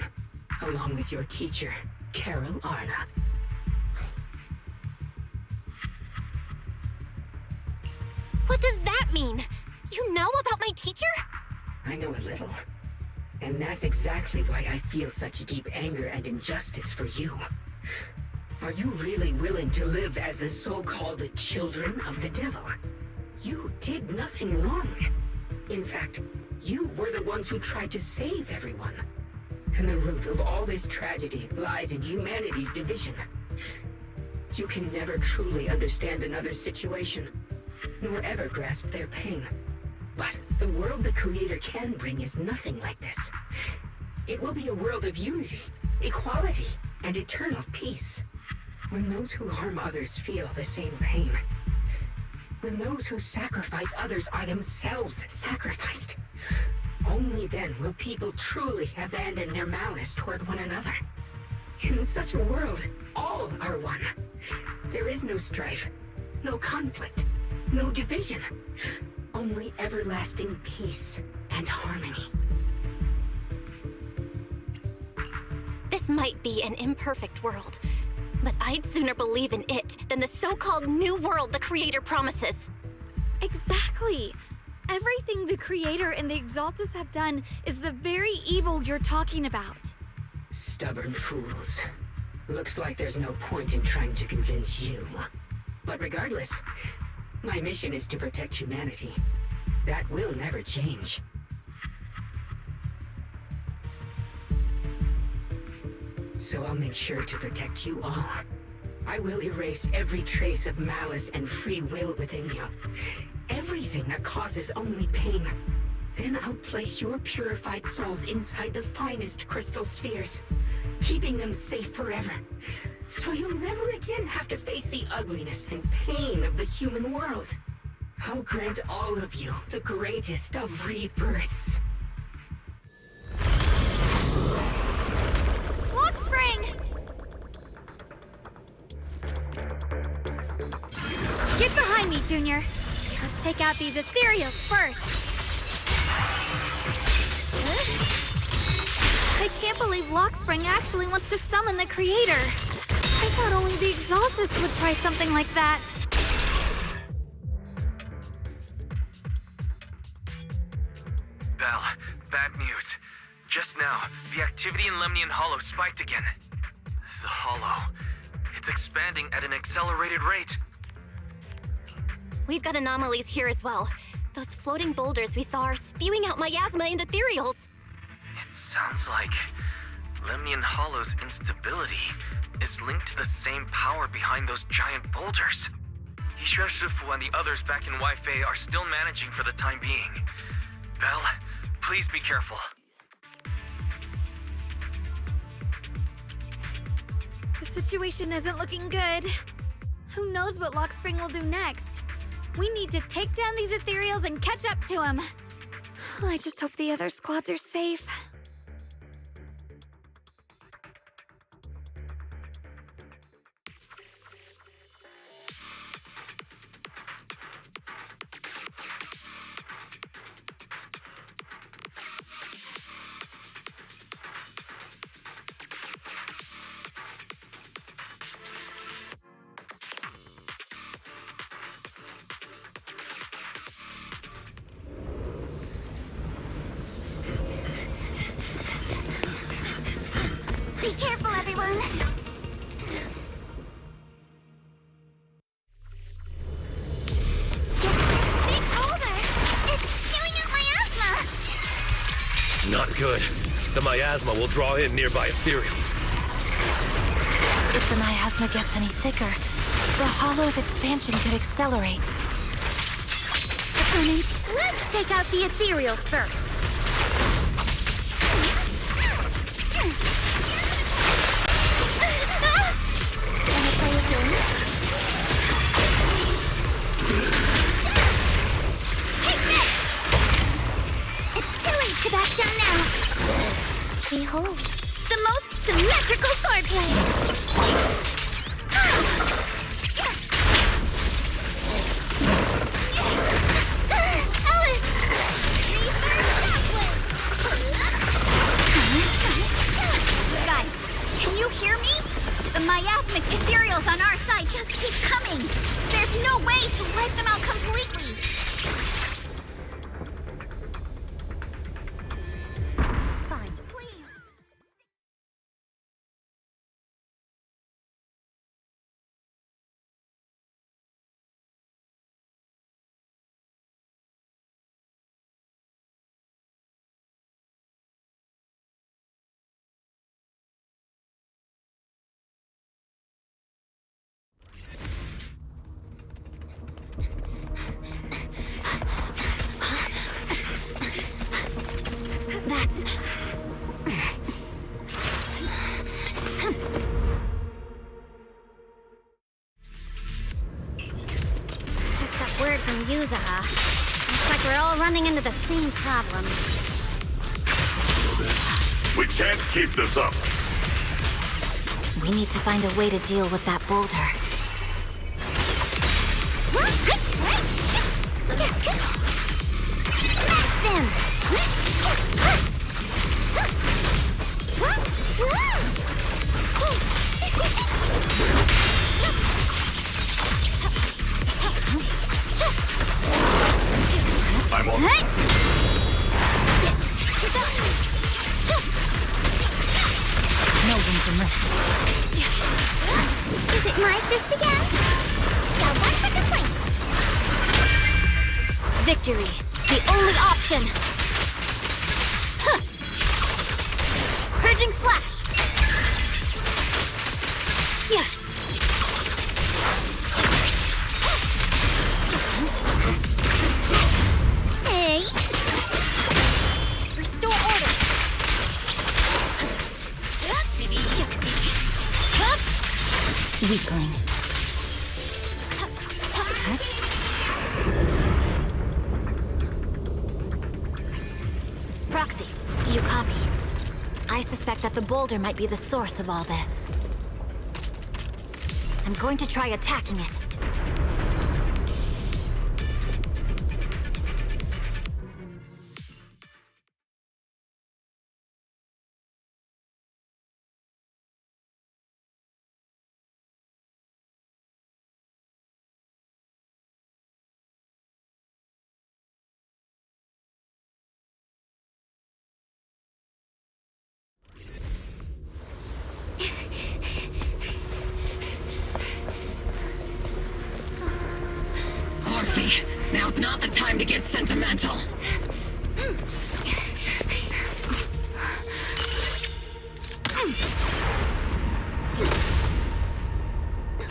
along with your teacher, Carol Arna. What does that mean? You know about my teacher? I know a little. And that's exactly why I feel such deep anger and injustice for you. Are you really willing to live as the so-called children of the devil? You did nothing wrong. In fact, you were the ones who tried to save everyone. And the root of all this tragedy lies in humanity's division. You can never truly understand another's situation, nor ever grasp their pain. But the world the Creator can bring is nothing like this. It will be a world of unity, equality, and eternal peace. When those who harm others feel the same pain. When those who sacrifice others are themselves sacrificed. Only then will people truly abandon their malice toward one another. In such a world, all are one. There is no strife, no conflict, no division. Only everlasting peace and harmony. This might be an imperfect world, but I'd sooner believe in it than the so-called new world the Creator promises. Exactly. Everything the Creator and the Exaltus have done is the very evil you're talking about. Stubborn fools. Looks like there's no point in trying to convince you. But regardless, my mission is to protect humanity. That will never change. So I'll make sure to protect you all. I will erase every trace of malice and free will within you. Everything that causes only pain. Then I'll place your purified souls inside the finest crystal spheres, keeping them safe forever. So you'll never again have to face the ugliness and pain of the human world. I'll grant all of you the greatest of rebirths. Lockspring! Get behind me, Junior. Let's take out these ethereals first. I can't believe Lockspring actually wants to summon the Creator. I thought only the Exaltus would try something like that. Belle, that Just now, the activity in Lemnian Hollow spiked again. The Hollow. It's expanding at an accelerated rate. We've got anomalies here as well. Those floating boulders we saw are spewing out miasma and ethereals. It sounds like Lemnian Hollow's instability is linked to the same power behind those giant boulders. Yixuan Shifu and the others back in Wi-Fi are still managing for the time being. Belle, please be careful. The situation isn't looking good. Who knows what Lockspring will do next? We need to take down these ethereals and catch up to him. I just hope the other squads are safe. Be careful, everyone! Big boulder! It's spewing out miasma! Not good. The miasma will draw in nearby ethereals. If the miasma gets any thicker, the Hollow's expansion could accelerate. Opponent, let's take out the ethereals first. To back down now. Behold, the most symmetrical swordplay. Alice! Guys, can you hear me? The miasmic ethereals on our side just keep coming. There's no way to wipe them out completely. That's... Just got word from Yuzaha. Looks like we're all running into the same problem. We can't keep this up. We need to find a way to deal with that boulder. Smash them! I'm on. No room to rest. Is it my shift again? Now one for complaints. Victory, the only option. Huh. Purging slash. Yeah. Hey. Restore order. Weakling. Proxy, do you copy? I suspect that the boulder might be the source of all this. I'm going to try attacking it. the time to get sentimental.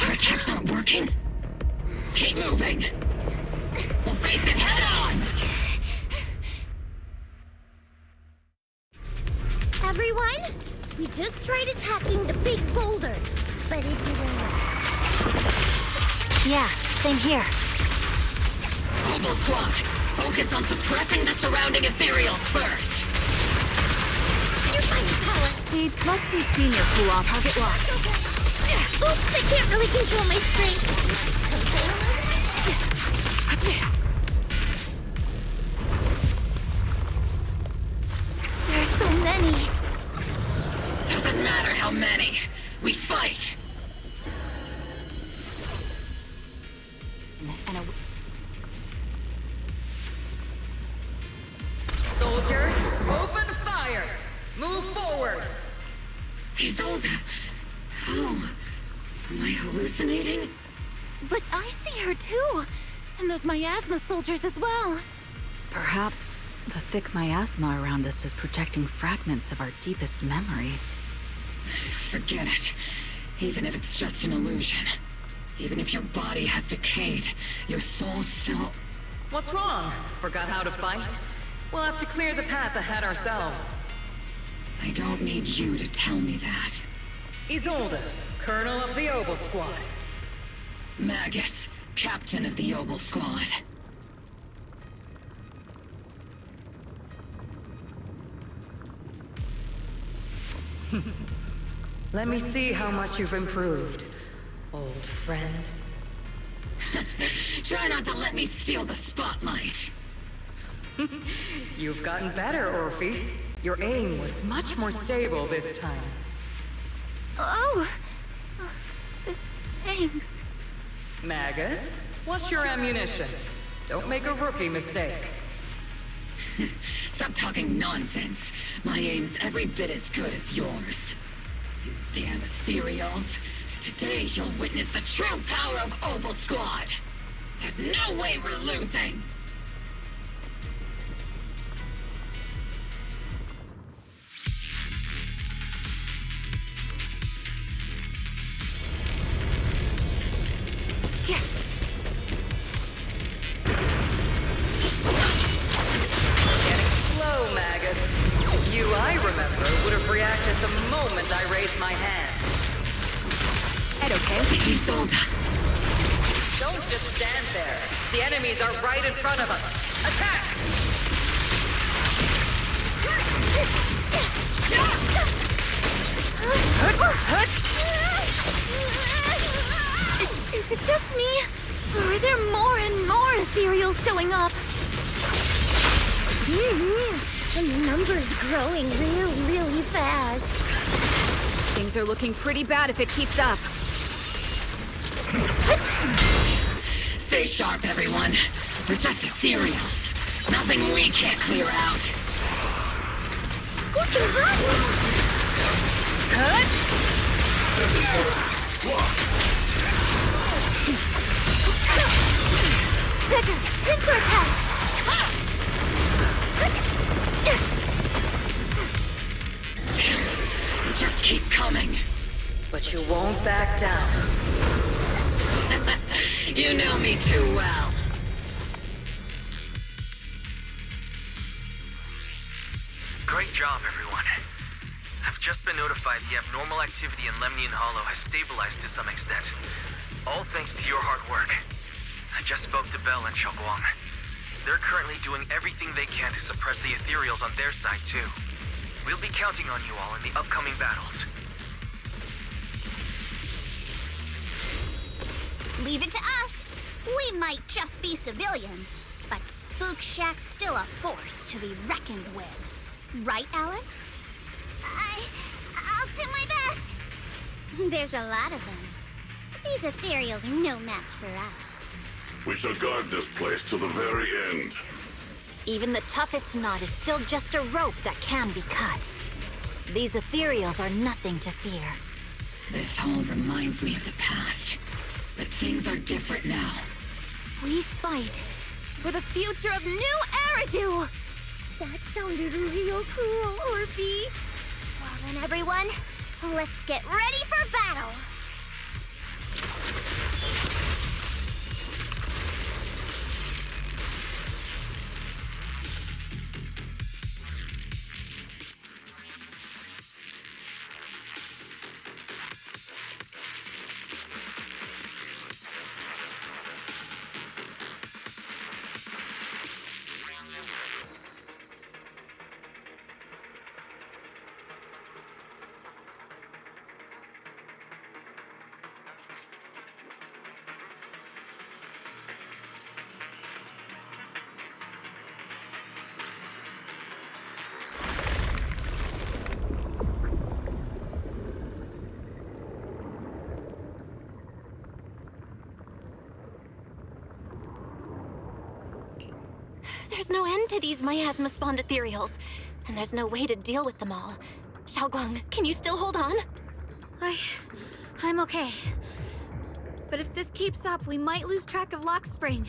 Our attacks aren't working. Keep moving. We'll face it head on. Everyone, we just tried attacking the big boulder, but it didn't work. Yeah, same here. Mobile squad, focus on suppressing the surrounding ethereals first. You're fine, Power. Seed, let's see Senior cool off. I'll get lost. Oops, I can't really control my strength. There's so many. Doesn't matter how many. We fight. Soldiers, open fire! Move forward! Isolde, how? Am I hallucinating? But I see her too. And those miasma soldiers as well. Perhaps the thick miasma around us is projecting fragments of our deepest memories. Forget it. Even if it's just an illusion. Even if your body has decayed, your soul still... What's wrong? Forgot how to fight? We'll have to clear the path ahead ourselves. I don't need you to tell me that. Isolde, Colonel of the Obel Squad. Magus, Captain of the Obel Squad. Let me see how much you've improved, old friend. Try not to let me steal the spotlight. You've gotten better, Orphe. Your aim was much more stable this time. Oh! Thanks. Magus, what's your ammunition? Don't make a rookie mistake. Stop talking nonsense. My aim's every bit as good as yours. You damn ethereals. Today you'll witness the true power of Obel Squad. There's no way we're losing. Here. Getting slow, Magus. You, I remember, would have reacted the moment I raised my hand. Head okay? Isolde. Don't just stand there. The enemies are right in front of us. Attack! Is it just me? Or are there more and more ethereals showing up? The number's growing really fast. Things are looking pretty bad if it keeps up. Stay sharp, everyone. We're just ethereals. Nothing we can't clear out. Cut! Second, pincer attack! You just keep coming. But you won't back down. You know me too well. Great job, everyone. I've just been notified the abnormal activity in Lemnian Hollow has stabilized to some extent. All thanks to your hard work. I just spoke to Bell and Xiaoguang. They're currently doing everything they can to suppress the ethereals on their side, too. We'll be counting on you all in the upcoming battles. Leave it to us. We might just be civilians, but Spook Shack's still a force to be reckoned with. Right, Alice? I'll do my best. There's a lot of them. These ethereals are no match for us. We shall guard this place to the very end. Even the toughest knot is still just a rope that can be cut. These ethereals are nothing to fear. This hall reminds me of the past. But things are different now. We fight For the future of New Eridu! That sounded real cool, Orphe. Well then, everyone, let's get ready for battle! There's no end to these miasma-spawned ethereals, and there's no way to deal with them all. Xiaoguang, can you still hold on? I'm okay. But if this keeps up, we might lose track of Lock Spring.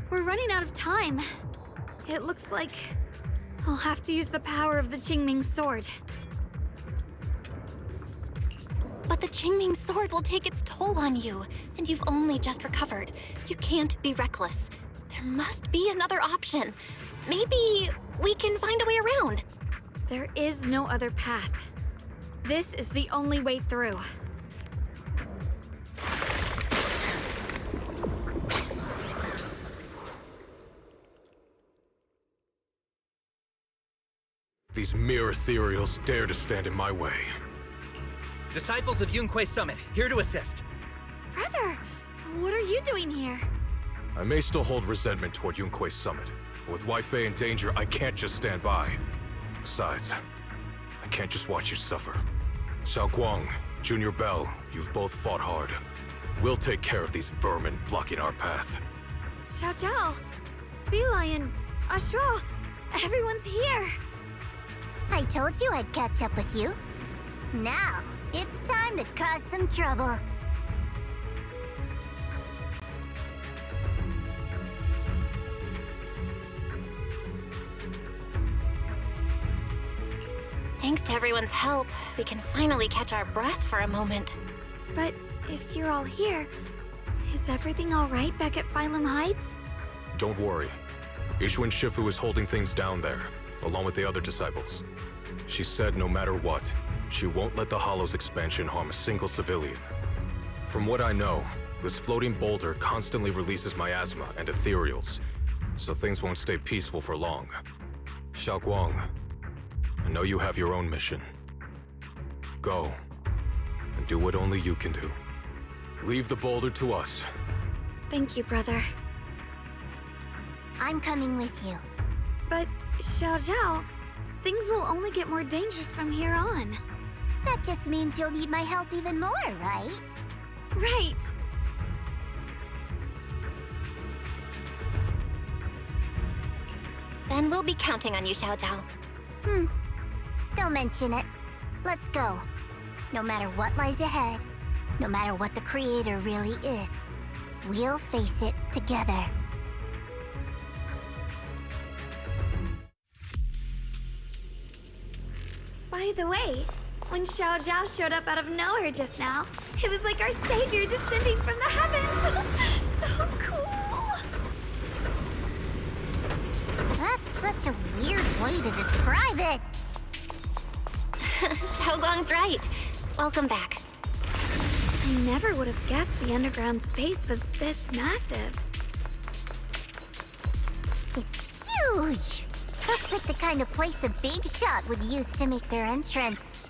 We're running out of time. It looks like I'll have to use the power of the Qingming sword. But the Qingming sword will take its toll on you, and you've only just recovered. You can't be reckless. There must be another option. Maybe we can find a way around. There is no other path. This is the only way through. These mere ethereals dare to stand in my way. Disciples of Yunquei Summit, here to assist. Brother, what are you doing here? I may still hold resentment toward Yunquei Summit, but with Wei-Fei in danger, I can't just stand by. Besides, I can't just watch you suffer. Xiaoguang, Junior Bell, you've both fought hard. We'll take care of these vermin blocking our path. Xiao Zhao, Belion, Ashral, everyone's here. I told you I'd catch up with you. Now, it's time to cause some trouble. Thanks to everyone's help, we can finally catch our breath for a moment. But if you're all here, is everything all right back at Phylum Heights? Don't worry. Ishuan Shifu is holding things down there, along with the other disciples. She said no matter what, she won't let the Hollow's expansion harm a single civilian. From what I know, this floating boulder constantly releases miasma and ethereals, so things won't stay peaceful for long. Xiaoguang, I know you have your own mission. Go, and do what only you can do. Leave the boulder to us. Thank you, brother. I'm coming with you. But, Xiao Zhao, things will only get more dangerous from here on. That just means you'll need my help even more, right? Right. Then we'll be counting on you, Xiao Zhao. Don't mention it. Let's go. No matter what lies ahead, no matter what the Creator really is, we'll face it together. By the way, when Xiao Zhao showed up out of nowhere just now, it was like our savior descending from the heavens. So cool. That's such a weird way to describe it. Xiaoguang's right. Welcome back. I never would have guessed the underground space was this massive. It's huge. Looks like the kind of place a big shot would use to make their entrance.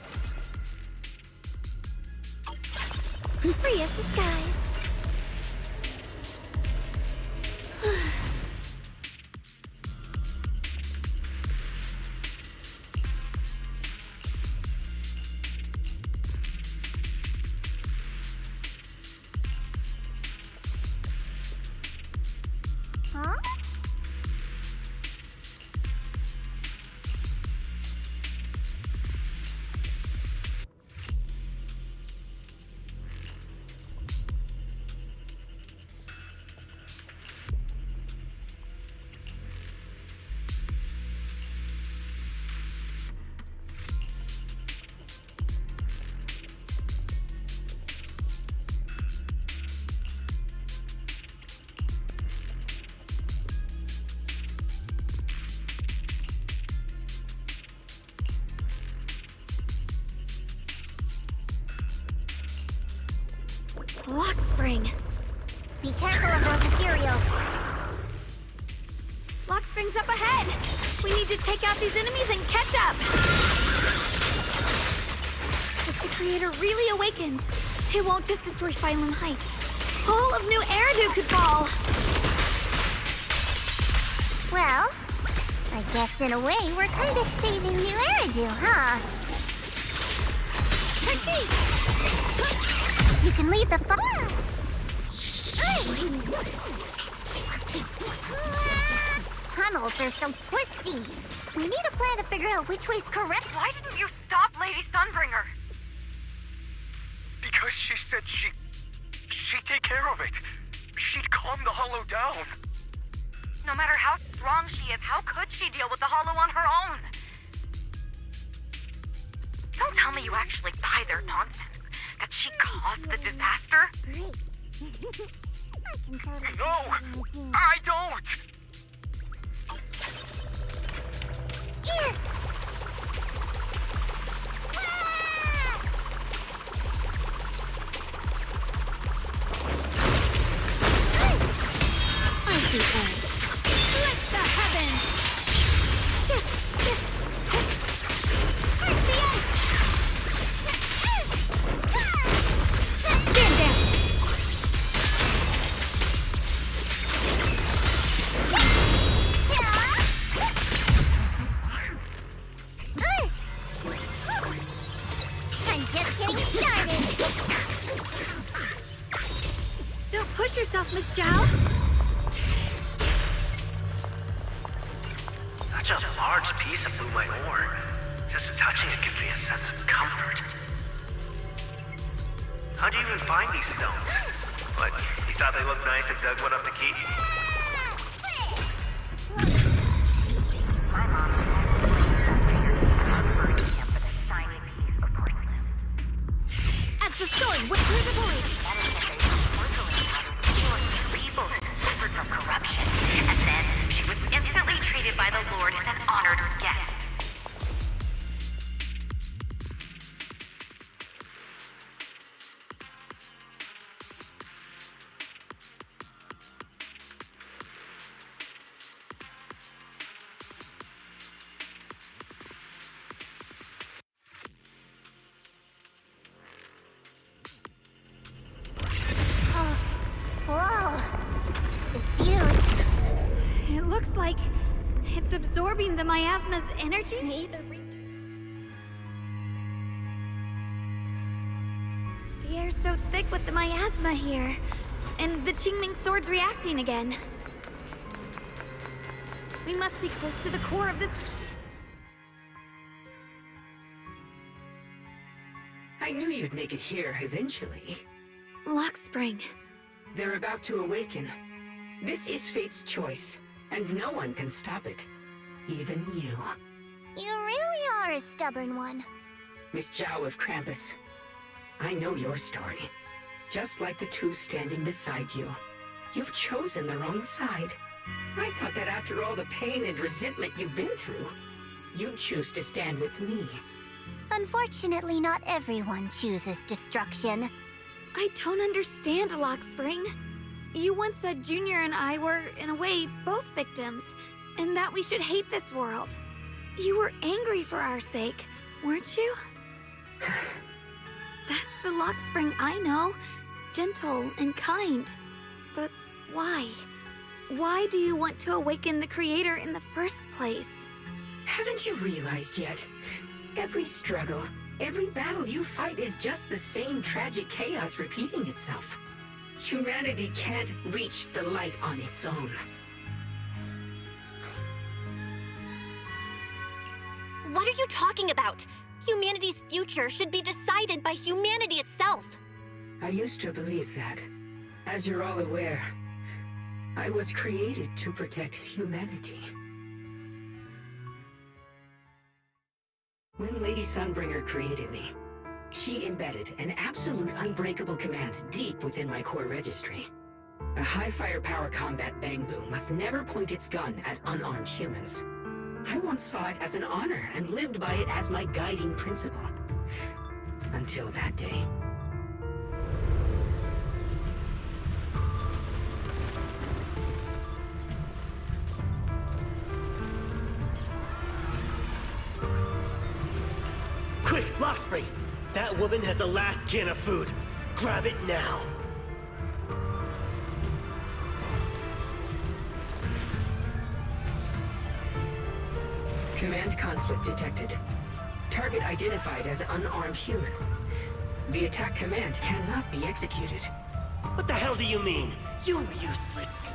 Free as the skies. Huh? Lock spring. Be careful of those ethereals. Lock spring's up ahead. We need to take out these enemies and catch up. If the creator really awakens, it won't just destroy Phylum Heights. All of New Eridu could fall. Well, I guess in a way we're kind of saving New Eridu, huh? Proceed! You can lead the Tunnels are so twisty. We need a plan to figure out which way's correct. Why didn't you stop Lady Sunbringer? Because she said she'd take care of it. She'd calm the Hollow down. No matter how strong she is, how could she deal with the Hollow on her own? Don't tell me you actually buy their nonsense. That she caused the disaster? No, I don't! Icy Edge. Split the heavens! Shift, shift, Break the edge! Stand down! I'm just getting started. Don't push yourself, Miss Zhao. Such a large piece of blue my ore. Just touching it gives me a sense of comfort. How'd you even find these stones? What, you thought they looked nice and dug one up to keep? As the sword whips through the void. People suffered from corruption, and then she was instantly treated by the Lord as an honored guest. Whoa! It's huge. It looks like it's absorbing the miasma's energy. The air's so thick with the miasma here, and the Qingming sword's reacting again. We must be close to the core of this. I knew you'd make it here eventually. Lock spring. They're about to awaken. This is fate's choice, and no one can stop it. Even you. You really are a stubborn one. Miss Zhao of Krampus. I know your story. Just like the two standing beside you. You've chosen the wrong side. I thought that after all the pain and resentment you've been through, you'd choose to stand with me. Unfortunately, not everyone chooses destruction. I don't understand, Lock Spring. You once said Junior and I were, in a way, both victims, and that we should hate this world. You were angry for our sake, weren't you? That's the Lock Spring I know. Gentle and kind. But why? Why do you want to awaken the Creator in the first place? Haven't you realized yet? Every struggle, every battle you fight is just the same tragic chaos repeating itself. Humanity can't reach the light on its own. What are you talking about? Humanity's future should be decided by humanity itself. I used to believe that. As you're all aware, I was created to protect humanity. When Lady Sunbringer created me, she embedded an absolute unbreakable command deep within my core registry. A high firepower combat bangbu must never point its gun at unarmed humans. I once saw it as an honor and lived by it as my guiding principle. Until that day. That woman has the last can of food. Grab it now. Command conflict detected. Target identified as unarmed human. The attack command cannot be executed. What the hell do you mean? You useless.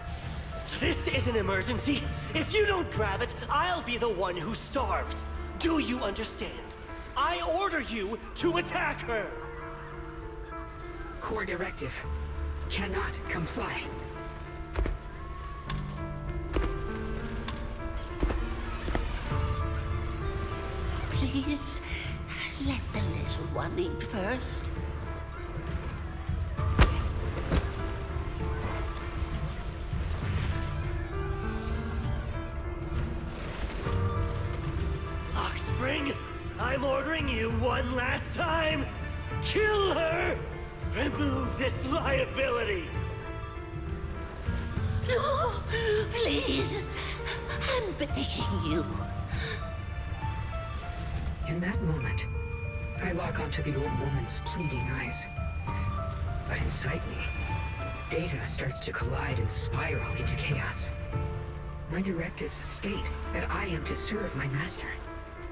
This is an emergency. If you don't grab it, I'll be the one who starves. Do you understand? I order you to attack her! Core directive. Cannot comply. Please, let the little one eat first. Lockspring, I'm ordering you one last time. Kill her! Remove this liability! No, please. I'm begging you. In that moment, I lock onto the old woman's pleading eyes. But inside me, data starts to collide and spiral into chaos. My directives state that I am to serve my master.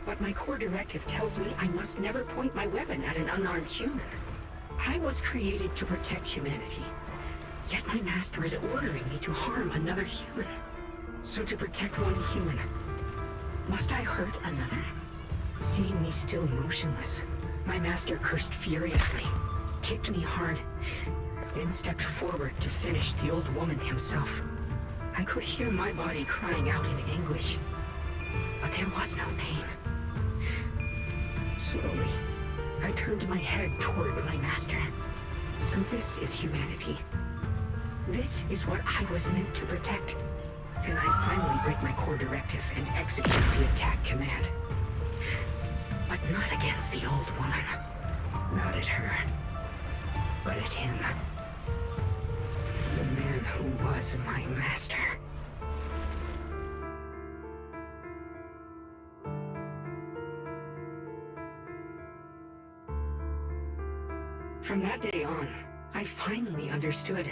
But my core directive tells me I must never point my weapon at an unarmed human. I was created to protect humanity. Yet my master is ordering me to harm another human. So to protect one human, must I hurt another? Seeing me still motionless, my master cursed furiously, kicked me hard, then stepped forward to finish the old woman himself. I could hear my body crying out in anguish, but there was no pain. Slowly, I turned my head toward my master. So this is humanity. This is what I was meant to protect. Then I finally break my core directive and execute the attack command. But not against the old woman. Not at her. But at him. The man who was my master. From that day on, I finally understood.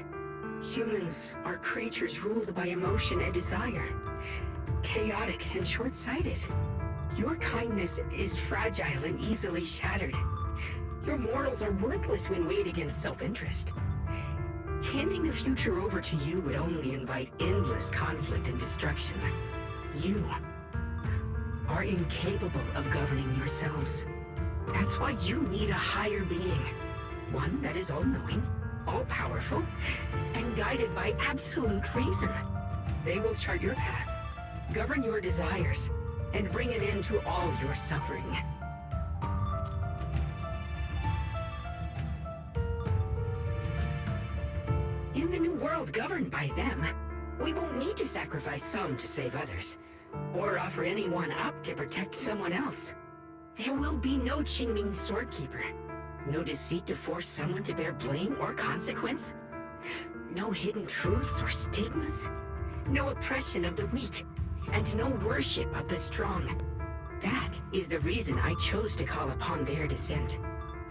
Humans are creatures ruled by emotion and desire. Chaotic and short-sighted. Your kindness is fragile and easily shattered. Your morals are worthless when weighed against self-interest. Handing the future over to you would only invite endless conflict and destruction. You are incapable of governing yourselves. That's why you need a higher being. One that is all-knowing, all-powerful, and guided by absolute reason. They will chart your path, govern your desires, and bring an end to all your suffering. In the new world governed by them, we won't need to sacrifice some to save others, or offer anyone up to protect someone else. There will be no Qingming Swordkeeper, no deceit to force someone to bear blame or consequence, no hidden truths or stigmas, no oppression of the weak, and no worship of the strong. That is the reason I chose to call upon their descent.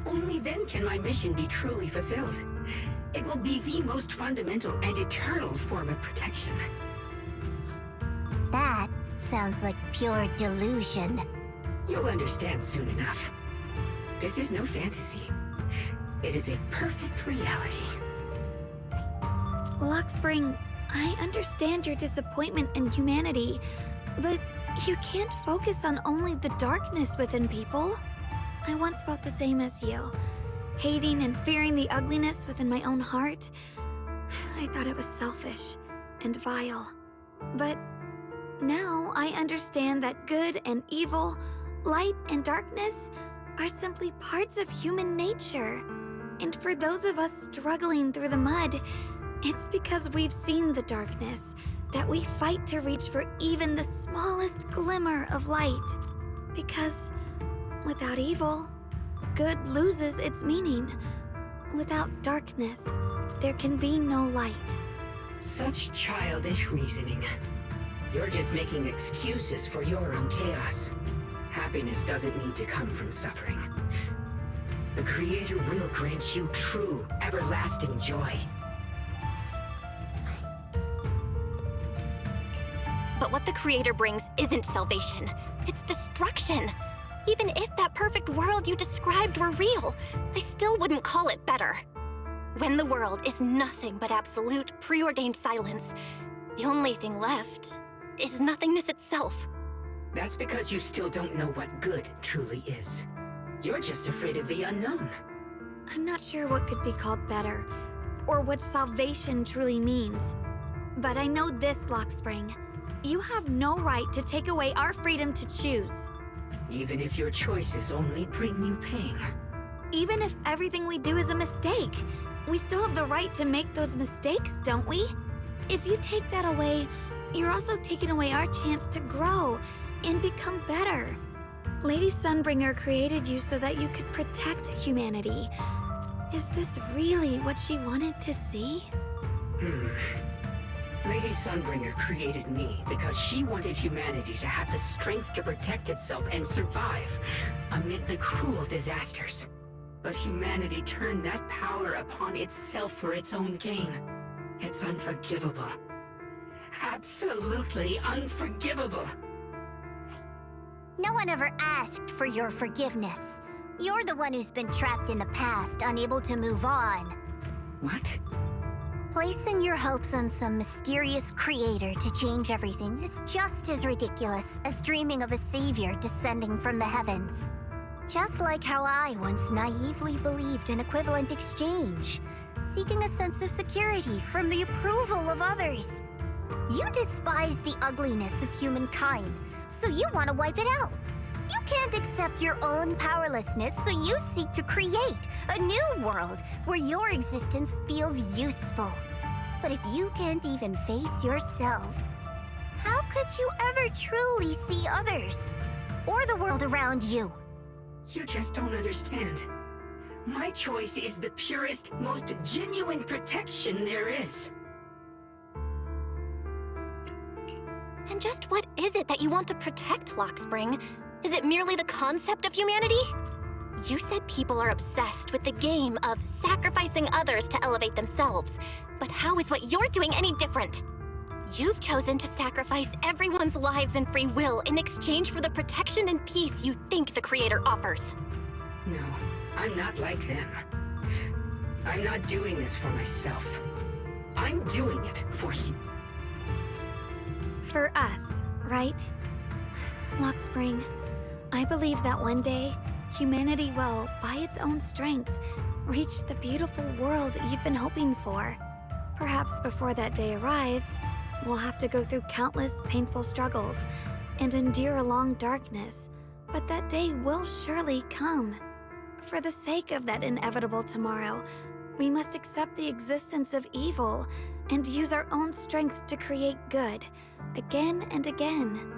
Only then can my mission be truly fulfilled. It will be the most fundamental and eternal form of protection. That sounds like pure delusion. You'll understand soon enough. This is no fantasy. It is a perfect reality. Luxspring, I understand your disappointment in humanity, but you can't focus on only the darkness within people. I once felt the same as you, hating and fearing the ugliness within my own heart. I thought it was selfish and vile. But now I understand that good and evil, light and darkness are simply parts of human nature. And for those of us struggling through the mud, it's because we've seen the darkness that we fight to reach for even the smallest glimmer of light. Because without evil, good loses its meaning. Without darkness, there can be no light. Such childish reasoning. You're just making excuses for your own chaos. Happiness doesn't need to come from suffering. The Creator will grant you true, everlasting joy. But what the Creator brings isn't salvation. It's destruction. Even if that perfect world you described were real, I still wouldn't call it better. When the world is nothing but absolute, preordained silence, the only thing left is nothingness itself. That's because you still don't know what good truly is. You're just afraid of the unknown. I'm not sure what could be called better, or what salvation truly means. But I know this, Lockspring. You have no right to take away our freedom to choose. Even if your choices only bring you pain. Even if everything we do is a mistake, we still have the right to make those mistakes, don't we? If you take that away, you're also taking away our chance to grow and become better. Lady Sunbringer created you so that you could protect humanity. Is this really what she wanted to see? Lady Sunbringer created me because she wanted humanity to have the strength to protect itself and survive amid the cruel disasters. But humanity turned that power upon itself for its own gain. It's unforgivable. Absolutely unforgivable. No one ever asked for your forgiveness. You're the one who's been trapped in the past, unable to move on. What? Placing your hopes on some mysterious creator to change everything is just as ridiculous as dreaming of a savior descending from the heavens. Just like how I once naively believed in equivalent exchange, seeking a sense of security from the approval of others. You despise the ugliness of humankind, so you want to wipe it out. You can't accept your own powerlessness, so you seek to create a new world where your existence feels useful. But if you can't even face yourself, how could you ever truly see others? Or the world around you? You just don't understand. My choice is the purest, most genuine protection there is. And just what is it that you want to protect, Lockspring? Is it merely the concept of humanity? You said people are obsessed with the game of sacrificing others to elevate themselves. But how is what you're doing any different? You've chosen to sacrifice everyone's lives and free will in exchange for the protection and peace you think the Creator offers. No, I'm not like them. I'm not doing this for myself. I'm doing it for you. For us, right? Lockspring, I believe that one day, humanity will, by its own strength, reach the beautiful world you've been hoping for. Perhaps before that day arrives, we'll have to go through countless painful struggles and endure a long darkness, but that day will surely come. For the sake of that inevitable tomorrow, we must accept the existence of evil and use our own strength to create good, again and again.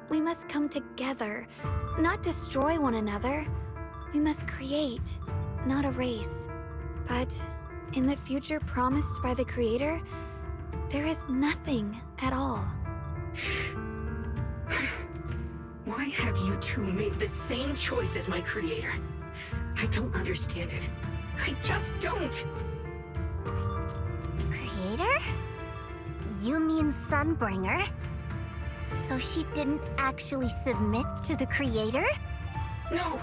We must come together, not destroy one another. We must create, not erase. But in the future promised by the Creator, there is nothing at all. Why have you two made the same choice as my Creator? I don't understand it. I just don't! Creator? You mean Sunbringer? So she didn't actually submit to the Creator? No!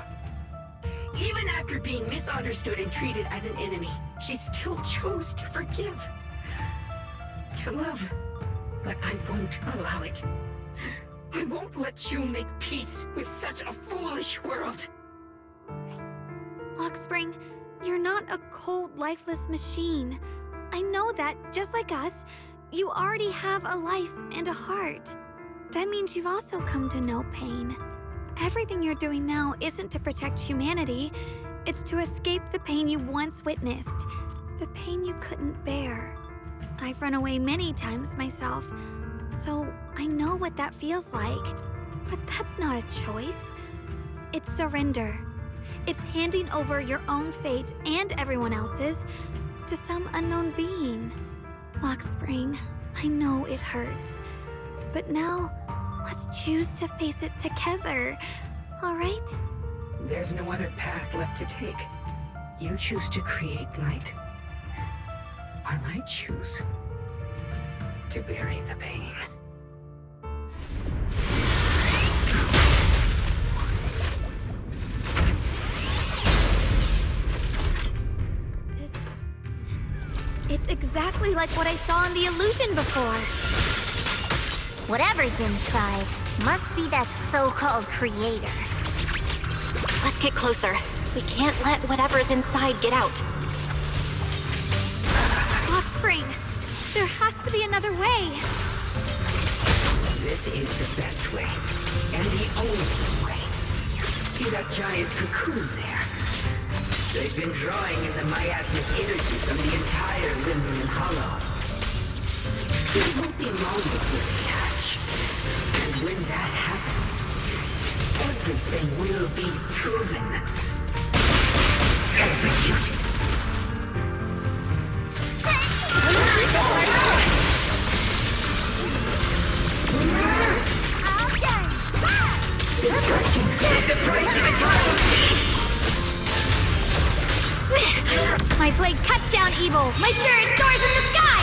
Even after being misunderstood and treated as an enemy, she still chose to forgive. To love. But I won't allow it. I won't let you make peace with such a foolish world. Lockspring, you're not a cold, lifeless machine. I know that, just like us, you already have a life and a heart. That means you've also come to know pain. Everything you're doing now isn't to protect humanity. It's to escape the pain you once witnessed. The pain you couldn't bear. I've run away many times myself, so I know what that feels like. But that's not a choice. It's surrender. It's handing over your own fate and everyone else's to some unknown being. Lockspring, I know it hurts. But now, let's choose to face it together, all right? There's no other path left to take. You choose to create light, while I choose to bury the pain. It's exactly like what I saw in the illusion before. Whatever's inside must be that so-called creator. Let's get closer. We can't let whatever's inside get out. Lock Spring, there has to be another way. This is the best way, and the only way. See that giant cocoon there? They've been drawing in the miasmic energy from the entire Limbrian Hollow. It won't be long before they hatch. And when that happens, everything will be proven. Execute. All done. Destruction is the price of eternity. My blade cuts down evil. My spirit soars in the sky.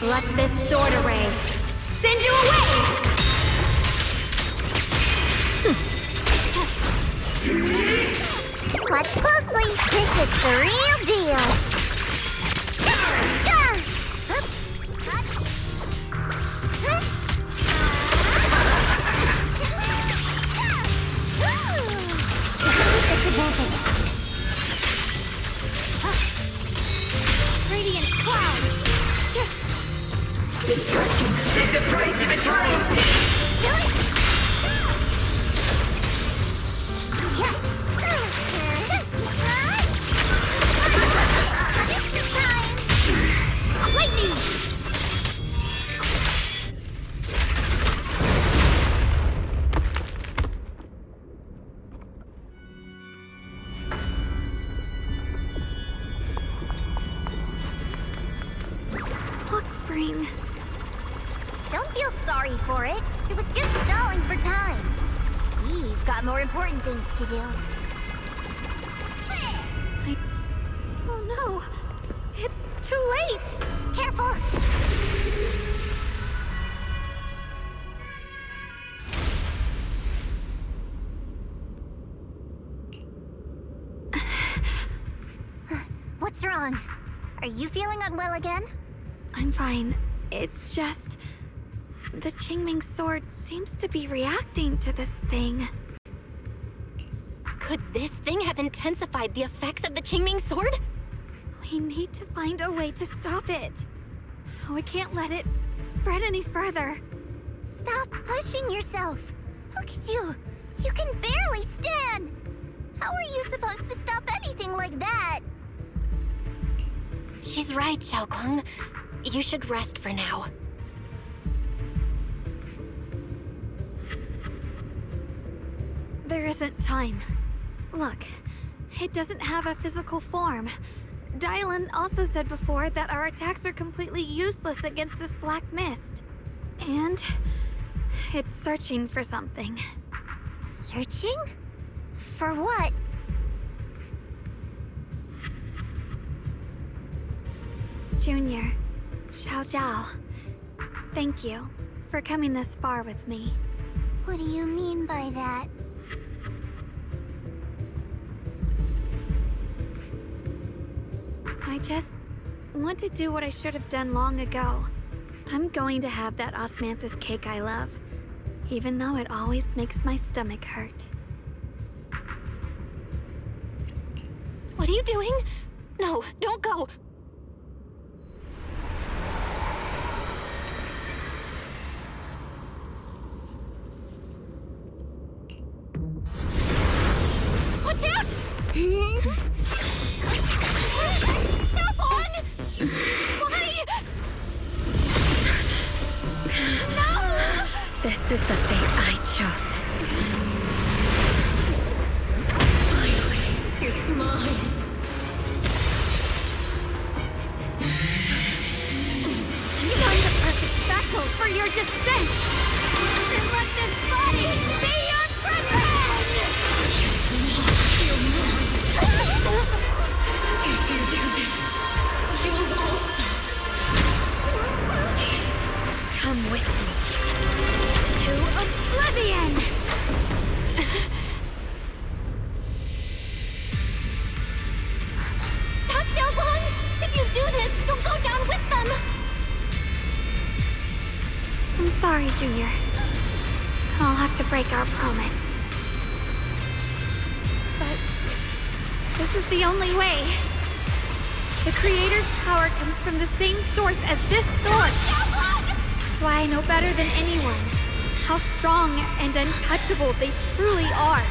Let this sword array send you away. Watch closely. This is the real deal. Disadvantage. Radiant cloud. Destruction is the price of eternity. Lightning. Spring. Don't feel sorry for it. It was just stalling for time. We've got more important things to do. Oh no! It's too late! Careful! What's wrong? Are you feeling unwell again? I'm fine. It's just... the Qingming sword seems to be reacting to this thing. Could this thing have intensified the effects of the Qingming sword? We need to find a way to stop it. We can't let it spread any further. Stop pushing yourself. Look at you. You can barely stand. How are you supposed to stop anything like that? She's right, Xiaoguang. You should rest for now. There isn't time. Look, it doesn't have a physical form. Dylan also said before that our attacks are completely useless against this black mist. And it's searching for something. Searching? For what? Junior, Xiao Zhao, thank you for coming this far with me. What do you mean by that? I just want to do what I should have done long ago. I'm going to have that osmanthus cake I love, even though it always makes my stomach hurt. What are you doing? No, don't go! Watch out! Xiaoguang! Why? No! This is the fate I chose. Finally, it's mine. Find the perfect vessel for your descent! And let this body be your privilege! do this, you'll go down with them! I'm sorry, Junior. I'll have to break our promise. But this is the only way. The Creator's power comes from the same source as this sword. That's why I know better than anyone how strong and untouchable they truly are.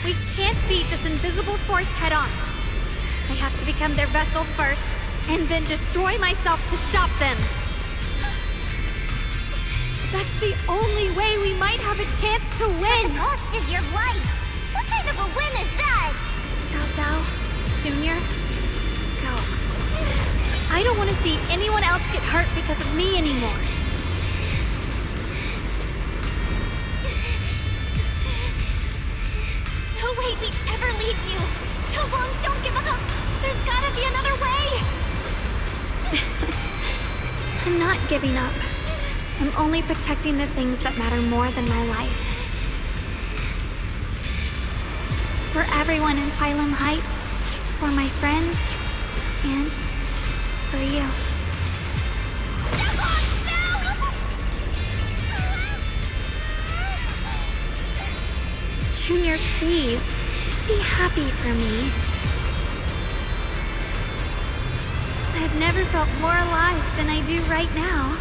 We can't beat this invisible force head-on. I have to become their vessel first, and then destroy myself to stop them. That's the only way we might have a chance to win. The cost is your life. What kind of a win is that? Xiao Xiao, Junior, go. I don't want to see anyone else get hurt because of me anymore. No way we'd ever leave you. Xiaoguang, don't give up. There's gotta be another way. I'm not giving up. I'm only protecting the things that matter more than my life. For everyone in Phylum Heights, for my friends, and for you. Junior, please, be happy for me. I've never felt more alive than I do right now.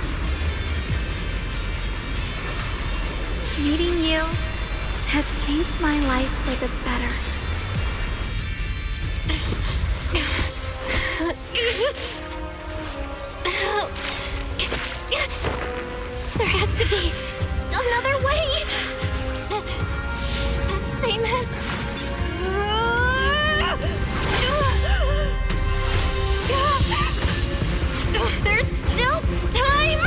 Meeting you has changed my life for the better. There has to be another way. This is the same as... There's still time.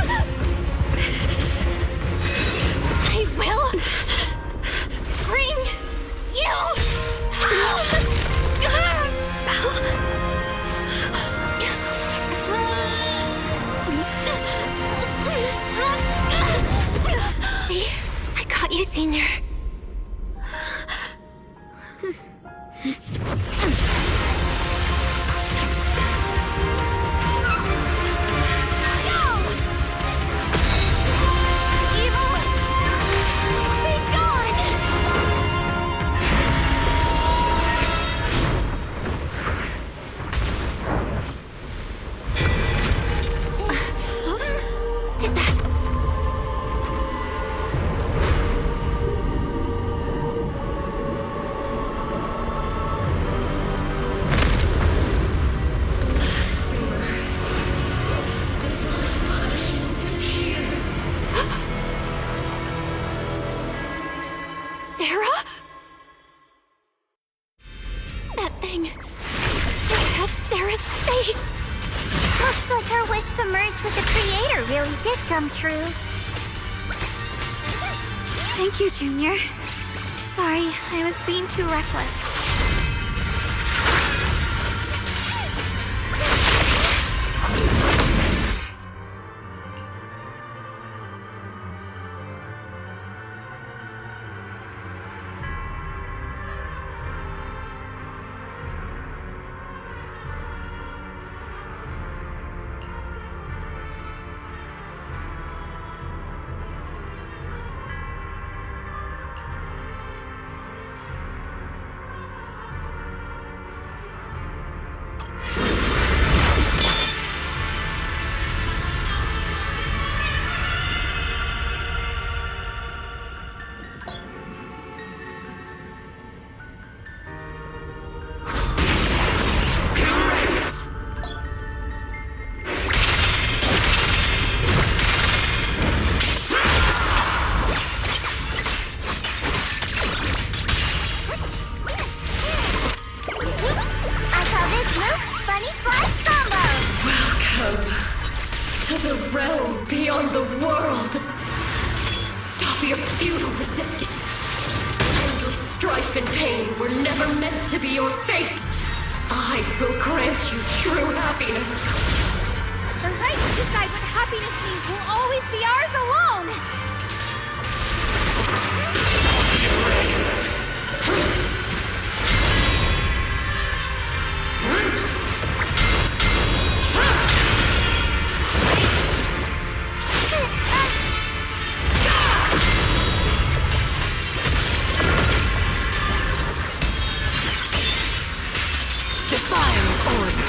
I will bring you home. See? I got you, Senior. Come true. Thank you, Junior. Sorry, I was being too reckless. Defying order.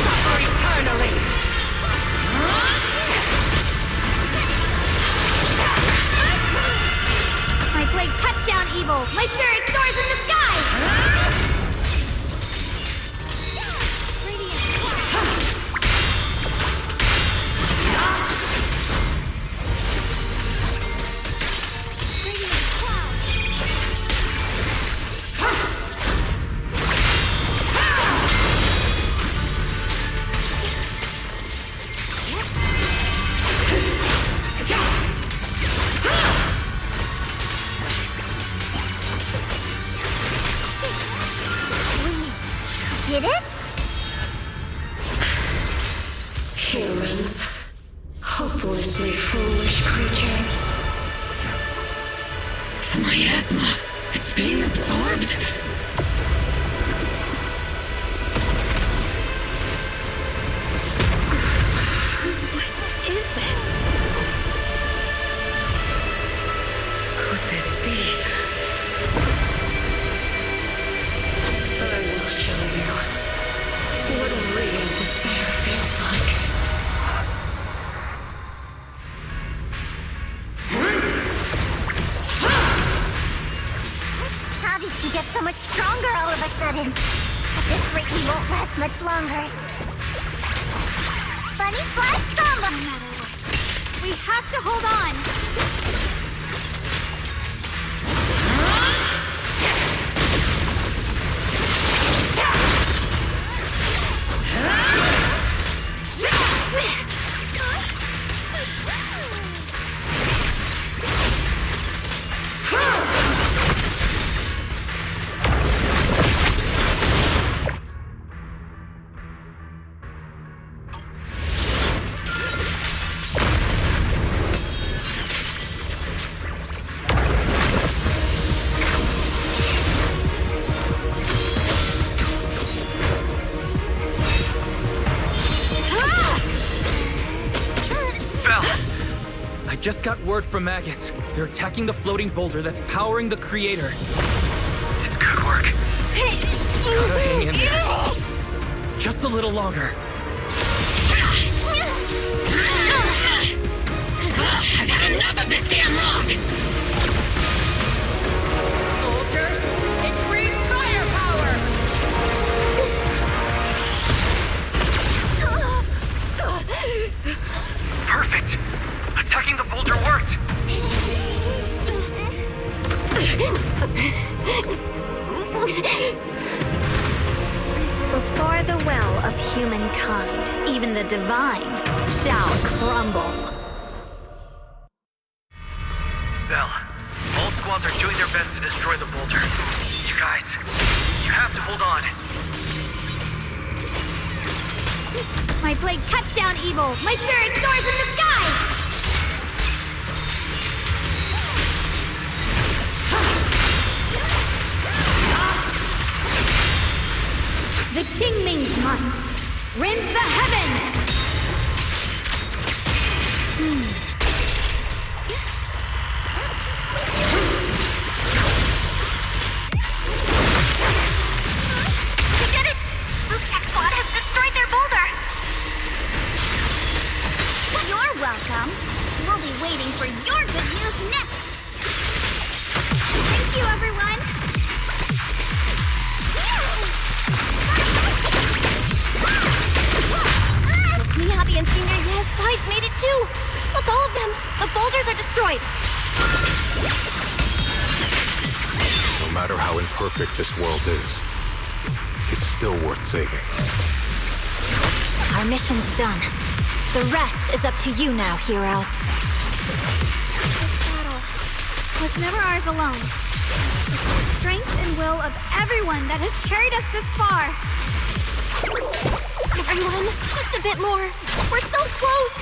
Suffer eternally. My blade cuts down evil. My spirit soars in the sky. Did it? Humans. Hopelessly foolish creatures. The miasma. It's being absorbed. What is this? Could this be? I will show you what real despair feels like. How did she get so much stronger all of a sudden? At this rate, we won't last much longer. Bunny slash combo! No matter what, we have to hold on. Just got word from Magus. They're attacking the floating boulder that's powering the creator. It's good work. Gotta hang in there. Just a little longer. I've had enough of this damn rock! Soldiers, increase firepower! Perfect! Attacking the boulder worked! Before the well of humankind, even the divine shall crumble. Bell, all squads are doing their best to destroy the boulder. You guys, you have to hold on. My blade cuts down evil. My spirit soars in the sky. The Qingming's might rends the heavens! We did it! Rooftech Squad has destroyed their boulder! You're welcome. We'll be waiting for your good news next! Thank you, everyone! Miss Miyabi and Senior Ye's sides made it too! That's all of them! The boulders are destroyed! No matter how imperfect this world is, it's still worth saving. Our mission's done. The rest is up to you now, heroes. This battle was never ours alone. It's the strength and will of everyone that has carried us this far. Everyone, just a bit more. We're so close!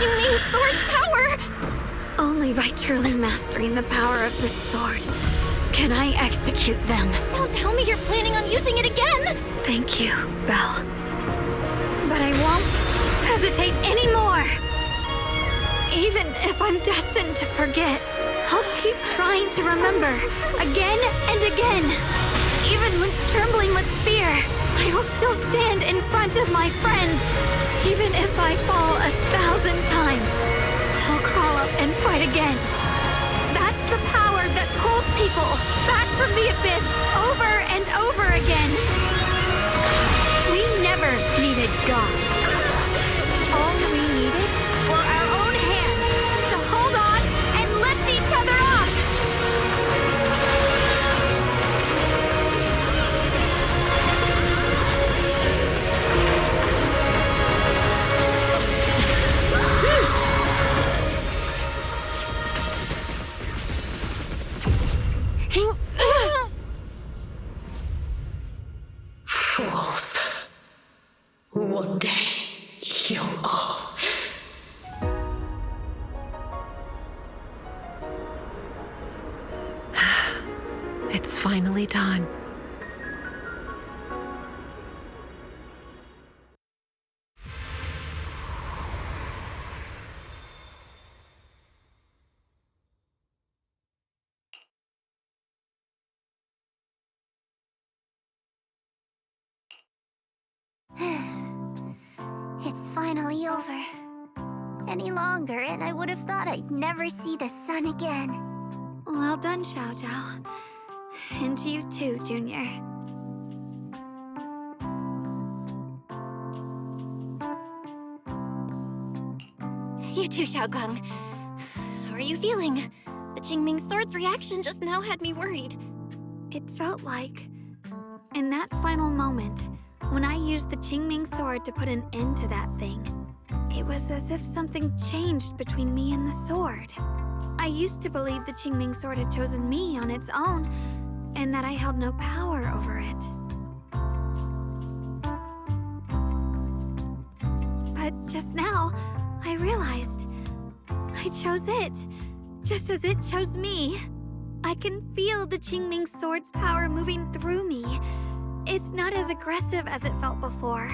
Qingming sword's power! Only by truly mastering the power of this sword can I execute them. Don't tell me you're planning on using it again! Thank you, Belle. But I won't hesitate anymore. Even if I'm destined to forget, I'll keep trying to remember again and again. Even when trembling with fear, I will still stand in front of my friends. Even if I fall 1,000 times, I'll crawl up and fight again. That's the power that pulls people back from the abyss over and over again. We never needed gods. All we needed were our own hands to hold on and lift each other up. Fools. One day, you'll all... It's finally done. It's finally over. Any longer, and I would have thought I'd never see the sun again. Well done, Xiao Zhao. And you too, Junior. You too, Xiaogang. How are you feeling? The Qingming sword's reaction just now had me worried. It felt like, in that final moment, when I used the Qingming sword to put an end to that thing, it was as if something changed between me and the sword. I used to believe the Qingming sword had chosen me on its own, and that I held no power over it. But just now, I realized I chose it, just as it chose me. I can feel the Qingming sword's power moving through me. It's not as aggressive as it felt before.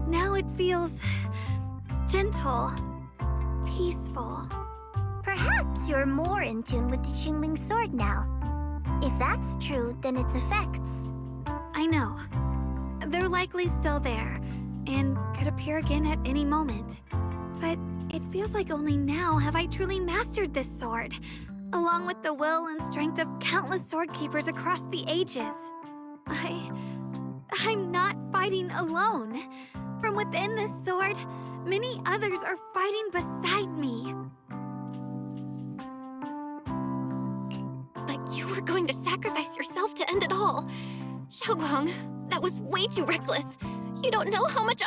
Now it feels gentle, peaceful. Perhaps you're more in tune with the Qingming sword now. If that's true, then its effects... I know. They're likely still there, and could appear again at any moment. But it feels like only now have I truly mastered this sword, along with the will and strength of countless sword keepers across the ages. I'm not fighting alone. From within this sword, many others are fighting beside me. But you were going to sacrifice yourself to end it all. Xiaoguang, that was way too reckless. You don't know how much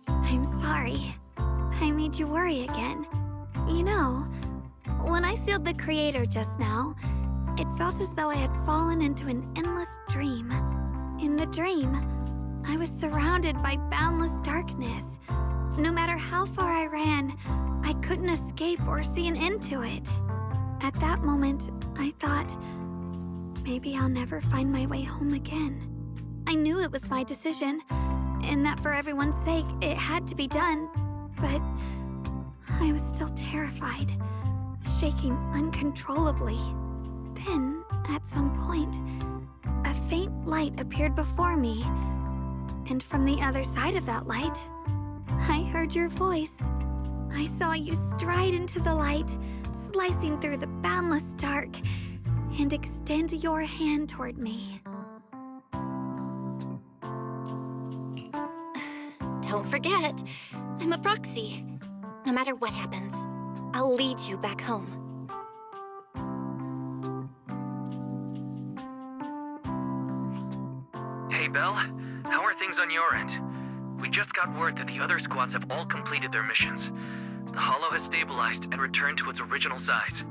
I'm sorry. I made you worry again. You know, when I sealed the Creator just now, it felt as though I had fallen into an endless dream. In the dream, I was surrounded by boundless darkness. No matter how far I ran, I couldn't escape or see an end to it. At that moment, I thought, maybe I'll never find my way home again. I knew it was my decision, and that for everyone's sake, it had to be done. But I was still terrified, shaking uncontrollably. Then, at some point, a faint light appeared before me. And from the other side of that light, I heard your voice. I saw you stride into the light, slicing through the boundless dark, and extend your hand toward me. Don't forget, I'm a proxy. No matter what happens, I'll lead you back home. Hey, Belle. How are things on your end? We just got word that the other squads have all completed their missions. The Hollow has stabilized and returned to its original size.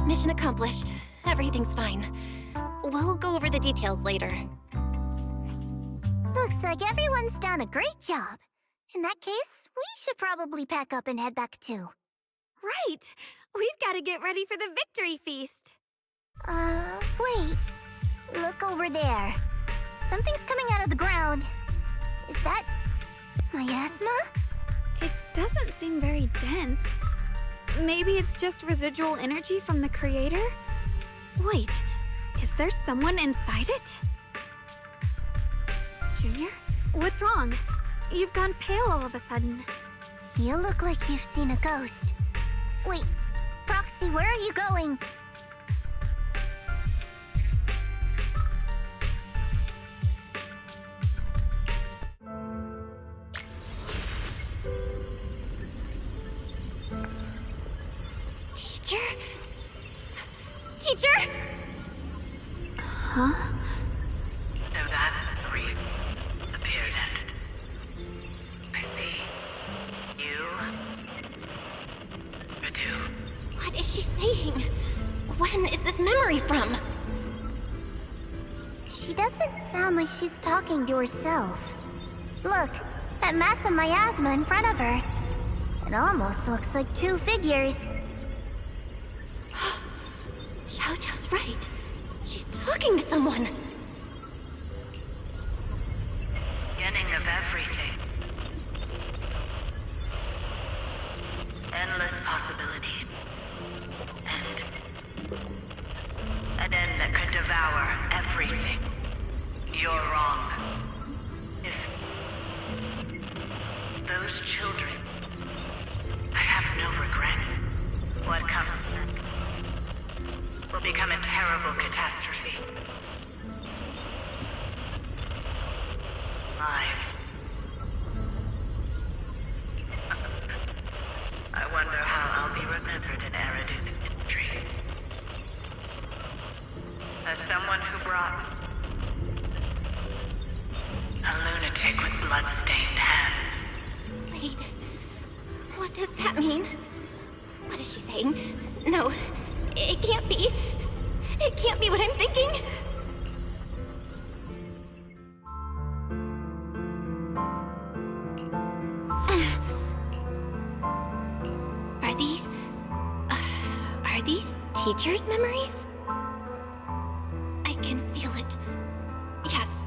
Mission accomplished. Everything's fine. We'll go over the details later. Looks like everyone's done a great job. In that case, we should probably pack up and head back too. Right! We've got to get ready for the victory feast. Wait. Look over there. Something's coming out of the ground. Is that miasma? It doesn't seem very dense. Maybe it's just residual energy from the creator? Wait, is there someone inside it? Junior? What's wrong? You've gone pale all of a sudden. You look like you've seen a ghost. Wait, Proxy, where are you going? Teacher? Teacher? Huh? So that reason appeared at. I see. You. Badu. What is she saying? When is this memory from? She doesn't sound like she's talking to herself. Look, that mass of miasma in front of her. It almost looks like two figures. Xiaojiao's right. She's talking to someone. Beginning of everything. Endless possibilities. An end that could devour everything. You're wrong. If those children, I have no regrets. What comes next will become a terrible catastrophe. Lives. I wonder how I'll be remembered in Eridu's history. As someone who brought a lunatic with blood-stained hands. Wait, what does that mean? What is she saying? No, it can't be. It can't be what I'm thinking. Are these teachers' memories? I can feel it. Yes,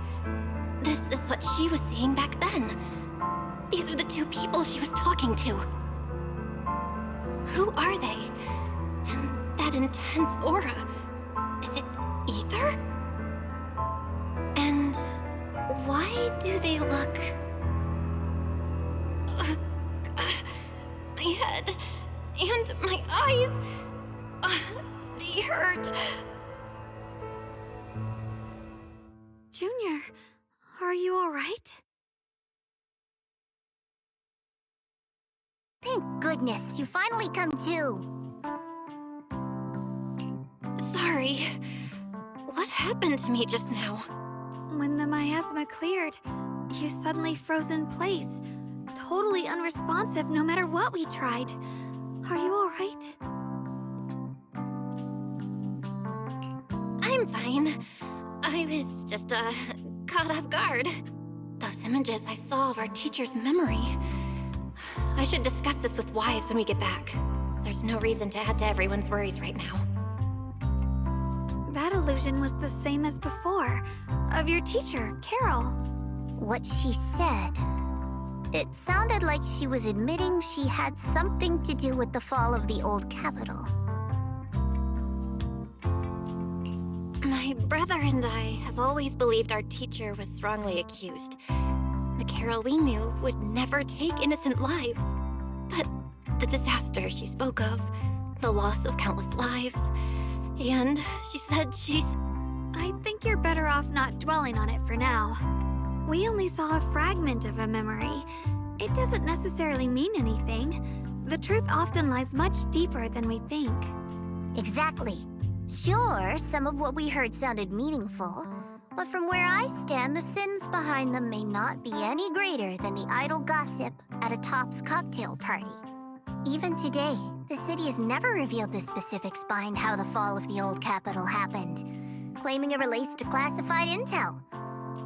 this is what she was seeing back then. These are the two people she was talking to. Who are they? And that intense aura. Is it ether? And why do they look... my head and my eyes... they hurt. Junior, are you all right? Thank goodness, you finally come to. Sorry. What happened to me just now? When the miasma cleared, you suddenly froze in place. Totally unresponsive no matter what we tried. Are you all right? I'm fine. I was just, caught off guard. Those images I saw of our teacher's memory. I should discuss this with Wise when we get back. There's no reason to add to everyone's worries right now. That illusion was the same as before, of your teacher, Carol. What she said. It sounded like she was admitting she had something to do with the fall of the old capital. My brother and I have always believed our teacher was wrongly accused. The Carol we knew would never take innocent lives. But the disaster she spoke of, the loss of countless lives, and she said she's... I think you're better off not dwelling on it for now. We only saw a fragment of a memory. It doesn't necessarily mean anything. The truth often lies much deeper than we think. Exactly. Sure, some of what we heard sounded meaningful, but from where I stand, the sins behind them may not be any greater than the idle gossip at a Top's cocktail party. Even today, the city has never revealed the specifics behind how the fall of the old capital happened. claiming it relates to classified intel.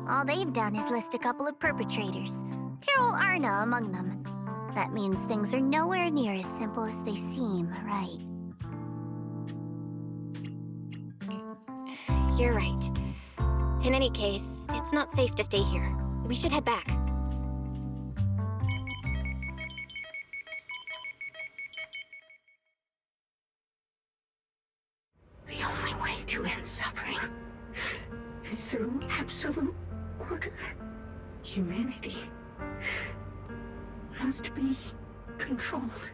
All they've done is list a couple of perpetrators, Carol Arna among them. That means things are nowhere near as simple as they seem, right? You're right. In any case, it's not safe to stay here. We should head back. The only way to end suffering is through absolute order. Humanity must be controlled.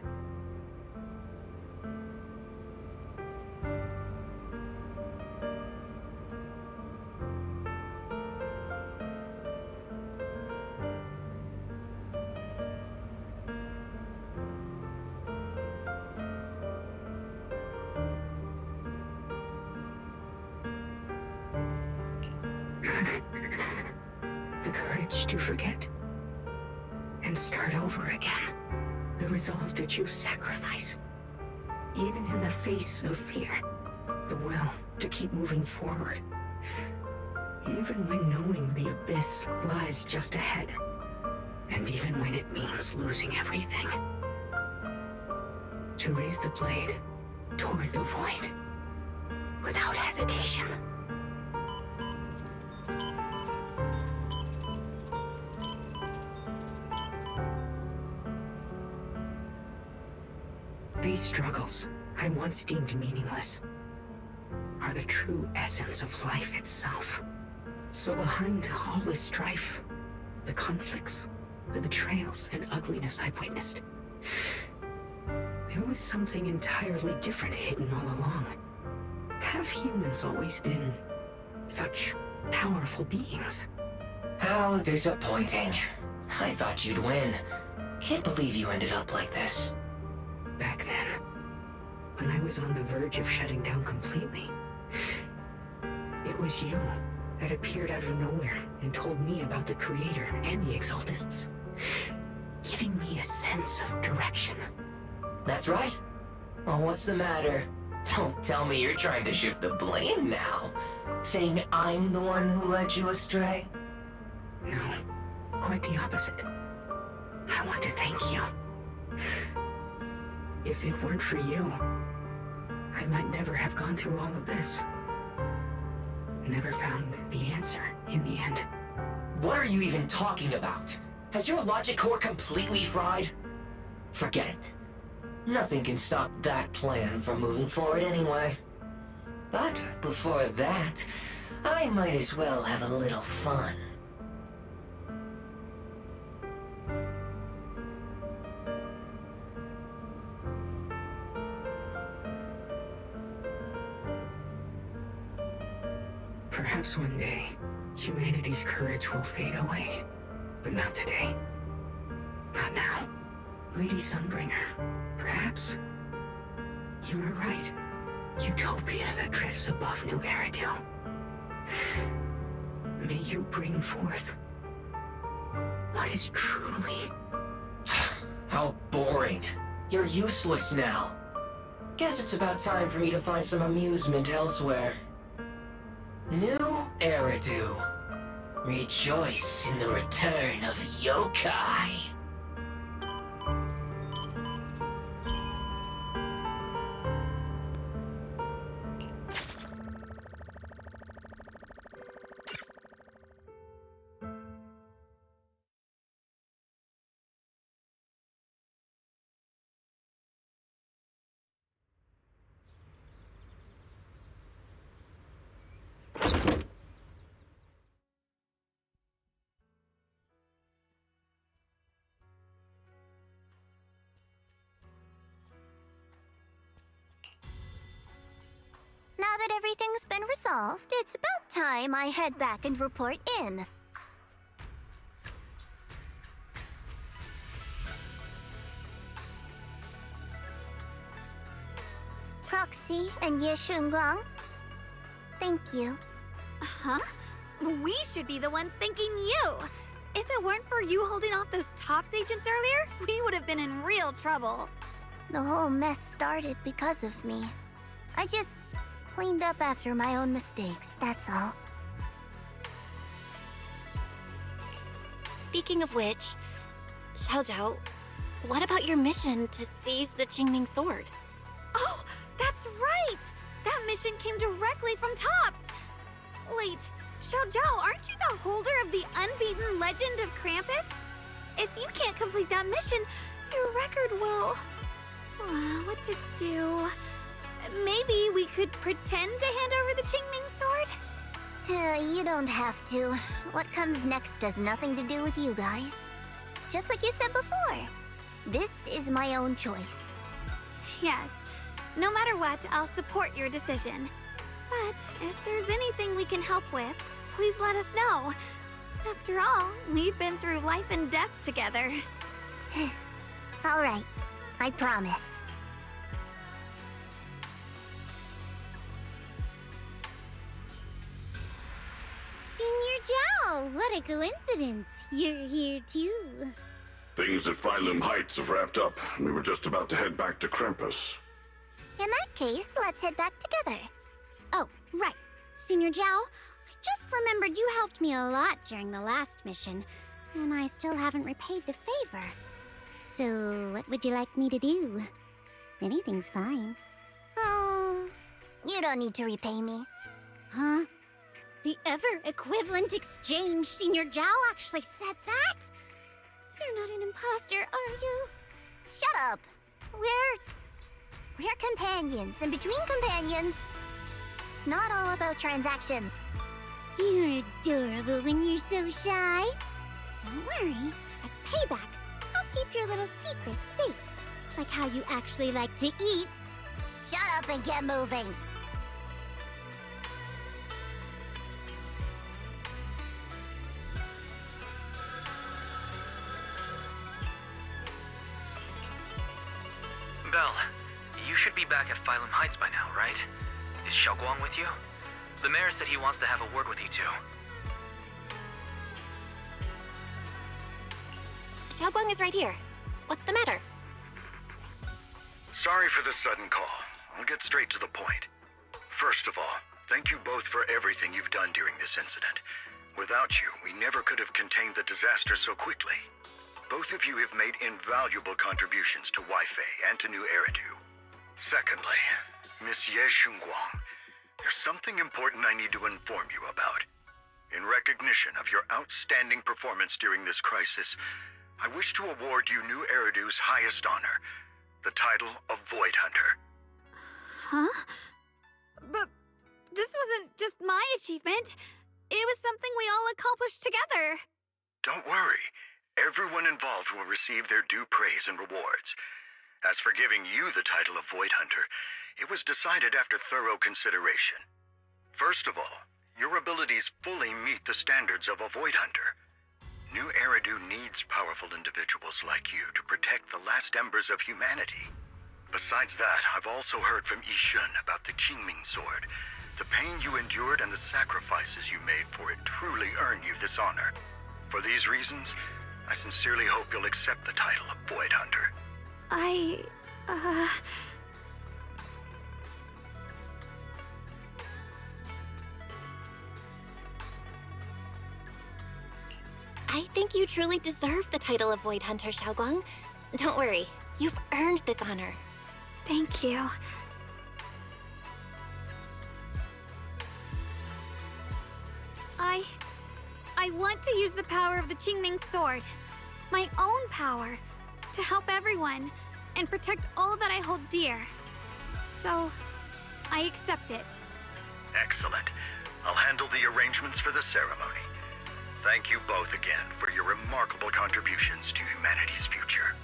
The courage to forget and start over again. The resolve to choose sacrifice, even in the face of fear. The will to keep moving forward, even when knowing the abyss lies just ahead, and even when it means losing everything. To raise the blade toward the void, without hesitation. These struggles, I once deemed meaningless, are the true essence of life itself. So behind all the strife, the conflicts, the betrayals and ugliness I've witnessed, there was something entirely different hidden all along. Have humans always been such powerful beings? How disappointing. I thought you'd win. Can't believe you ended up like this. Back then, when I was on the verge of shutting down completely, it was you that appeared out of nowhere and told me about the Creator and the Exaltists, giving me a sense of direction. That's right. Oh, what's the matter? Don't tell me you're trying to shift the blame now. Saying I'm the one who led you astray? No, quite the opposite. I want to thank you. If it weren't for you, I might never have gone through all of this. Never found the answer in the end. What are you even talking about? Has your logic core completely fried? Forget it. Nothing can stop that plan from moving forward anyway. But before that, I might as well have a little fun. Perhaps one day, humanity's courage will fade away. But not today. Not now. Lady Sunbringer, perhaps you were right. Utopia that drifts above New Eridu. May you bring forth what is truly... How boring. You're useless now. Guess it's about time for me to find some amusement elsewhere. New Eridu. Rejoice in the return of yokai. Now that everything's been resolved, it's about time I head back and report in. Proxy and Yeshunguang, thank you. Huh? We should be the ones thanking you. If it weren't for you holding off those TOPS agents earlier, we would have been in real trouble. The whole mess started because of me. I just Cleaned up after my own mistakes, that's all. Speaking of which, Xiaojiao, what about your mission to seize the Qingming sword? Oh, that's right! That mission came directly from Tops! Wait, Xiaojiao, aren't you the holder of the unbeaten legend of Krampus? If you can't complete that mission, your record will... what to do? Maybe we could pretend to hand over the Qingming sword? You don't have to. What comes next has nothing to do with you guys. Just like you said before, this is my own choice. Yes. No matter what, I'll support your decision. But if there's anything we can help with, please let us know. After all, we've been through life and death together. All right, I promise. Senior Zhao, what a coincidence. You're here too. Things at Phylum Heights have wrapped up. We were just about to head back to Krampus. In that case, let's head back together. Oh, right. Senior Zhao, I just remembered you helped me a lot during the last mission, and I still haven't repaid the favor. So, what would you like me to do? Anything's fine. You don't need to repay me. Huh? The ever-equivalent exchange, Senior Zhao actually said that? You're not an imposter, are you? Shut up! We're companions, and between companions, it's not all about transactions. You're adorable when you're so shy. Don't worry, as payback, I'll keep your little secrets safe. Like how you actually like to eat. Shut up and get moving! Belle, you should be back at Phylum Heights by now, right? Is Xiaoguang with you? The mayor said he wants to have a word with you two. Xiaoguang is right here. What's the matter? Sorry for the sudden call. I'll get straight to the point. First of all, thank you both for everything you've done during this incident. Without you, we never could have contained the disaster so quickly. Both of you have made invaluable contributions to Wi-Fi and to New Eridu. Secondly, Miss Ye Xunguang, there's something important I need to inform you about. In recognition of your outstanding performance during this crisis, I wish to award you New Eridu's highest honor, the title of Void Hunter. Huh? But this wasn't just my achievement. It was something we all accomplished together. Don't worry. Everyone involved will receive their due praise and rewards. As for giving you the title of Void Hunter, it was decided after thorough consideration. First of all, your abilities fully meet the standards of a Void Hunter. New Eridu needs powerful individuals like you to protect the last embers of humanity. Besides that, I've also heard from Yishun about the Qingming sword. The pain you endured and the sacrifices you made for it truly earn you this honor. For these reasons, I sincerely hope you'll accept the title of Void Hunter. I think you truly deserve the title of Void Hunter, Xiaoguang. Don't worry, you've earned this honor. Thank you. I want to use the power of the Qingming sword, my own power, to help everyone and protect all that I hold dear. So, I accept it. Excellent. I'll handle the arrangements for the ceremony. Thank you both again for your remarkable contributions to humanity's future.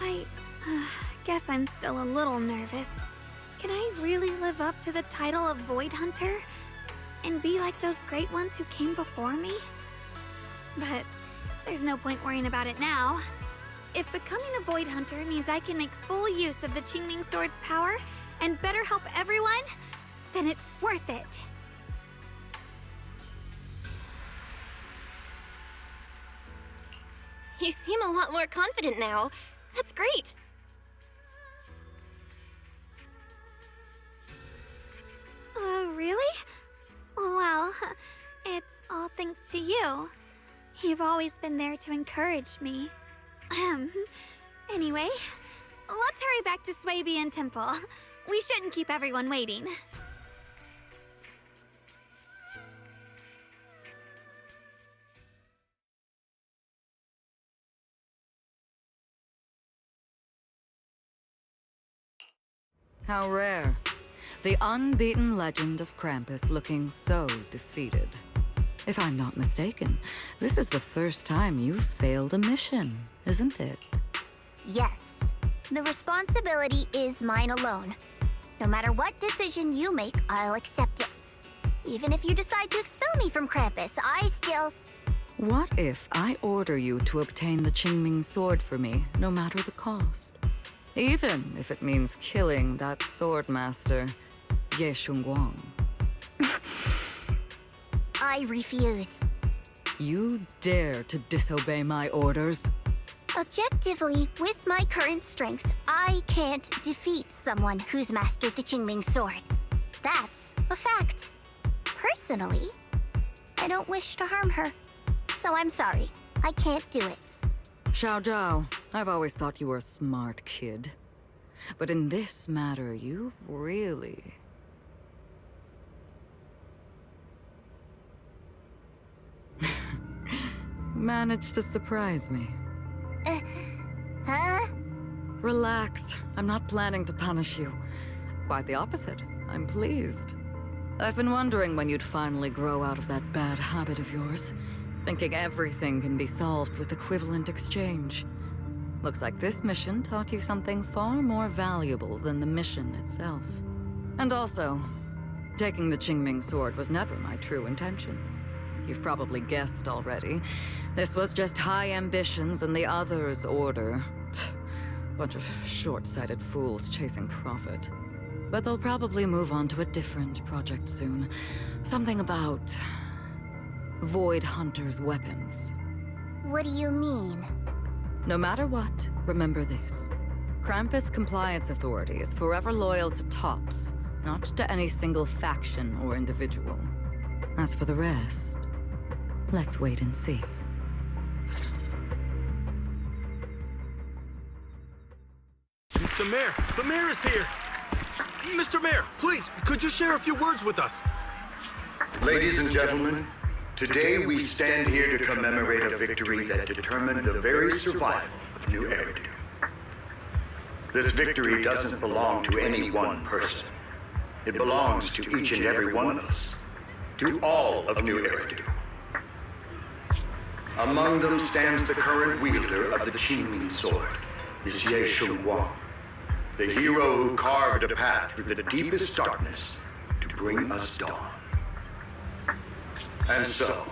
I guess I'm still a little nervous. Can I really live up to the title of Void Hunter? And be like those great ones who came before me? But there's no point worrying about it now. If becoming a Void Hunter means I can make full use of the Qingming sword's power and better help everyone, then it's worth it. You seem a lot more confident now. That's great. Really? Well, it's all thanks to you. You've always been there to encourage me. Anyway, let's hurry back to Swabian Temple. We shouldn't keep everyone waiting. How rare. The unbeaten legend of Krampus looking so defeated. If I'm not mistaken, this is the first time you've failed a mission, isn't it? Yes. The responsibility is mine alone. No matter what decision you make, I'll accept it. Even if you decide to expel me from Krampus, I still... What if I order you to obtain the Qingming sword for me, no matter the cost? Even if it means killing that sword master, Ye Shunguang. I refuse. You dare to disobey my orders? Objectively, with my current strength, I can't defeat someone who's mastered the Qingming sword. That's a fact. Personally, I don't wish to harm her. So I'm sorry, I can't do it. Xiao Zhao, I've always thought you were a smart kid. But in this matter, you really... managed to surprise me. Huh? Relax. I'm not planning to punish you. Quite the opposite. I'm pleased. I've been wondering when you'd finally grow out of that bad habit of yours, thinking everything can be solved with equivalent exchange. Looks like this mission taught you something far more valuable than the mission itself. And also, taking the Qingming sword was never my true intention. You've probably guessed already. This was just high ambitions and the others' order. Bunch of short-sighted fools chasing profit. But they'll probably move on to a different project soon. Something about... Void Hunter's weapons. What do you mean? No matter what, remember this. Krampus Compliance Authority is forever loyal to TOPS, not to any single faction or individual. As for the rest, let's wait and see. Mr. Mayor! The mayor is here! Mr. Mayor, please, could you share a few words with us? Ladies and gentlemen, today we stand here to commemorate a victory that determined the very survival of New Eridu. This victory doesn't belong to any one person. It belongs to each and every one of us. To all of New Eridu. Among them stands the current wielder of the Qingming sword, Ye Shunguang, the hero who carved a path through the deepest darkness to bring us dawn. And so,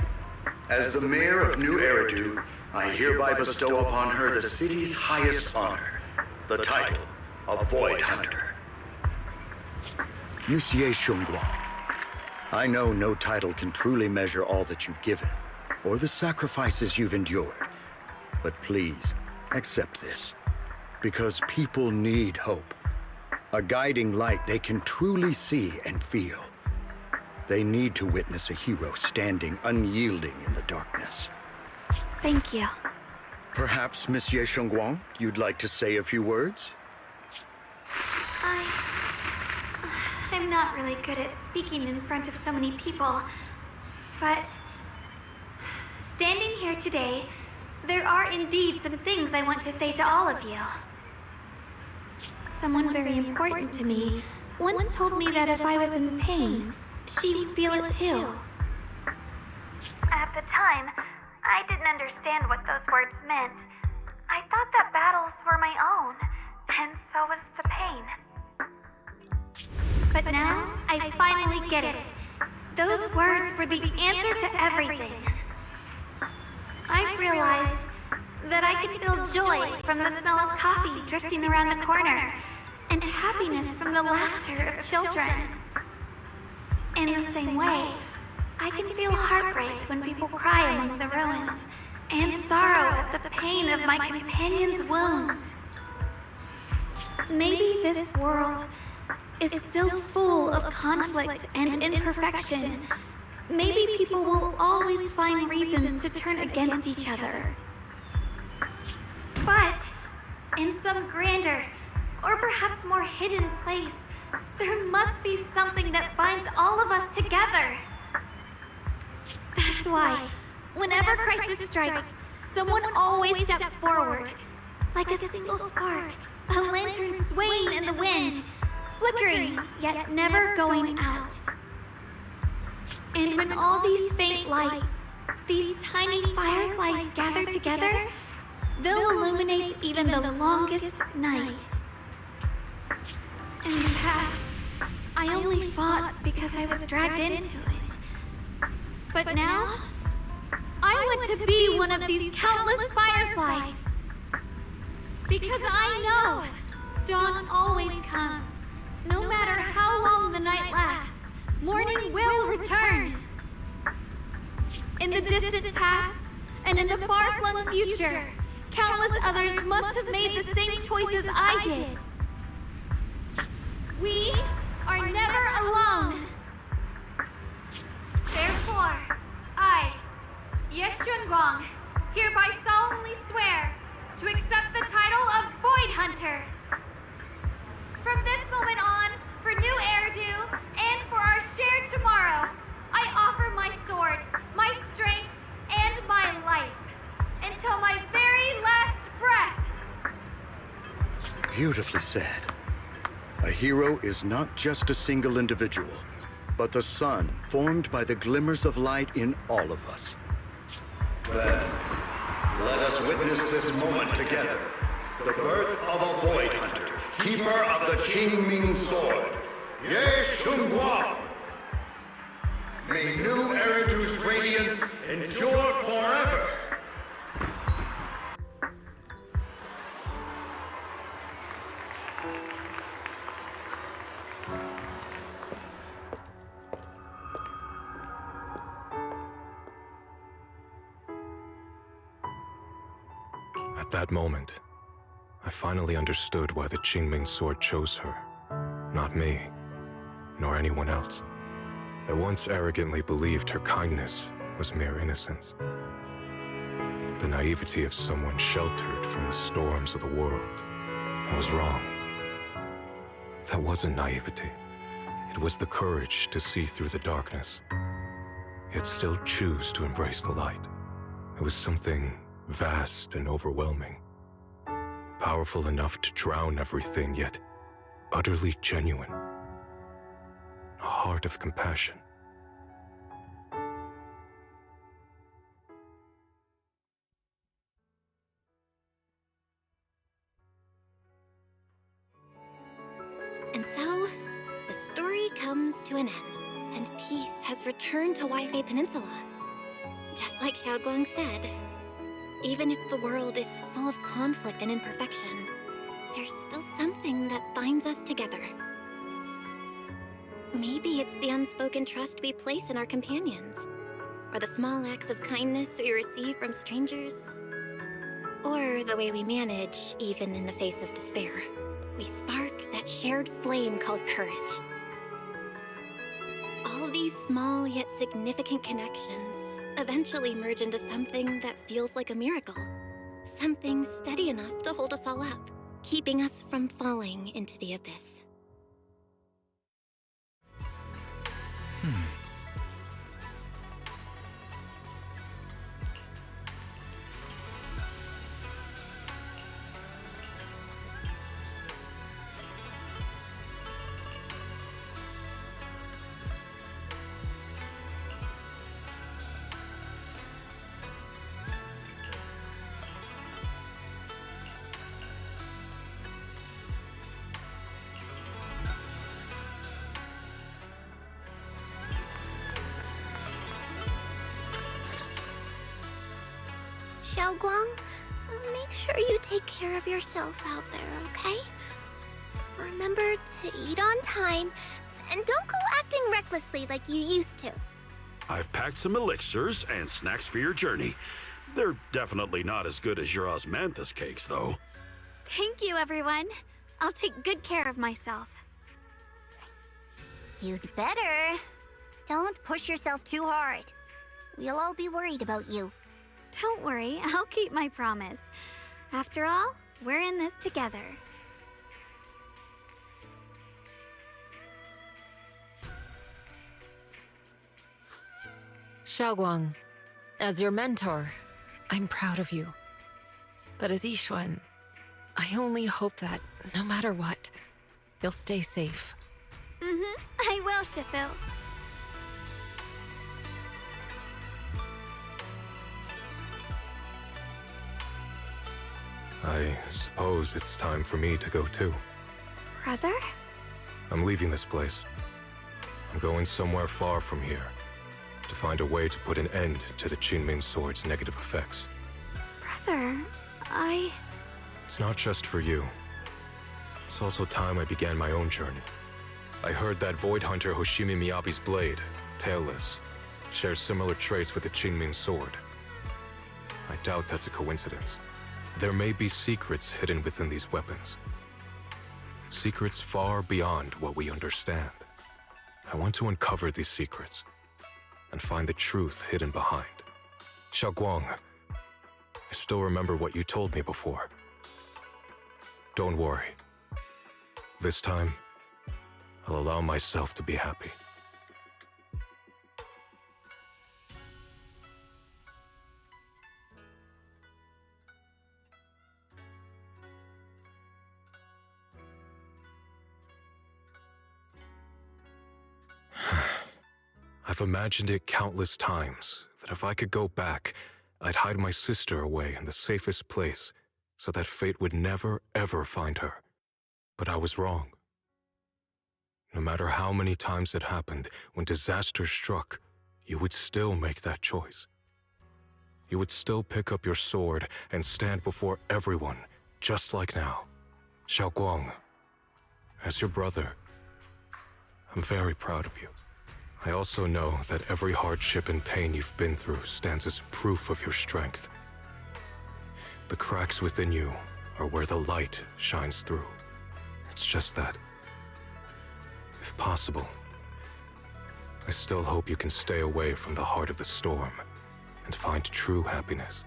as the mayor of New Eridu, I hereby bestow upon her the city's highest honor, the title of Void Hunter. Ye Shunguang, I know no title can truly measure all that you've given, or the sacrifices you've endured. But please, accept this. Because people need hope. A guiding light they can truly see and feel. They need to witness a hero standing unyielding in the darkness. Thank you. Perhaps, Miss Ye Shunguang, you'd like to say a few words? I'm not really good at speaking in front of so many people, but standing here today, there are indeed some things I want to say to all of you. Someone very important to me once told me that if I was in pain, she would feel it too. At the time, I didn't understand what those words meant. I thought that battles were my own, and so was the pain. But now, I finally get it. Those words were the answer to everything. I've realized that I can feel joy from the smell of coffee drifting around the corner, and happiness from the laughter of children. In the same way, I can feel heartbreak when people cry among the ruins, and sorrow at the pain of my companion's wounds. Maybe this world is still full of conflict and imperfection. Maybe people will always find reasons to turn against each other. But in some grander, or perhaps more hidden place, there must be something that binds all of us together. That's why, whenever crisis strikes, someone always steps forward. Like a single spark, a lantern swaying in the wind, flickering, yet never going out. And when all these faint lights, these tiny fireflies gather together, they'll illuminate even the longest night. In the past, I only fought because I was dragged into it. But now, I want to be one of these countless fireflies. Because I know dawn always comes. No matter how long the night lasts, morning will return. In the distant past, and in the far-flung future, countless others must have made the same choices I did. We are never alone. Therefore, I, Ye Shunguang, hereby solemnly swear to accept the title of Void Hunter. From this moment on, for new Eridu, and for our shared tomorrow, I offer my sword, my strength, and my life, until my very last breath. Beautifully said. A hero is not just a single individual, but the sun formed by the glimmers of light in all of us. Then, let us witness this moment together. The birth of a Void Hunter, keeper of the Qingming Sword, Ye Shunguang. May new Eridu's radiance endure forever. At that moment, I finally understood why the Qingming Sword chose her. Not me, nor anyone else. I once arrogantly believed her kindness was mere innocence. The naivety of someone sheltered from the storms of the world. I was wrong. That wasn't naivety. It was the courage to see through the darkness, yet still choose to embrace the light. It was something vast and overwhelming. Powerful enough to drown everything, yet utterly genuine. A heart of compassion. And so, the story comes to an end, and peace has returned to Wi-Fi Peninsula. Just like Xiaoguang said, even if the world is full of conflict and imperfection, there's still something that binds us together. Maybe it's the unspoken trust we place in our companions, or the small acts of kindness we receive from strangers, or the way we manage even in the face of despair. We spark that shared flame called courage. All these small yet significant connections eventually merge into something that feels like a miracle. Something steady enough to hold us all up, keeping us from falling into the abyss. Xiaoguang, make sure you take care of yourself out there, okay? Remember to eat on time, and don't go acting recklessly like you used to. I've packed some elixirs and snacks for your journey. They're definitely not as good as your osmanthus cakes, though. Thank you, everyone. I'll take good care of myself. You'd better. Don't push yourself too hard. We'll all be worried about you. Don't worry, I'll keep my promise. After all, we're in this together. Xiaoguang, as your mentor, I'm proud of you. But as Yixuan, I only hope that, no matter what, you'll stay safe. I will, Shifu. I suppose it's time for me to go too. Brother? I'm leaving this place. I'm going somewhere far from here, to find a way to put an end to the Qingming Sword's negative effects. Brother, It's not just for you. It's also time I began my own journey. I heard that Void Hunter Hoshimi Miyabi's blade, Tailless, shares similar traits with the Qingming Sword. I doubt that's a coincidence. There may be secrets hidden within these weapons. Secrets far beyond what we understand. I want to uncover these secrets and find the truth hidden behind. Xiaoguang, I still remember what you told me before. Don't worry. This time, I'll allow myself to be happy. I've imagined it countless times, that if I could go back, I'd hide my sister away in the safest place, so that fate would never, ever find her. But I was wrong. No matter how many times it happened, when disaster struck, you would still make that choice. You would still pick up your sword and stand before everyone, just like now. Xiaoguang, as your brother, I'm very proud of you. I also know that every hardship and pain you've been through stands as proof of your strength. The cracks within you are where the light shines through. It's just that, if possible, I still hope you can stay away from the heart of the storm and find true happiness.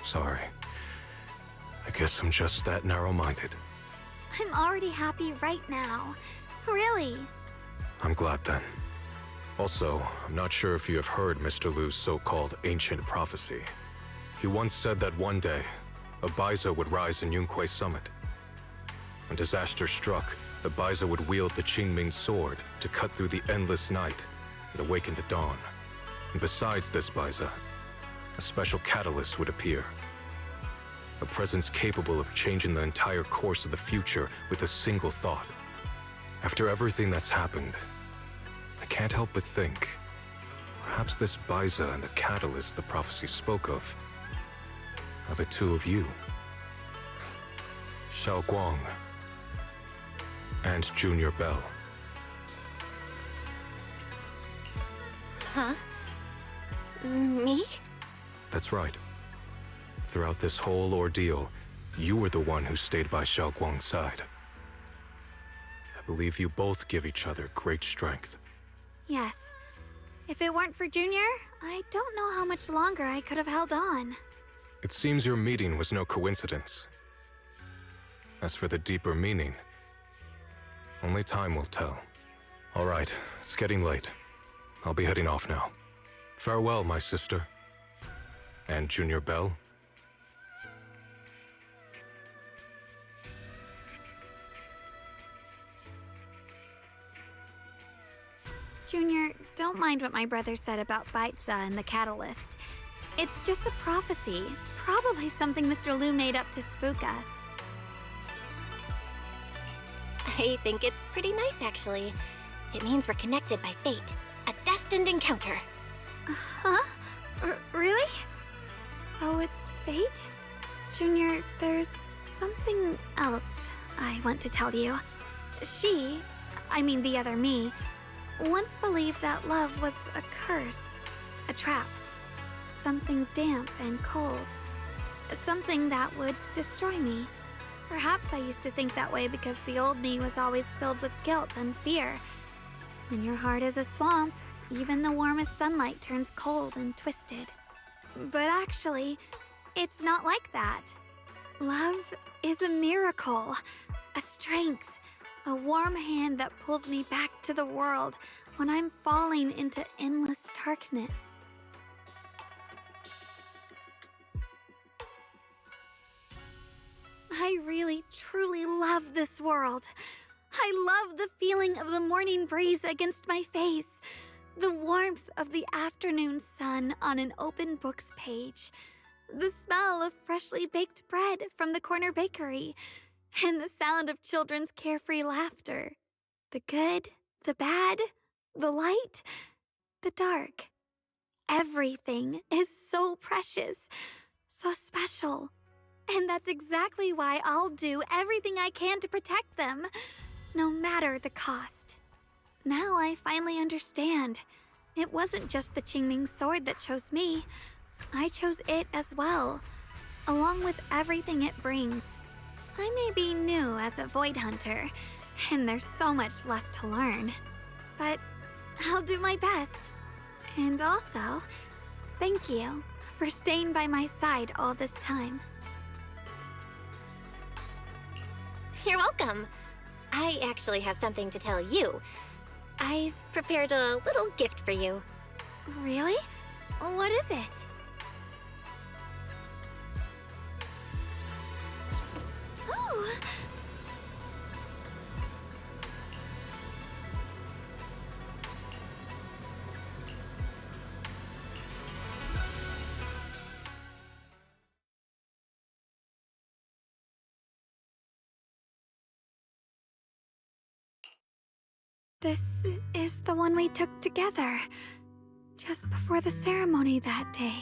Sorry. I guess I'm just that narrow-minded. I'm already happy right now. Really? I'm glad then. Also, I'm not sure if you have heard Mr. Liu's so-called ancient prophecy. He once said that one day, a Baiza would rise in Yunquay Summit. When disaster struck, the Baiza would wield the Qingming Sword to cut through the endless night and awaken the dawn. And besides this Baiza, a special catalyst would appear. A presence capable of changing the entire course of the future with a single thought. After everything that's happened, I can't help but think, perhaps this Baiza and the catalyst the prophecy spoke of are the two of you. Xiaoguang and Junior Bell. Huh? Me? That's right. Throughout this whole ordeal, you were the one who stayed by Xiaoguang's side. I believe you both give each other great strength. Yes. If it weren't for Junior, I don't know how much longer I could have held on. It seems your meeting was no coincidence. As for the deeper meaning, only time will tell. All right, it's getting late. I'll be heading off now. Farewell, my sister. And Junior Bell. Junior, don't mind what my brother said about Baiza and the catalyst. It's just a prophecy. Probably something Mr. Liu made up to spook us. I think it's pretty nice, actually. It means we're connected by fate. A destined encounter. Huh? Really? So it's fate? Junior, there's something else I want to tell you. I mean the other me, once believed that love was a curse. A trap. Something damp and cold. Something that would destroy me. Perhaps I used to think that way because the old me was always filled with guilt and fear. When your heart is a swamp, even the warmest sunlight turns cold and twisted. But actually, it's not like that. Love is a miracle, a strength, a warm hand that pulls me back to the world when I'm falling into endless darkness. I really, truly love this world. I love the feeling of the morning breeze against my face, the warmth of the afternoon sun on an open book's page, the smell of freshly baked bread from the corner bakery, and the sound of children's carefree laughter. The good, the bad, the light, the dark. Everything is so precious, so special. And that's exactly why I'll do everything I can to protect them, no matter the cost. Now I finally understand. It wasn't just the Qingming sword that chose me. I chose it as well, along with everything it brings. I may be new as a Void Hunter, and there's so much left to learn. But I'll do my best. And also, thank you for staying by my side all this time. You're welcome. I actually have something to tell you. I've prepared a little gift for you. Really? What is it? Oh! This is the one we took together, just before the ceremony that day.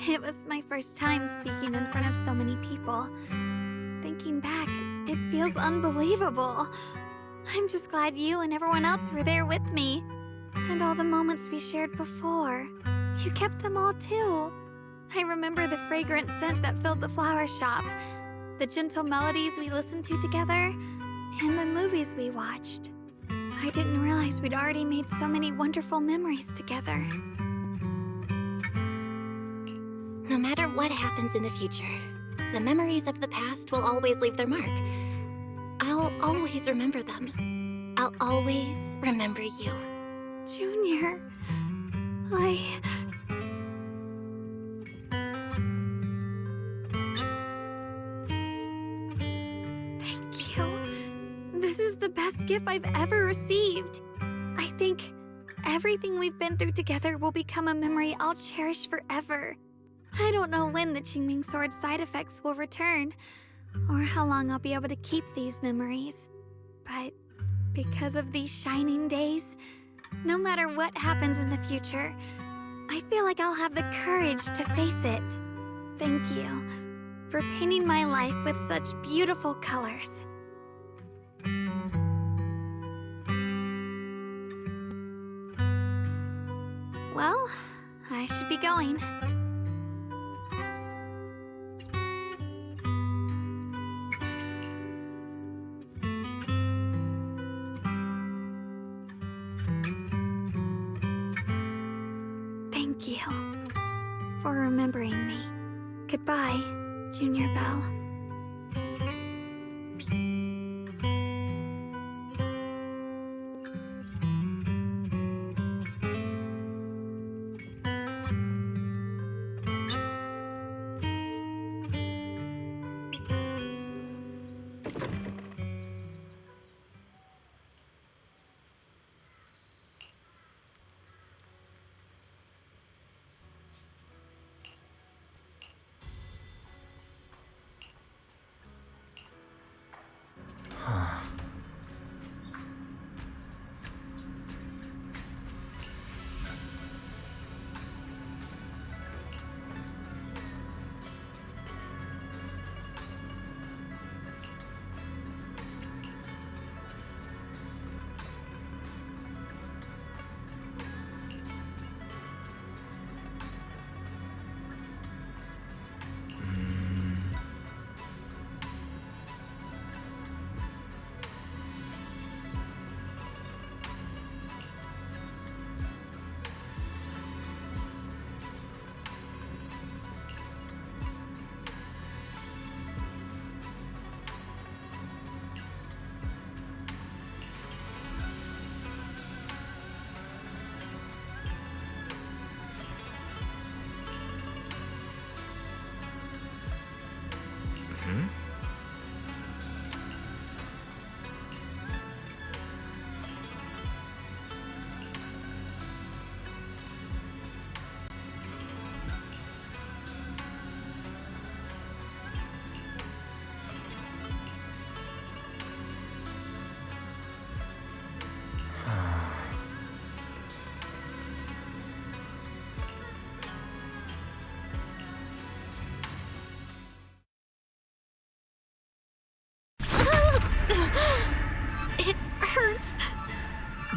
It was my first time speaking in front of so many people. Thinking back, it feels unbelievable. I'm just glad you and everyone else were there with me. And all the moments we shared before. You kept them all too. I remember the fragrant scent that filled the flower shop, the gentle melodies we listened to together, and the movies we watched. I didn't realize we'd already made so many wonderful memories together. No matter what happens in the future, the memories of the past will always leave their mark. I'll always remember them. I'll always remember you. Junior, Thank you. This is the best gift I've ever received. I think everything we've been through together will become a memory I'll cherish forever. I don't know when the Qingming Sword's side effects will return, or how long I'll be able to keep these memories. But because of these shining days, no matter what happens in the future, I feel like I'll have the courage to face it. Thank you for painting my life with such beautiful colors. Well, I should be going. Thank you for remembering me. Goodbye, Junior Belle.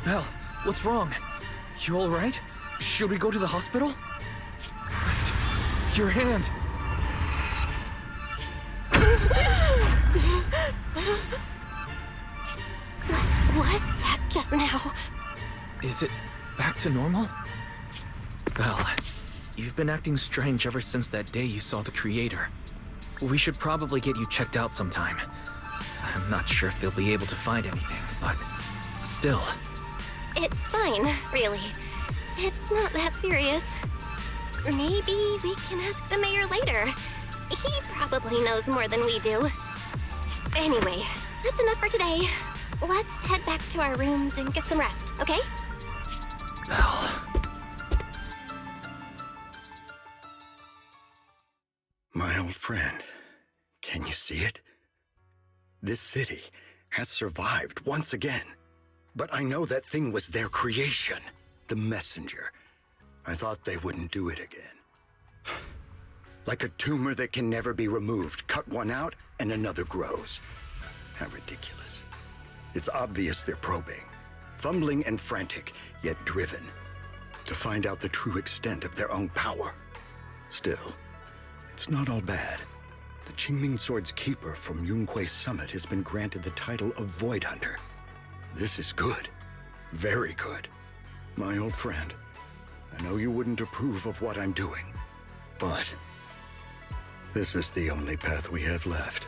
Belle, what's wrong? You alright? Should we go to the hospital? Great. Your hand! What was that just now? Is it back to normal? Belle, you've been acting strange ever since that day you saw the Creator. We should probably get you checked out sometime. I'm not sure if they'll be able to find anything, but still. It's fine, really. It's not that serious. Maybe we can ask the mayor later. He probably knows more than we do. Anyway, that's enough for today. Let's head back to our rooms and get some rest, okay? Belle. My old friend, can you see it? This city has survived once again. But I know that thing was their creation, the messenger. I thought they wouldn't do it again. Like a tumor that can never be removed. Cut one out and another grows. How ridiculous. It's obvious they're probing. Fumbling and frantic, yet driven. To find out the true extent of their own power. Still, it's not all bad. The Qingming Sword's keeper from Yunquei Summit has been granted the title of Void Hunter. This is good. Very good. My old friend, I know you wouldn't approve of what I'm doing, but this is the only path we have left.